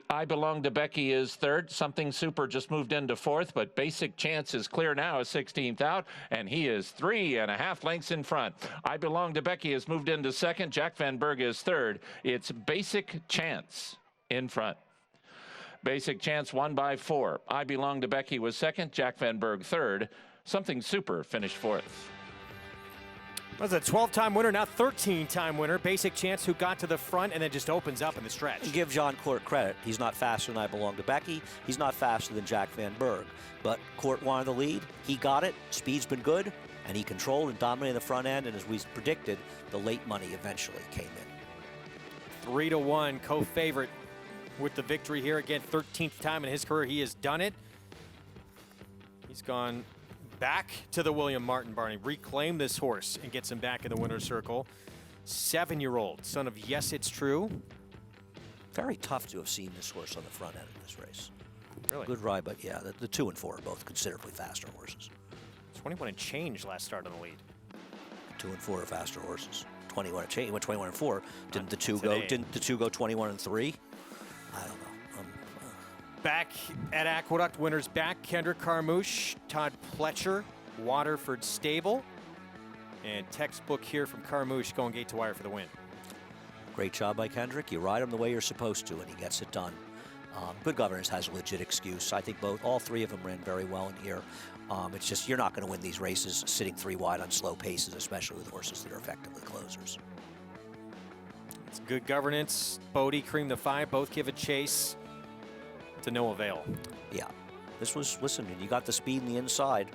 I Belong to Becky is third. Something Super just moved into fourth, but Basic Chance is clear now, is 16th out, and he is 3.5 lengths in front. I Belong to Becky has moved into second. Jack Van Berg is third. It's Basic Chance in front. Basic Chance won by 4. I Belong to Becky was second. Jack Van Berg third. Something Super finished fourth. That's a 12-time winner, now 13-time winner. Basic Chance, who got to the front and then just opens up in the stretch. Give John Court credit. He's not faster than I Belong to Becky. He's not faster than Jack Van Berg. But Court wanted the lead. He got it. Speed's been good. And he controlled and dominated the front end. And as we predicted, the late money eventually came in. 3-1, co-favorite with the victory here. Again, 13th time in his career he has done it. He's gone back to the William Martin Barney, reclaim this horse and gets him back in the winner's circle. 7-year-old, son of Yes It's True. Very tough to have seen this horse on the front end of this race. Really? Good ride, but yeah, the 2 and 4 are both considerably faster horses. 21 and change last start on the lead. 2 and 4 are faster horses. 21 and change. He went 21 and 4. Didn't the two go 21 and 3? I don't know. Back at Aqueduct, winners back. Kendrick Carmouche, Todd Pletcher, Waterford Stable. And textbook here from Carmouche going gate to wire for the win. Great job by Kendrick. You ride him the way you're supposed to, and he gets it done. Good Governance has a legit excuse. I think all 3 of them ran very well in here. It's just you're not going to win these races sitting 3 wide on slow paces, especially with horses that are effectively closers. It's Good Governance. Bodie, Cream the 5, both give a chase. To no avail. Yeah. This was, listen, you got the speed in the inside.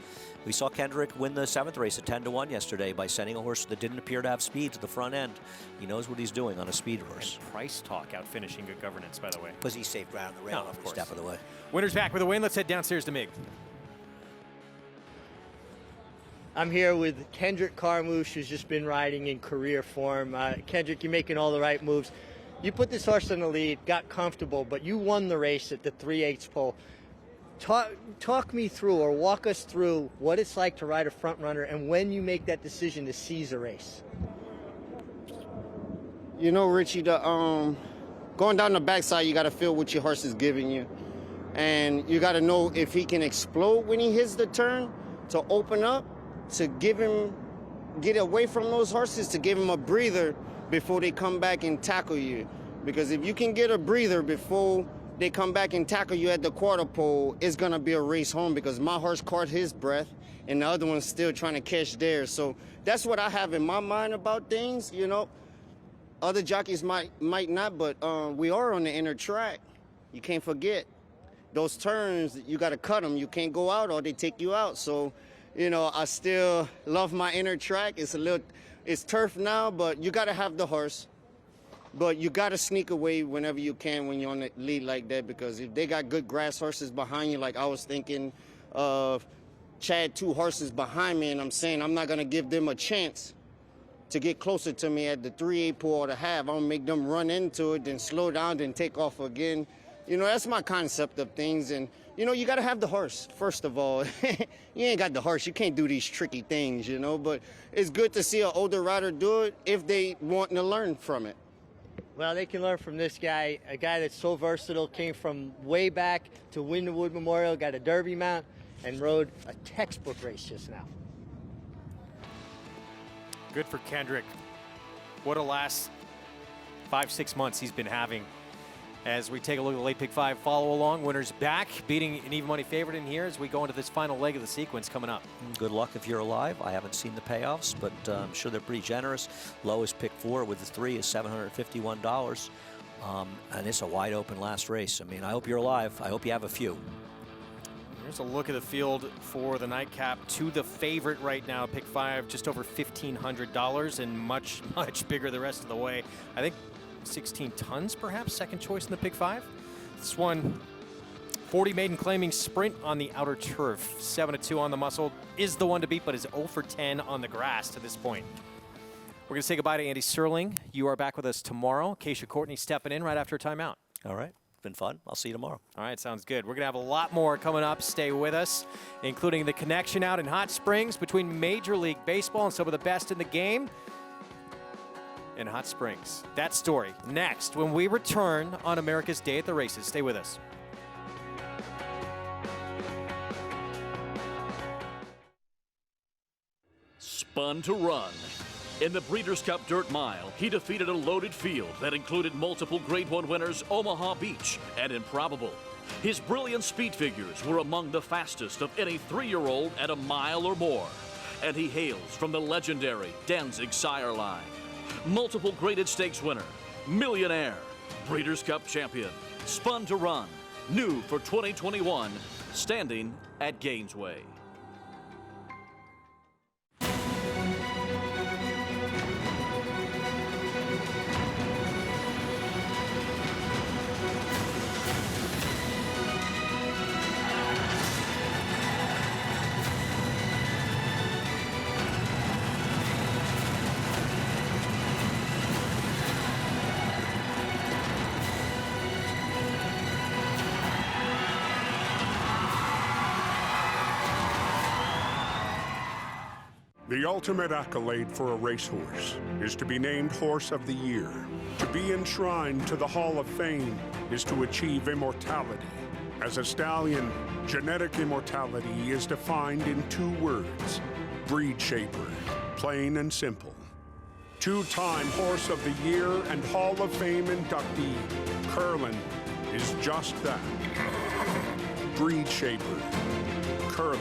We saw Kendrick win the 7th race at 10-1 yesterday by sending a horse that didn't appear to have speed to the front end. He knows what he's doing on a speed horse. And Price Talk out finishing Good Governance, by the way. Because he saved ground on the rail every step of the way. Winners back with a win. Let's head downstairs to Mig. I'm here with Kendrick Carmouche, who's just been riding in career form. Kendrick, you're making all the right moves. You put this horse in the lead, got comfortable, but you won the race at the 3/8 pole. Talk me through, or walk us through, what it's like to ride a front runner and when you make that decision to seize a race. You know, Richie, going down the backside, you got to feel what your horse is giving you. And you got to know if he can explode when he hits the turn, to open up, to get away from those horses, to give him a breather before they come back and tackle you. Because if you can get a breather before they come back and tackle you at the quarter pole, it's going to be a race home, because my horse caught his breath and the other one's still trying to catch theirs. So that's what I have in my mind about things, you know. Other jockeys might not, but we are on the inner track. You can't forget. Those turns, you got to cut them. You can't go out or they take you out. So, you know, I still love my inner track. It's turf now, but you got to have the horse. But you got to sneak away whenever you can when you're on the lead like that, because if they got good grass horses behind you, like I was thinking of Chad, 2 horses behind me, and I'm saying I'm not going to give them a chance to get closer to me at the 3/8 pole or the half. I'm going to make them run into it, then slow down, then take off again. You know, that's my concept of things. And, you know, you got to have the horse, first of all. You ain't got the horse, you can't do these tricky things, you know. But it's good to see an older rider do it if they want to learn from it. Well, they can learn from this guy, a guy that's so versatile, came from way back to win the Wood Memorial, got a Derby mount, and rode a textbook race just now. Good for Kendrick. What a last 5-6 months he's been having. As we take a look at the late pick 5 follow along, winners back, beating an even money favorite in here as we go into this final leg of the sequence coming up. Good luck if you're alive. I haven't seen the payoffs, but I'm sure they're pretty generous. Lowest pick 4 with the 3 is $751. And it's a wide open last race. I mean, I hope you're alive. I hope you have a few. Here's a look at the field for the nightcap. To the favorite right now, pick 5, just over $1,500 and much, much bigger the rest of the way. I think 16 tons, perhaps, second choice in the pick 5. This one, 40 maiden claiming sprint on the outer turf. 7-2 on the muscle, is the one to beat, but is 0 for 10 on the grass to this point. We're going to say goodbye to Andy Serling. You are back with us tomorrow. Keisha Courtney stepping in right after a timeout. All right. Been fun. I'll see you tomorrow. All right, sounds good. We're going to have a lot more coming up. Stay with us, including the connection out in Hot Springs between Major League Baseball and some of the best in the game in Hot Springs. That story next when we return on America's Day at the Races. Stay with us. Spun to Run. In the Breeders' Cup Dirt Mile, he defeated a loaded field that included multiple Grade 1 winners Omaha Beach and Improbable. His brilliant speed figures were among the fastest of any 3-year-old at a mile or more. And he hails from the legendary Danzig sire line. Multiple graded stakes winner, millionaire, Breeders' Cup champion, Spun to Run, new for 2021, standing at Gainesway. The ultimate accolade for a racehorse is to be named Horse of the Year. To be enshrined to the Hall of Fame is to achieve immortality. As a stallion, genetic immortality is defined in 2 words: breed shaper, plain and simple. 2-time Horse of the Year and Hall of Fame inductee, Curlin, is just that. Breed shaper, Curlin,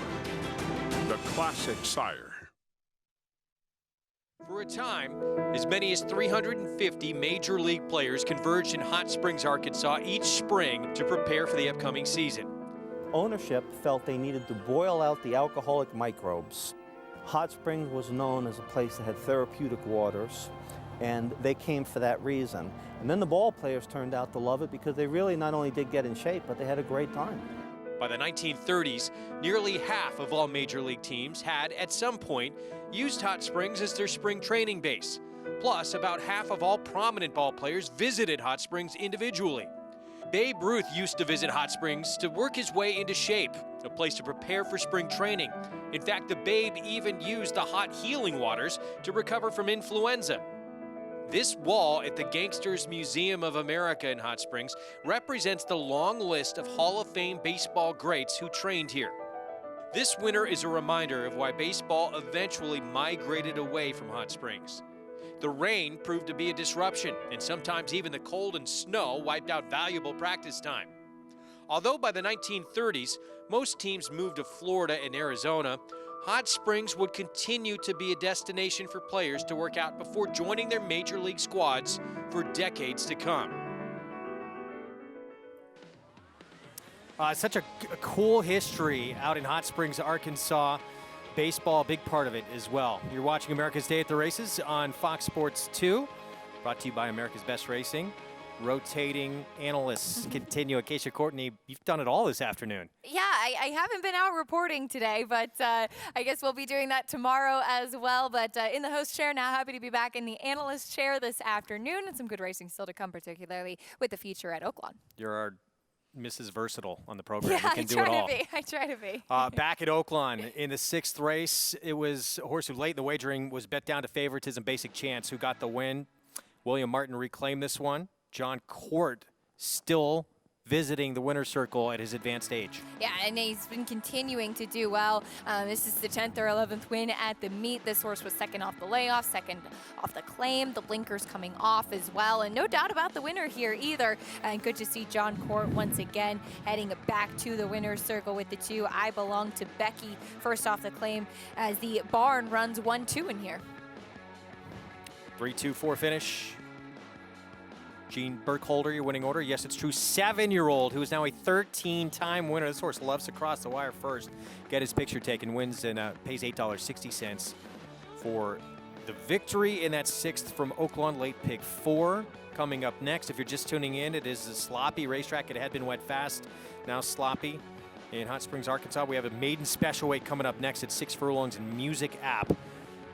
the classic sire. For a time, as many as 350 Major League players converged in Hot Springs, Arkansas each spring to prepare for the upcoming season. Ownership felt they needed to boil out the alcoholic microbes. Hot Springs was known as a place that had therapeutic waters, and they came for that reason. And then the ball players turned out to love it because they really not only did get in shape, but they had a great time. By the 1930s, nearly half of all major league teams had, at some point, used Hot Springs as their spring training base. Plus, about half of all prominent ball players visited Hot Springs individually. Babe Ruth used to visit Hot Springs to work his way into shape, a place to prepare for spring training. In fact, the Babe even used the hot healing waters to recover from influenza. This wall at the Gangsters Museum of America in Hot Springs represents the long list of Hall of Fame baseball greats who trained here. This winter is a reminder of why baseball eventually migrated away from Hot Springs. The rain proved to be a disruption, and sometimes even the cold and snow wiped out valuable practice time. Although by the 1930s, most teams moved to Florida and Arizona, Hot Springs would continue to be a destination for players to work out before joining their major league squads for decades to come. Such a cool history out in Hot Springs, Arkansas. Baseball, a big part of it as well. You're watching America's Day at the Races on Fox Sports 2, brought to you by America's Best Racing. Rotating analysts continue. Acacia Courtney, you've done it all this afternoon. Yeah, I haven't been out reporting today, but I guess we'll be doing that tomorrow as well. But in the host chair now, happy to be back in the analyst chair this afternoon, and some good racing still to come, particularly with the feature at Oaklawn. You're our Mrs. Versatile on the program. Yeah, we can do it all. I try to be. Back at Oaklawn in the 6th race, it was a horse who late in the wagering was bet down to favoritism, Basic Chance, who got the win. William Martin reclaimed this one. John Court still visiting the winner's circle at his advanced age. Yeah, and he's been continuing to do well. This is the 10th or 11th win at the meet. This horse was second off the layoff, second off the claim. The blinkers coming off as well, and no doubt about the winner here either. And good to see John Court once again heading back to the winner's circle with the 2. I Belong to Becky first off the claim as the barn runs 1-2 in here. 3-2-4 finish. Gene Burkholder, your winning order. Yes, it's true. 7-year-old who is now a 13-time winner. This horse loves to cross the wire first. Get his picture taken. Wins and pays $8.60 for the victory in that 6th from Oaklawn. Late pick 4 coming up next. If you're just tuning in, it is a sloppy racetrack. It had been wet fast, now sloppy. In Hot Springs, Arkansas, we have a maiden special weight coming up next at 6 furlongs in Music App.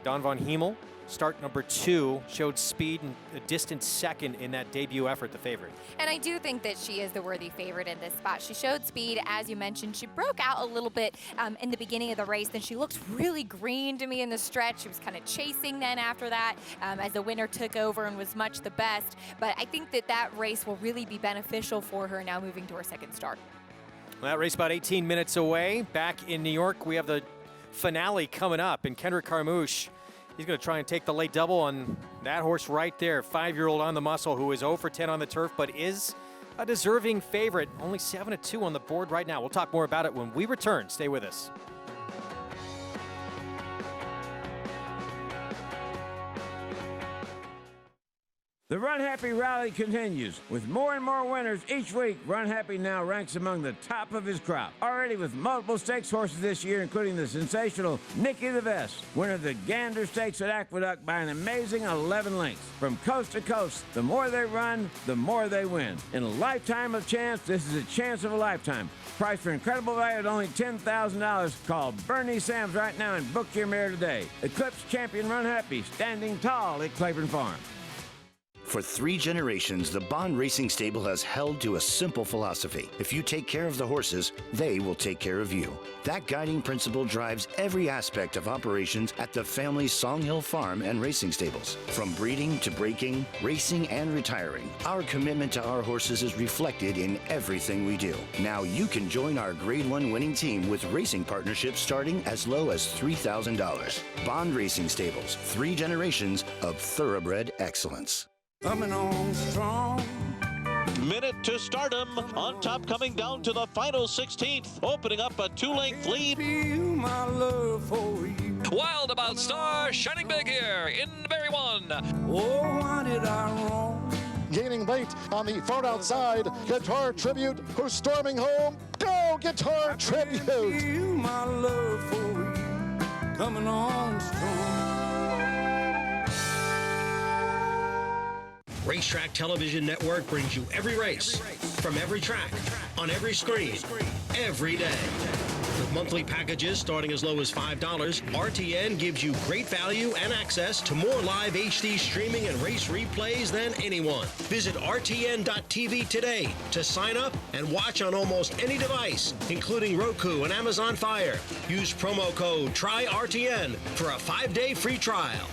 Don Von Hemel, start number 2, showed speed and a distant second in that debut effort, the favorite. And I do think that she is the worthy favorite in this spot. She showed speed, as you mentioned. She broke out a little bit in the beginning of the race. Then she looked really green to me in the stretch. She was kind of chasing then after that as the winner took over and was much the best. But I think that that race will really be beneficial for her now moving to her 2nd start. Well, that race about 18 minutes away. Back in New York, we have the finale coming up. And Kendrick Carmouche, he's going to try and take the late double on that horse right there. 5-year-old On the Muscle, who is 0 for 10 on the turf, but is a deserving favorite. Only 7-2 on the board right now. We'll talk more about it when we return. Stay with us. The Run Happy rally continues. With more and more winners each week, Run Happy now ranks among the top of his crop. Already with multiple stakes horses this year, including the sensational Nicky the Vest, winner of the Gander Stakes at Aqueduct by an amazing 11 lengths. From coast to coast, the more they run, the more they win. In a lifetime of chance, this is a chance of a lifetime. Priced for incredible value at only $10,000. Call Bernie Sams right now and book your mare today. Eclipse Champion Run Happy, standing tall at Claiborne Farm. For 3 generations, the Bond Racing Stable has held to a simple philosophy. If you take care of the horses, they will take care of you. That guiding principle drives every aspect of operations at the family's Songhill Farm and Racing Stables. From breeding to breaking, racing and retiring, our commitment to our horses is reflected in everything we do. Now you can join our Grade 1 winning team with racing partnerships starting as low as $3,000. Bond Racing Stables, 3 generations of thoroughbred excellence. Coming on strong. Minute to stardom. On top, coming down to the final 16th, opening up a 2-length lead. My love for you. Wild About Star, shining big here in Berry 1. Oh, why did I wrong? Gaining late on the far outside, Guitar Tribute, who's storming home. Go, Guitar Tribute! My love for you. Coming on strong. Racetrack Television Network brings you every race, from every track, on every screen, every day. With monthly packages starting as low as $5, RTN gives you great value and access to more live HD streaming and race replays than anyone. Visit RTN.tv today to sign up and watch on almost any device, including Roku and Amazon Fire. Use promo code TRYRTN for a 5-day free trial.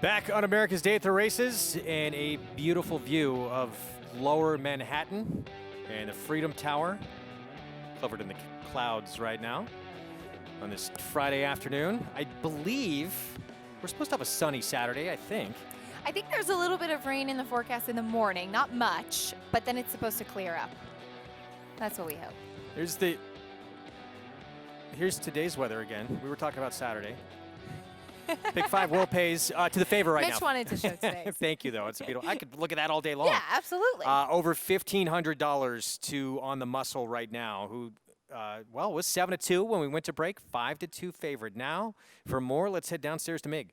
Back on America's Day at the Races, and a beautiful view of lower Manhattan and the Freedom Tower, covered in the clouds right now on this Friday afternoon. I believe we're supposed to have a sunny Saturday, I think. I think there's a little bit of rain in the forecast in the morning, not much, but then it's supposed to clear up. That's what we hope. Here's today's weather again. We were talking about Saturday. Big 5 World pays to the favor right now. Mitch wanted to show today. Thank you, though. It's a beautiful. I could look at that all day long. Yeah, absolutely. Over $1,500 to On the Muscle right now, who, was 7-2 when we went to break, 5-2 favorite. Now, for more, let's head downstairs to Mig.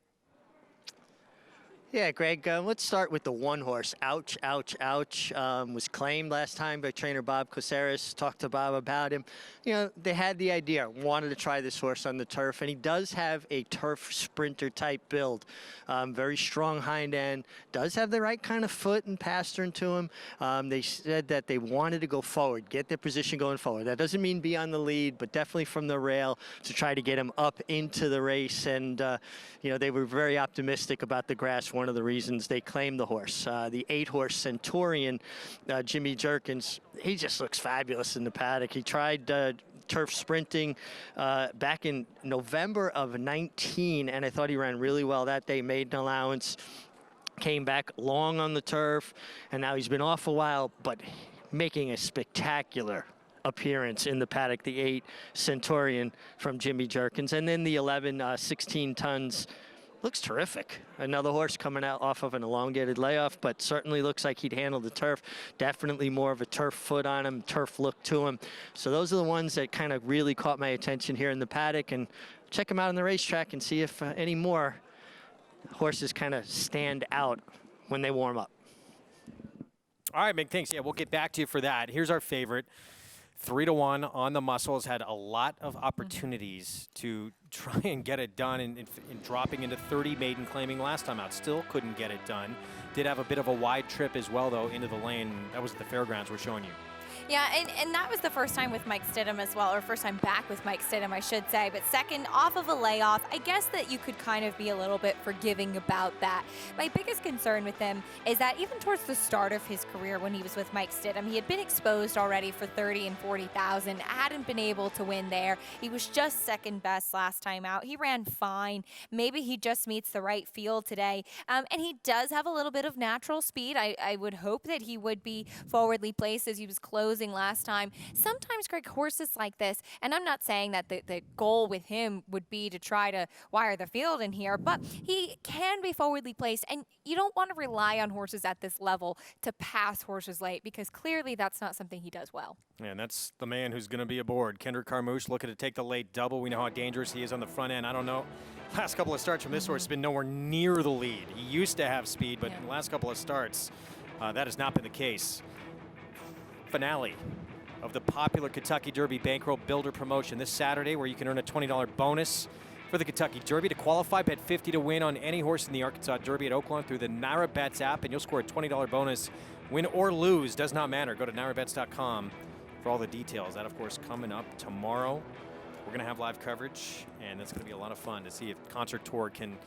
Yeah, Greg, let's start with the one horse. Ouch, ouch, ouch. Was claimed last time by trainer Bob Caceres. Talked to Bob about him. You know, they had the idea, wanted to try this horse on the turf, and he does have a turf sprinter type build. Very strong hind end. Does have the right kind of foot and pastern to him. They said that they wanted to go forward, get their position going forward. That doesn't mean be on the lead, but definitely from the rail to try to get him up into the race. And, they were very optimistic about the grass. One of the reasons they claimed the horse. The 8-horse Centurion, Jimmy Jerkins, he just looks fabulous in the paddock. He tried turf sprinting back in November of 19, and I thought he ran really well that day, made an allowance, came back long on the turf, and now he's been off a while, but making a spectacular appearance in the paddock, the 8 Centurion from Jimmy Jerkins. And then the 11, 16 tons, looks terrific. Another horse coming out off of an elongated layoff, but certainly looks like he'd handle the turf. Definitely more of a turf foot on him, turf look to him. So those are the ones that kind of really caught my attention here in the paddock, and check them out on the racetrack and see if any more horses kind of stand out when they warm up. All right, Mick, thanks. Yeah, we'll get back to you for that. Here's our favorite. 3-1 On the Muscle has had a lot of opportunities to try and get it done in dropping into 30 maiden claiming last time out. Still couldn't get it done. Did have a bit of a wide trip as well, though, into the lane. That was at the fairgrounds we're showing you. Yeah, and that was the first time with Mike Stidham as well, or first time back with Mike Stidham, I should say. But second, off of a layoff, I guess that you could kind of be a little bit forgiving about that. My biggest concern with him is that even towards the start of his career when he was with Mike Stidham, he had been exposed already for 30 and 40,000, hadn't been able to win there. He was just second best last time out. He ran fine. Maybe he just meets the right field today. And he does have a little bit of natural speed. I would hope that he would be forwardly placed as he was closing last time. Sometimes, Greg, horses like this, and I'm not saying that the goal with him would be to try to wire the field in here, but he can be forwardly placed, and you don't want to rely on horses at this level to pass horses late, because clearly that's not something he does well. Yeah, and that's the man who's going to be aboard. Kendrick Carmouche looking to take the late double. We know how dangerous he is on the front end. I don't know. Last couple of starts from this horse has been nowhere near the lead. He used to have speed, but in the last couple of starts, that has not been the case. Finale of the popular Kentucky Derby Bankroll Builder promotion this Saturday, where you can earn a $20 bonus for the Kentucky Derby. To qualify, bet $50 to win on any horse in the Arkansas Derby at Oaklawn through the NyraBets app, and you'll score a $20 bonus. Win or lose, does not matter. Go to nyrabets.com for all the details. That, of course, coming up tomorrow. We're going to have live coverage, and it's going to be a lot of fun to see if Concert Tour can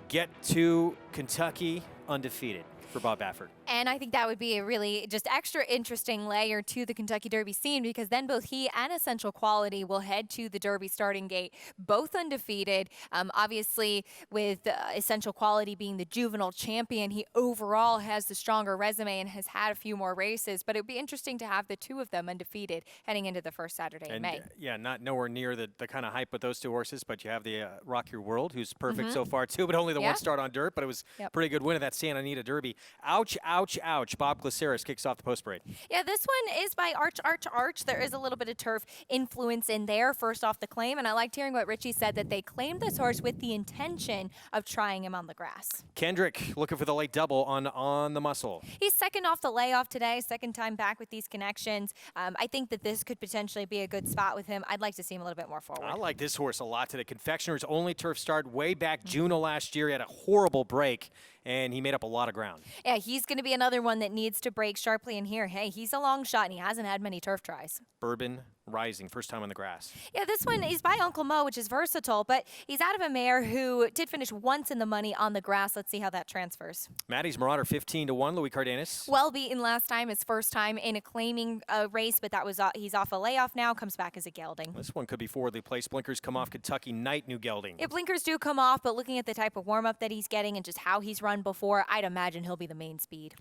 get to Kentucky undefeated for Bob Baffert. And I think that would be a really just extra interesting layer to the Kentucky Derby scene, because then both he and Essential Quality will head to the Derby starting gate, both undefeated. Obviously, with Essential Quality being the juvenile champion, he overall has the stronger resume and has had a few more races. But it would be interesting to have the two of them undefeated heading into the first Saturday in May. Yeah, not nowhere near the kind of hype with those two horses, but you have the Rock Your World, who's perfect so far too, but only the one start on dirt, but it was pretty good win of that Santa Anita Derby. Ouch, ouch. Ouch, ouch. Bob Glaceris kicks off the post parade. Yeah, this one is by Arch. There is a little bit of turf influence in there, first off the claim. And I liked hearing what Richie said, that they claimed this horse with the intention of trying him on the grass. Kendrick looking for the late double on the muscle. He's second off the layoff today, second time back with these connections. I think that this could potentially be a good spot with him. I'd like to see him a little bit more forward. I like this horse a lot today. Confectioner's only turf start way back June of last year. He had a horrible break, and he made up a lot of ground. Yeah, he's going to be another one that needs to break sharply in here. Hey, he's a long shot, and he hasn't had many turf tries. Bourbon Rising, first time on the grass. Yeah, this one is by Uncle Mo, which is versatile, but he's out of a mare who did finish once in the money on the grass. Let's see how that transfers. Maddie's Marauder 15-1, Louis Cardenas. Well beaten last time, his first time in a claiming race, but that was he's off a layoff now, comes back as a gelding. This one could be forwardly placed. Blinkers come off Kentucky Knight, new gelding. Yeah, blinkers do come off, but looking at the type of warm-up that he's getting and just how he's run before, I'd imagine he'll be the main speed.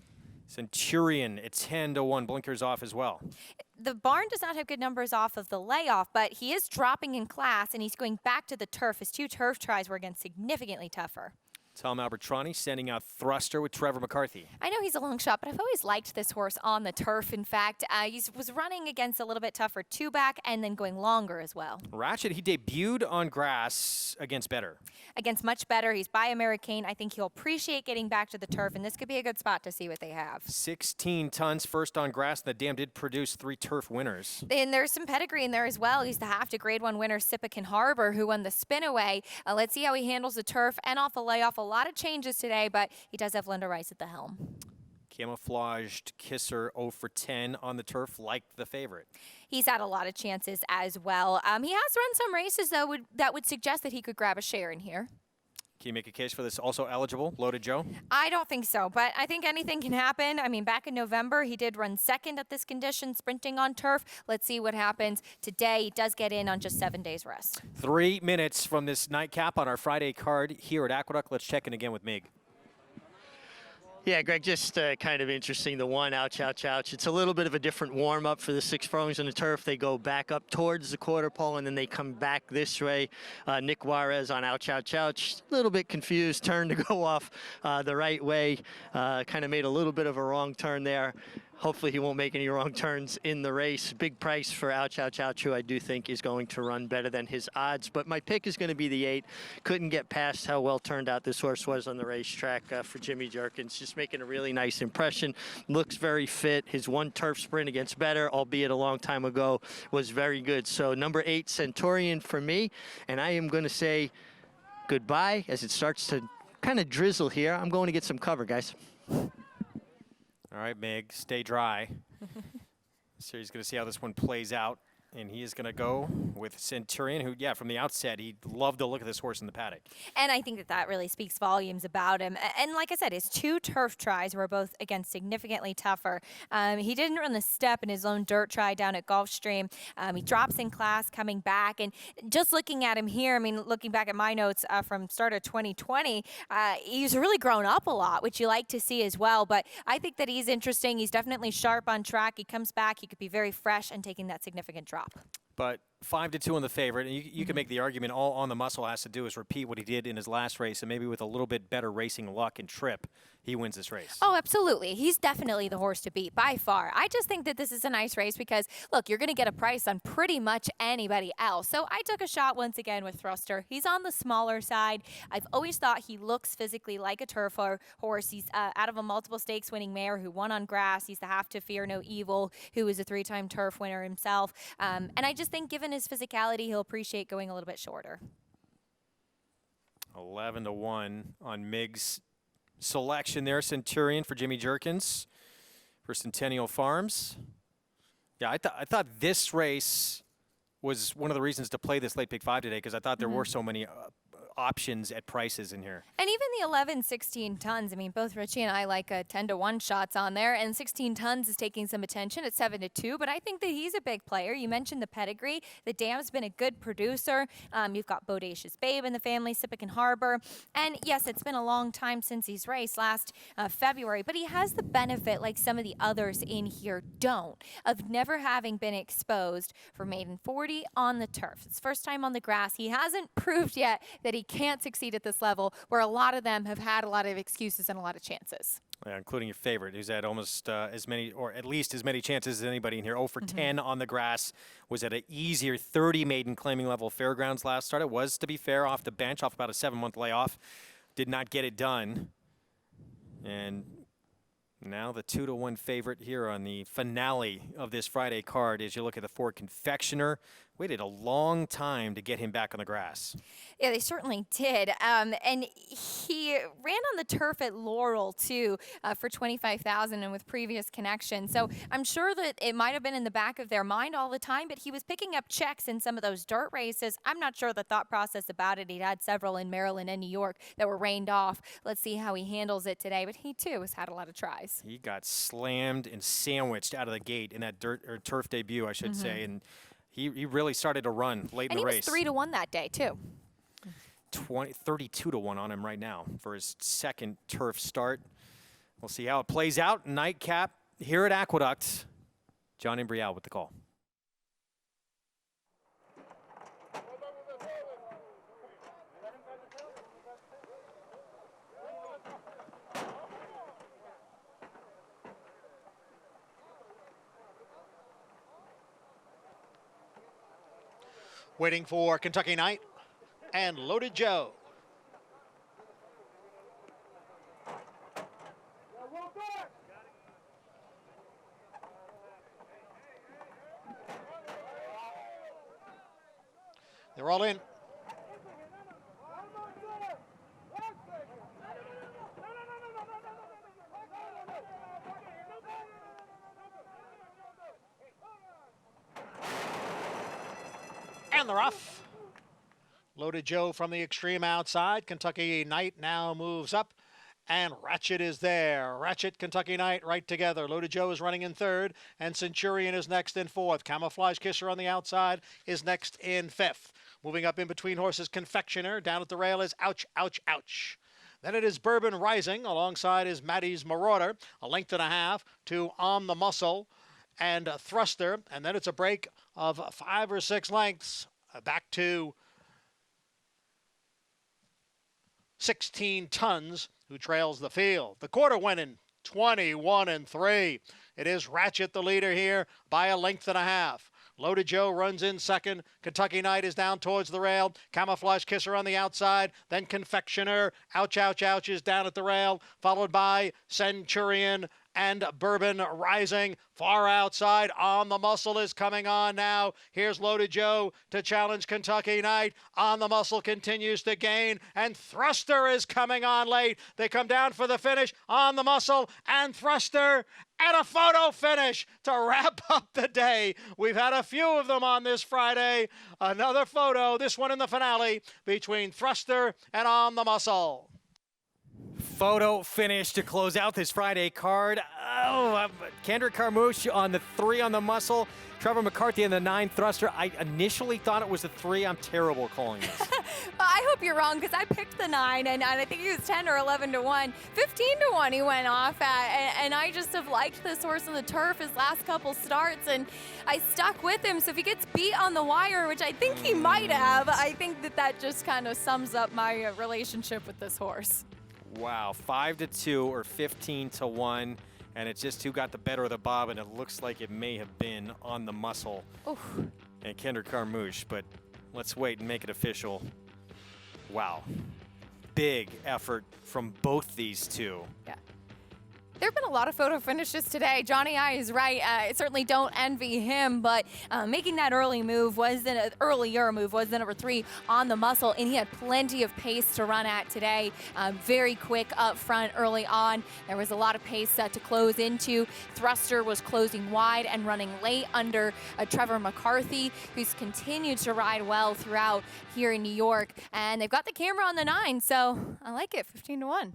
Centurion at 10-1, blinkers off as well. The barn does not have good numbers off of the layoff, but he is dropping in class, and he's going back to the turf. His 2 turf tries were, again, significantly tougher. Tom Albertrani sending out Thruster with Trevor McCarthy. I know he's a long shot, but I've always liked this horse on the turf. In fact, he was running against a little bit tougher 2-back and then going longer as well. Ratchet, he debuted on grass against Better. Against Much Better. He's by American. I think he'll appreciate getting back to the turf, and this could be a good spot to see what they have. 16 tons first on grass. The dam did produce 3 turf winners. And there's some pedigree in there as well. He's the half to Grade 1 winner, Sippican Harbor, who won the spin away. Let's see how he handles the turf and off the layoff. A lot of changes today, but he does have Linda Rice at the helm. Camouflaged Kisser 0 for 10 on the turf, like the favorite. He's had a lot of chances as well. He has run some races, though, that would suggest that he could grab a share in here. Can you make a case for this also eligible, Loaded Joe? I don't think so, but I think anything can happen. I mean, back in November, he did run second at this condition, sprinting on turf. Let's see what happens. Today, he does get in on just 7 days rest. 3 minutes from this nightcap on our Friday card here at Aqueduct. Let's check in again with Mig. Yeah, Greg, just kind of interesting. The one, ouch, ouch, ouch. It's a little bit of a different warm-up for the 6 furlongs on the turf. They go back up towards the quarter pole, and then they come back this way. Nick Juarez on ouch, ouch, ouch. A little bit confused, turned to go off the right way. Kind of made a little bit of a wrong turn there. Hopefully he won't make any wrong turns in the race. Big price for Ouch, Ouch, Ouch, who I do think is going to run better than his odds. But my pick is going to be the 8. Couldn't get past how well turned out this horse was on the racetrack for Jimmy Jerkins. Just making a really nice impression. Looks very fit. His 1 turf sprint against Better, albeit a long time ago, was very good. So number 8, Centurion for me. And I am going to say goodbye as it starts to kind of drizzle here. I'm going to get some cover, guys. All right, Mig, stay dry. So he's going to see how this one plays out. And he is going to go with Centurion, who, yeah, from the outset, he loved the look of this horse in the paddock. And I think that really speaks volumes about him. And like I said, his 2 turf tries were both, again, significantly tougher. He didn't run the step in his own dirt try down at Gulfstream. He drops in class coming back. And just looking at him here, I mean, looking back at my notes from start of 2020, he's really grown up a lot, which you like to see as well. But I think that he's interesting. He's definitely sharp on track. He comes back. He could be very fresh and taking that significant drop. But 5-2 on the favorite, and you can make the argument all On the Muscle has to do is repeat what he did in his last race, and maybe with a little bit better racing luck and trip, he wins this race. Oh, absolutely. He's definitely the horse to beat by far. I just think that this is a nice race because, look, you're going to get a price on pretty much anybody else. So I took a shot once again with Thruster. He's on the smaller side. I've always thought he looks physically like a turf horse. He's out of a multiple stakes winning mare who won on grass. He's the Have to Fear No Evil, who is a 3-time turf winner himself. And I just think given his physicality, he'll appreciate going a little bit shorter. 11-1 on Mig's selection there. Centurion for Jimmy Jerkins for Centennial Farms. Yeah, I thought this race was one of the reasons to play this late pick 5 today because I thought there were so many options at prices in here. And even the 11, 16 tons, I mean, both Richie and I like 10-1 shots on there, and 16 tons is taking some attention at 7-2, but I think that he's a big player. You mentioned the pedigree. The dam's been a good producer. You've got Bodacious Babe in the family, Sippican Harbor, and yes, it's been a long time since he's raced, last February, but he has the benefit, like some of the others in here don't, of never having been exposed for maiden 40 on the turf. It's first time on the grass. He hasn't proved yet that he can't succeed at this level, where a lot of them have had a lot of excuses and a lot of chances. Yeah, including your favorite, who's had almost as many, or at least as many chances as anybody in here. 0 for 10 on the grass. Was at an easier 30 maiden claiming level Fairgrounds last start. It was, to be fair, off the bench, off about a 7-month layoff. Did not get it done. And now the 2-1 favorite here on the finale of this Friday card as you look at the 4 Confectioner. Waited a long time to get him back on the grass. Yeah, they certainly did. And he ran on the turf at Laurel, too, for $25,000 and with previous connections. So I'm sure that it might have been in the back of their mind all the time, but he was picking up checks in some of those dirt races. I'm not sure the thought process about it. He'd had several in Maryland and New York that were rained off. Let's see how he handles it today. But he, too, has had a lot of tries. He got slammed and sandwiched out of the gate in that turf debut, I should say. And he really started to run late in the race. And he was 3-1 that day, too. 32-1 on him right now for his second turf start. We'll see how it plays out. Nightcap here at Aqueduct. John Imbrial with the call. Waiting for Kentucky Knight and Loaded Joe. They're all in. And they're off. Loaded Joe from the extreme outside. Kentucky Knight now moves up, and Ratchet is there. Ratchet, Kentucky Knight right together. Loaded Joe is running in third, and Centurion is next in fourth. Camouflage Kisser on the outside is next in fifth. Moving up in between horses, Confectioner. Down at the rail is Ouch, Ouch, Ouch. Then it is Bourbon Rising. Alongside is Maddie's Marauder. A length and a half to On the Muscle and Thruster. And then it's a break of 5 or 6 lengths back to 16 Tons, who trails the field. The quarter went in 21-3. It is Ratchet the leader here by a length and a half. Loaded Joe runs in second. Kentucky Knight is down towards the rail. Camouflage Kisser on the outside. Then Confectioner. Ouch, Ouch, Ouch is down at the rail. Followed by Centurion and Bourbon Rising. Far outside, On the Muscle is coming on now. Here's Loaded Joe to challenge Kentucky Knight. On the Muscle continues to gain, and Thruster is coming on late. They come down for the finish. On the Muscle and Thruster, and a photo finish to wrap up the day. We've had a few of them on this Friday. Another photo, this one in the finale, between Thruster and On the Muscle. Photo finish to close out this Friday card. Kendrick Carmouche on the 3 on the Muscle. Trevor McCarthy on the 9 Thruster. I initially thought it was the 3. I'm terrible calling this. Well, I hope you're wrong, because I picked the 9, and I think he was 10 or 11-1. 15-1 he went off at, and I just have liked this horse on the turf his last couple starts, and I stuck with him. So if he gets beat on the wire, which I think he might have, I think that just kind of sums up my relationship with this horse. Wow, 5-2 or 15-1, and it's just who got the better of the bob, and it looks like it may have been On the Muscle and Kendrick Carmouche, but let's wait and make it official. Wow, big effort from both these two. Yeah. There have been a lot of photo finishes today. Johnny I is right. I certainly don't envy him, but making that earlier move was the number 3 On the Muscle, and he had plenty of pace to run at today. Very quick up front early on. There was a lot of pace to close into. Thruster was closing wide and running late under Trevor McCarthy, who's continued to ride well throughout here in New York. And they've got the camera on the 9, so I like it, 15-1.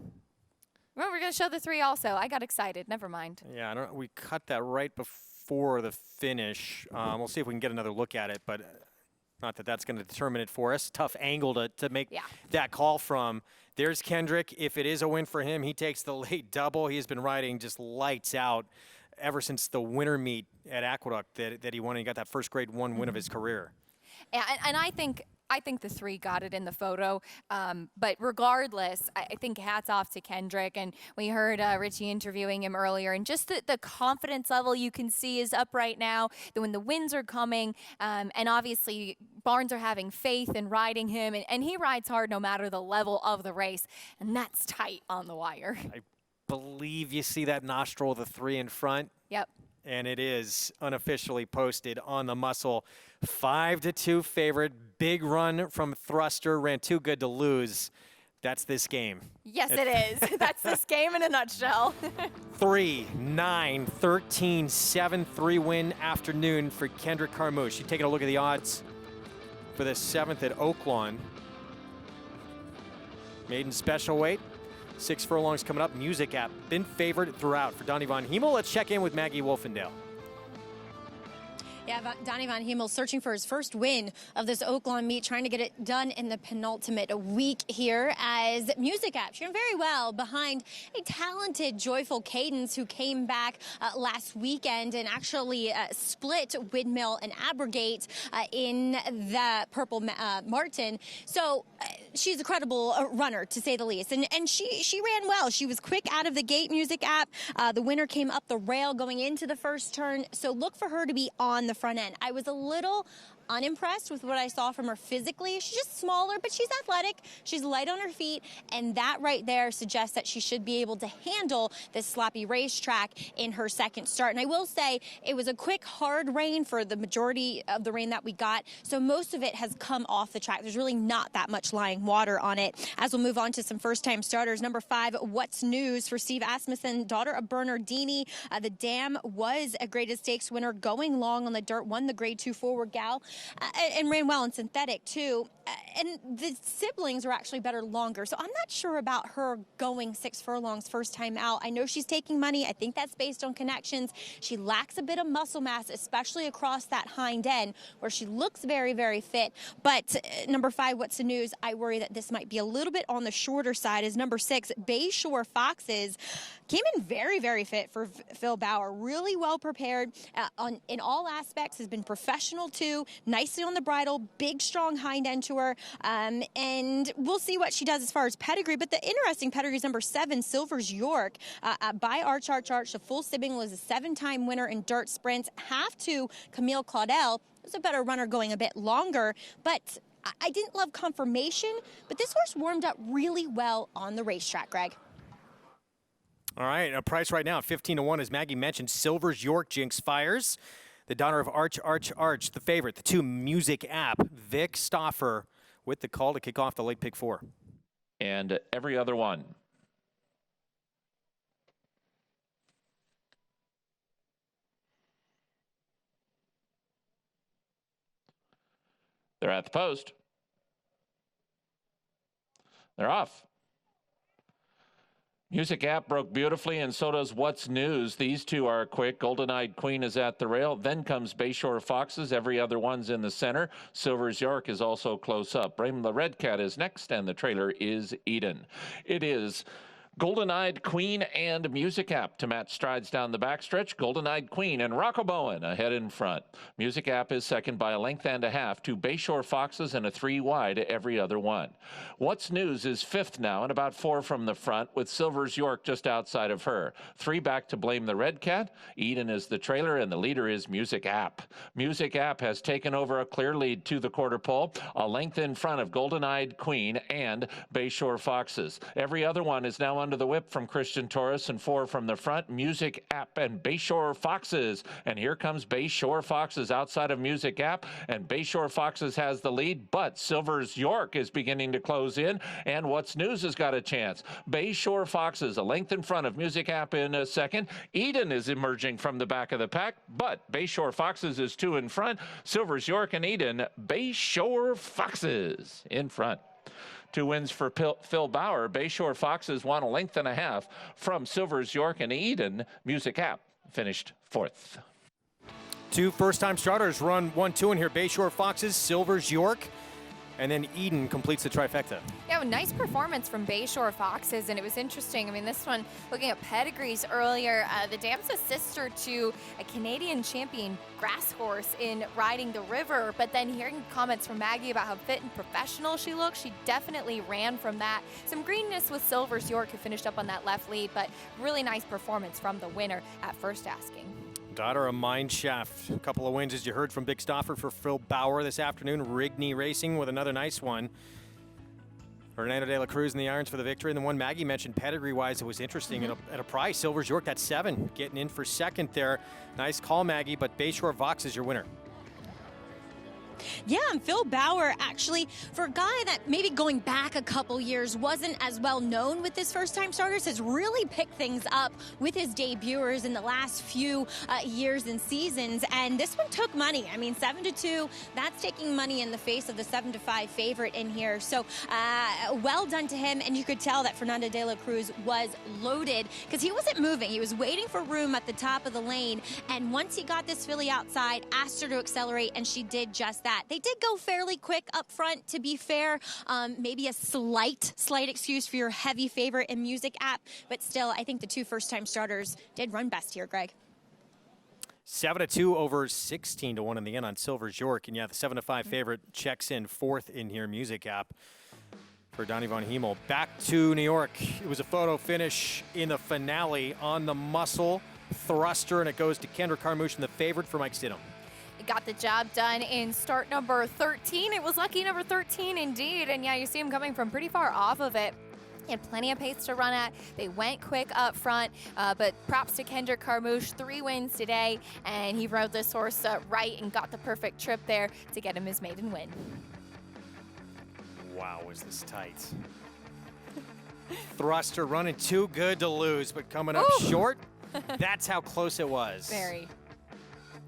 Well, we're going to show the 3 also. I got excited. Never mind. Yeah, we cut that right before the finish. We'll see if we can get another look at it, but not that that's going to determine it for us. Tough angle to make that call from. There's Kendrick. If it is a win for him, he takes the late double. He has been riding just lights out ever since the winter meet at Aqueduct that he won. He got that first Grade 1 win of his career. And I think I think the 3 got it in the photo. But regardless, I think hats off to Kendrick. And we heard Richie interviewing him earlier, and just the confidence level you can see is up right now. When the wins are coming, and obviously barns are having faith in riding him, and he rides hard no matter the level of the race, and that's tight on the wire. I believe you see that nostril of the 3 in front. Yep. And it is unofficially posted on the muscle. 5-2 favorite. Big run from Thruster. Ran too good to lose. That's this game. Yes, it is. That's this game in a nutshell. 3, 9, 13, 7, 3-win afternoon for Kendrick Carmouche. You taking a look at the odds for the 7th at Oaklawn. Maiden special weight. 6 furlongs coming up. Music app been favored throughout for Donnie Von Hemel. Let's check in with Maggie Wolfendale. Yeah, Donnie Von Hemel searching for his first win of this Oaklawn meet, trying to get it done in the penultimate week here as Music App doing very well behind a talented Joyful Cadence who came back last weekend and actually split Windmill and Abrogate in the Purple Martin. So she's a credible runner, to say the least. And she ran well. She was quick out of the gate, Music App. The winner came up the rail going into the first turn. So look for her to be on the front end. I was a little unimpressed with what I saw from her physically. She's just smaller, but she's athletic. She's light on her feet, and that right there suggests that she should be able to handle this sloppy racetrack in her second start. And I will say it was a quick, hard rain for the majority of the rain that we got, so most of it has come off the track. There's really not that much lying water on it. As we'll move on to some first-time starters, number 5, What's News for Steve Asmussen, daughter of Bernardini. The dam was a graded stakes winner, going long on the dirt, won the grade 2 forward gal. And ran well in synthetic, too. And the siblings were actually better longer. So I'm not sure about her going 6 furlongs first time out. I know she's taking money. I think that's based on connections. She lacks a bit of muscle mass, especially across that hind end, where she looks very, very fit. But number 5, What's the News? I worry that this might be a little bit on the shorter side, as number 6, Bayshore Foxes came in very, very fit for Phil Bauer. Really well prepared in all aspects, has been professional, too. Nicely on the bridle, big, strong hind end to her. And we'll see what she does as far as pedigree. But the interesting pedigree is number 7, Silver's York, by Arch. The full sibling was a 7-time winner in dirt sprints. Half to Camille Claudel, who's a better runner going a bit longer. But I didn't love Confirmation, but this horse warmed up really well on the racetrack, Greg. All right, a price right now, 15-1, as Maggie mentioned. Silver's York Jinx fires. The daughter of Arch, the favorite. The 2, Music App. Vic Stauffer with the call to kick off the late pick 4. And every other one. They're at the post. They're off. Music App broke beautifully, and so does What's News. These 2 are quick. Golden Eyed Queen is at the rail. Then comes Bayshore Foxes. Every other one's in the center. Silver's York is also close up. Brame the Red Cat is next, and the trailer is Eden. It is Golden Eyed Queen and Music App to match strides down the backstretch. Golden Eyed Queen and Rocco Bowen ahead in front. Music App is second by a length and a half to Bayshore Foxes and a 3 wide every other one. What's News is 5th now and about 4 from the front, with Silver's York just outside of her. 3 back to Blame the Red Cat. Eden is the trailer, and the leader is Music App. Music App has taken over a clear lead to the quarter pole, a length in front of Golden Eyed Queen and Bayshore Foxes. Every other one is now under the whip from Christian Torres, and 4 from the front, Music App and Bayshore Foxes. And here comes Bayshore Foxes outside of Music App, and Bayshore Foxes has the lead, but Silver's York is beginning to close in, and What's News has got a chance. Bayshore Foxes a length in front of Music App in a second. Eden is emerging from the back of the pack, but Bayshore Foxes is 2 in front. Silver's York and Eden. Bayshore Foxes in front. 2 wins for Phil Bauer. Bayshore Foxes won a length and a half from Silver's York and Eden. Music App finished 4th. 2 first-time starters run 1-2 in here. Bayshore Foxes, Silver's York. And then Eden completes the trifecta. Yeah, nice performance from Bayshore Foxes, and it was interesting. I mean, this one, looking at pedigrees earlier, the dam's a sister to a Canadian champion grass horse in Riding the River, but then hearing comments from Maggie about how fit and professional she looks, she definitely ran from that. Some greenness with Silver's York, who finished up on that left lead, but really nice performance from the winner at First Asking. Daughter of Mine Shaft. A couple of wins, as you heard from Big Stauffer for Phil Bauer this afternoon. Rigney Racing with another nice one. Fernando de la Cruz in the irons for the victory. And the one Maggie mentioned, pedigree-wise, it was interesting at a price. Silver's York, that's 7, getting in for second there. Nice call, Maggie, but Bayshore Vox is your winner. Yeah, and Phil Bauer, actually, for a guy that maybe going back a couple years wasn't as well known with his first-time starters, has really picked things up with his debuters in the last few years and seasons. And this one took money. I mean, 7-2, that's taking money in the face of the 7-5 favorite in here. So well done to him. And you could tell that Fernando de la Cruz was loaded because he wasn't moving. He was waiting for room at the top of the lane. And once he got this filly outside, asked her to accelerate, and she did just that. They did go fairly quick up front, to be fair. Maybe a slight excuse for your heavy favorite in Music app, but still, I think the 2 first-time starters did run best here, Greg. 7-2 over 16-1 in the end on Silver's York. And yeah, the 7-5 favorite checks in 4th in here, Music app, for Donnie Von Hemel. Back to New York. It was a photo finish in the finale on the muscle thruster, and it goes to Kendra Carmouche, the favorite for Mike Stidham. Got the job done in start number 13. It was lucky number 13 indeed. And yeah, you see him coming from pretty far off of it. He had plenty of pace to run at. They went quick up front, but props to Kendrick Carmouche, 3 wins today, and he rode this horse right and got the perfect trip there to get him his maiden win. Wow, was this tight. Thruster running too good to lose, but coming up short. That's how close it was. Very.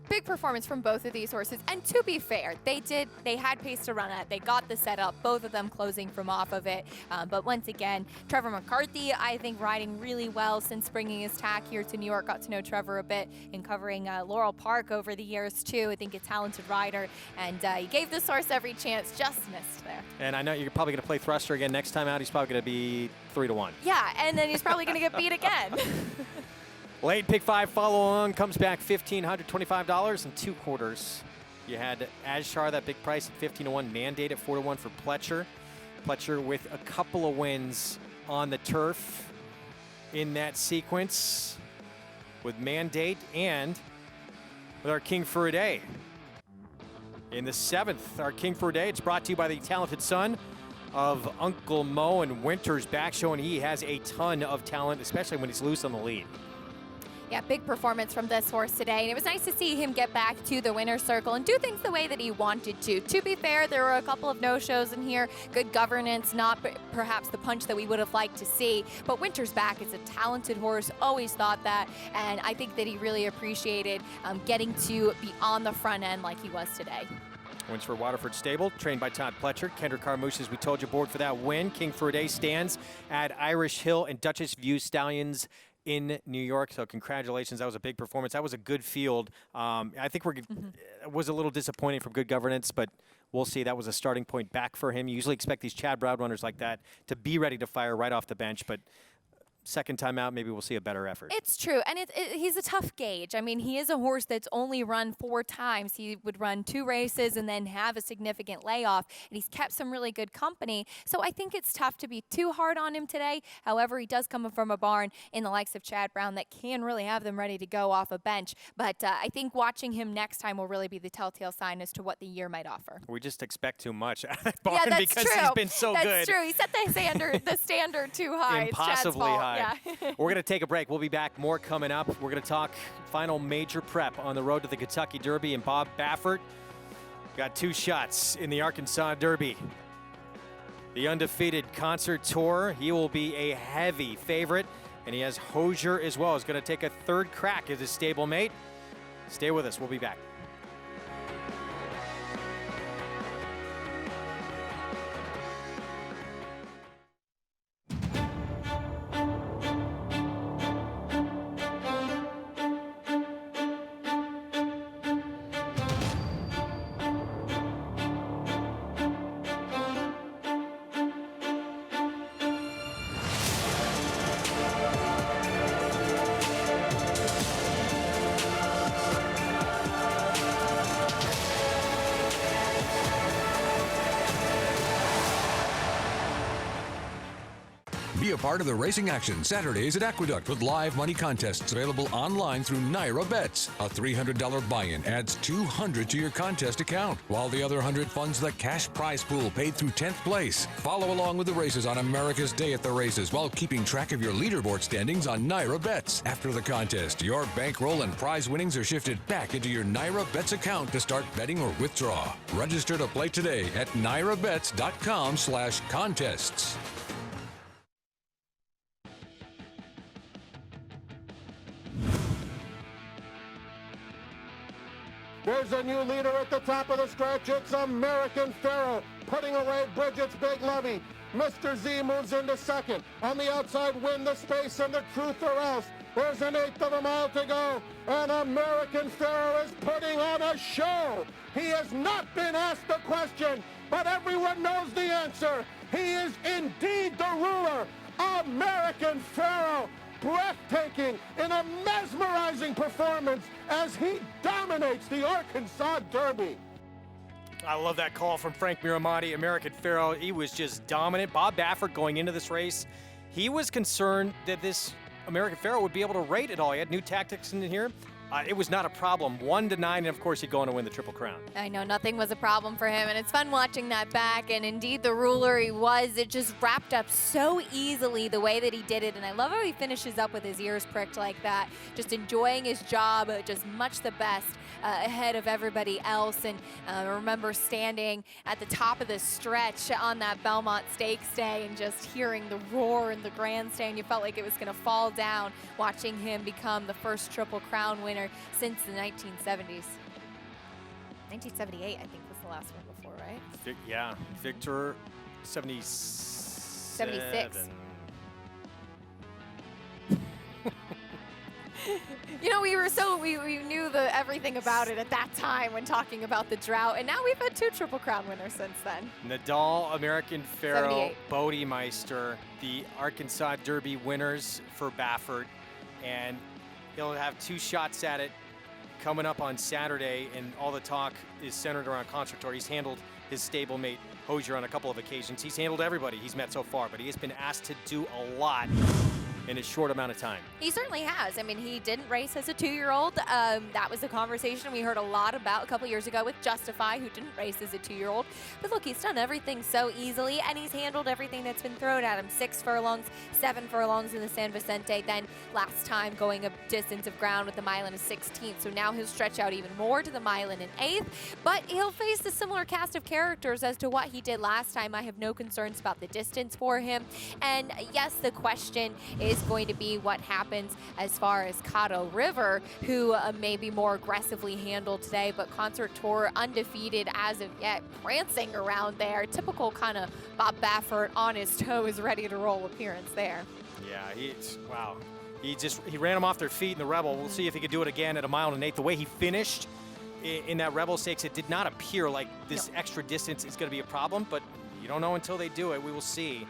Big performance from both of these horses, and to be fair, they had pace to run at. They got the setup, both of them closing from off of it. But once again, Trevor McCarthy, I think, riding really well since bringing his tack here to New York. Got to know Trevor a bit in covering Laurel Park over the years too. I think a talented rider, and he gave this horse every chance, just missed there. And I know you're probably going to play Thruster again next time out. He's probably going to be 3-1. Yeah, and then he's probably going to get beat again. Late pick 5 follow on comes back $1,525 and 2 quarters. You had Ashar, that big price at 15-1, Mandate at 4-1 for Pletcher. Pletcher with a couple of wins on the turf in that sequence with Mandate and with our King for a Day. In the 7th, our King for a Day, it's brought to you by the talented son of Uncle Mo and Winters back, showing he has a ton of talent, especially when he's loose on the lead. Yeah, big performance from this horse today, and it was nice to see him get back to the winner's circle and do things the way that he wanted to. To be fair, there were a couple of no-shows in here, good governance, not perhaps the punch that we would have liked to see, but Winter's back is a talented horse, always thought that, and I think that he really appreciated getting to be on the front end like he was today. Wins for Waterford Stable, trained by Todd Pletcher. Kendra Carmouche, as we told you, board for that win. King for a Day stands at Irish Hill and Duchess View Stallions in New York, so congratulations. That was a big performance. That was a good field. I think was a little disappointing from good governance, but we'll see. That was a starting point back for him. You usually expect these Chad Brown runners like that to be ready to fire right off the bench, but second time out, maybe we'll see a better effort. It's true, and he's a tough gauge. I mean, he is a horse that's only run 4 times. He would run 2 races and then have a significant layoff, and he's kept some really good company. So I think it's tough to be too hard on him today. However, he does come from a barn in the likes of Chad Brown that can really have them ready to go off a bench. But I think watching him next time will really be the telltale sign as to what the year might offer. We just expect too much out of that barn because true. He's been so good. That's true. He set the standard too high. Impossibly high. Yeah. We're going to take a break. We'll be back. More coming up. We're going to talk final major prep on the road to the Kentucky Derby, and Bob Baffert got 2 shots in the Arkansas Derby. The undefeated concert tour. He will be a heavy favorite, and he has Hosier as well. He's going to take a 3rd crack at his stablemate. Stay with us. We'll be back. Be a part of the racing action Saturdays at Aqueduct with live money contests available online through Naira Bets. A $300 buy-in adds $200 to your contest account, while the other $100 funds the cash prize pool paid through 10th place. Follow along with the races on America's Day at the Races while keeping track of your leaderboard standings on Naira Bets. After the contest, your bankroll and prize winnings are shifted back into your Naira Bets account to start betting or withdraw. Register to play today at nairabets.com/contests. There's a new leader at the top of the stretch. It's American Pharoah, putting away Bridget's Big Levy. Mr. Z moves into second. On the outside, Win the Space and the Truth or Else. There's an eighth of a mile to go, and American Pharoah is putting on a show. He has not been asked the question, but everyone knows the answer. He is indeed the ruler. American Pharoah, breathtaking in a mesmerizing performance as he dominates the Arkansas Derby. I love that call from Frank Miramonte. American Pharoah, he was just dominant. Bob Baffert going into this race, he was concerned that this American Pharoah would be able to rate it all. He had new tactics in here. It was not a problem. 1 to 9, and of course he'd go on to win the Triple Crown. I know, nothing was a problem for him, and it's fun watching that back, and indeed the ruler he was. It just wrapped up so easily the way that he did it, and I love how he finishes up with his ears pricked like that, just enjoying his job, just much the best ahead of everybody else. And I remember standing at the top of the stretch on that Belmont Stakes day and just hearing the roar in the grandstand. You felt like it was going to fall down watching him become the first Triple Crown winner since the 1970s. 1978, I think, was the last one before, right? Yeah, Victor 76. You know, we knew everything about it at that time when talking about the drought, and now we've had 2 Triple Crown winners since then. Nadal, American Pharoah, 78. Bodemeister, the Arkansas Derby winners for Baffert, and he'll have 2 shots at it coming up on Saturday, and all the talk is centered around Concertor. He's handled his stablemate Hosier on a couple of occasions. He's handled everybody he's met so far, but he has been asked to do a lot in a short amount of time. He certainly has. I mean, he didn't race as a 2-year-old. That was a conversation we heard a lot about a couple years ago with Justify, who didn't race as a 2-year-old. But look, he's done everything so easily, and he's handled everything that's been thrown at him. 6 furlongs, 7 furlongs in the San Vicente, then last time going a distance of ground with the mile and a 16th. So now he'll stretch out even more to the mile and an 8th, but he'll face a similar cast of characters as to what he did last time. I have no concerns about the distance for him. And yes, the question is going to be what happens as far as Caddo River, who may be more aggressively handled today, but Concertor undefeated as of yet, prancing around there. Typical kind of Bob Baffert on his toes, ready to roll appearance there. Yeah, wow. He ran them off their feet in the Rebel. We'll see if he could do it again at a mile and an 8th. The way he finished in that Rebel Stakes, it did not appear like this extra distance is going to be a problem, but you don't know until they do it. We will see.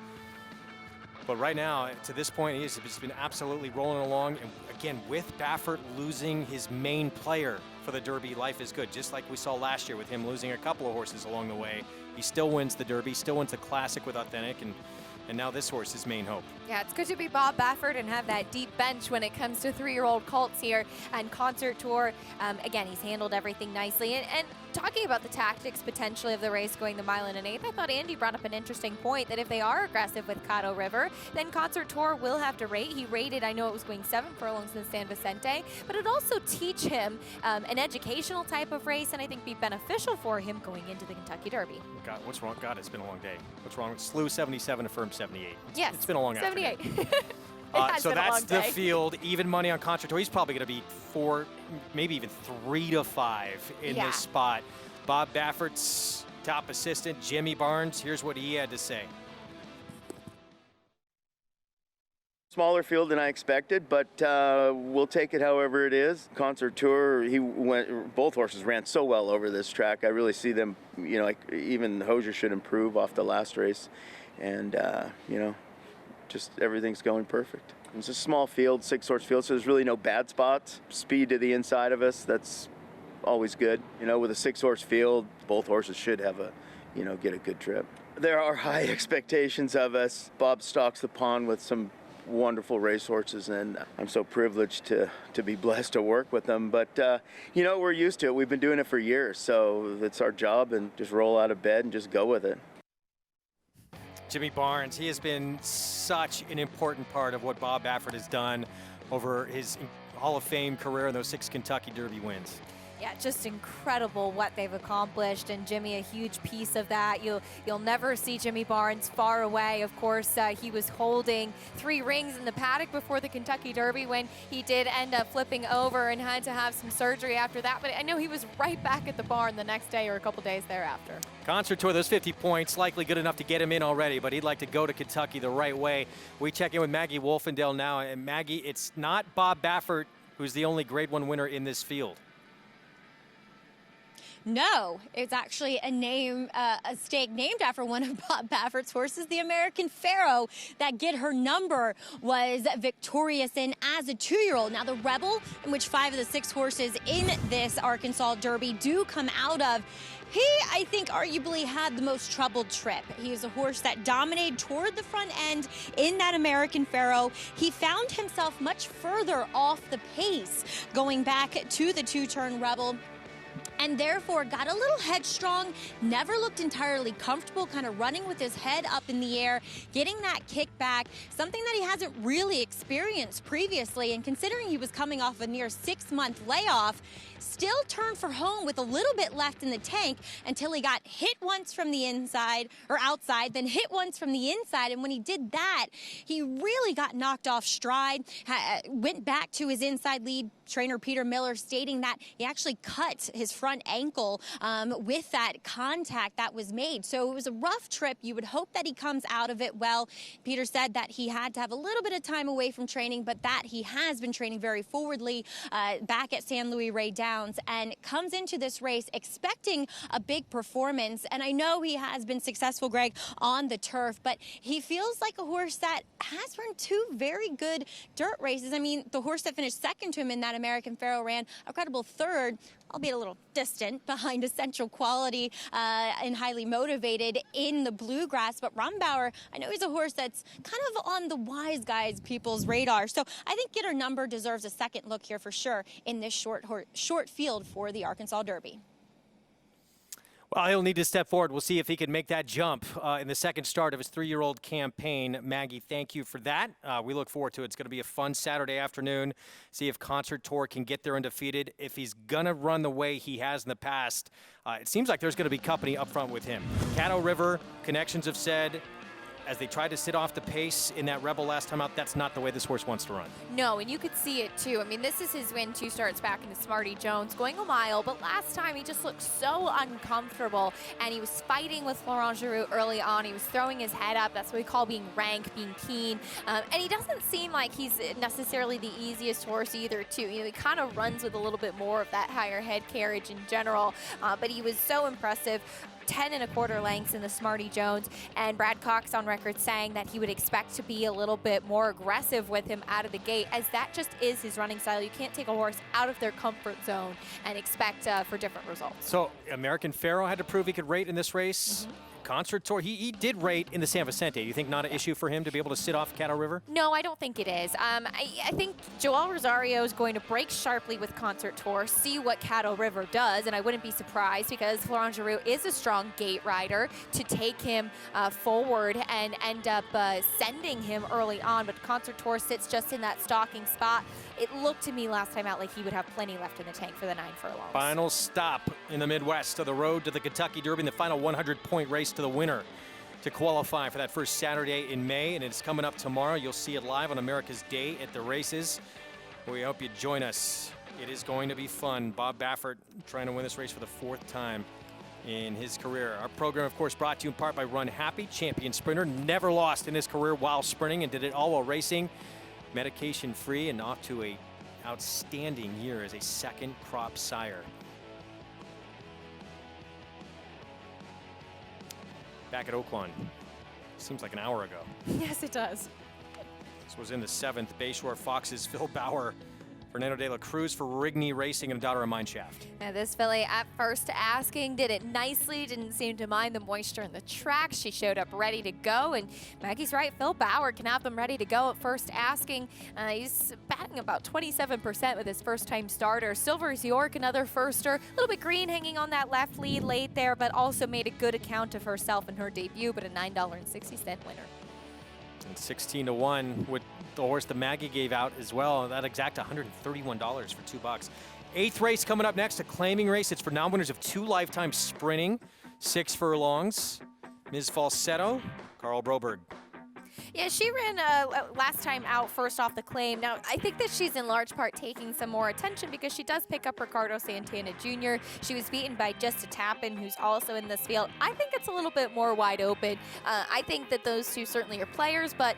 But right now, to this point, he's been absolutely rolling along. And again, with Baffert losing his main player for the Derby, life is good. Just like we saw last year with him losing a couple of horses along the way. He still wins the Derby, still wins the Classic with Authentic, and now this horse is main hope. Yeah, it's good to be Bob Baffert and have that deep bench when it comes to 3-year-old colts here. And Concertor, again, he's handled everything nicely. And talking about the tactics potentially of the race going the mile and an 8th, I thought Andy brought up an interesting point that if they are aggressive with Caddo River, then Concertor will have to rate. He rated, I know it was going 7 furlongs in the San Vicente, but it also teach him an educational type of race, and I think be beneficial for him going into the Kentucky Derby. God, what's wrong? God, it's been a long day. What's wrong? Slew 77, Affirm 78. Yes, it's been a long 78. So that's the field. Even money on Concertor. He's probably going to be 4, maybe even 3 to 5 in this spot. Bob Baffert's top assistant, Jimmy Barnes, here's what he had to say. Smaller field than I expected, but we'll take it however it is. Concertor, both horses ran so well over this track. I really see them, like even Hosier should improve off the last race. And, just everything's going perfect. It's a small field, 6-horse field, so there's really no bad spots. Speed to the inside of us, that's always good. With a 6-horse field, both horses should have get a good trip. There are high expectations of us. Bob stocks the pond with some wonderful racehorses, and I'm so privileged to be blessed to work with them. But, you know, we're used to it. We've been doing it for years, so it's our job, and just roll out of bed and just go with it. Jimmy Barnes, he has been such an important part of what Bob Baffert has done over his Hall of Fame career and those 6 Kentucky Derby wins. Yeah, just incredible what they've accomplished, and Jimmy a huge piece of that. You'll never see Jimmy Barnes far away. Of course, he was holding 3 rings in the paddock before the Kentucky Derby when he did end up flipping over and had to have some surgery after that. But I know he was right back at the barn the next day or a couple days thereafter. Concert Tour, those 50 points, likely good enough to get him in already, but he'd like to go to Kentucky the right way. We check in with Maggie Wolfendale now. And Maggie, it's not Bob Baffert who's the only Grade 1 winner in this field. No, it's actually a stake named after one of Bob Baffert's horses, the American Pharaoh, that Get Her Number was victorious in as a 2-year-old. Now, the Rebel, in which 5 of the 6 horses in this Arkansas Derby do come out of, he, I think, arguably had the most troubled trip. He is a horse that dominated toward the front end in that American Pharaoh. He found himself much further off the pace going back to the 2-turn Rebel, and therefore got a little headstrong, never looked entirely comfortable, kind of running with his head up in the air, getting that kick back, something that he hasn't really experienced previously. And considering he was coming off a near 6-month layoff, still turned for home with a little bit left in the tank until he got hit once from the inside or outside, then hit once from the inside. And when he did that, he really got knocked off stride, went back to his inside lead. Trainer Peter Miller stating that he actually cut his front ankle with that contact that was made. So it was a rough trip. You would hope that he comes out of it well. Peter said that he had to have a little bit of time away from training, but that he has been training very forwardly back at San Luis Rey Downs, and comes into this race expecting a big performance. And I know he has been successful, Greg, on the turf, but he feels like a horse that has run 2 very good dirt races. I mean, the horse that finished second to him in that American Pharaoh ran a credible 3rd, albeit a little distant behind Essential Quality and Highly Motivated in the Bluegrass. But Rombauer, I know he's a horse that's kind of on the wise guys people's radar. So I think Get Her Number deserves a second look here for sure in this short field for the Arkansas Derby. Well, he'll need to step forward. We'll see if he can make that jump in the second start of his 3-year-old campaign. Maggie, thank you for that. We look forward to it. It's going to be a fun Saturday afternoon. See if Concert Tour can get there undefeated. If he's going to run the way he has in the past, it seems like there's going to be company up front with him. Caddo River, connections have said, as they tried to sit off the pace in that Rebel last time out, that's not the way this horse wants to run. No, and you could see it too. I mean, this is his win 2 starts back in the Smarty Jones, going a mile, but last time he just looked so uncomfortable, and he was fighting with Florent Giroux early on. He was throwing his head up. That's what we call being rank, being keen. And he doesn't seem like he's necessarily the easiest horse either, too. You know, he kind of runs with a little bit more of that higher head carriage in general, but he was so impressive. 10 1/4 lengths in the Smarty Jones, and Brad Cox on record saying that he would expect to be a little bit more aggressive with him out of the gate, as that just is his running style. You can't take a horse out of their comfort zone and expect for different results. So American Pharaoh had to prove he could rate in this race. Mm-hmm. Concert Tour, he did rate in the San Vicente. You think not an issue for him to be able to sit off Caddo River? No, I don't think it is. I think Joel Rosario is going to break sharply with Concert Tour, see what Caddo River does, and I wouldn't be surprised because Florent Giroux is a strong gate rider to take him forward and end up sending him early on, but Concert Tour sits just in that stalking spot. It looked to me last time out like he would have plenty left in the tank for the 9 furlongs. Final stop in the Midwest of the road to the Kentucky Derby, and the final 100-point race to the winner to qualify for that first Saturday in May, and it's coming up tomorrow. You'll see it live on America's Day at the races. We hope you join us. It is going to be fun. Bob Baffert trying to win this race for the 4th time in his career. Our program, of course, brought to you in part by Run Happy, champion sprinter, never lost in his career while sprinting, and did it all while racing. Medication-free and off to a outstanding year as a 2nd crop sire. Back at Oaklawn. Seems like an hour ago. Yes, it does. This was in the 7th. Bayshore Fox's Phil Bauer Fernando de la Cruz for Rigney Racing and Daughter of Mineshaft. Now this filly at first asking did it nicely, didn't seem to mind the moisture in the track. She showed up ready to go, and Maggie's right, Phil Bauer can have them ready to go at first asking. He's batting about 27% with his first-time starter. Silver's York, another firster, a little bit green hanging on that left lead late there, but also made a good account of herself in her debut, but a $9.60 winner. And 16-1 with the horse that Maggie gave out as well. That exact $131 for $2. Eighth race coming up next, a claiming race. It's for non-winners of 2 lifetime sprinting, 6 furlongs. Ms. Falsetto, Carl Broberg. Yeah, she ran last time out first off the claim. Now, I think that she's in large part taking some more attention because she does pick up Ricardo Santana Jr. She was beaten by Just a Tappin, who's also in this field. I think it's a little bit more wide open. I think that those two certainly are players, but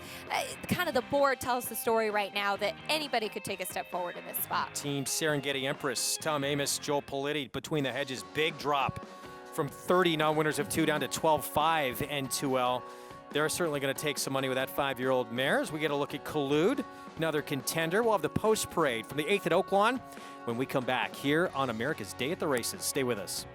kind of the board tells the story right now that anybody could take a step forward in this spot. Team Serengeti Empress, Tom Amos, Joel Politti, between the hedges, big drop from 30 non-winners of 2 down to 12.5 and 2L. They're certainly going to take some money with that 5-year-old mare. As we get a look at Collude, another contender. We'll have the post parade from the 8th at Oaklawn when we come back here on America's Day at the Races. Stay with us.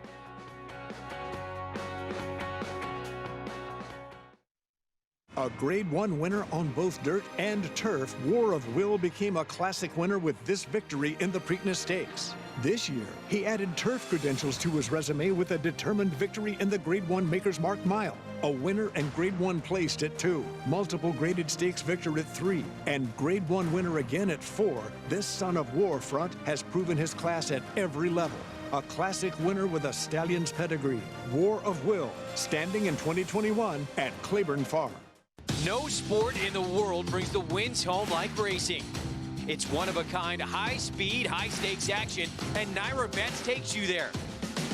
A Grade 1 winner on both dirt and turf, War of Will became a classic winner with this victory in the Preakness Stakes. This year, he added turf credentials to his resume with a determined victory in the Grade 1 Maker's Mark Mile, a winner and Grade 1 placed at 2, multiple graded stakes victor at 3, and Grade 1 winner again at 4. This son of Warfront has proven his class at every level. A classic winner with a stallion's pedigree. War of Will, standing in 2021 at Claiborne Farm. No sport in the world brings the wins home like racing. It's one-of-a-kind, high-speed, high-stakes action, and Naira Bets takes you there.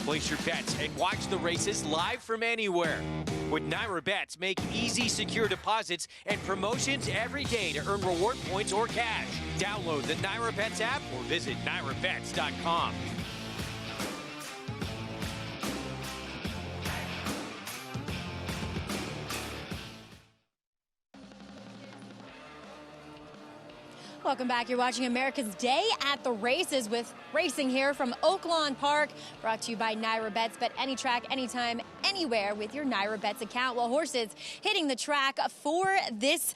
Place your bets and watch the races live from anywhere. With Naira Bets, make easy, secure deposits and promotions every day to earn reward points or cash. Download the Naira Bets app or visit nairabets.com. Welcome back. You're watching America's Day at the Races with racing here from Oaklawn Park, brought to you by Naira Bets. Bet any track, anytime, anywhere with your Naira Bets account. Well, horses hitting the track for this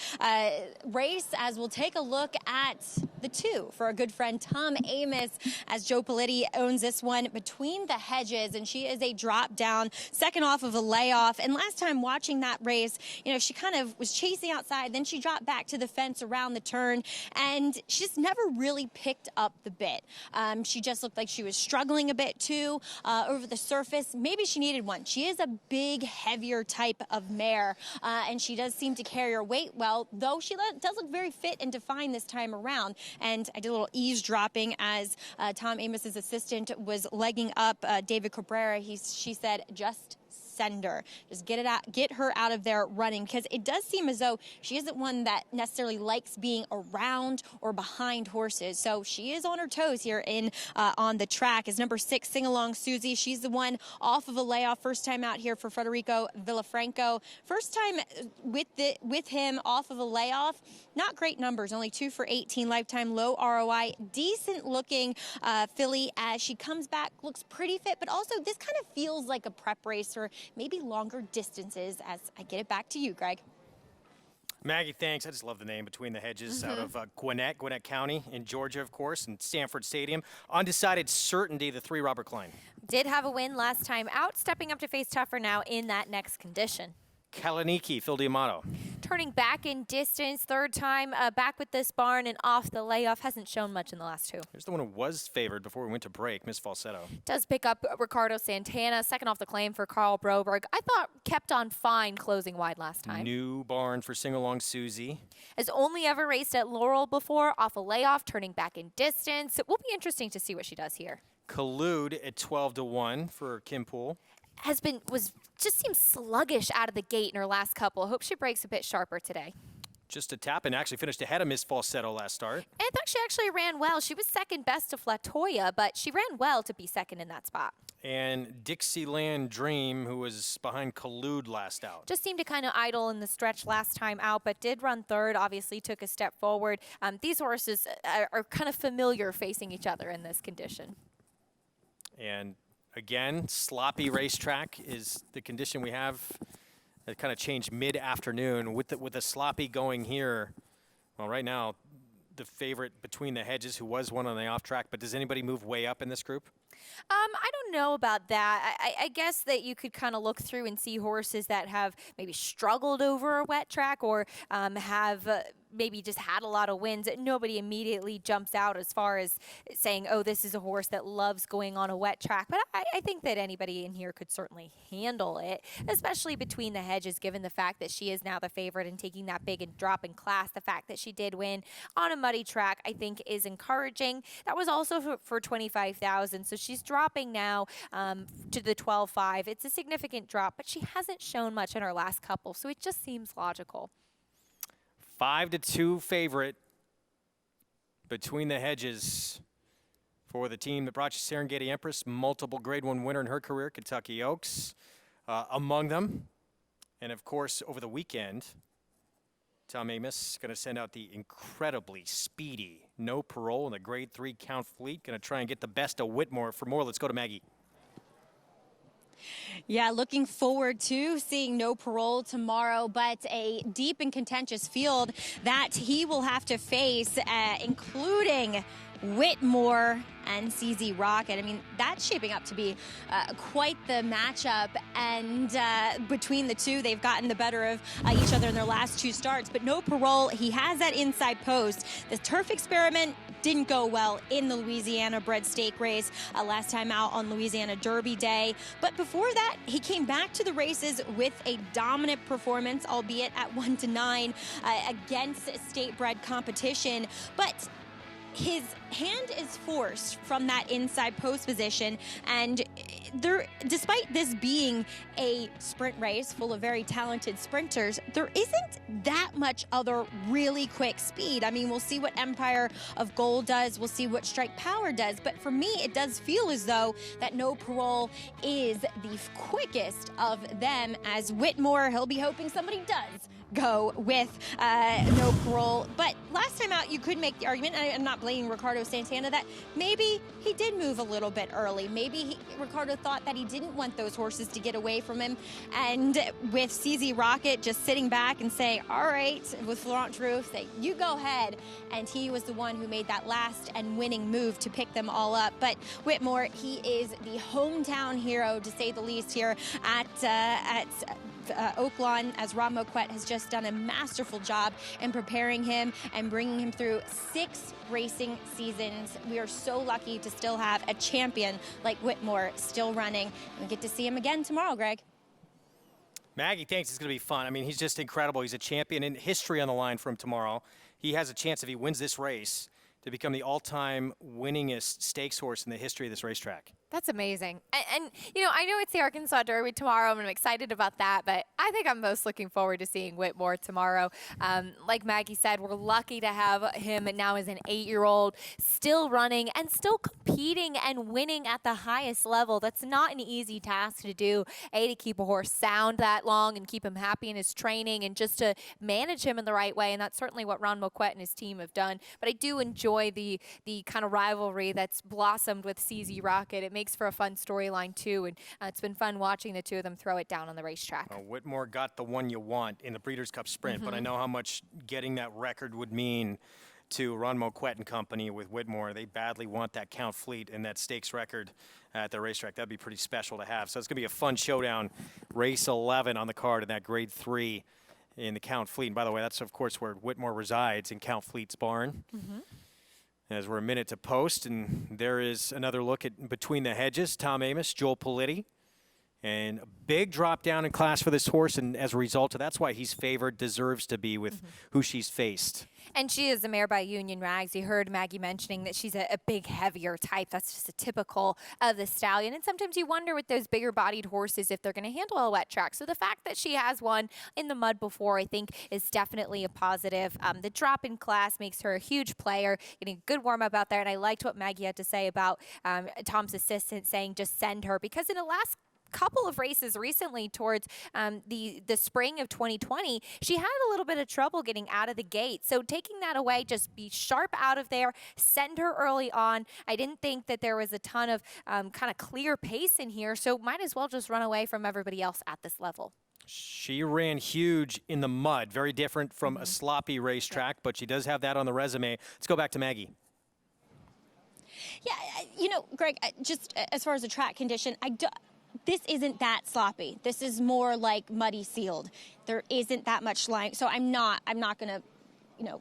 race as we'll take a look at the 2 for our good friend Tom Amos, as Joe Politti owns this one, Between the Hedges, and she is a drop down, second off of a layoff. And last time watching that race, you know, she kind of was chasing outside, then she dropped back to the fence around the turn, and she just never really picked up the bit. She just looked like she was struggling a bit too over the surface. Maybe she needed one. She is a big, heavier type of mare, and she does seem to carry her weight well, though she does look very fit and defined this time around. And I did a little eavesdropping as Tom Amos's assistant was legging up David Cabrera. She said, just send her. Just get her out of there running, because it does seem as though she isn't one that necessarily likes being around or behind horses. So she is on her toes here on the track. Is number 6, Sing Along Susie. She's the one off of a layoff. First time out here for Federico Villafranco. First time with him off of a layoff. Not great numbers, only 2 for 18 lifetime, low ROI, decent looking filly as she comes back, looks pretty fit, but also this kind of feels like a prep race for maybe longer distances. As I get it back to you, Greg. Maggie, thanks. I just love the name Between the Hedges out of Gwinnett County in Georgia, of course, and Stanford Stadium. Undecided Certainty, the 3, Robert Klein. Did have a win last time out, stepping up to face tougher now in that next condition. Kalaniki, Phil D'Amato. Turning back in distance, third time back with this barn and off the layoff. Hasn't shown much in the last 2. Here's the one who was favored before we went to break, Miss Falsetto. Does pick up Ricardo Santana, second off the claim for Carl Broberg. I thought kept on fine closing wide last time. New barn for Sing Along Susie. Has only ever raced at Laurel before, off a layoff, turning back in distance. It will be interesting to see what she does here. Collude at 12-1 for Kim Poole. Just seems sluggish out of the gate in her last couple. Hope she breaks a bit sharper today. just a tap and actually finished ahead of Miss Falsetto last start. And I thought she actually ran well. She was second best to Flatoya, but she ran well to be second in that spot. And Dixieland Dream, who was behind Collude last out. Just seemed to kind of idle in the stretch last time out, but did run third, obviously took a step forward. These horses are kind of familiar facing each other in this condition. And again, sloppy racetrack is the condition we have. It kind of changed mid-afternoon with the sloppy going here. Well, right now, the favorite Between the Hedges, who was one on the off track, but does anybody move way up in this group? I don't know about that. I guess that you could kind of look through and see horses that have maybe struggled over a wet track or have maybe just had a lot of wins. Nobody immediately jumps out as far as saying, oh, this is a horse that loves going on a wet track. But I think that anybody in here could certainly handle it, especially Between the Hedges, given the fact that she is now the favorite and taking that big drop in class. The fact that she did win on a muddy track, I think, is encouraging. That was also for $25,000. So she's dropping now to the 12.5. It's a significant drop, but she hasn't shown much in her last couple. So it just seems logical. 5-2 favorite Between the Hedges for the team that brought you Serengeti Empress, multiple Grade 1 winner in her career, Kentucky Oaks, among them. And of course, over the weekend, Tom Amos going to send out the incredibly speedy No Parole in the Grade 3 Count Fleet. Going to try and get the best of Whitmore. For more, let's go to Maggie. Yeah, looking forward to seeing No Parole tomorrow, but a deep and contentious field that he will have to face, including Whitmore and CZ Rocket. I mean, that's shaping up to be quite the matchup, and between the two, they've gotten the better of each other in their last two starts. But No Parole, he has that inside post. The turf experiment didn't go well in the Louisiana bred stake race last time out on Louisiana Derby Day. But before that, he came back to the races with a dominant performance, albeit at 1-9 against state bred competition. But his hand is forced from that inside post position, and despite this being a sprint race full of very talented sprinters, there isn't that much other really quick speed. I mean, we'll see what Empire of Gold does, we'll see what Strike Power does, but for me, it does feel as though that No Parole is the quickest of them. As Whitmore, he'll be hoping somebody does go with No Parole. But last time out, you could make the argument, and I'm not blaming Ricardo Santana, that maybe he did move a little bit early. Maybe Ricardo thought that he didn't want those horses to get away from him. And with CZ Rocket just sitting back and saying, all right, with Florent Drew, say, you go ahead. And he was the one who made that last and winning move to pick them all up. But Whitmore, he is the hometown hero, to say the least, here at Oaklawn, as Rob Moquette has just done a masterful job in preparing him and bringing him through 6 racing seasons. We are so lucky to still have a champion like Whitmore still running. We get to see him again tomorrow, Greg. Maggie thinks it's going to be fun. I mean, he's just incredible. He's a champion, in history on the line for him tomorrow. He has a chance, if he wins this race, to become the all-time winningest stakes horse in the history of this racetrack. That's amazing. And, you know, I know it's the Arkansas Derby tomorrow, and I'm excited about that, but I think I'm most looking forward to seeing Whitmore tomorrow. Like Maggie said, we're lucky to have him now as an 8-year-old, still running and still competing and winning at the highest level. That's not an easy task to do, to keep a horse sound that long and keep him happy in his training and just to manage him in the right way, and that's certainly what Ron Moquette and his team have done. But I do enjoy the kind of rivalry that's blossomed with CZ Rocket. It makes for a fun storyline too, and it's been fun watching the two of them throw it down on the racetrack. Whitmore got the one you want in the Breeders' Cup Sprint, but I know how much getting that record would mean to Ron Moquette and company with Whitmore. They badly want that Count Fleet and that stakes record at the racetrack. That'd be pretty special to have. So it's going to be a fun showdown. Race 11 on the card in that Grade 3 in the Count Fleet. And by the way, that's, of course, where Whitmore resides, in Count Fleet's barn. As we're a minute to post, and there is another look at Between the Hedges. Tom Amos, Joel Politti, And a big drop down in class for this horse, and as a result of that's why he's favored, deserves to be with who she's faced. And she is a mare by Union Rags. You heard Maggie mentioning that she's a big, heavier type. That's just a typical of the stallion. And sometimes you wonder with those bigger-bodied horses if they're going to handle a wet track. So the fact that she has one in the mud before, I think, is definitely a positive. The drop in class makes her a huge player, getting a good warm-up out there. And I liked what Maggie had to say about Tom's assistant saying just send her, because in the last couple of races recently towards the spring of 2020, she had a little bit of trouble getting out of the gate. So taking that away, just be sharp out of there, send her early on. I didn't think that there was a ton of kind of clear pace in here, so might as well just run away from everybody else at this level. She ran huge in the mud, very different from a sloppy racetrack, but she does have that on the resume. Let's go back to Maggie. Yeah, you know, Greg, just as far as the track condition, this isn't that sloppy. This is more like muddy sealed. There isn't that much line. So I'm not going to, you know,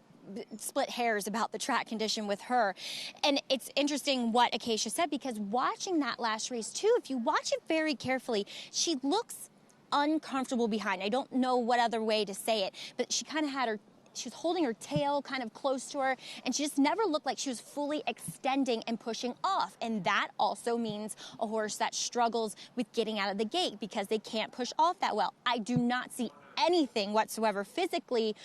split hairs about the track condition with her. And it's interesting what Acacia said, because watching that last race too, if you watch it very carefully, she looks uncomfortable behind. I don't know what other way to say it, but she kind of had she was holding her tail kind of close to her, and she just never looked like she was fully extending and pushing off. And that also means a horse that struggles with getting out of the gate because they can't push off that well. I do not see anything whatsoever physically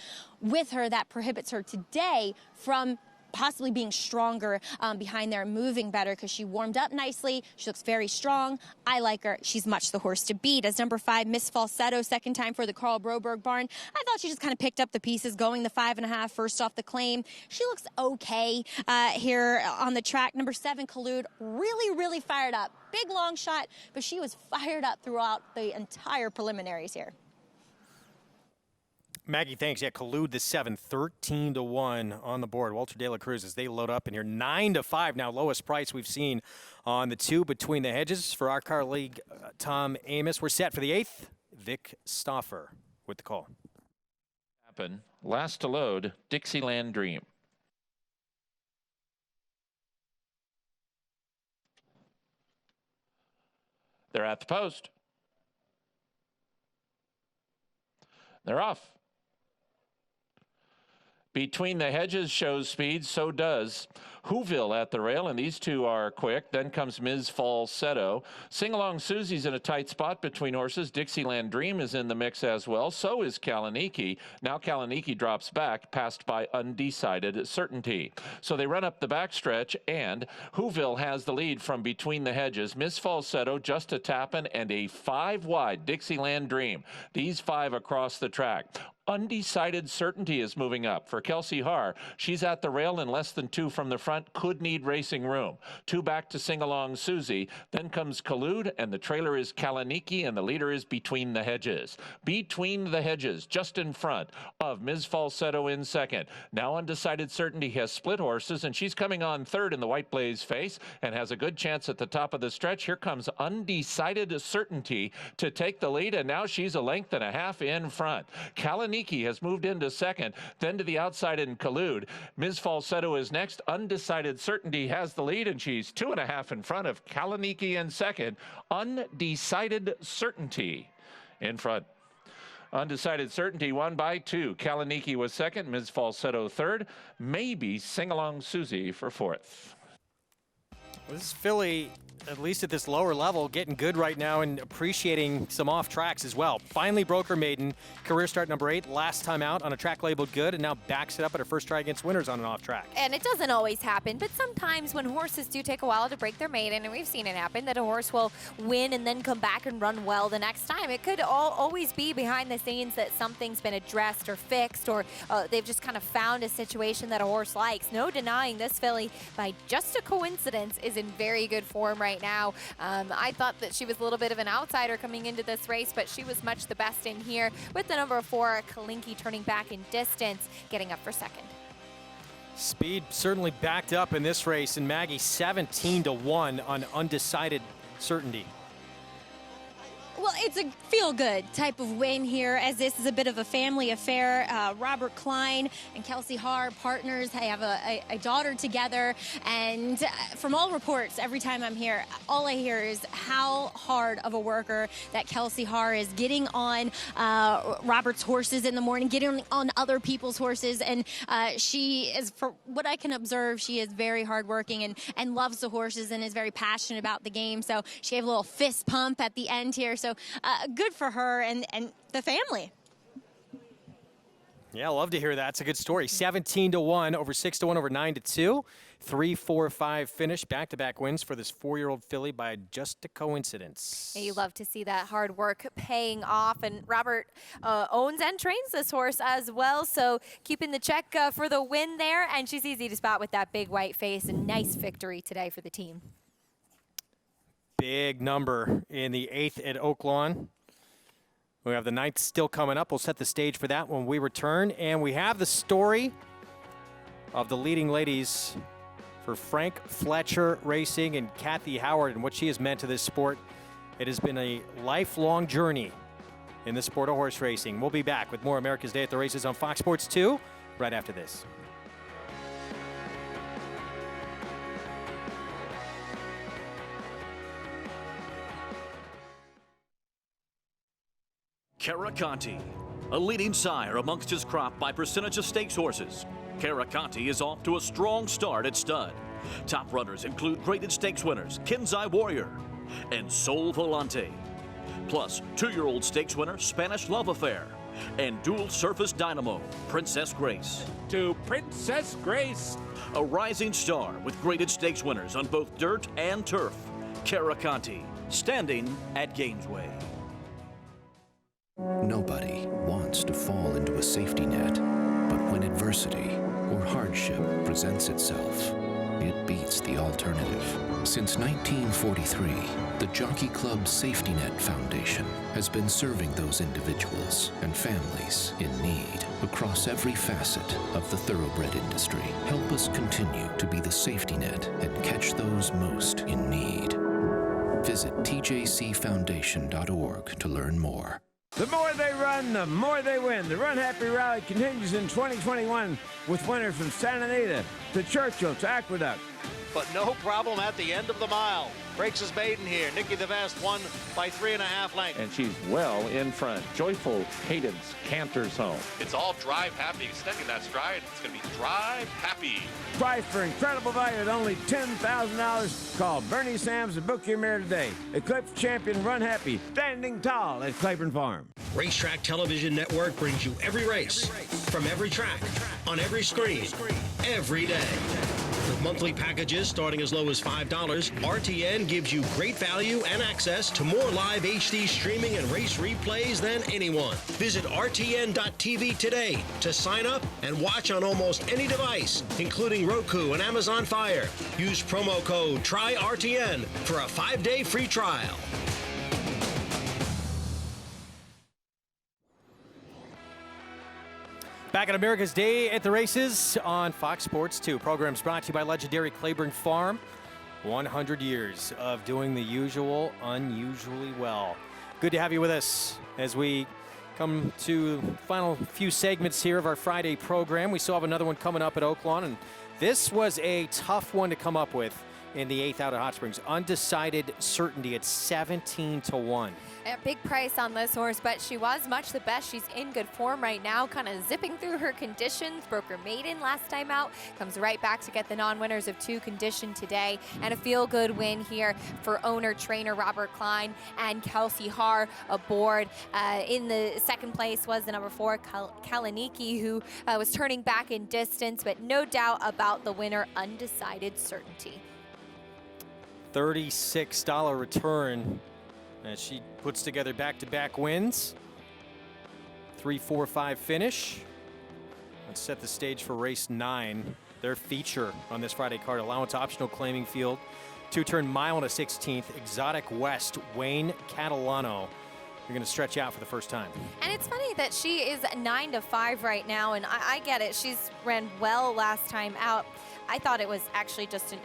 with her that prohibits her today from possibly being stronger behind there, moving better, because she warmed up nicely. She looks very strong. I like her. She's much the horse to beat. As number 5, Miss Falsetto, second time for the Carl Broberg barn. I thought she just kind of picked up the pieces, going the 5.5 first off the claim. She looks okay here on the track. Number 7, Collude, really fired up. Big long shot, but she was fired up throughout the entire preliminaries here. Maggie, thanks. Yeah, Collude the 7, 13-1 on the board. Walter De La Cruz as they load up in here, 9-5 now, lowest price we've seen on the 2 Between the Hedges. For our colleague Tom Amos, we're set for the 8th. Vic Stauffer with the call. Last to load, Dixieland Dream. They're at the post. They're off. Between the Hedges shows speed, so does Whoville at the rail, and these two are quick. Then comes Ms. Falsetto. Sing Along Susie's in a tight spot between horses. Dixieland Dream is in the mix as well. So is Kalaniki. Now Kalaniki drops back, passed by Undecided Certainty. So they run up the backstretch, and Whoville has the lead from Between the Hedges. Ms. Falsetto just a tappin', and a 5 wide Dixieland Dream. These 5 across the track. Undecided Certainty is moving up. For Kelsey Haar, she's at the rail in less than 2 from the front, could need racing room. 2 back to Sing Along Susie. Then comes Collude, and the trailer is Kalaniki, and the leader is Between the Hedges. Between the Hedges, just in front of Ms. Falsetto in second. Now Undecided Certainty has split horses, and she's coming on third in the White Blaze face, and has a good chance at the top of the stretch. Here comes Undecided Certainty to take the lead, and now she's a length and a half in front. Kalaniki has moved into second, then to the outside in Collude. Ms. Falsetto is next. Undecided Certainty has the lead, and she's 2.5 in front of Kalaniki in second. Undecided Certainty in front. Undecided Certainty won by 2. Kalaniki was second, Ms. Falsetto third. Maybe Sing Along Susie for fourth. This filly, at least at this lower level, getting good right now and appreciating some off tracks as well. Finally broke her maiden. Career start number 8, last time out on a track labeled good, and now backs it up at her first try against winners on an off track. And it doesn't always happen, but sometimes when horses do take a while to break their maiden, and we've seen it happen, that a horse will win and then come back and run well the next time. It could always be behind the scenes that something's been addressed or fixed, or they've just kind of found a situation that a horse likes. No denying this filly, by just a coincidence, is in very good form right now. I thought that she was a little bit of an outsider coming into this race, but she was much the best in here, with the number 4, Kalinki, turning back in distance, getting up for second. Speed certainly backed up in this race, and Maggie 17-1 on Undecided Certainty. Well, it's a feel-good type of win here, as this is a bit of a family affair. Robert Klein and Kelsey Haar, partners, they have a daughter together. And from all reports, every time I'm here, all I hear is how hard of a worker that Kelsey Haar is, getting on Robert's horses in the morning, getting on other people's horses. And she is, for what I can observe, she is very hardworking and loves the horses and is very passionate about the game. So she gave a little fist pump at the end here. So good for her and the family. Yeah, I love to hear that. It's a good story. 17-1 over 6-1 over 9-2. 3-4-5 finish. Back-to-back wins for this 4-year-old filly by just a coincidence. Yeah, you love to see that hard work paying off. And Robert owns and trains this horse as well. So keeping the check for the win there. And she's easy to spot with that big white face. A nice victory today for the team. Big number in the 8th at Oaklawn. We have the 9th still coming up. We'll set the stage for that when we return. And we have the story of the leading ladies for Frank Fletcher Racing and Kathy Howard and what she has meant to this sport. It has been a lifelong journey in the sport of horse racing. We'll be back with more America's Day at the Races on Fox Sports 2 right after this. Caraconti, a leading sire amongst his crop by percentage of stakes horses. Caraconti is off to a strong start at stud. Top runners include graded stakes winners Kenzai Warrior and Sol Volante, plus 2-year-old stakes winner Spanish Love Affair and dual surface dynamo Princess Grace. To Princess Grace. A rising star with graded stakes winners on both dirt and turf. Caraconti, standing at Gainesway. Nobody wants to fall into a safety net, but when adversity or hardship presents itself, it beats the alternative. Since 1943, the Jockey Club Safety Net Foundation has been serving those individuals and families in need across every facet of the thoroughbred industry. Help us continue to be the safety net and catch those most in need. Visit tjcfoundation.org to learn more. The more they run, the more they win. The Run Happy Rally continues in 2021 with winners from Santa Anita to Churchill to Aqueduct. But no problem at the end of the mile. Breaks his maiden here. Nikki the Vest won by 3.5 lengths. And she's well in front. Joyful Cadence canters home. It's all drive happy. Extending that stride, it's going to be drive happy. Price for incredible value at only $10,000. Call Bernie Sams and book your mare today. Eclipse champion Run Happy, standing tall at Claiborne Farm. Racetrack Television Network brings you every race, from every track, on every screen, every day. With monthly packages starting as low as $5, RTN gives you great value and access to more live HD streaming and race replays than anyone. Visit RTN.tv today to sign up and watch on almost any device, including Roku and Amazon Fire. Use promo code TRYRTN for a 5-day free trial. Back at America's Day at the Races on Fox Sports 2. Program's brought to you by legendary Claiborne Farm. 100 years of doing the usual unusually well. Good to have you with us as we come to the final few segments here of our Friday program. We still have another one coming up at Oaklawn, and this was a tough one to come up with in the 8th out at Hot Springs. Undecided Certainty at 17-1. A big price on this horse, but she was much the best. She's in good form right now, kind of zipping through her conditions. Broke her maiden last time out. Comes right back to get the non-winners of 2 condition today. And a feel-good win here for owner-trainer Robert Klein and Kelsey Haar aboard. In the second place was the number 4, Kalaniki, who was turning back in distance, but no doubt about the winner, Undecided Certainty. $36 return as she puts together back-to-back wins. 3-4-5 finish. Let's set the stage for race 9. Their feature on this Friday card, allowance optional claiming field. 2-turn mile and a 16th. Exotic West, Wayne Catalano. You're going to stretch out for the first time. And it's funny that she is 9-5 right now, and I get it. She's ran well last time out. I thought it was actually just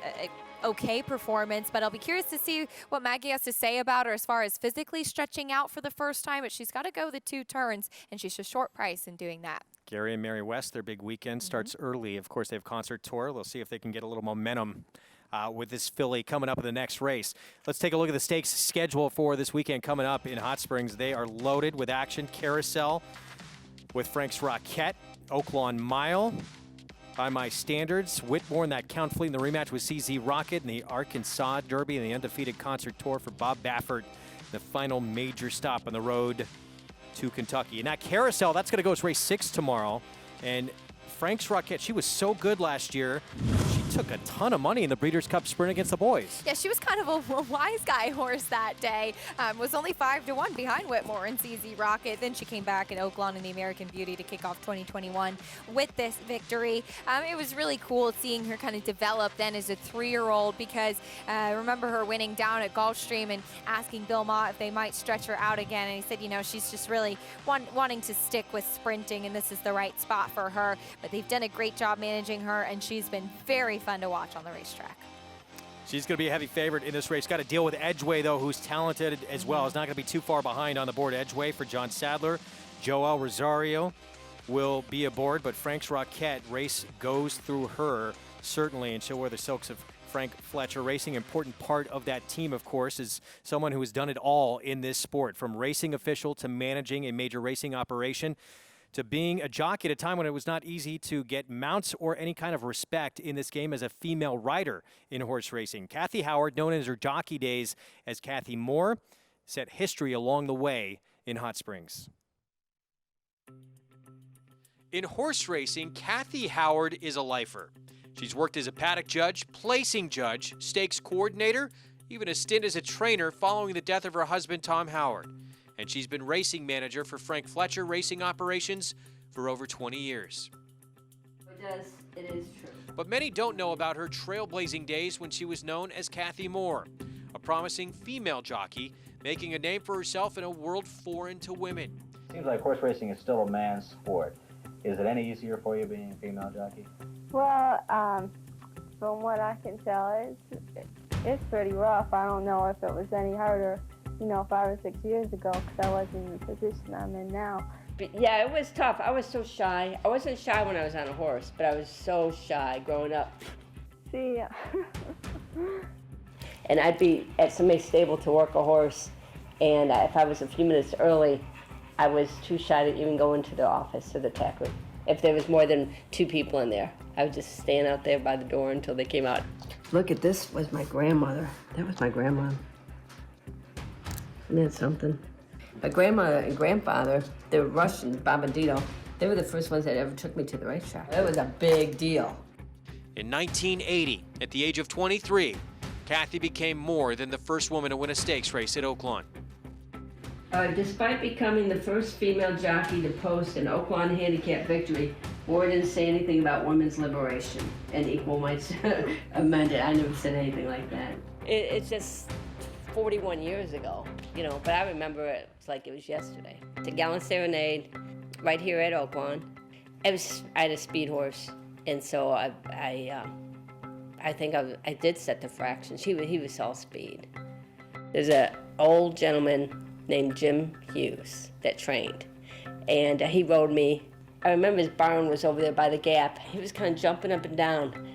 a okay performance, but I'll be curious to see what Maggie has to say about her as far as physically stretching out for the first time, but she's got to go the 2 turns, and she's a short price in doing that. Gary and Mary West, their big weekend starts early. Of course, they have concert tour. They'll see if they can get a little momentum with this filly coming up in the next race. Let's take a look at the stakes schedule for this weekend coming up in Hot Springs. They are loaded with action. Carousel with Frank's Rockette, Oaklawn Mile, by my standards, Whitmore in that Count Fleet in the rematch with CZ Rocket, and the Arkansas Derby and the undefeated concert tour for Bob Baffert, the final major stop on the road to Kentucky. And that Carousel, that's going to go as race 6 tomorrow. And Frank's Rockette, she was so good last year. She took a ton of money in the Breeders' Cup Sprint against the boys. Yeah, she was kind of a wise guy horse that day. Was only 5-1 behind Whitmore and CZ Rocket. Then she came back in Oaklawn and the American Beauty to kick off 2021 with this victory. It was really cool seeing her kind of develop then as a 3-year-old, because I remember her winning down at Gulfstream and asking Bill Mott if they might stretch her out again. And he said, you know, she's just really wanting to stick with sprinting, and this is the right spot for her. But they've done a great job managing her, and she's been very fun to watch on the racetrack. She's going to be a heavy favorite in this race. Got to deal with Edgeway, though, who's talented as well. Is not going to be too far behind on the board. Edgeway for John Sadler. Joel Rosario will be aboard, but Frank's Rockette race goes through her, certainly, and she'll wear the silks of Frank Fletcher Racing. Important part of that team, of course, is someone who has done it all in this sport, from racing official to managing a major racing operation, to being a jockey at a time when it was not easy to get mounts or any kind of respect in this game as a female rider in horse racing. Kathy Howard, known in her jockey days as Kathy Moore, set history along the way in Hot Springs. In horse racing, Kathy Howard is a lifer. She's worked as a paddock judge, placing judge, stakes coordinator, even a stint as a trainer following the death of her husband, Tom Howard. And she's been racing manager for Frank Fletcher Racing Operations for over 20 years. It is true. But many don't know about her trailblazing days when she was known as Kathy Moore, a promising female jockey making a name for herself in a world foreign to women. Seems like horse racing is still a man's sport. Is it any easier for you being a female jockey? Well, from what I can tell, it's pretty rough. I don't know if it was any harder, 5 or 6 years ago, because I wasn't in the position I'm in now. But yeah, it was tough. I was so shy. I wasn't shy when I was on a horse, but I was so shy growing up. See, And I'd be at somebody's stable to work a horse, and if I was a few minutes early, I was too shy to even go into the office or the tack room. If there was more than 2 people in there, I would just stand out there by the door until they came out. Look at this, was my grandmother. That was my grandma. Isn't that something? My grandmother and grandfather, they were Russian, Babadito. They were the first ones that ever took me to the racetrack. It was a big deal. In 1980, at the age of 23, Kathy became more than the first woman to win a stakes race at Oaklawn. Despite becoming the first female jockey to post an Oaklawn handicap victory, Moore didn't say anything about women's liberation and equal rights amended. I never said anything like that. It's just 41 years ago, but I remember it like it was yesterday. The Gallant Serenade, right here at Oaklawn. I had a speed horse, and so I think I did set the fractions. He was all speed. There's an old gentleman named Jim Hughes that trained, and he rode me. I remember his barn was over there by the gap. He was kind of jumping up and down,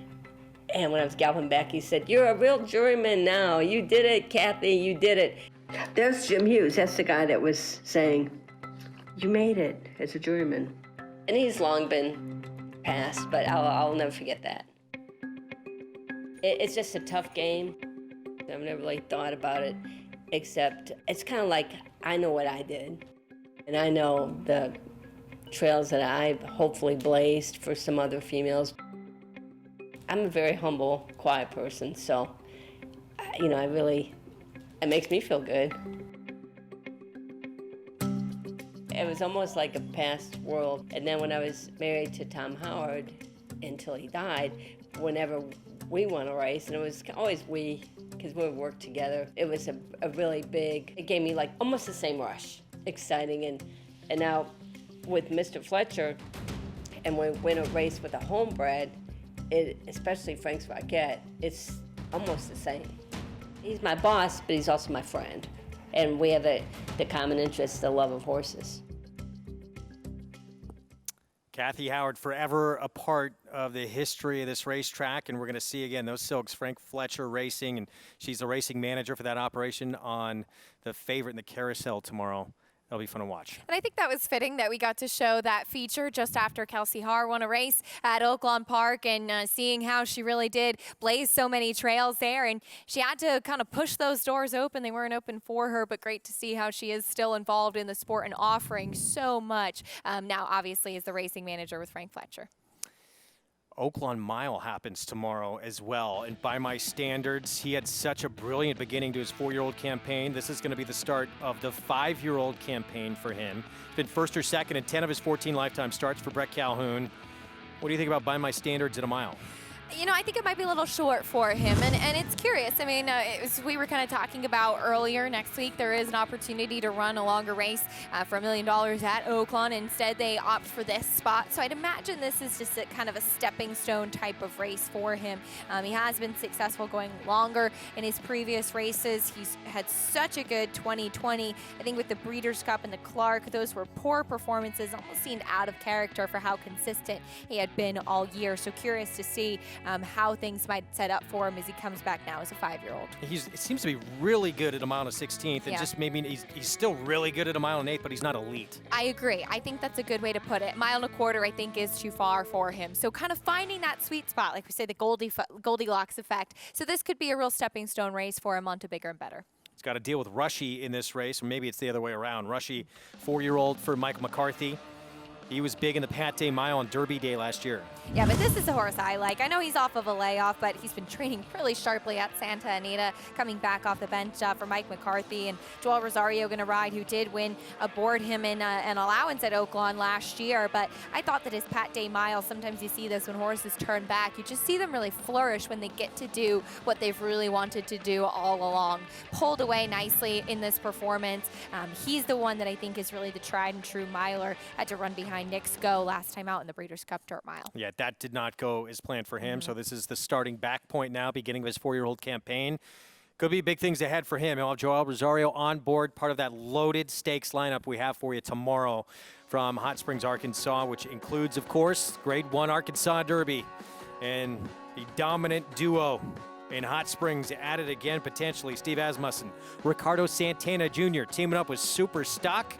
and when I was galloping back, he said, "You're a real juryman now. You did it, Kathy, you did it." There's Jim Hughes. That's the guy that was saying, "You made it as a juryman." And he's long been passed, but I'll never forget that. It's just a tough game. I've never really thought about it, except it's kind of like I know what I did, and I know the trails that I've hopefully blazed for some other females. I'm a very humble, quiet person, so, it makes me feel good. It was almost like a past world, and then when I was married to Tom Howard until he died, whenever we won a race, and it was always we, because we would work together. It was a really big, it gave me like almost the same rush, exciting. And now with Mr. Fletcher, and we win a race with a homebred, especially Frank's Rockette, it's almost the same. He's my boss, but he's also my friend. And we have the common interest, the love of horses. Kathy Howard, forever a part of the history of this racetrack, and we're going to see again those Silks, Frank Fletcher Racing, and she's the racing manager for that operation on the Favorite in the Carousel tomorrow. That'll be fun to watch. And I think that was fitting that we got to show that feature just after Kelsey Haar won a race at Oaklawn Park, and seeing how she really did blaze so many trails there. And she had to kind of push those doors open. They weren't open for her, but great to see how she is still involved in the sport and offering so much. Now, obviously, as the racing manager with Frank Fletcher. Oaklawn Mile happens tomorrow as well, and by my standards, he had such a brilliant beginning to his 4-year-old campaign. This is going to be the start of the 5-year-old campaign for him. Been first or second in 10 of his 14 lifetime starts for Brett Calhoun. What do you think about by my standards at a mile? You know, I think it might be a little short for him, and it's curious. I mean, we were kind of talking about earlier, next week there is an opportunity to run a longer race for $1 million at Oaklawn. Instead, they opt for this spot. So I'd imagine this is just kind of a stepping stone type of race for him. He has been successful going longer in his previous races. He's had such a good 2020. I think with the Breeders' Cup and the Clark, those were poor performances, almost seemed out of character for how consistent he had been all year. So curious to see how things might set up for him as he comes back now as a 5-year-old. He seems to be really good at a mile and 16th, and just maybe he's still really good at a mile and 8th, but he's not elite. I agree. I think that's a good way to put it. 1.25 miles, I think, is too far for him. So kind of finding that sweet spot, like we say, the Goldilocks effect. So this could be a real stepping stone race for him onto bigger and better. He's got to deal with Rushy in this race, or maybe it's the other way around. Rushy, 4-year-old for Michael McCarthy. He was big in the Pat Day Mile on Derby Day last year. Yeah, but this is a horse I like. I know he's off of a layoff, but he's been training really sharply at Santa Anita, coming back off the bench for Mike McCarthy. And Joel Rosario going to ride, who did win aboard him in an allowance at Oaklawn last year. But I thought that his Pat Day Mile, sometimes you see this when horses turn back. You just see them really flourish when they get to do what they've really wanted to do all along. Pulled away nicely in this performance. He's the one that I think is really the tried and true miler. Had to run behind Nick's Go last time out in the Breeders' Cup Dirt Mile. Yeah, that did not go as planned for him. So this is the starting back point now, beginning of his 4-year-old campaign. Could be big things ahead for him. He'll have Joel Rosario on board, part of that loaded stakes lineup we have for you tomorrow from Hot Springs, Arkansas, which includes, of course, Grade 1 Arkansas Derby and the dominant duo in Hot Springs added again, potentially, Steve Asmussen, Ricardo Santana Jr. teaming up with Super Stock.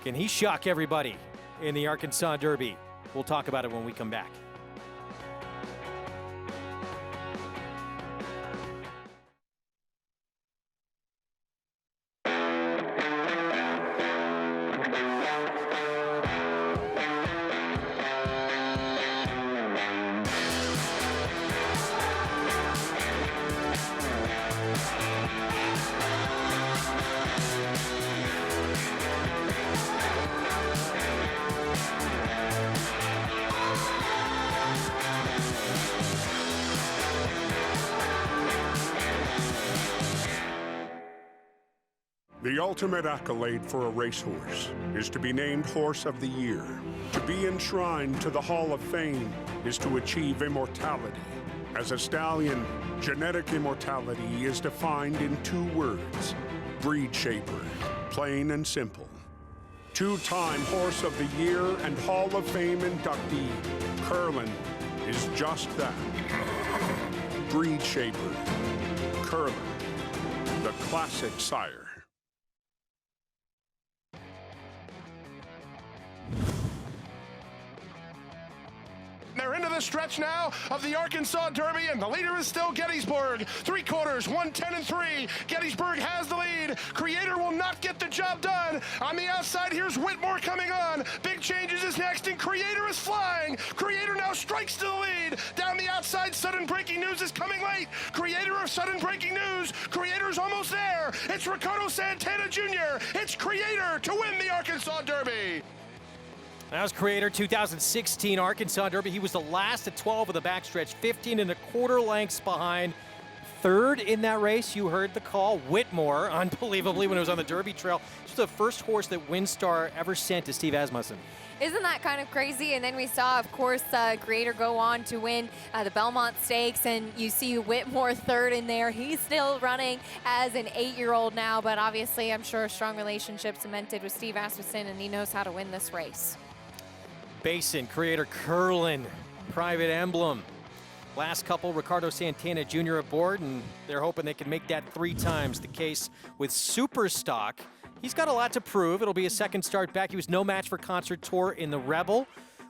Can he shock everybody in the Arkansas Derby? We'll talk about it when we come back. The ultimate accolade for a racehorse is to be named Horse of the Year. To be enshrined to the Hall of Fame is to achieve immortality. As a stallion, genetic immortality is defined in 2 words: breed shaper, plain and simple. 2-time Horse of the Year and Hall of Fame inductee, Curlin, is just that. Breed shaper, Curlin, the classic sire. They're into the stretch now of the Arkansas Derby, and the leader is still Gettysburg. 3/4, 1:10 3. Gettysburg has the lead. Creator will not get the job done. On the outside, here's Whitmore coming on. Big Changes is next, and Creator is flying. Creator now strikes to the lead. Down the outside, Sudden Breaking News is coming late. Creator of Sudden Breaking News. Creator's almost there. It's Ricardo Santana Jr. It's Creator to win the Arkansas Derby. That was Creator 2016 Arkansas Derby. He was the last at 12 of the backstretch, 15 1/4 lengths behind. Third in that race, you heard the call, Whitmore, unbelievably, when it was on the Derby Trail. This was the first horse that WinStar ever sent to Steve Asmussen. Isn't that kind of crazy? And then we saw, of course, Creator go on to win the Belmont Stakes, and you see Whitmore third in there. He's still running as an 8-year-old now, but obviously I'm sure a strong relationship cemented with Steve Asmussen, and he knows how to win this race. Basin, Creator, Curlin, Private Emblem. Last couple, Ricardo Santana Jr. aboard, and they're hoping they can make that 3 times. The case with Superstock. He's got a lot to prove. It'll be a second start back. He was no match for Concert Tour in the Rebel,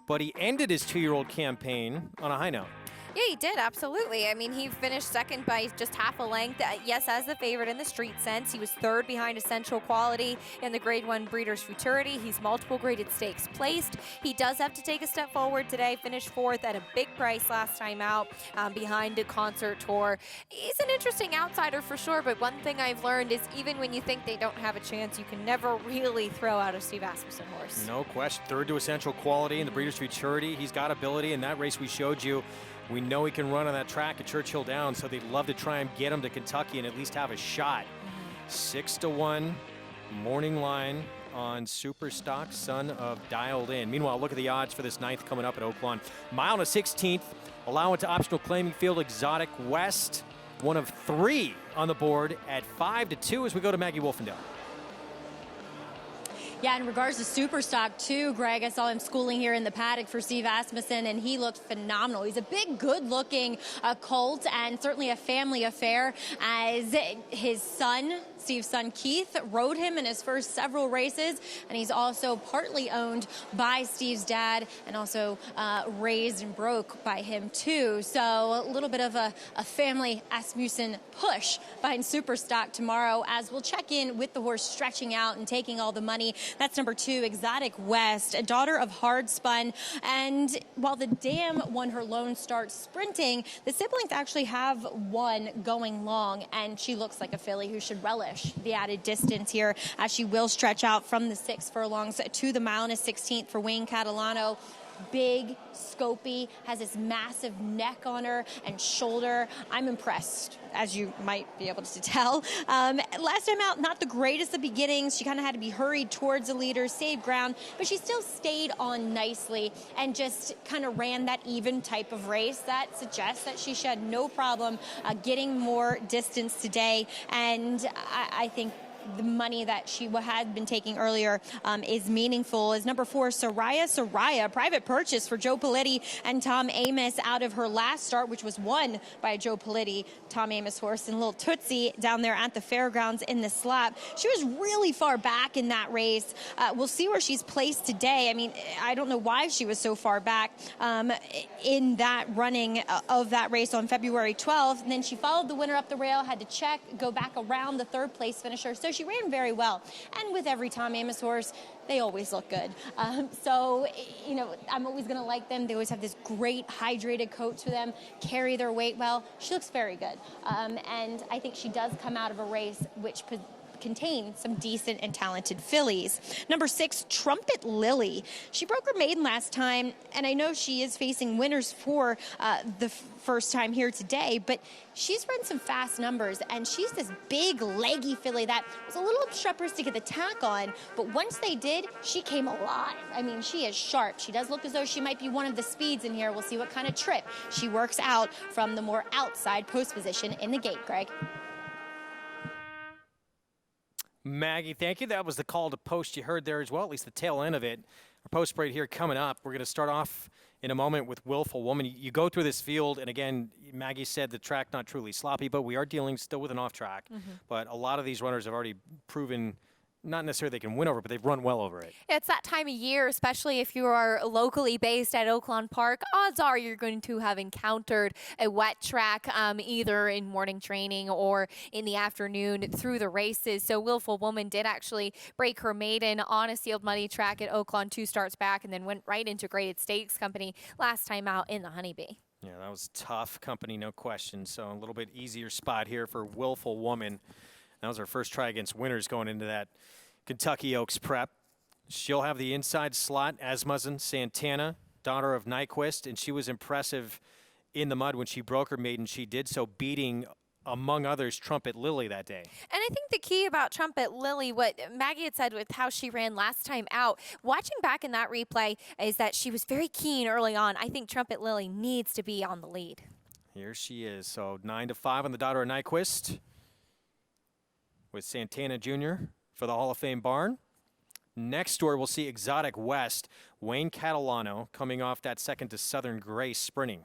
but he ended his 2-year-old campaign on a high note. Yeah, he did, absolutely. I mean, he finished second by just half a length. Yes, as the favorite in the street sense. He was third behind Essential Quality in the Grade 1 Breeders' Futurity. He's multiple graded stakes placed. He does have to take a step forward today. Finished fourth at a big price last time out behind a Concert Tour. He's an interesting outsider for sure, but one thing I've learned is even when you think they don't have a chance, you can never really throw out a Steve Asmussen horse. No question. Third to Essential Quality in the Breeders' Futurity. He's got ability. In that race we showed you, we know he can run on that track at Churchill Downs, so they'd love to try and get him to Kentucky and at least have a shot. 6-1 morning line on Superstock, son of Dialed In. Meanwhile, look at the odds for this 9th coming up at Oaklawn. Mile and a 16th, allowance to optional claiming field, Exotic West, one of 3 on the board at 5-2 as we go to Maggie Wolfendale. Yeah, in regards to Superstock, too, Greg, I saw him schooling here in the paddock for Steve Asmussen, and he looked phenomenal. He's a big, good-looking colt, and certainly a family affair, as his son, Steve's son Keith, rode him in his first several races, and he's also partly owned by Steve's dad and also raised and broke by him, too. So a little bit of a family Asmussen push behind Superstock tomorrow, as we'll check in with the horse stretching out and taking all the money. That's number 2, Exotic West, a daughter of Hard Spun. And while the dam won her lone start sprinting, the siblings actually have one going long, and she looks like a filly who should relish the added distance here, as she will stretch out from the 6 furlongs to the mile and a 16th for Wayne Catalano. Big, scopy, has this massive neck on her and shoulder. I'm impressed, as you might be able to tell. Last time out, not the greatest of beginnings. She kind of had to be hurried towards the leader, saved ground, but she still stayed on nicely and just kind of ran that even type of race that suggests that she should have no problem getting more distance today. And I think the money that she had been taking earlier is meaningful. Is number 4, Soraya, private purchase for Joe Politti and Tom Amos out of her last start, which was won by a Joe Politti, Tom Amos horse, and little Tootsie down there at the fairgrounds in the slap. She was really far back in that race. We'll see where she's placed today. I mean, I don't know why she was so far back in that running of that race on February 12th. And then she followed the winner up the rail, had to check, go back around the 3rd place finisher. So she ran very well. And with every Tom Amos horse, they always look good. So, you know, I'm always going to like them. They always have this great hydrated coat to them, carry their weight well. She looks very good. And I think she does come out of a race which contain some decent and talented fillies. Number 6, Trumpet Lily. She broke her maiden last time, and I know she is facing winners for the first time here today, but she's run some fast numbers, and she's this big, leggy filly that was a little obstreperous to get the tack on, but once they did, she came alive. I mean, she is sharp. She does look as though she might be one of the speeds in here. We'll see what kind of trip she works out from the more outside post position in the gate, Greg. Maggie, thank you. That was the call to post you heard there as well, at least the tail end of it. Our post break here coming up. We're going to start off in a moment with Willful Woman. You go through this field, and again, Maggie said the track not truly sloppy, but we are dealing still with an off track. But a lot of these runners have already proven not necessarily they can win over, but they've run well over it. It's that time of year, especially if you are locally based at Oaklawn Park. Odds are you're going to have encountered a wet track either in morning training or in the afternoon through the races. So Willful Woman did actually break her maiden on a sealed muddy track at Oaklawn 2 starts back, and then went right into Graded Stakes Company last time out in the Honeybee. Yeah, that was tough company, no question. So a little bit easier spot here for Willful Woman. That was her first try against winners going into that Kentucky Oaks prep. She'll have the inside slot, Asmussen, Santana, daughter of Nyquist, and she was impressive in the mud when she broke her maiden. She did so beating among others, Trumpet Lily that day. And I think the key about Trumpet Lily, what Maggie had said with how she ran last time out, watching back in that replay, is that she was very keen early on. I think Trumpet Lily needs to be on the lead. Here she is. So 9-5 on the daughter of Nyquist with Santana Jr. for the Hall of Fame barn. Next door, we'll see Exotic West. Wayne Catalano coming off that second to Southern Grace sprinting.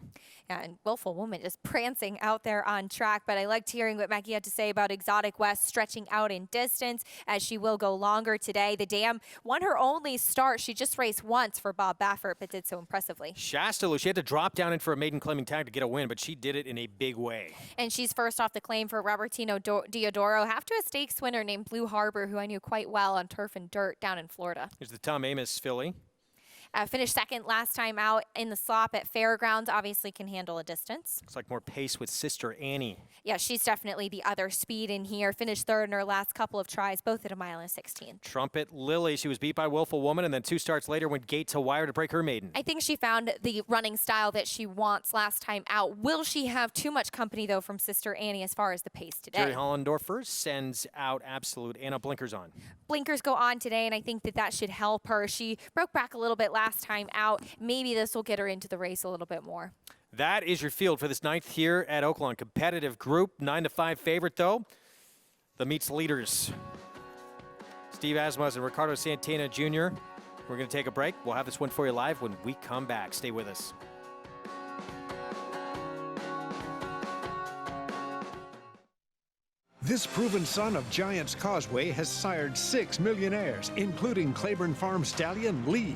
Yeah, and Willful Woman just prancing out there on track. But I liked hearing what Maggie had to say about Exotic West stretching out in distance, as she will go longer today. The Dam won her only start. She just raced once for Bob Baffert, but did so impressively. Shasta, she had to drop down in for a maiden claiming tag to get a win, but she did it in a big way. And she's first off the claim for Robertino Diodoro, half to a stakes winner named Blue Harbor, who I knew quite well on turf and dirt down in Florida. Here's the Tom Amos filly. Finished second last time out in the slop at Fairgrounds. Obviously can handle a distance. Looks like more pace with Sister Annie. Yeah, she's definitely the other speed in here. Finished third in her last couple of tries, both at 1:16. Trumpet Lily, she was beat by Willful Woman, and then 2 starts later went gate to wire to break her maiden. I think she found the running style that she wants last time out. Will she have too much company, though, from Sister Annie as far as the pace today? Jerry Hollendorfer sends out Absolute Anna blinkers on. Blinkers go on today, and I think that should help her. She broke back a little bit last time out. Maybe this will get her into the race a little bit more. That is your field for this 9th here at Oaklawn. Competitive group, 9-5 favorite, though. The meets leaders. Steve Asmussen and Ricardo Santana Jr. We're going to take a break. We'll have this one for you live when we come back. Stay with us. This proven son of Giants Causeway has sired 6 millionaires, including Claiborne Farm stallion Lee.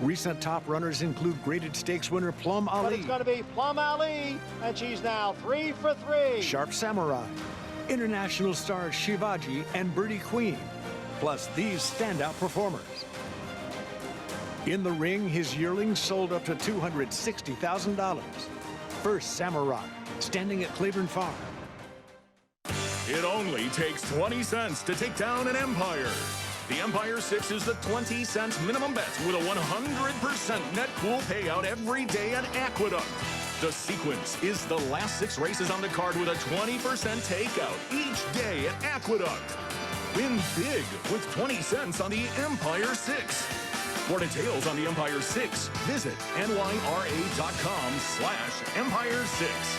Recent top runners include graded stakes winner Plum Ali. But it's going to be Plum Ali, and she's now 3 for 3. Sharp Samurai, international stars Shivaji and Birdie Queen, plus these standout performers. In the ring, his yearlings sold up to $260,000. First Samurai, standing at Claiborne Farm. It only takes 20 cents to take down an Empire. The Empire 6 is the 20-cent minimum bet with a 100% net pool payout every day at Aqueduct. The sequence is the last 6 races on the card with a 20% takeout each day at Aqueduct. Win big with 20 cents on the Empire 6. For details on the Empire 6, visit nyra.com/Empire 6.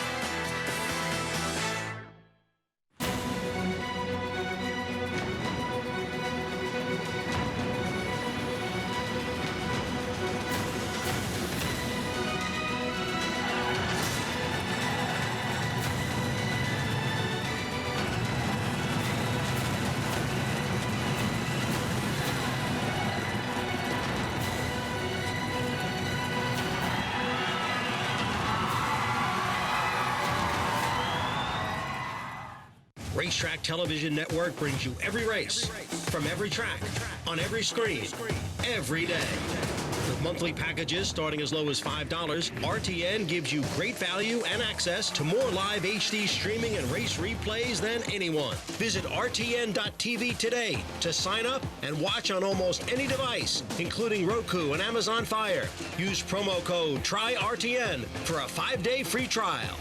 Racetrack Television Network brings you every race, from every track, on every screen, every day. With monthly packages starting as low as $5, RTN gives you great value and access to more live HD streaming and race replays than anyone. Visit RTN.tv today to sign up and watch on almost any device, including Roku and Amazon Fire. Use promo code TRYRTN for a 5-day free trial.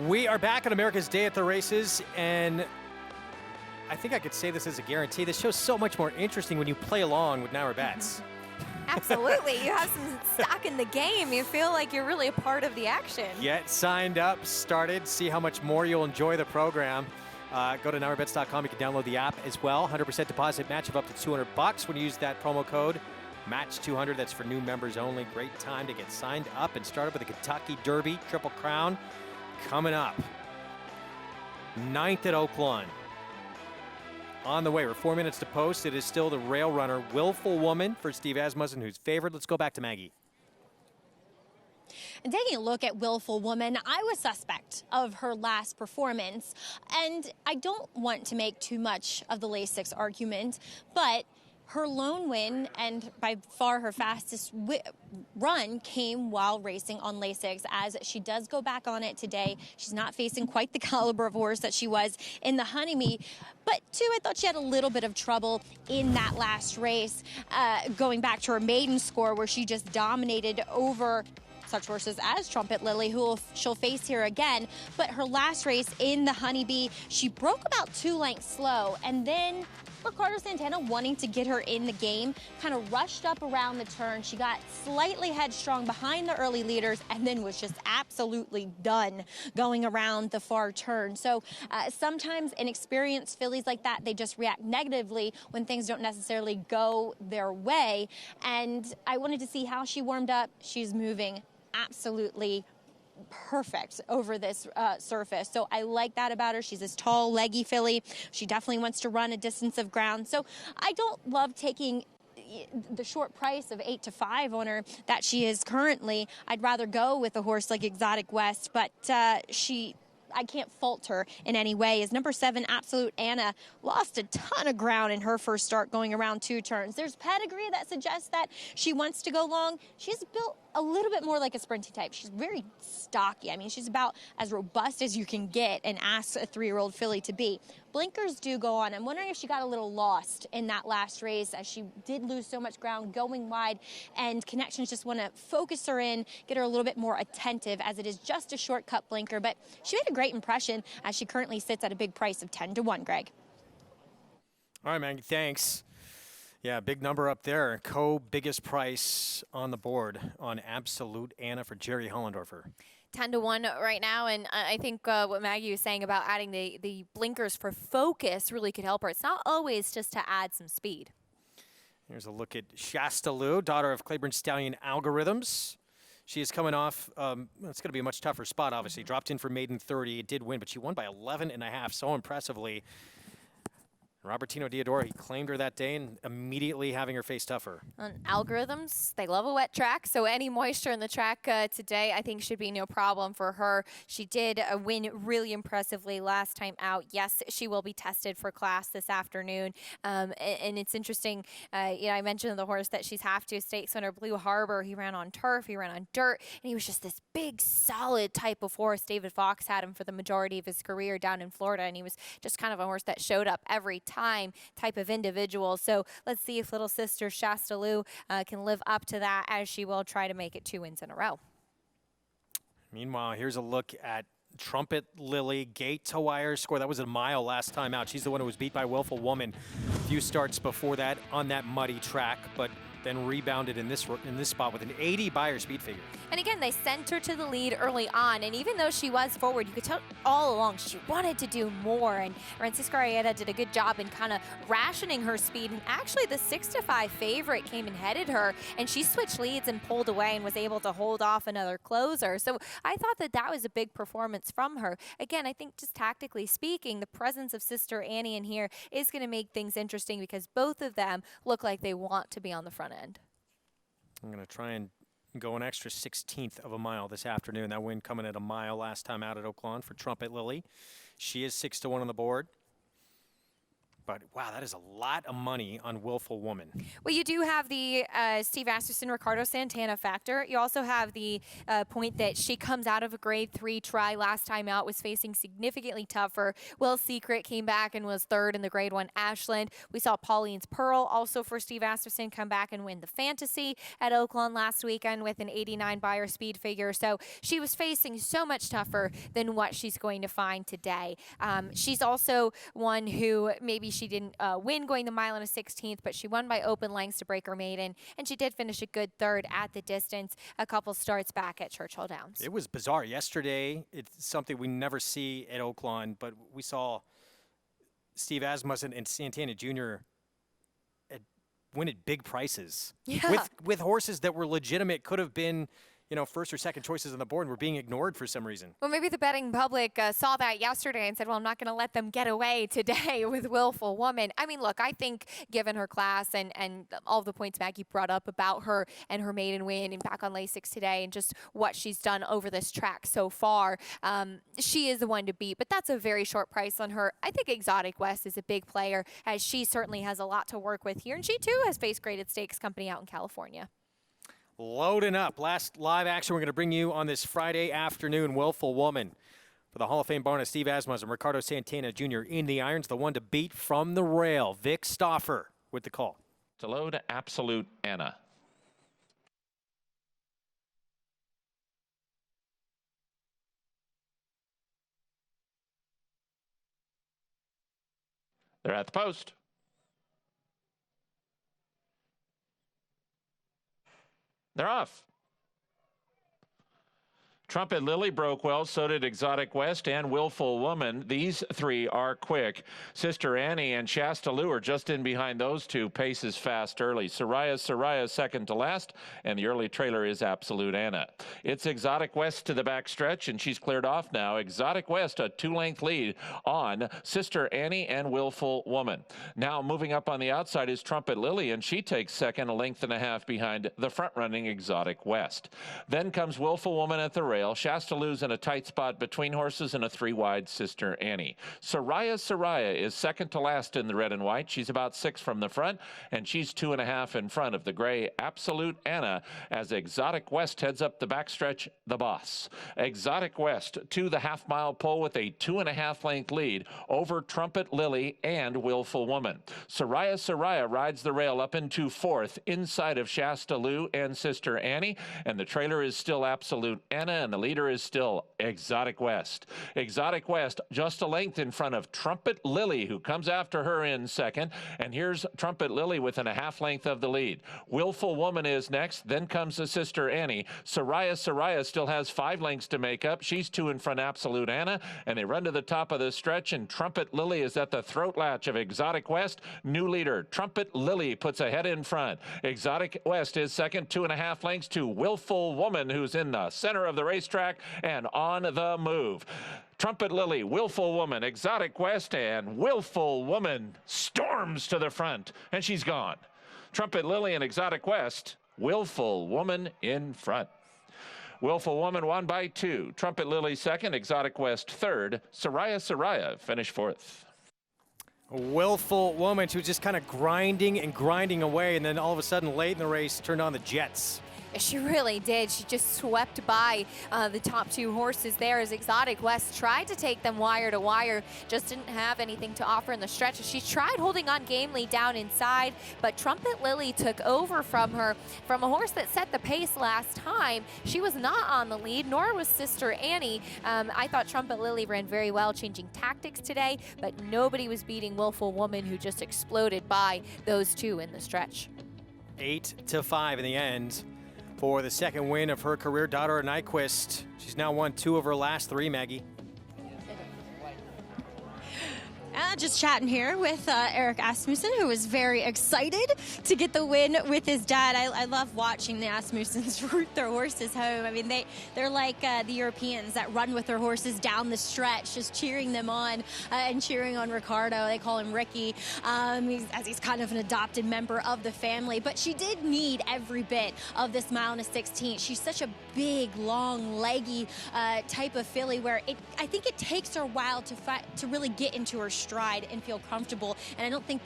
We are back on America's Day at the Races, and I think I could say this as a guarantee. This show's so much more interesting when you play along with Naira Bets. Absolutely. You have some stock in the game. You feel like you're really a part of the action. Get signed up, started, see how much more you'll enjoy the program. Go to NairaBets.com. You can download the app as well. 100% deposit match of up to $200 when you use that promo code. Match 200. That's for new members only. Great time to get signed up and start up with the Kentucky Derby Triple Crown. Coming up, 9th at Oaklawn. On the way, we're 4 minutes to post. It is still the rail runner, Willful Woman, for Steve Asmussen, who's favored. Let's go back to Maggie. And taking a look at Willful Woman, I was suspect of her last performance. And I don't want to make too much of the Lasix argument, but Her lone win, and by far her fastest run, came while racing on Lasix, as she does go back on it today. She's not facing quite the caliber of horse that she was in the Honeymee, but too, I thought she had a little bit of trouble in that last race, going back to her maiden score where she just dominated over such horses as Trumpet Lily, who she'll face here again. But her last race in the Honeybee, she broke about 2 lengths slow, and then Ricardo Santana, wanting to get her in the game, kind of rushed up around the turn. She got slightly headstrong behind the early leaders and then was just absolutely done going around the far turn. So sometimes inexperienced fillies like that, they just react negatively when things don't necessarily go their way. And I wanted to see how she warmed up. She's moving absolutely perfect over this surface. So I like that about her. She's this tall, leggy filly. She definitely wants to run a distance of ground. So I don't love taking the short price of 8 to 5 on her that she is currently. I'd rather go with a horse like Exotic West, but I can't fault her in any way. As number 7, Absolute Anna, lost a ton of ground in her first start going around 2 turns. There's pedigree that suggests that she wants to go long. She's built a little bit more like a sprinty type. She's very stocky. I mean, she's about as robust as you can get and ask a 3-year-old filly to be. Blinkers do go on. I'm wondering if she got a little lost in that last race, as she did lose so much ground going wide, and Connections just want to focus her in, get her a little bit more attentive, as it is just a shortcut blinker. But she made a great impression, as she currently sits at a big price of 10 to 1, Greg. All right, Maggie, thanks. Yeah, big number up there. Biggest price on the board on Absolute Anna for Jerry Hollendorfer. 10 to 1 right now, and I think what Maggie was saying about adding the blinkers for focus really could help her. It's not always just to add some speed. Here's a look at Shastaloo, daughter of Claiborne Stallion Algorithms. She is coming off, it's going to be a much tougher spot, obviously. Dropped in for maiden 30. It did win, but she won by 11.5 so impressively. Robertino Diodoro, he claimed her that day and immediately having her face tougher. On Algorithms, they love a wet track, so any moisture in the track today I think should be no problem for her. She did win really impressively last time out. Yes, she will be tested for class this afternoon. And it's interesting, I mentioned the horse that she's half to stakes winner, Blue Harbor. He ran on turf, he ran on dirt, and he was just this big, solid type of horse. David Fox had him for the majority of his career down in Florida, and he was just kind of a horse that showed up every time type of individual. So let's see if little sister Shastaloo can live up to that, as she will try to make it 2 wins in a row. Meanwhile, here's a look at Trumpet Lily, gate to wire score. That was a mile last time out. She's the one who was beat by Willful Woman a few starts before that on that muddy track, but then rebounded in this spot with an 80 Beyer speed figure. And again, they sent her to the lead early on, and even though she was forward, you could tell all along she wanted to do more, and Francisca Arrieta did a good job in kind of rationing her speed, and actually the 6 to 5 favorite came and headed her, and she switched leads and pulled away and was able to hold off another closer. So I thought that was a big performance from her. Again, I think just tactically speaking, the presence of Sister Annie in here is going to make things interesting, because both of them look like they want to be on the front end. I'm going to try and go an extra 16th of a mile this afternoon. That win coming at a mile last time out at Oaklawn for Trumpet Lily. She is 6 to 1 on the board. But, wow, that is a lot of money on Willful Woman. Well, you do have the Steve Asterson, Ricardo Santana factor. You also have the point that she comes out of a grade 3 try last time out, was facing significantly tougher. Will Secret came back and was 3rd in the grade 1 Ashland. We saw Pauline's Pearl, also for Steve Asterson, come back and win the Fantasy at Oaklawn last weekend with an 89 Beyer speed figure. So she was facing so much tougher than what she's going to find today. She's also one who maybe she didn't win going the mile and a 16th, but she won by open lengths to break her maiden, and she did finish a good 3rd at the distance a couple starts back at Churchill Downs. It was bizarre. Yesterday, it's something we never see at Oaklawn, but we saw Steve Asmussen and Santana Jr. win at big prices with horses that were legitimate, could have been first or second choices on the board and were being ignored for some reason. Well, maybe the betting public saw that yesterday and said, well, I'm not going to let them get away today with Willful Woman. I mean, look, I think given her class and all the points Maggie brought up about her and her maiden win and back on lay 6 today and just what she's done over this track so far, she is the one to beat. But that's a very short price on her. I think Exotic West is a big player, as she certainly has a lot to work with here. And she, too, has faced graded stakes company out in California. Loading up. Last live action we're going to bring you on this Friday afternoon, Willful Woman. For the Hall of Fame barn of Steve Asmussen and Ricardo Santana Jr. in the irons, the one to beat from the rail. Vic Stauffer with the call. To load Absolute Anna. They're at the post. They're off. Trumpet Lily broke well, so did Exotic West and Willful Woman. These three are quick. Sister Annie and Shasta Lou are just in behind those two. Paces fast early. Soraya second to last, and the early trailer is Absolute Anna. It's Exotic West to the back stretch, and she's cleared off now. Exotic West, a 2-length lead on Sister Annie and Willful Woman. Now moving up on the outside is Trumpet Lily, and she takes second, 1.5 lengths behind the front-running Exotic West. Then comes Willful Woman at the rail. Shasta Lou's in a tight spot between horses and a 3-wide Sister Annie. Soraya is second to last in the red and white. She's about 6 from the front, and she's 2.5 in front of the gray Absolute Anna as Exotic West heads up the backstretch, the boss. Exotic West to the half-mile pole with a 2.5 length lead over Trumpet Lily and Willful Woman. Soraya rides the rail up into 4th inside of Shasta Lou and Sister Annie, and the trailer is still Absolute Anna, and the leader is still Exotic West. Exotic West just 1 length in front of Trumpet Lily, who comes after her in second. And here's Trumpet Lily within a 1/2 length of the lead. Willful Woman is next. Then comes the Sister Annie. Soraya still has 5 lengths to make up. She's 2 in front Absolute Anna. And they run to the top of the stretch, and Trumpet Lily is at the throat latch of Exotic West. New leader, Trumpet Lily, puts a head in front. Exotic West is second, 2.5 lengths to Willful Woman, who's in the center of the racetrack and on the move. Trumpet Lily, Willful Woman, Exotic West, and Willful Woman storms to the front, and she's gone. Trumpet Lily and Exotic West, Willful Woman in front. Willful Woman won by 2. Trumpet Lily second, Exotic West third. Soraya finished 4th. Willful Woman, she was just kind of grinding away, and then all of a sudden late in the race turned on the jets. She really did. She just swept by the top 2 horses there as Exotic West tried to take them wire to wire, just didn't have anything to offer in the stretch. She tried holding on gamely down inside, but Trumpet Lily took over from her from a horse that set the pace last time. She was not on the lead, nor was Sister Annie. I thought Trumpet Lily ran very well, changing tactics today, but nobody was beating Willful Woman, who just exploded by those 2 in the stretch. 8-5 in the end. For the second win of her career, Dara Nyquist. She's now won 2 of her last 3, Maggie. Just chatting here with Eric Asmussen, who was very excited to get the win with his dad. I love watching the Asmussens root their horses home. I mean, they're like the Europeans that run with their horses down the stretch, just cheering them on and cheering on Ricardo. They call him Ricky, as he's kind of an adopted member of the family. But she did need every bit of this 1.16 miles. She's such a big, long, leggy type of filly where I think it takes her a while to really get into her stride and feel comfortable, and I don't think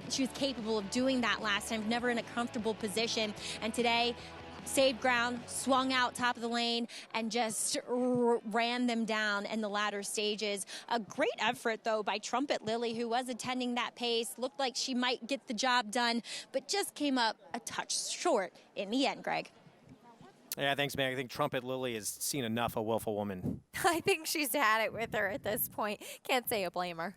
she was capable of doing that last time, never in a comfortable position. And today saved ground, swung out top of the lane, and just ran them down in the latter stages. A great effort, though, by Trumpet Lily, who was attending that pace. Looked like she might get the job done, but just came up a touch short in the end, Greg. Yeah, thanks, Meg. I think Trumpet Lily has seen enough of Willful Woman. I think she's had it with her at this point. Can't say I blame her.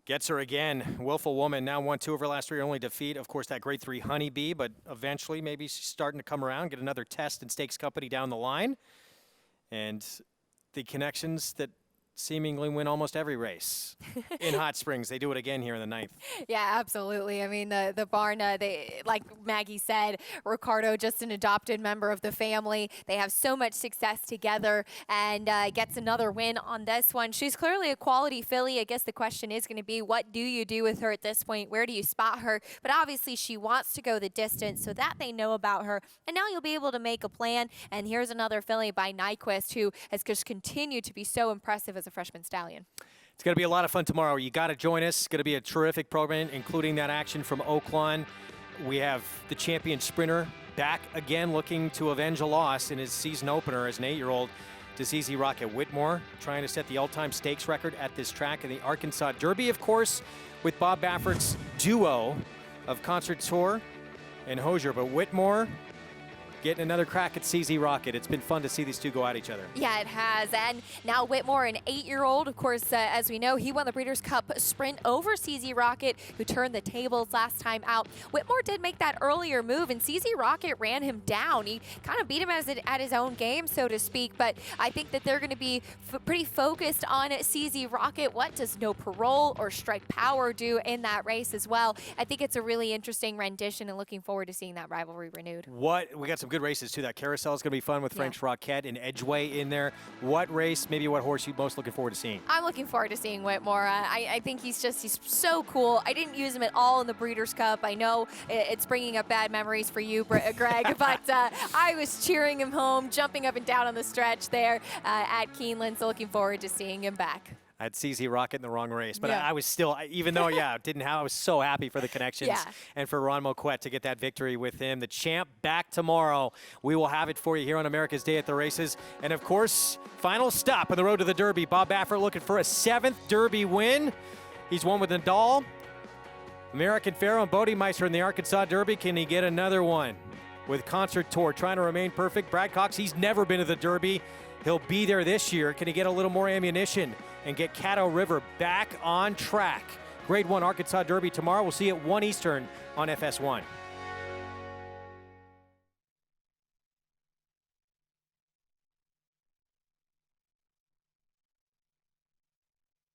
Gets her again. Willful Woman now won 2 of her last 3. Only defeat, of course, that grade 3 Honeybee, but eventually maybe she's starting to come around, get another test in stakes company down the line. And the connections that seemingly win almost every race in Hot Springs. They do it again here in the 9th. Yeah, absolutely. I mean, the barn, they, like Maggie said, Ricardo, just an adopted member of the family. They have so much success together, and gets another win on this one. She's clearly a quality filly. I guess the question is going to be, what do you do with her at this point? Where do you spot her? But obviously, she wants to go the distance, so that they know about her. And now you'll be able to make a plan. And here's another filly by Nyquist, who has just continued to be so impressive as a freshman stallion. It's going to be a lot of fun tomorrow. You got to join us. It's going to be a terrific program, including that action from Oaklawn. We have the champion sprinter back again, looking to avenge a loss in his season opener as an 8-year-old to ZZ Rocket Whitmore, trying to set the all-time stakes record at this track in the Arkansas Derby, of course, with Bob Baffert's duo of Concert Tour and Hosier. But Whitmore getting another crack at CZ Rocket. It's been fun to see these two go at each other. Yeah, it has. And now Whitmore, an 8-year-old, of course, as we know, he won the Breeders' Cup Sprint over CZ Rocket, who turned the tables last time out. Whitmore did make that earlier move, and CZ Rocket ran him down. He kind of beat him at his own game, so to speak. But I think that they're going to be pretty focused on CZ Rocket. What does No Parole or Strike Power do in that race as well? I think it's a really interesting rendition, and looking forward to seeing that rivalry renewed. We got some good races too. That carousel is going to be fun with French Roquette and Edgeway in there. What race, maybe what horse you most looking forward to seeing? I'm looking forward to seeing Whitmore. I think he's so cool. I didn't use him at all in the Breeders' Cup. I know it's bringing up bad memories for you, Greg, but I was cheering him home, jumping up and down on the stretch there at Keeneland, so looking forward to seeing him back. I had CZ Rocket in the wrong race, but I was still, even though, I was so happy for the connections and for Ron Moquette to get that victory with him. The champ back tomorrow. We will have it for you here on America's Day at the Races. And, of course, final stop on the road to the Derby. Bob Baffert looking for a 7th Derby win. He's won with Nadal, American Pharoah, and Bodemeister in the Arkansas Derby. Can he get another one with Concert Tour trying to remain perfect? Brad Cox, he's never been to the Derby. He'll be there this year. Can he get a little more ammunition and get Caddo River back on track? Grade 1 Arkansas Derby tomorrow. We'll see you at 1 Eastern on FS1.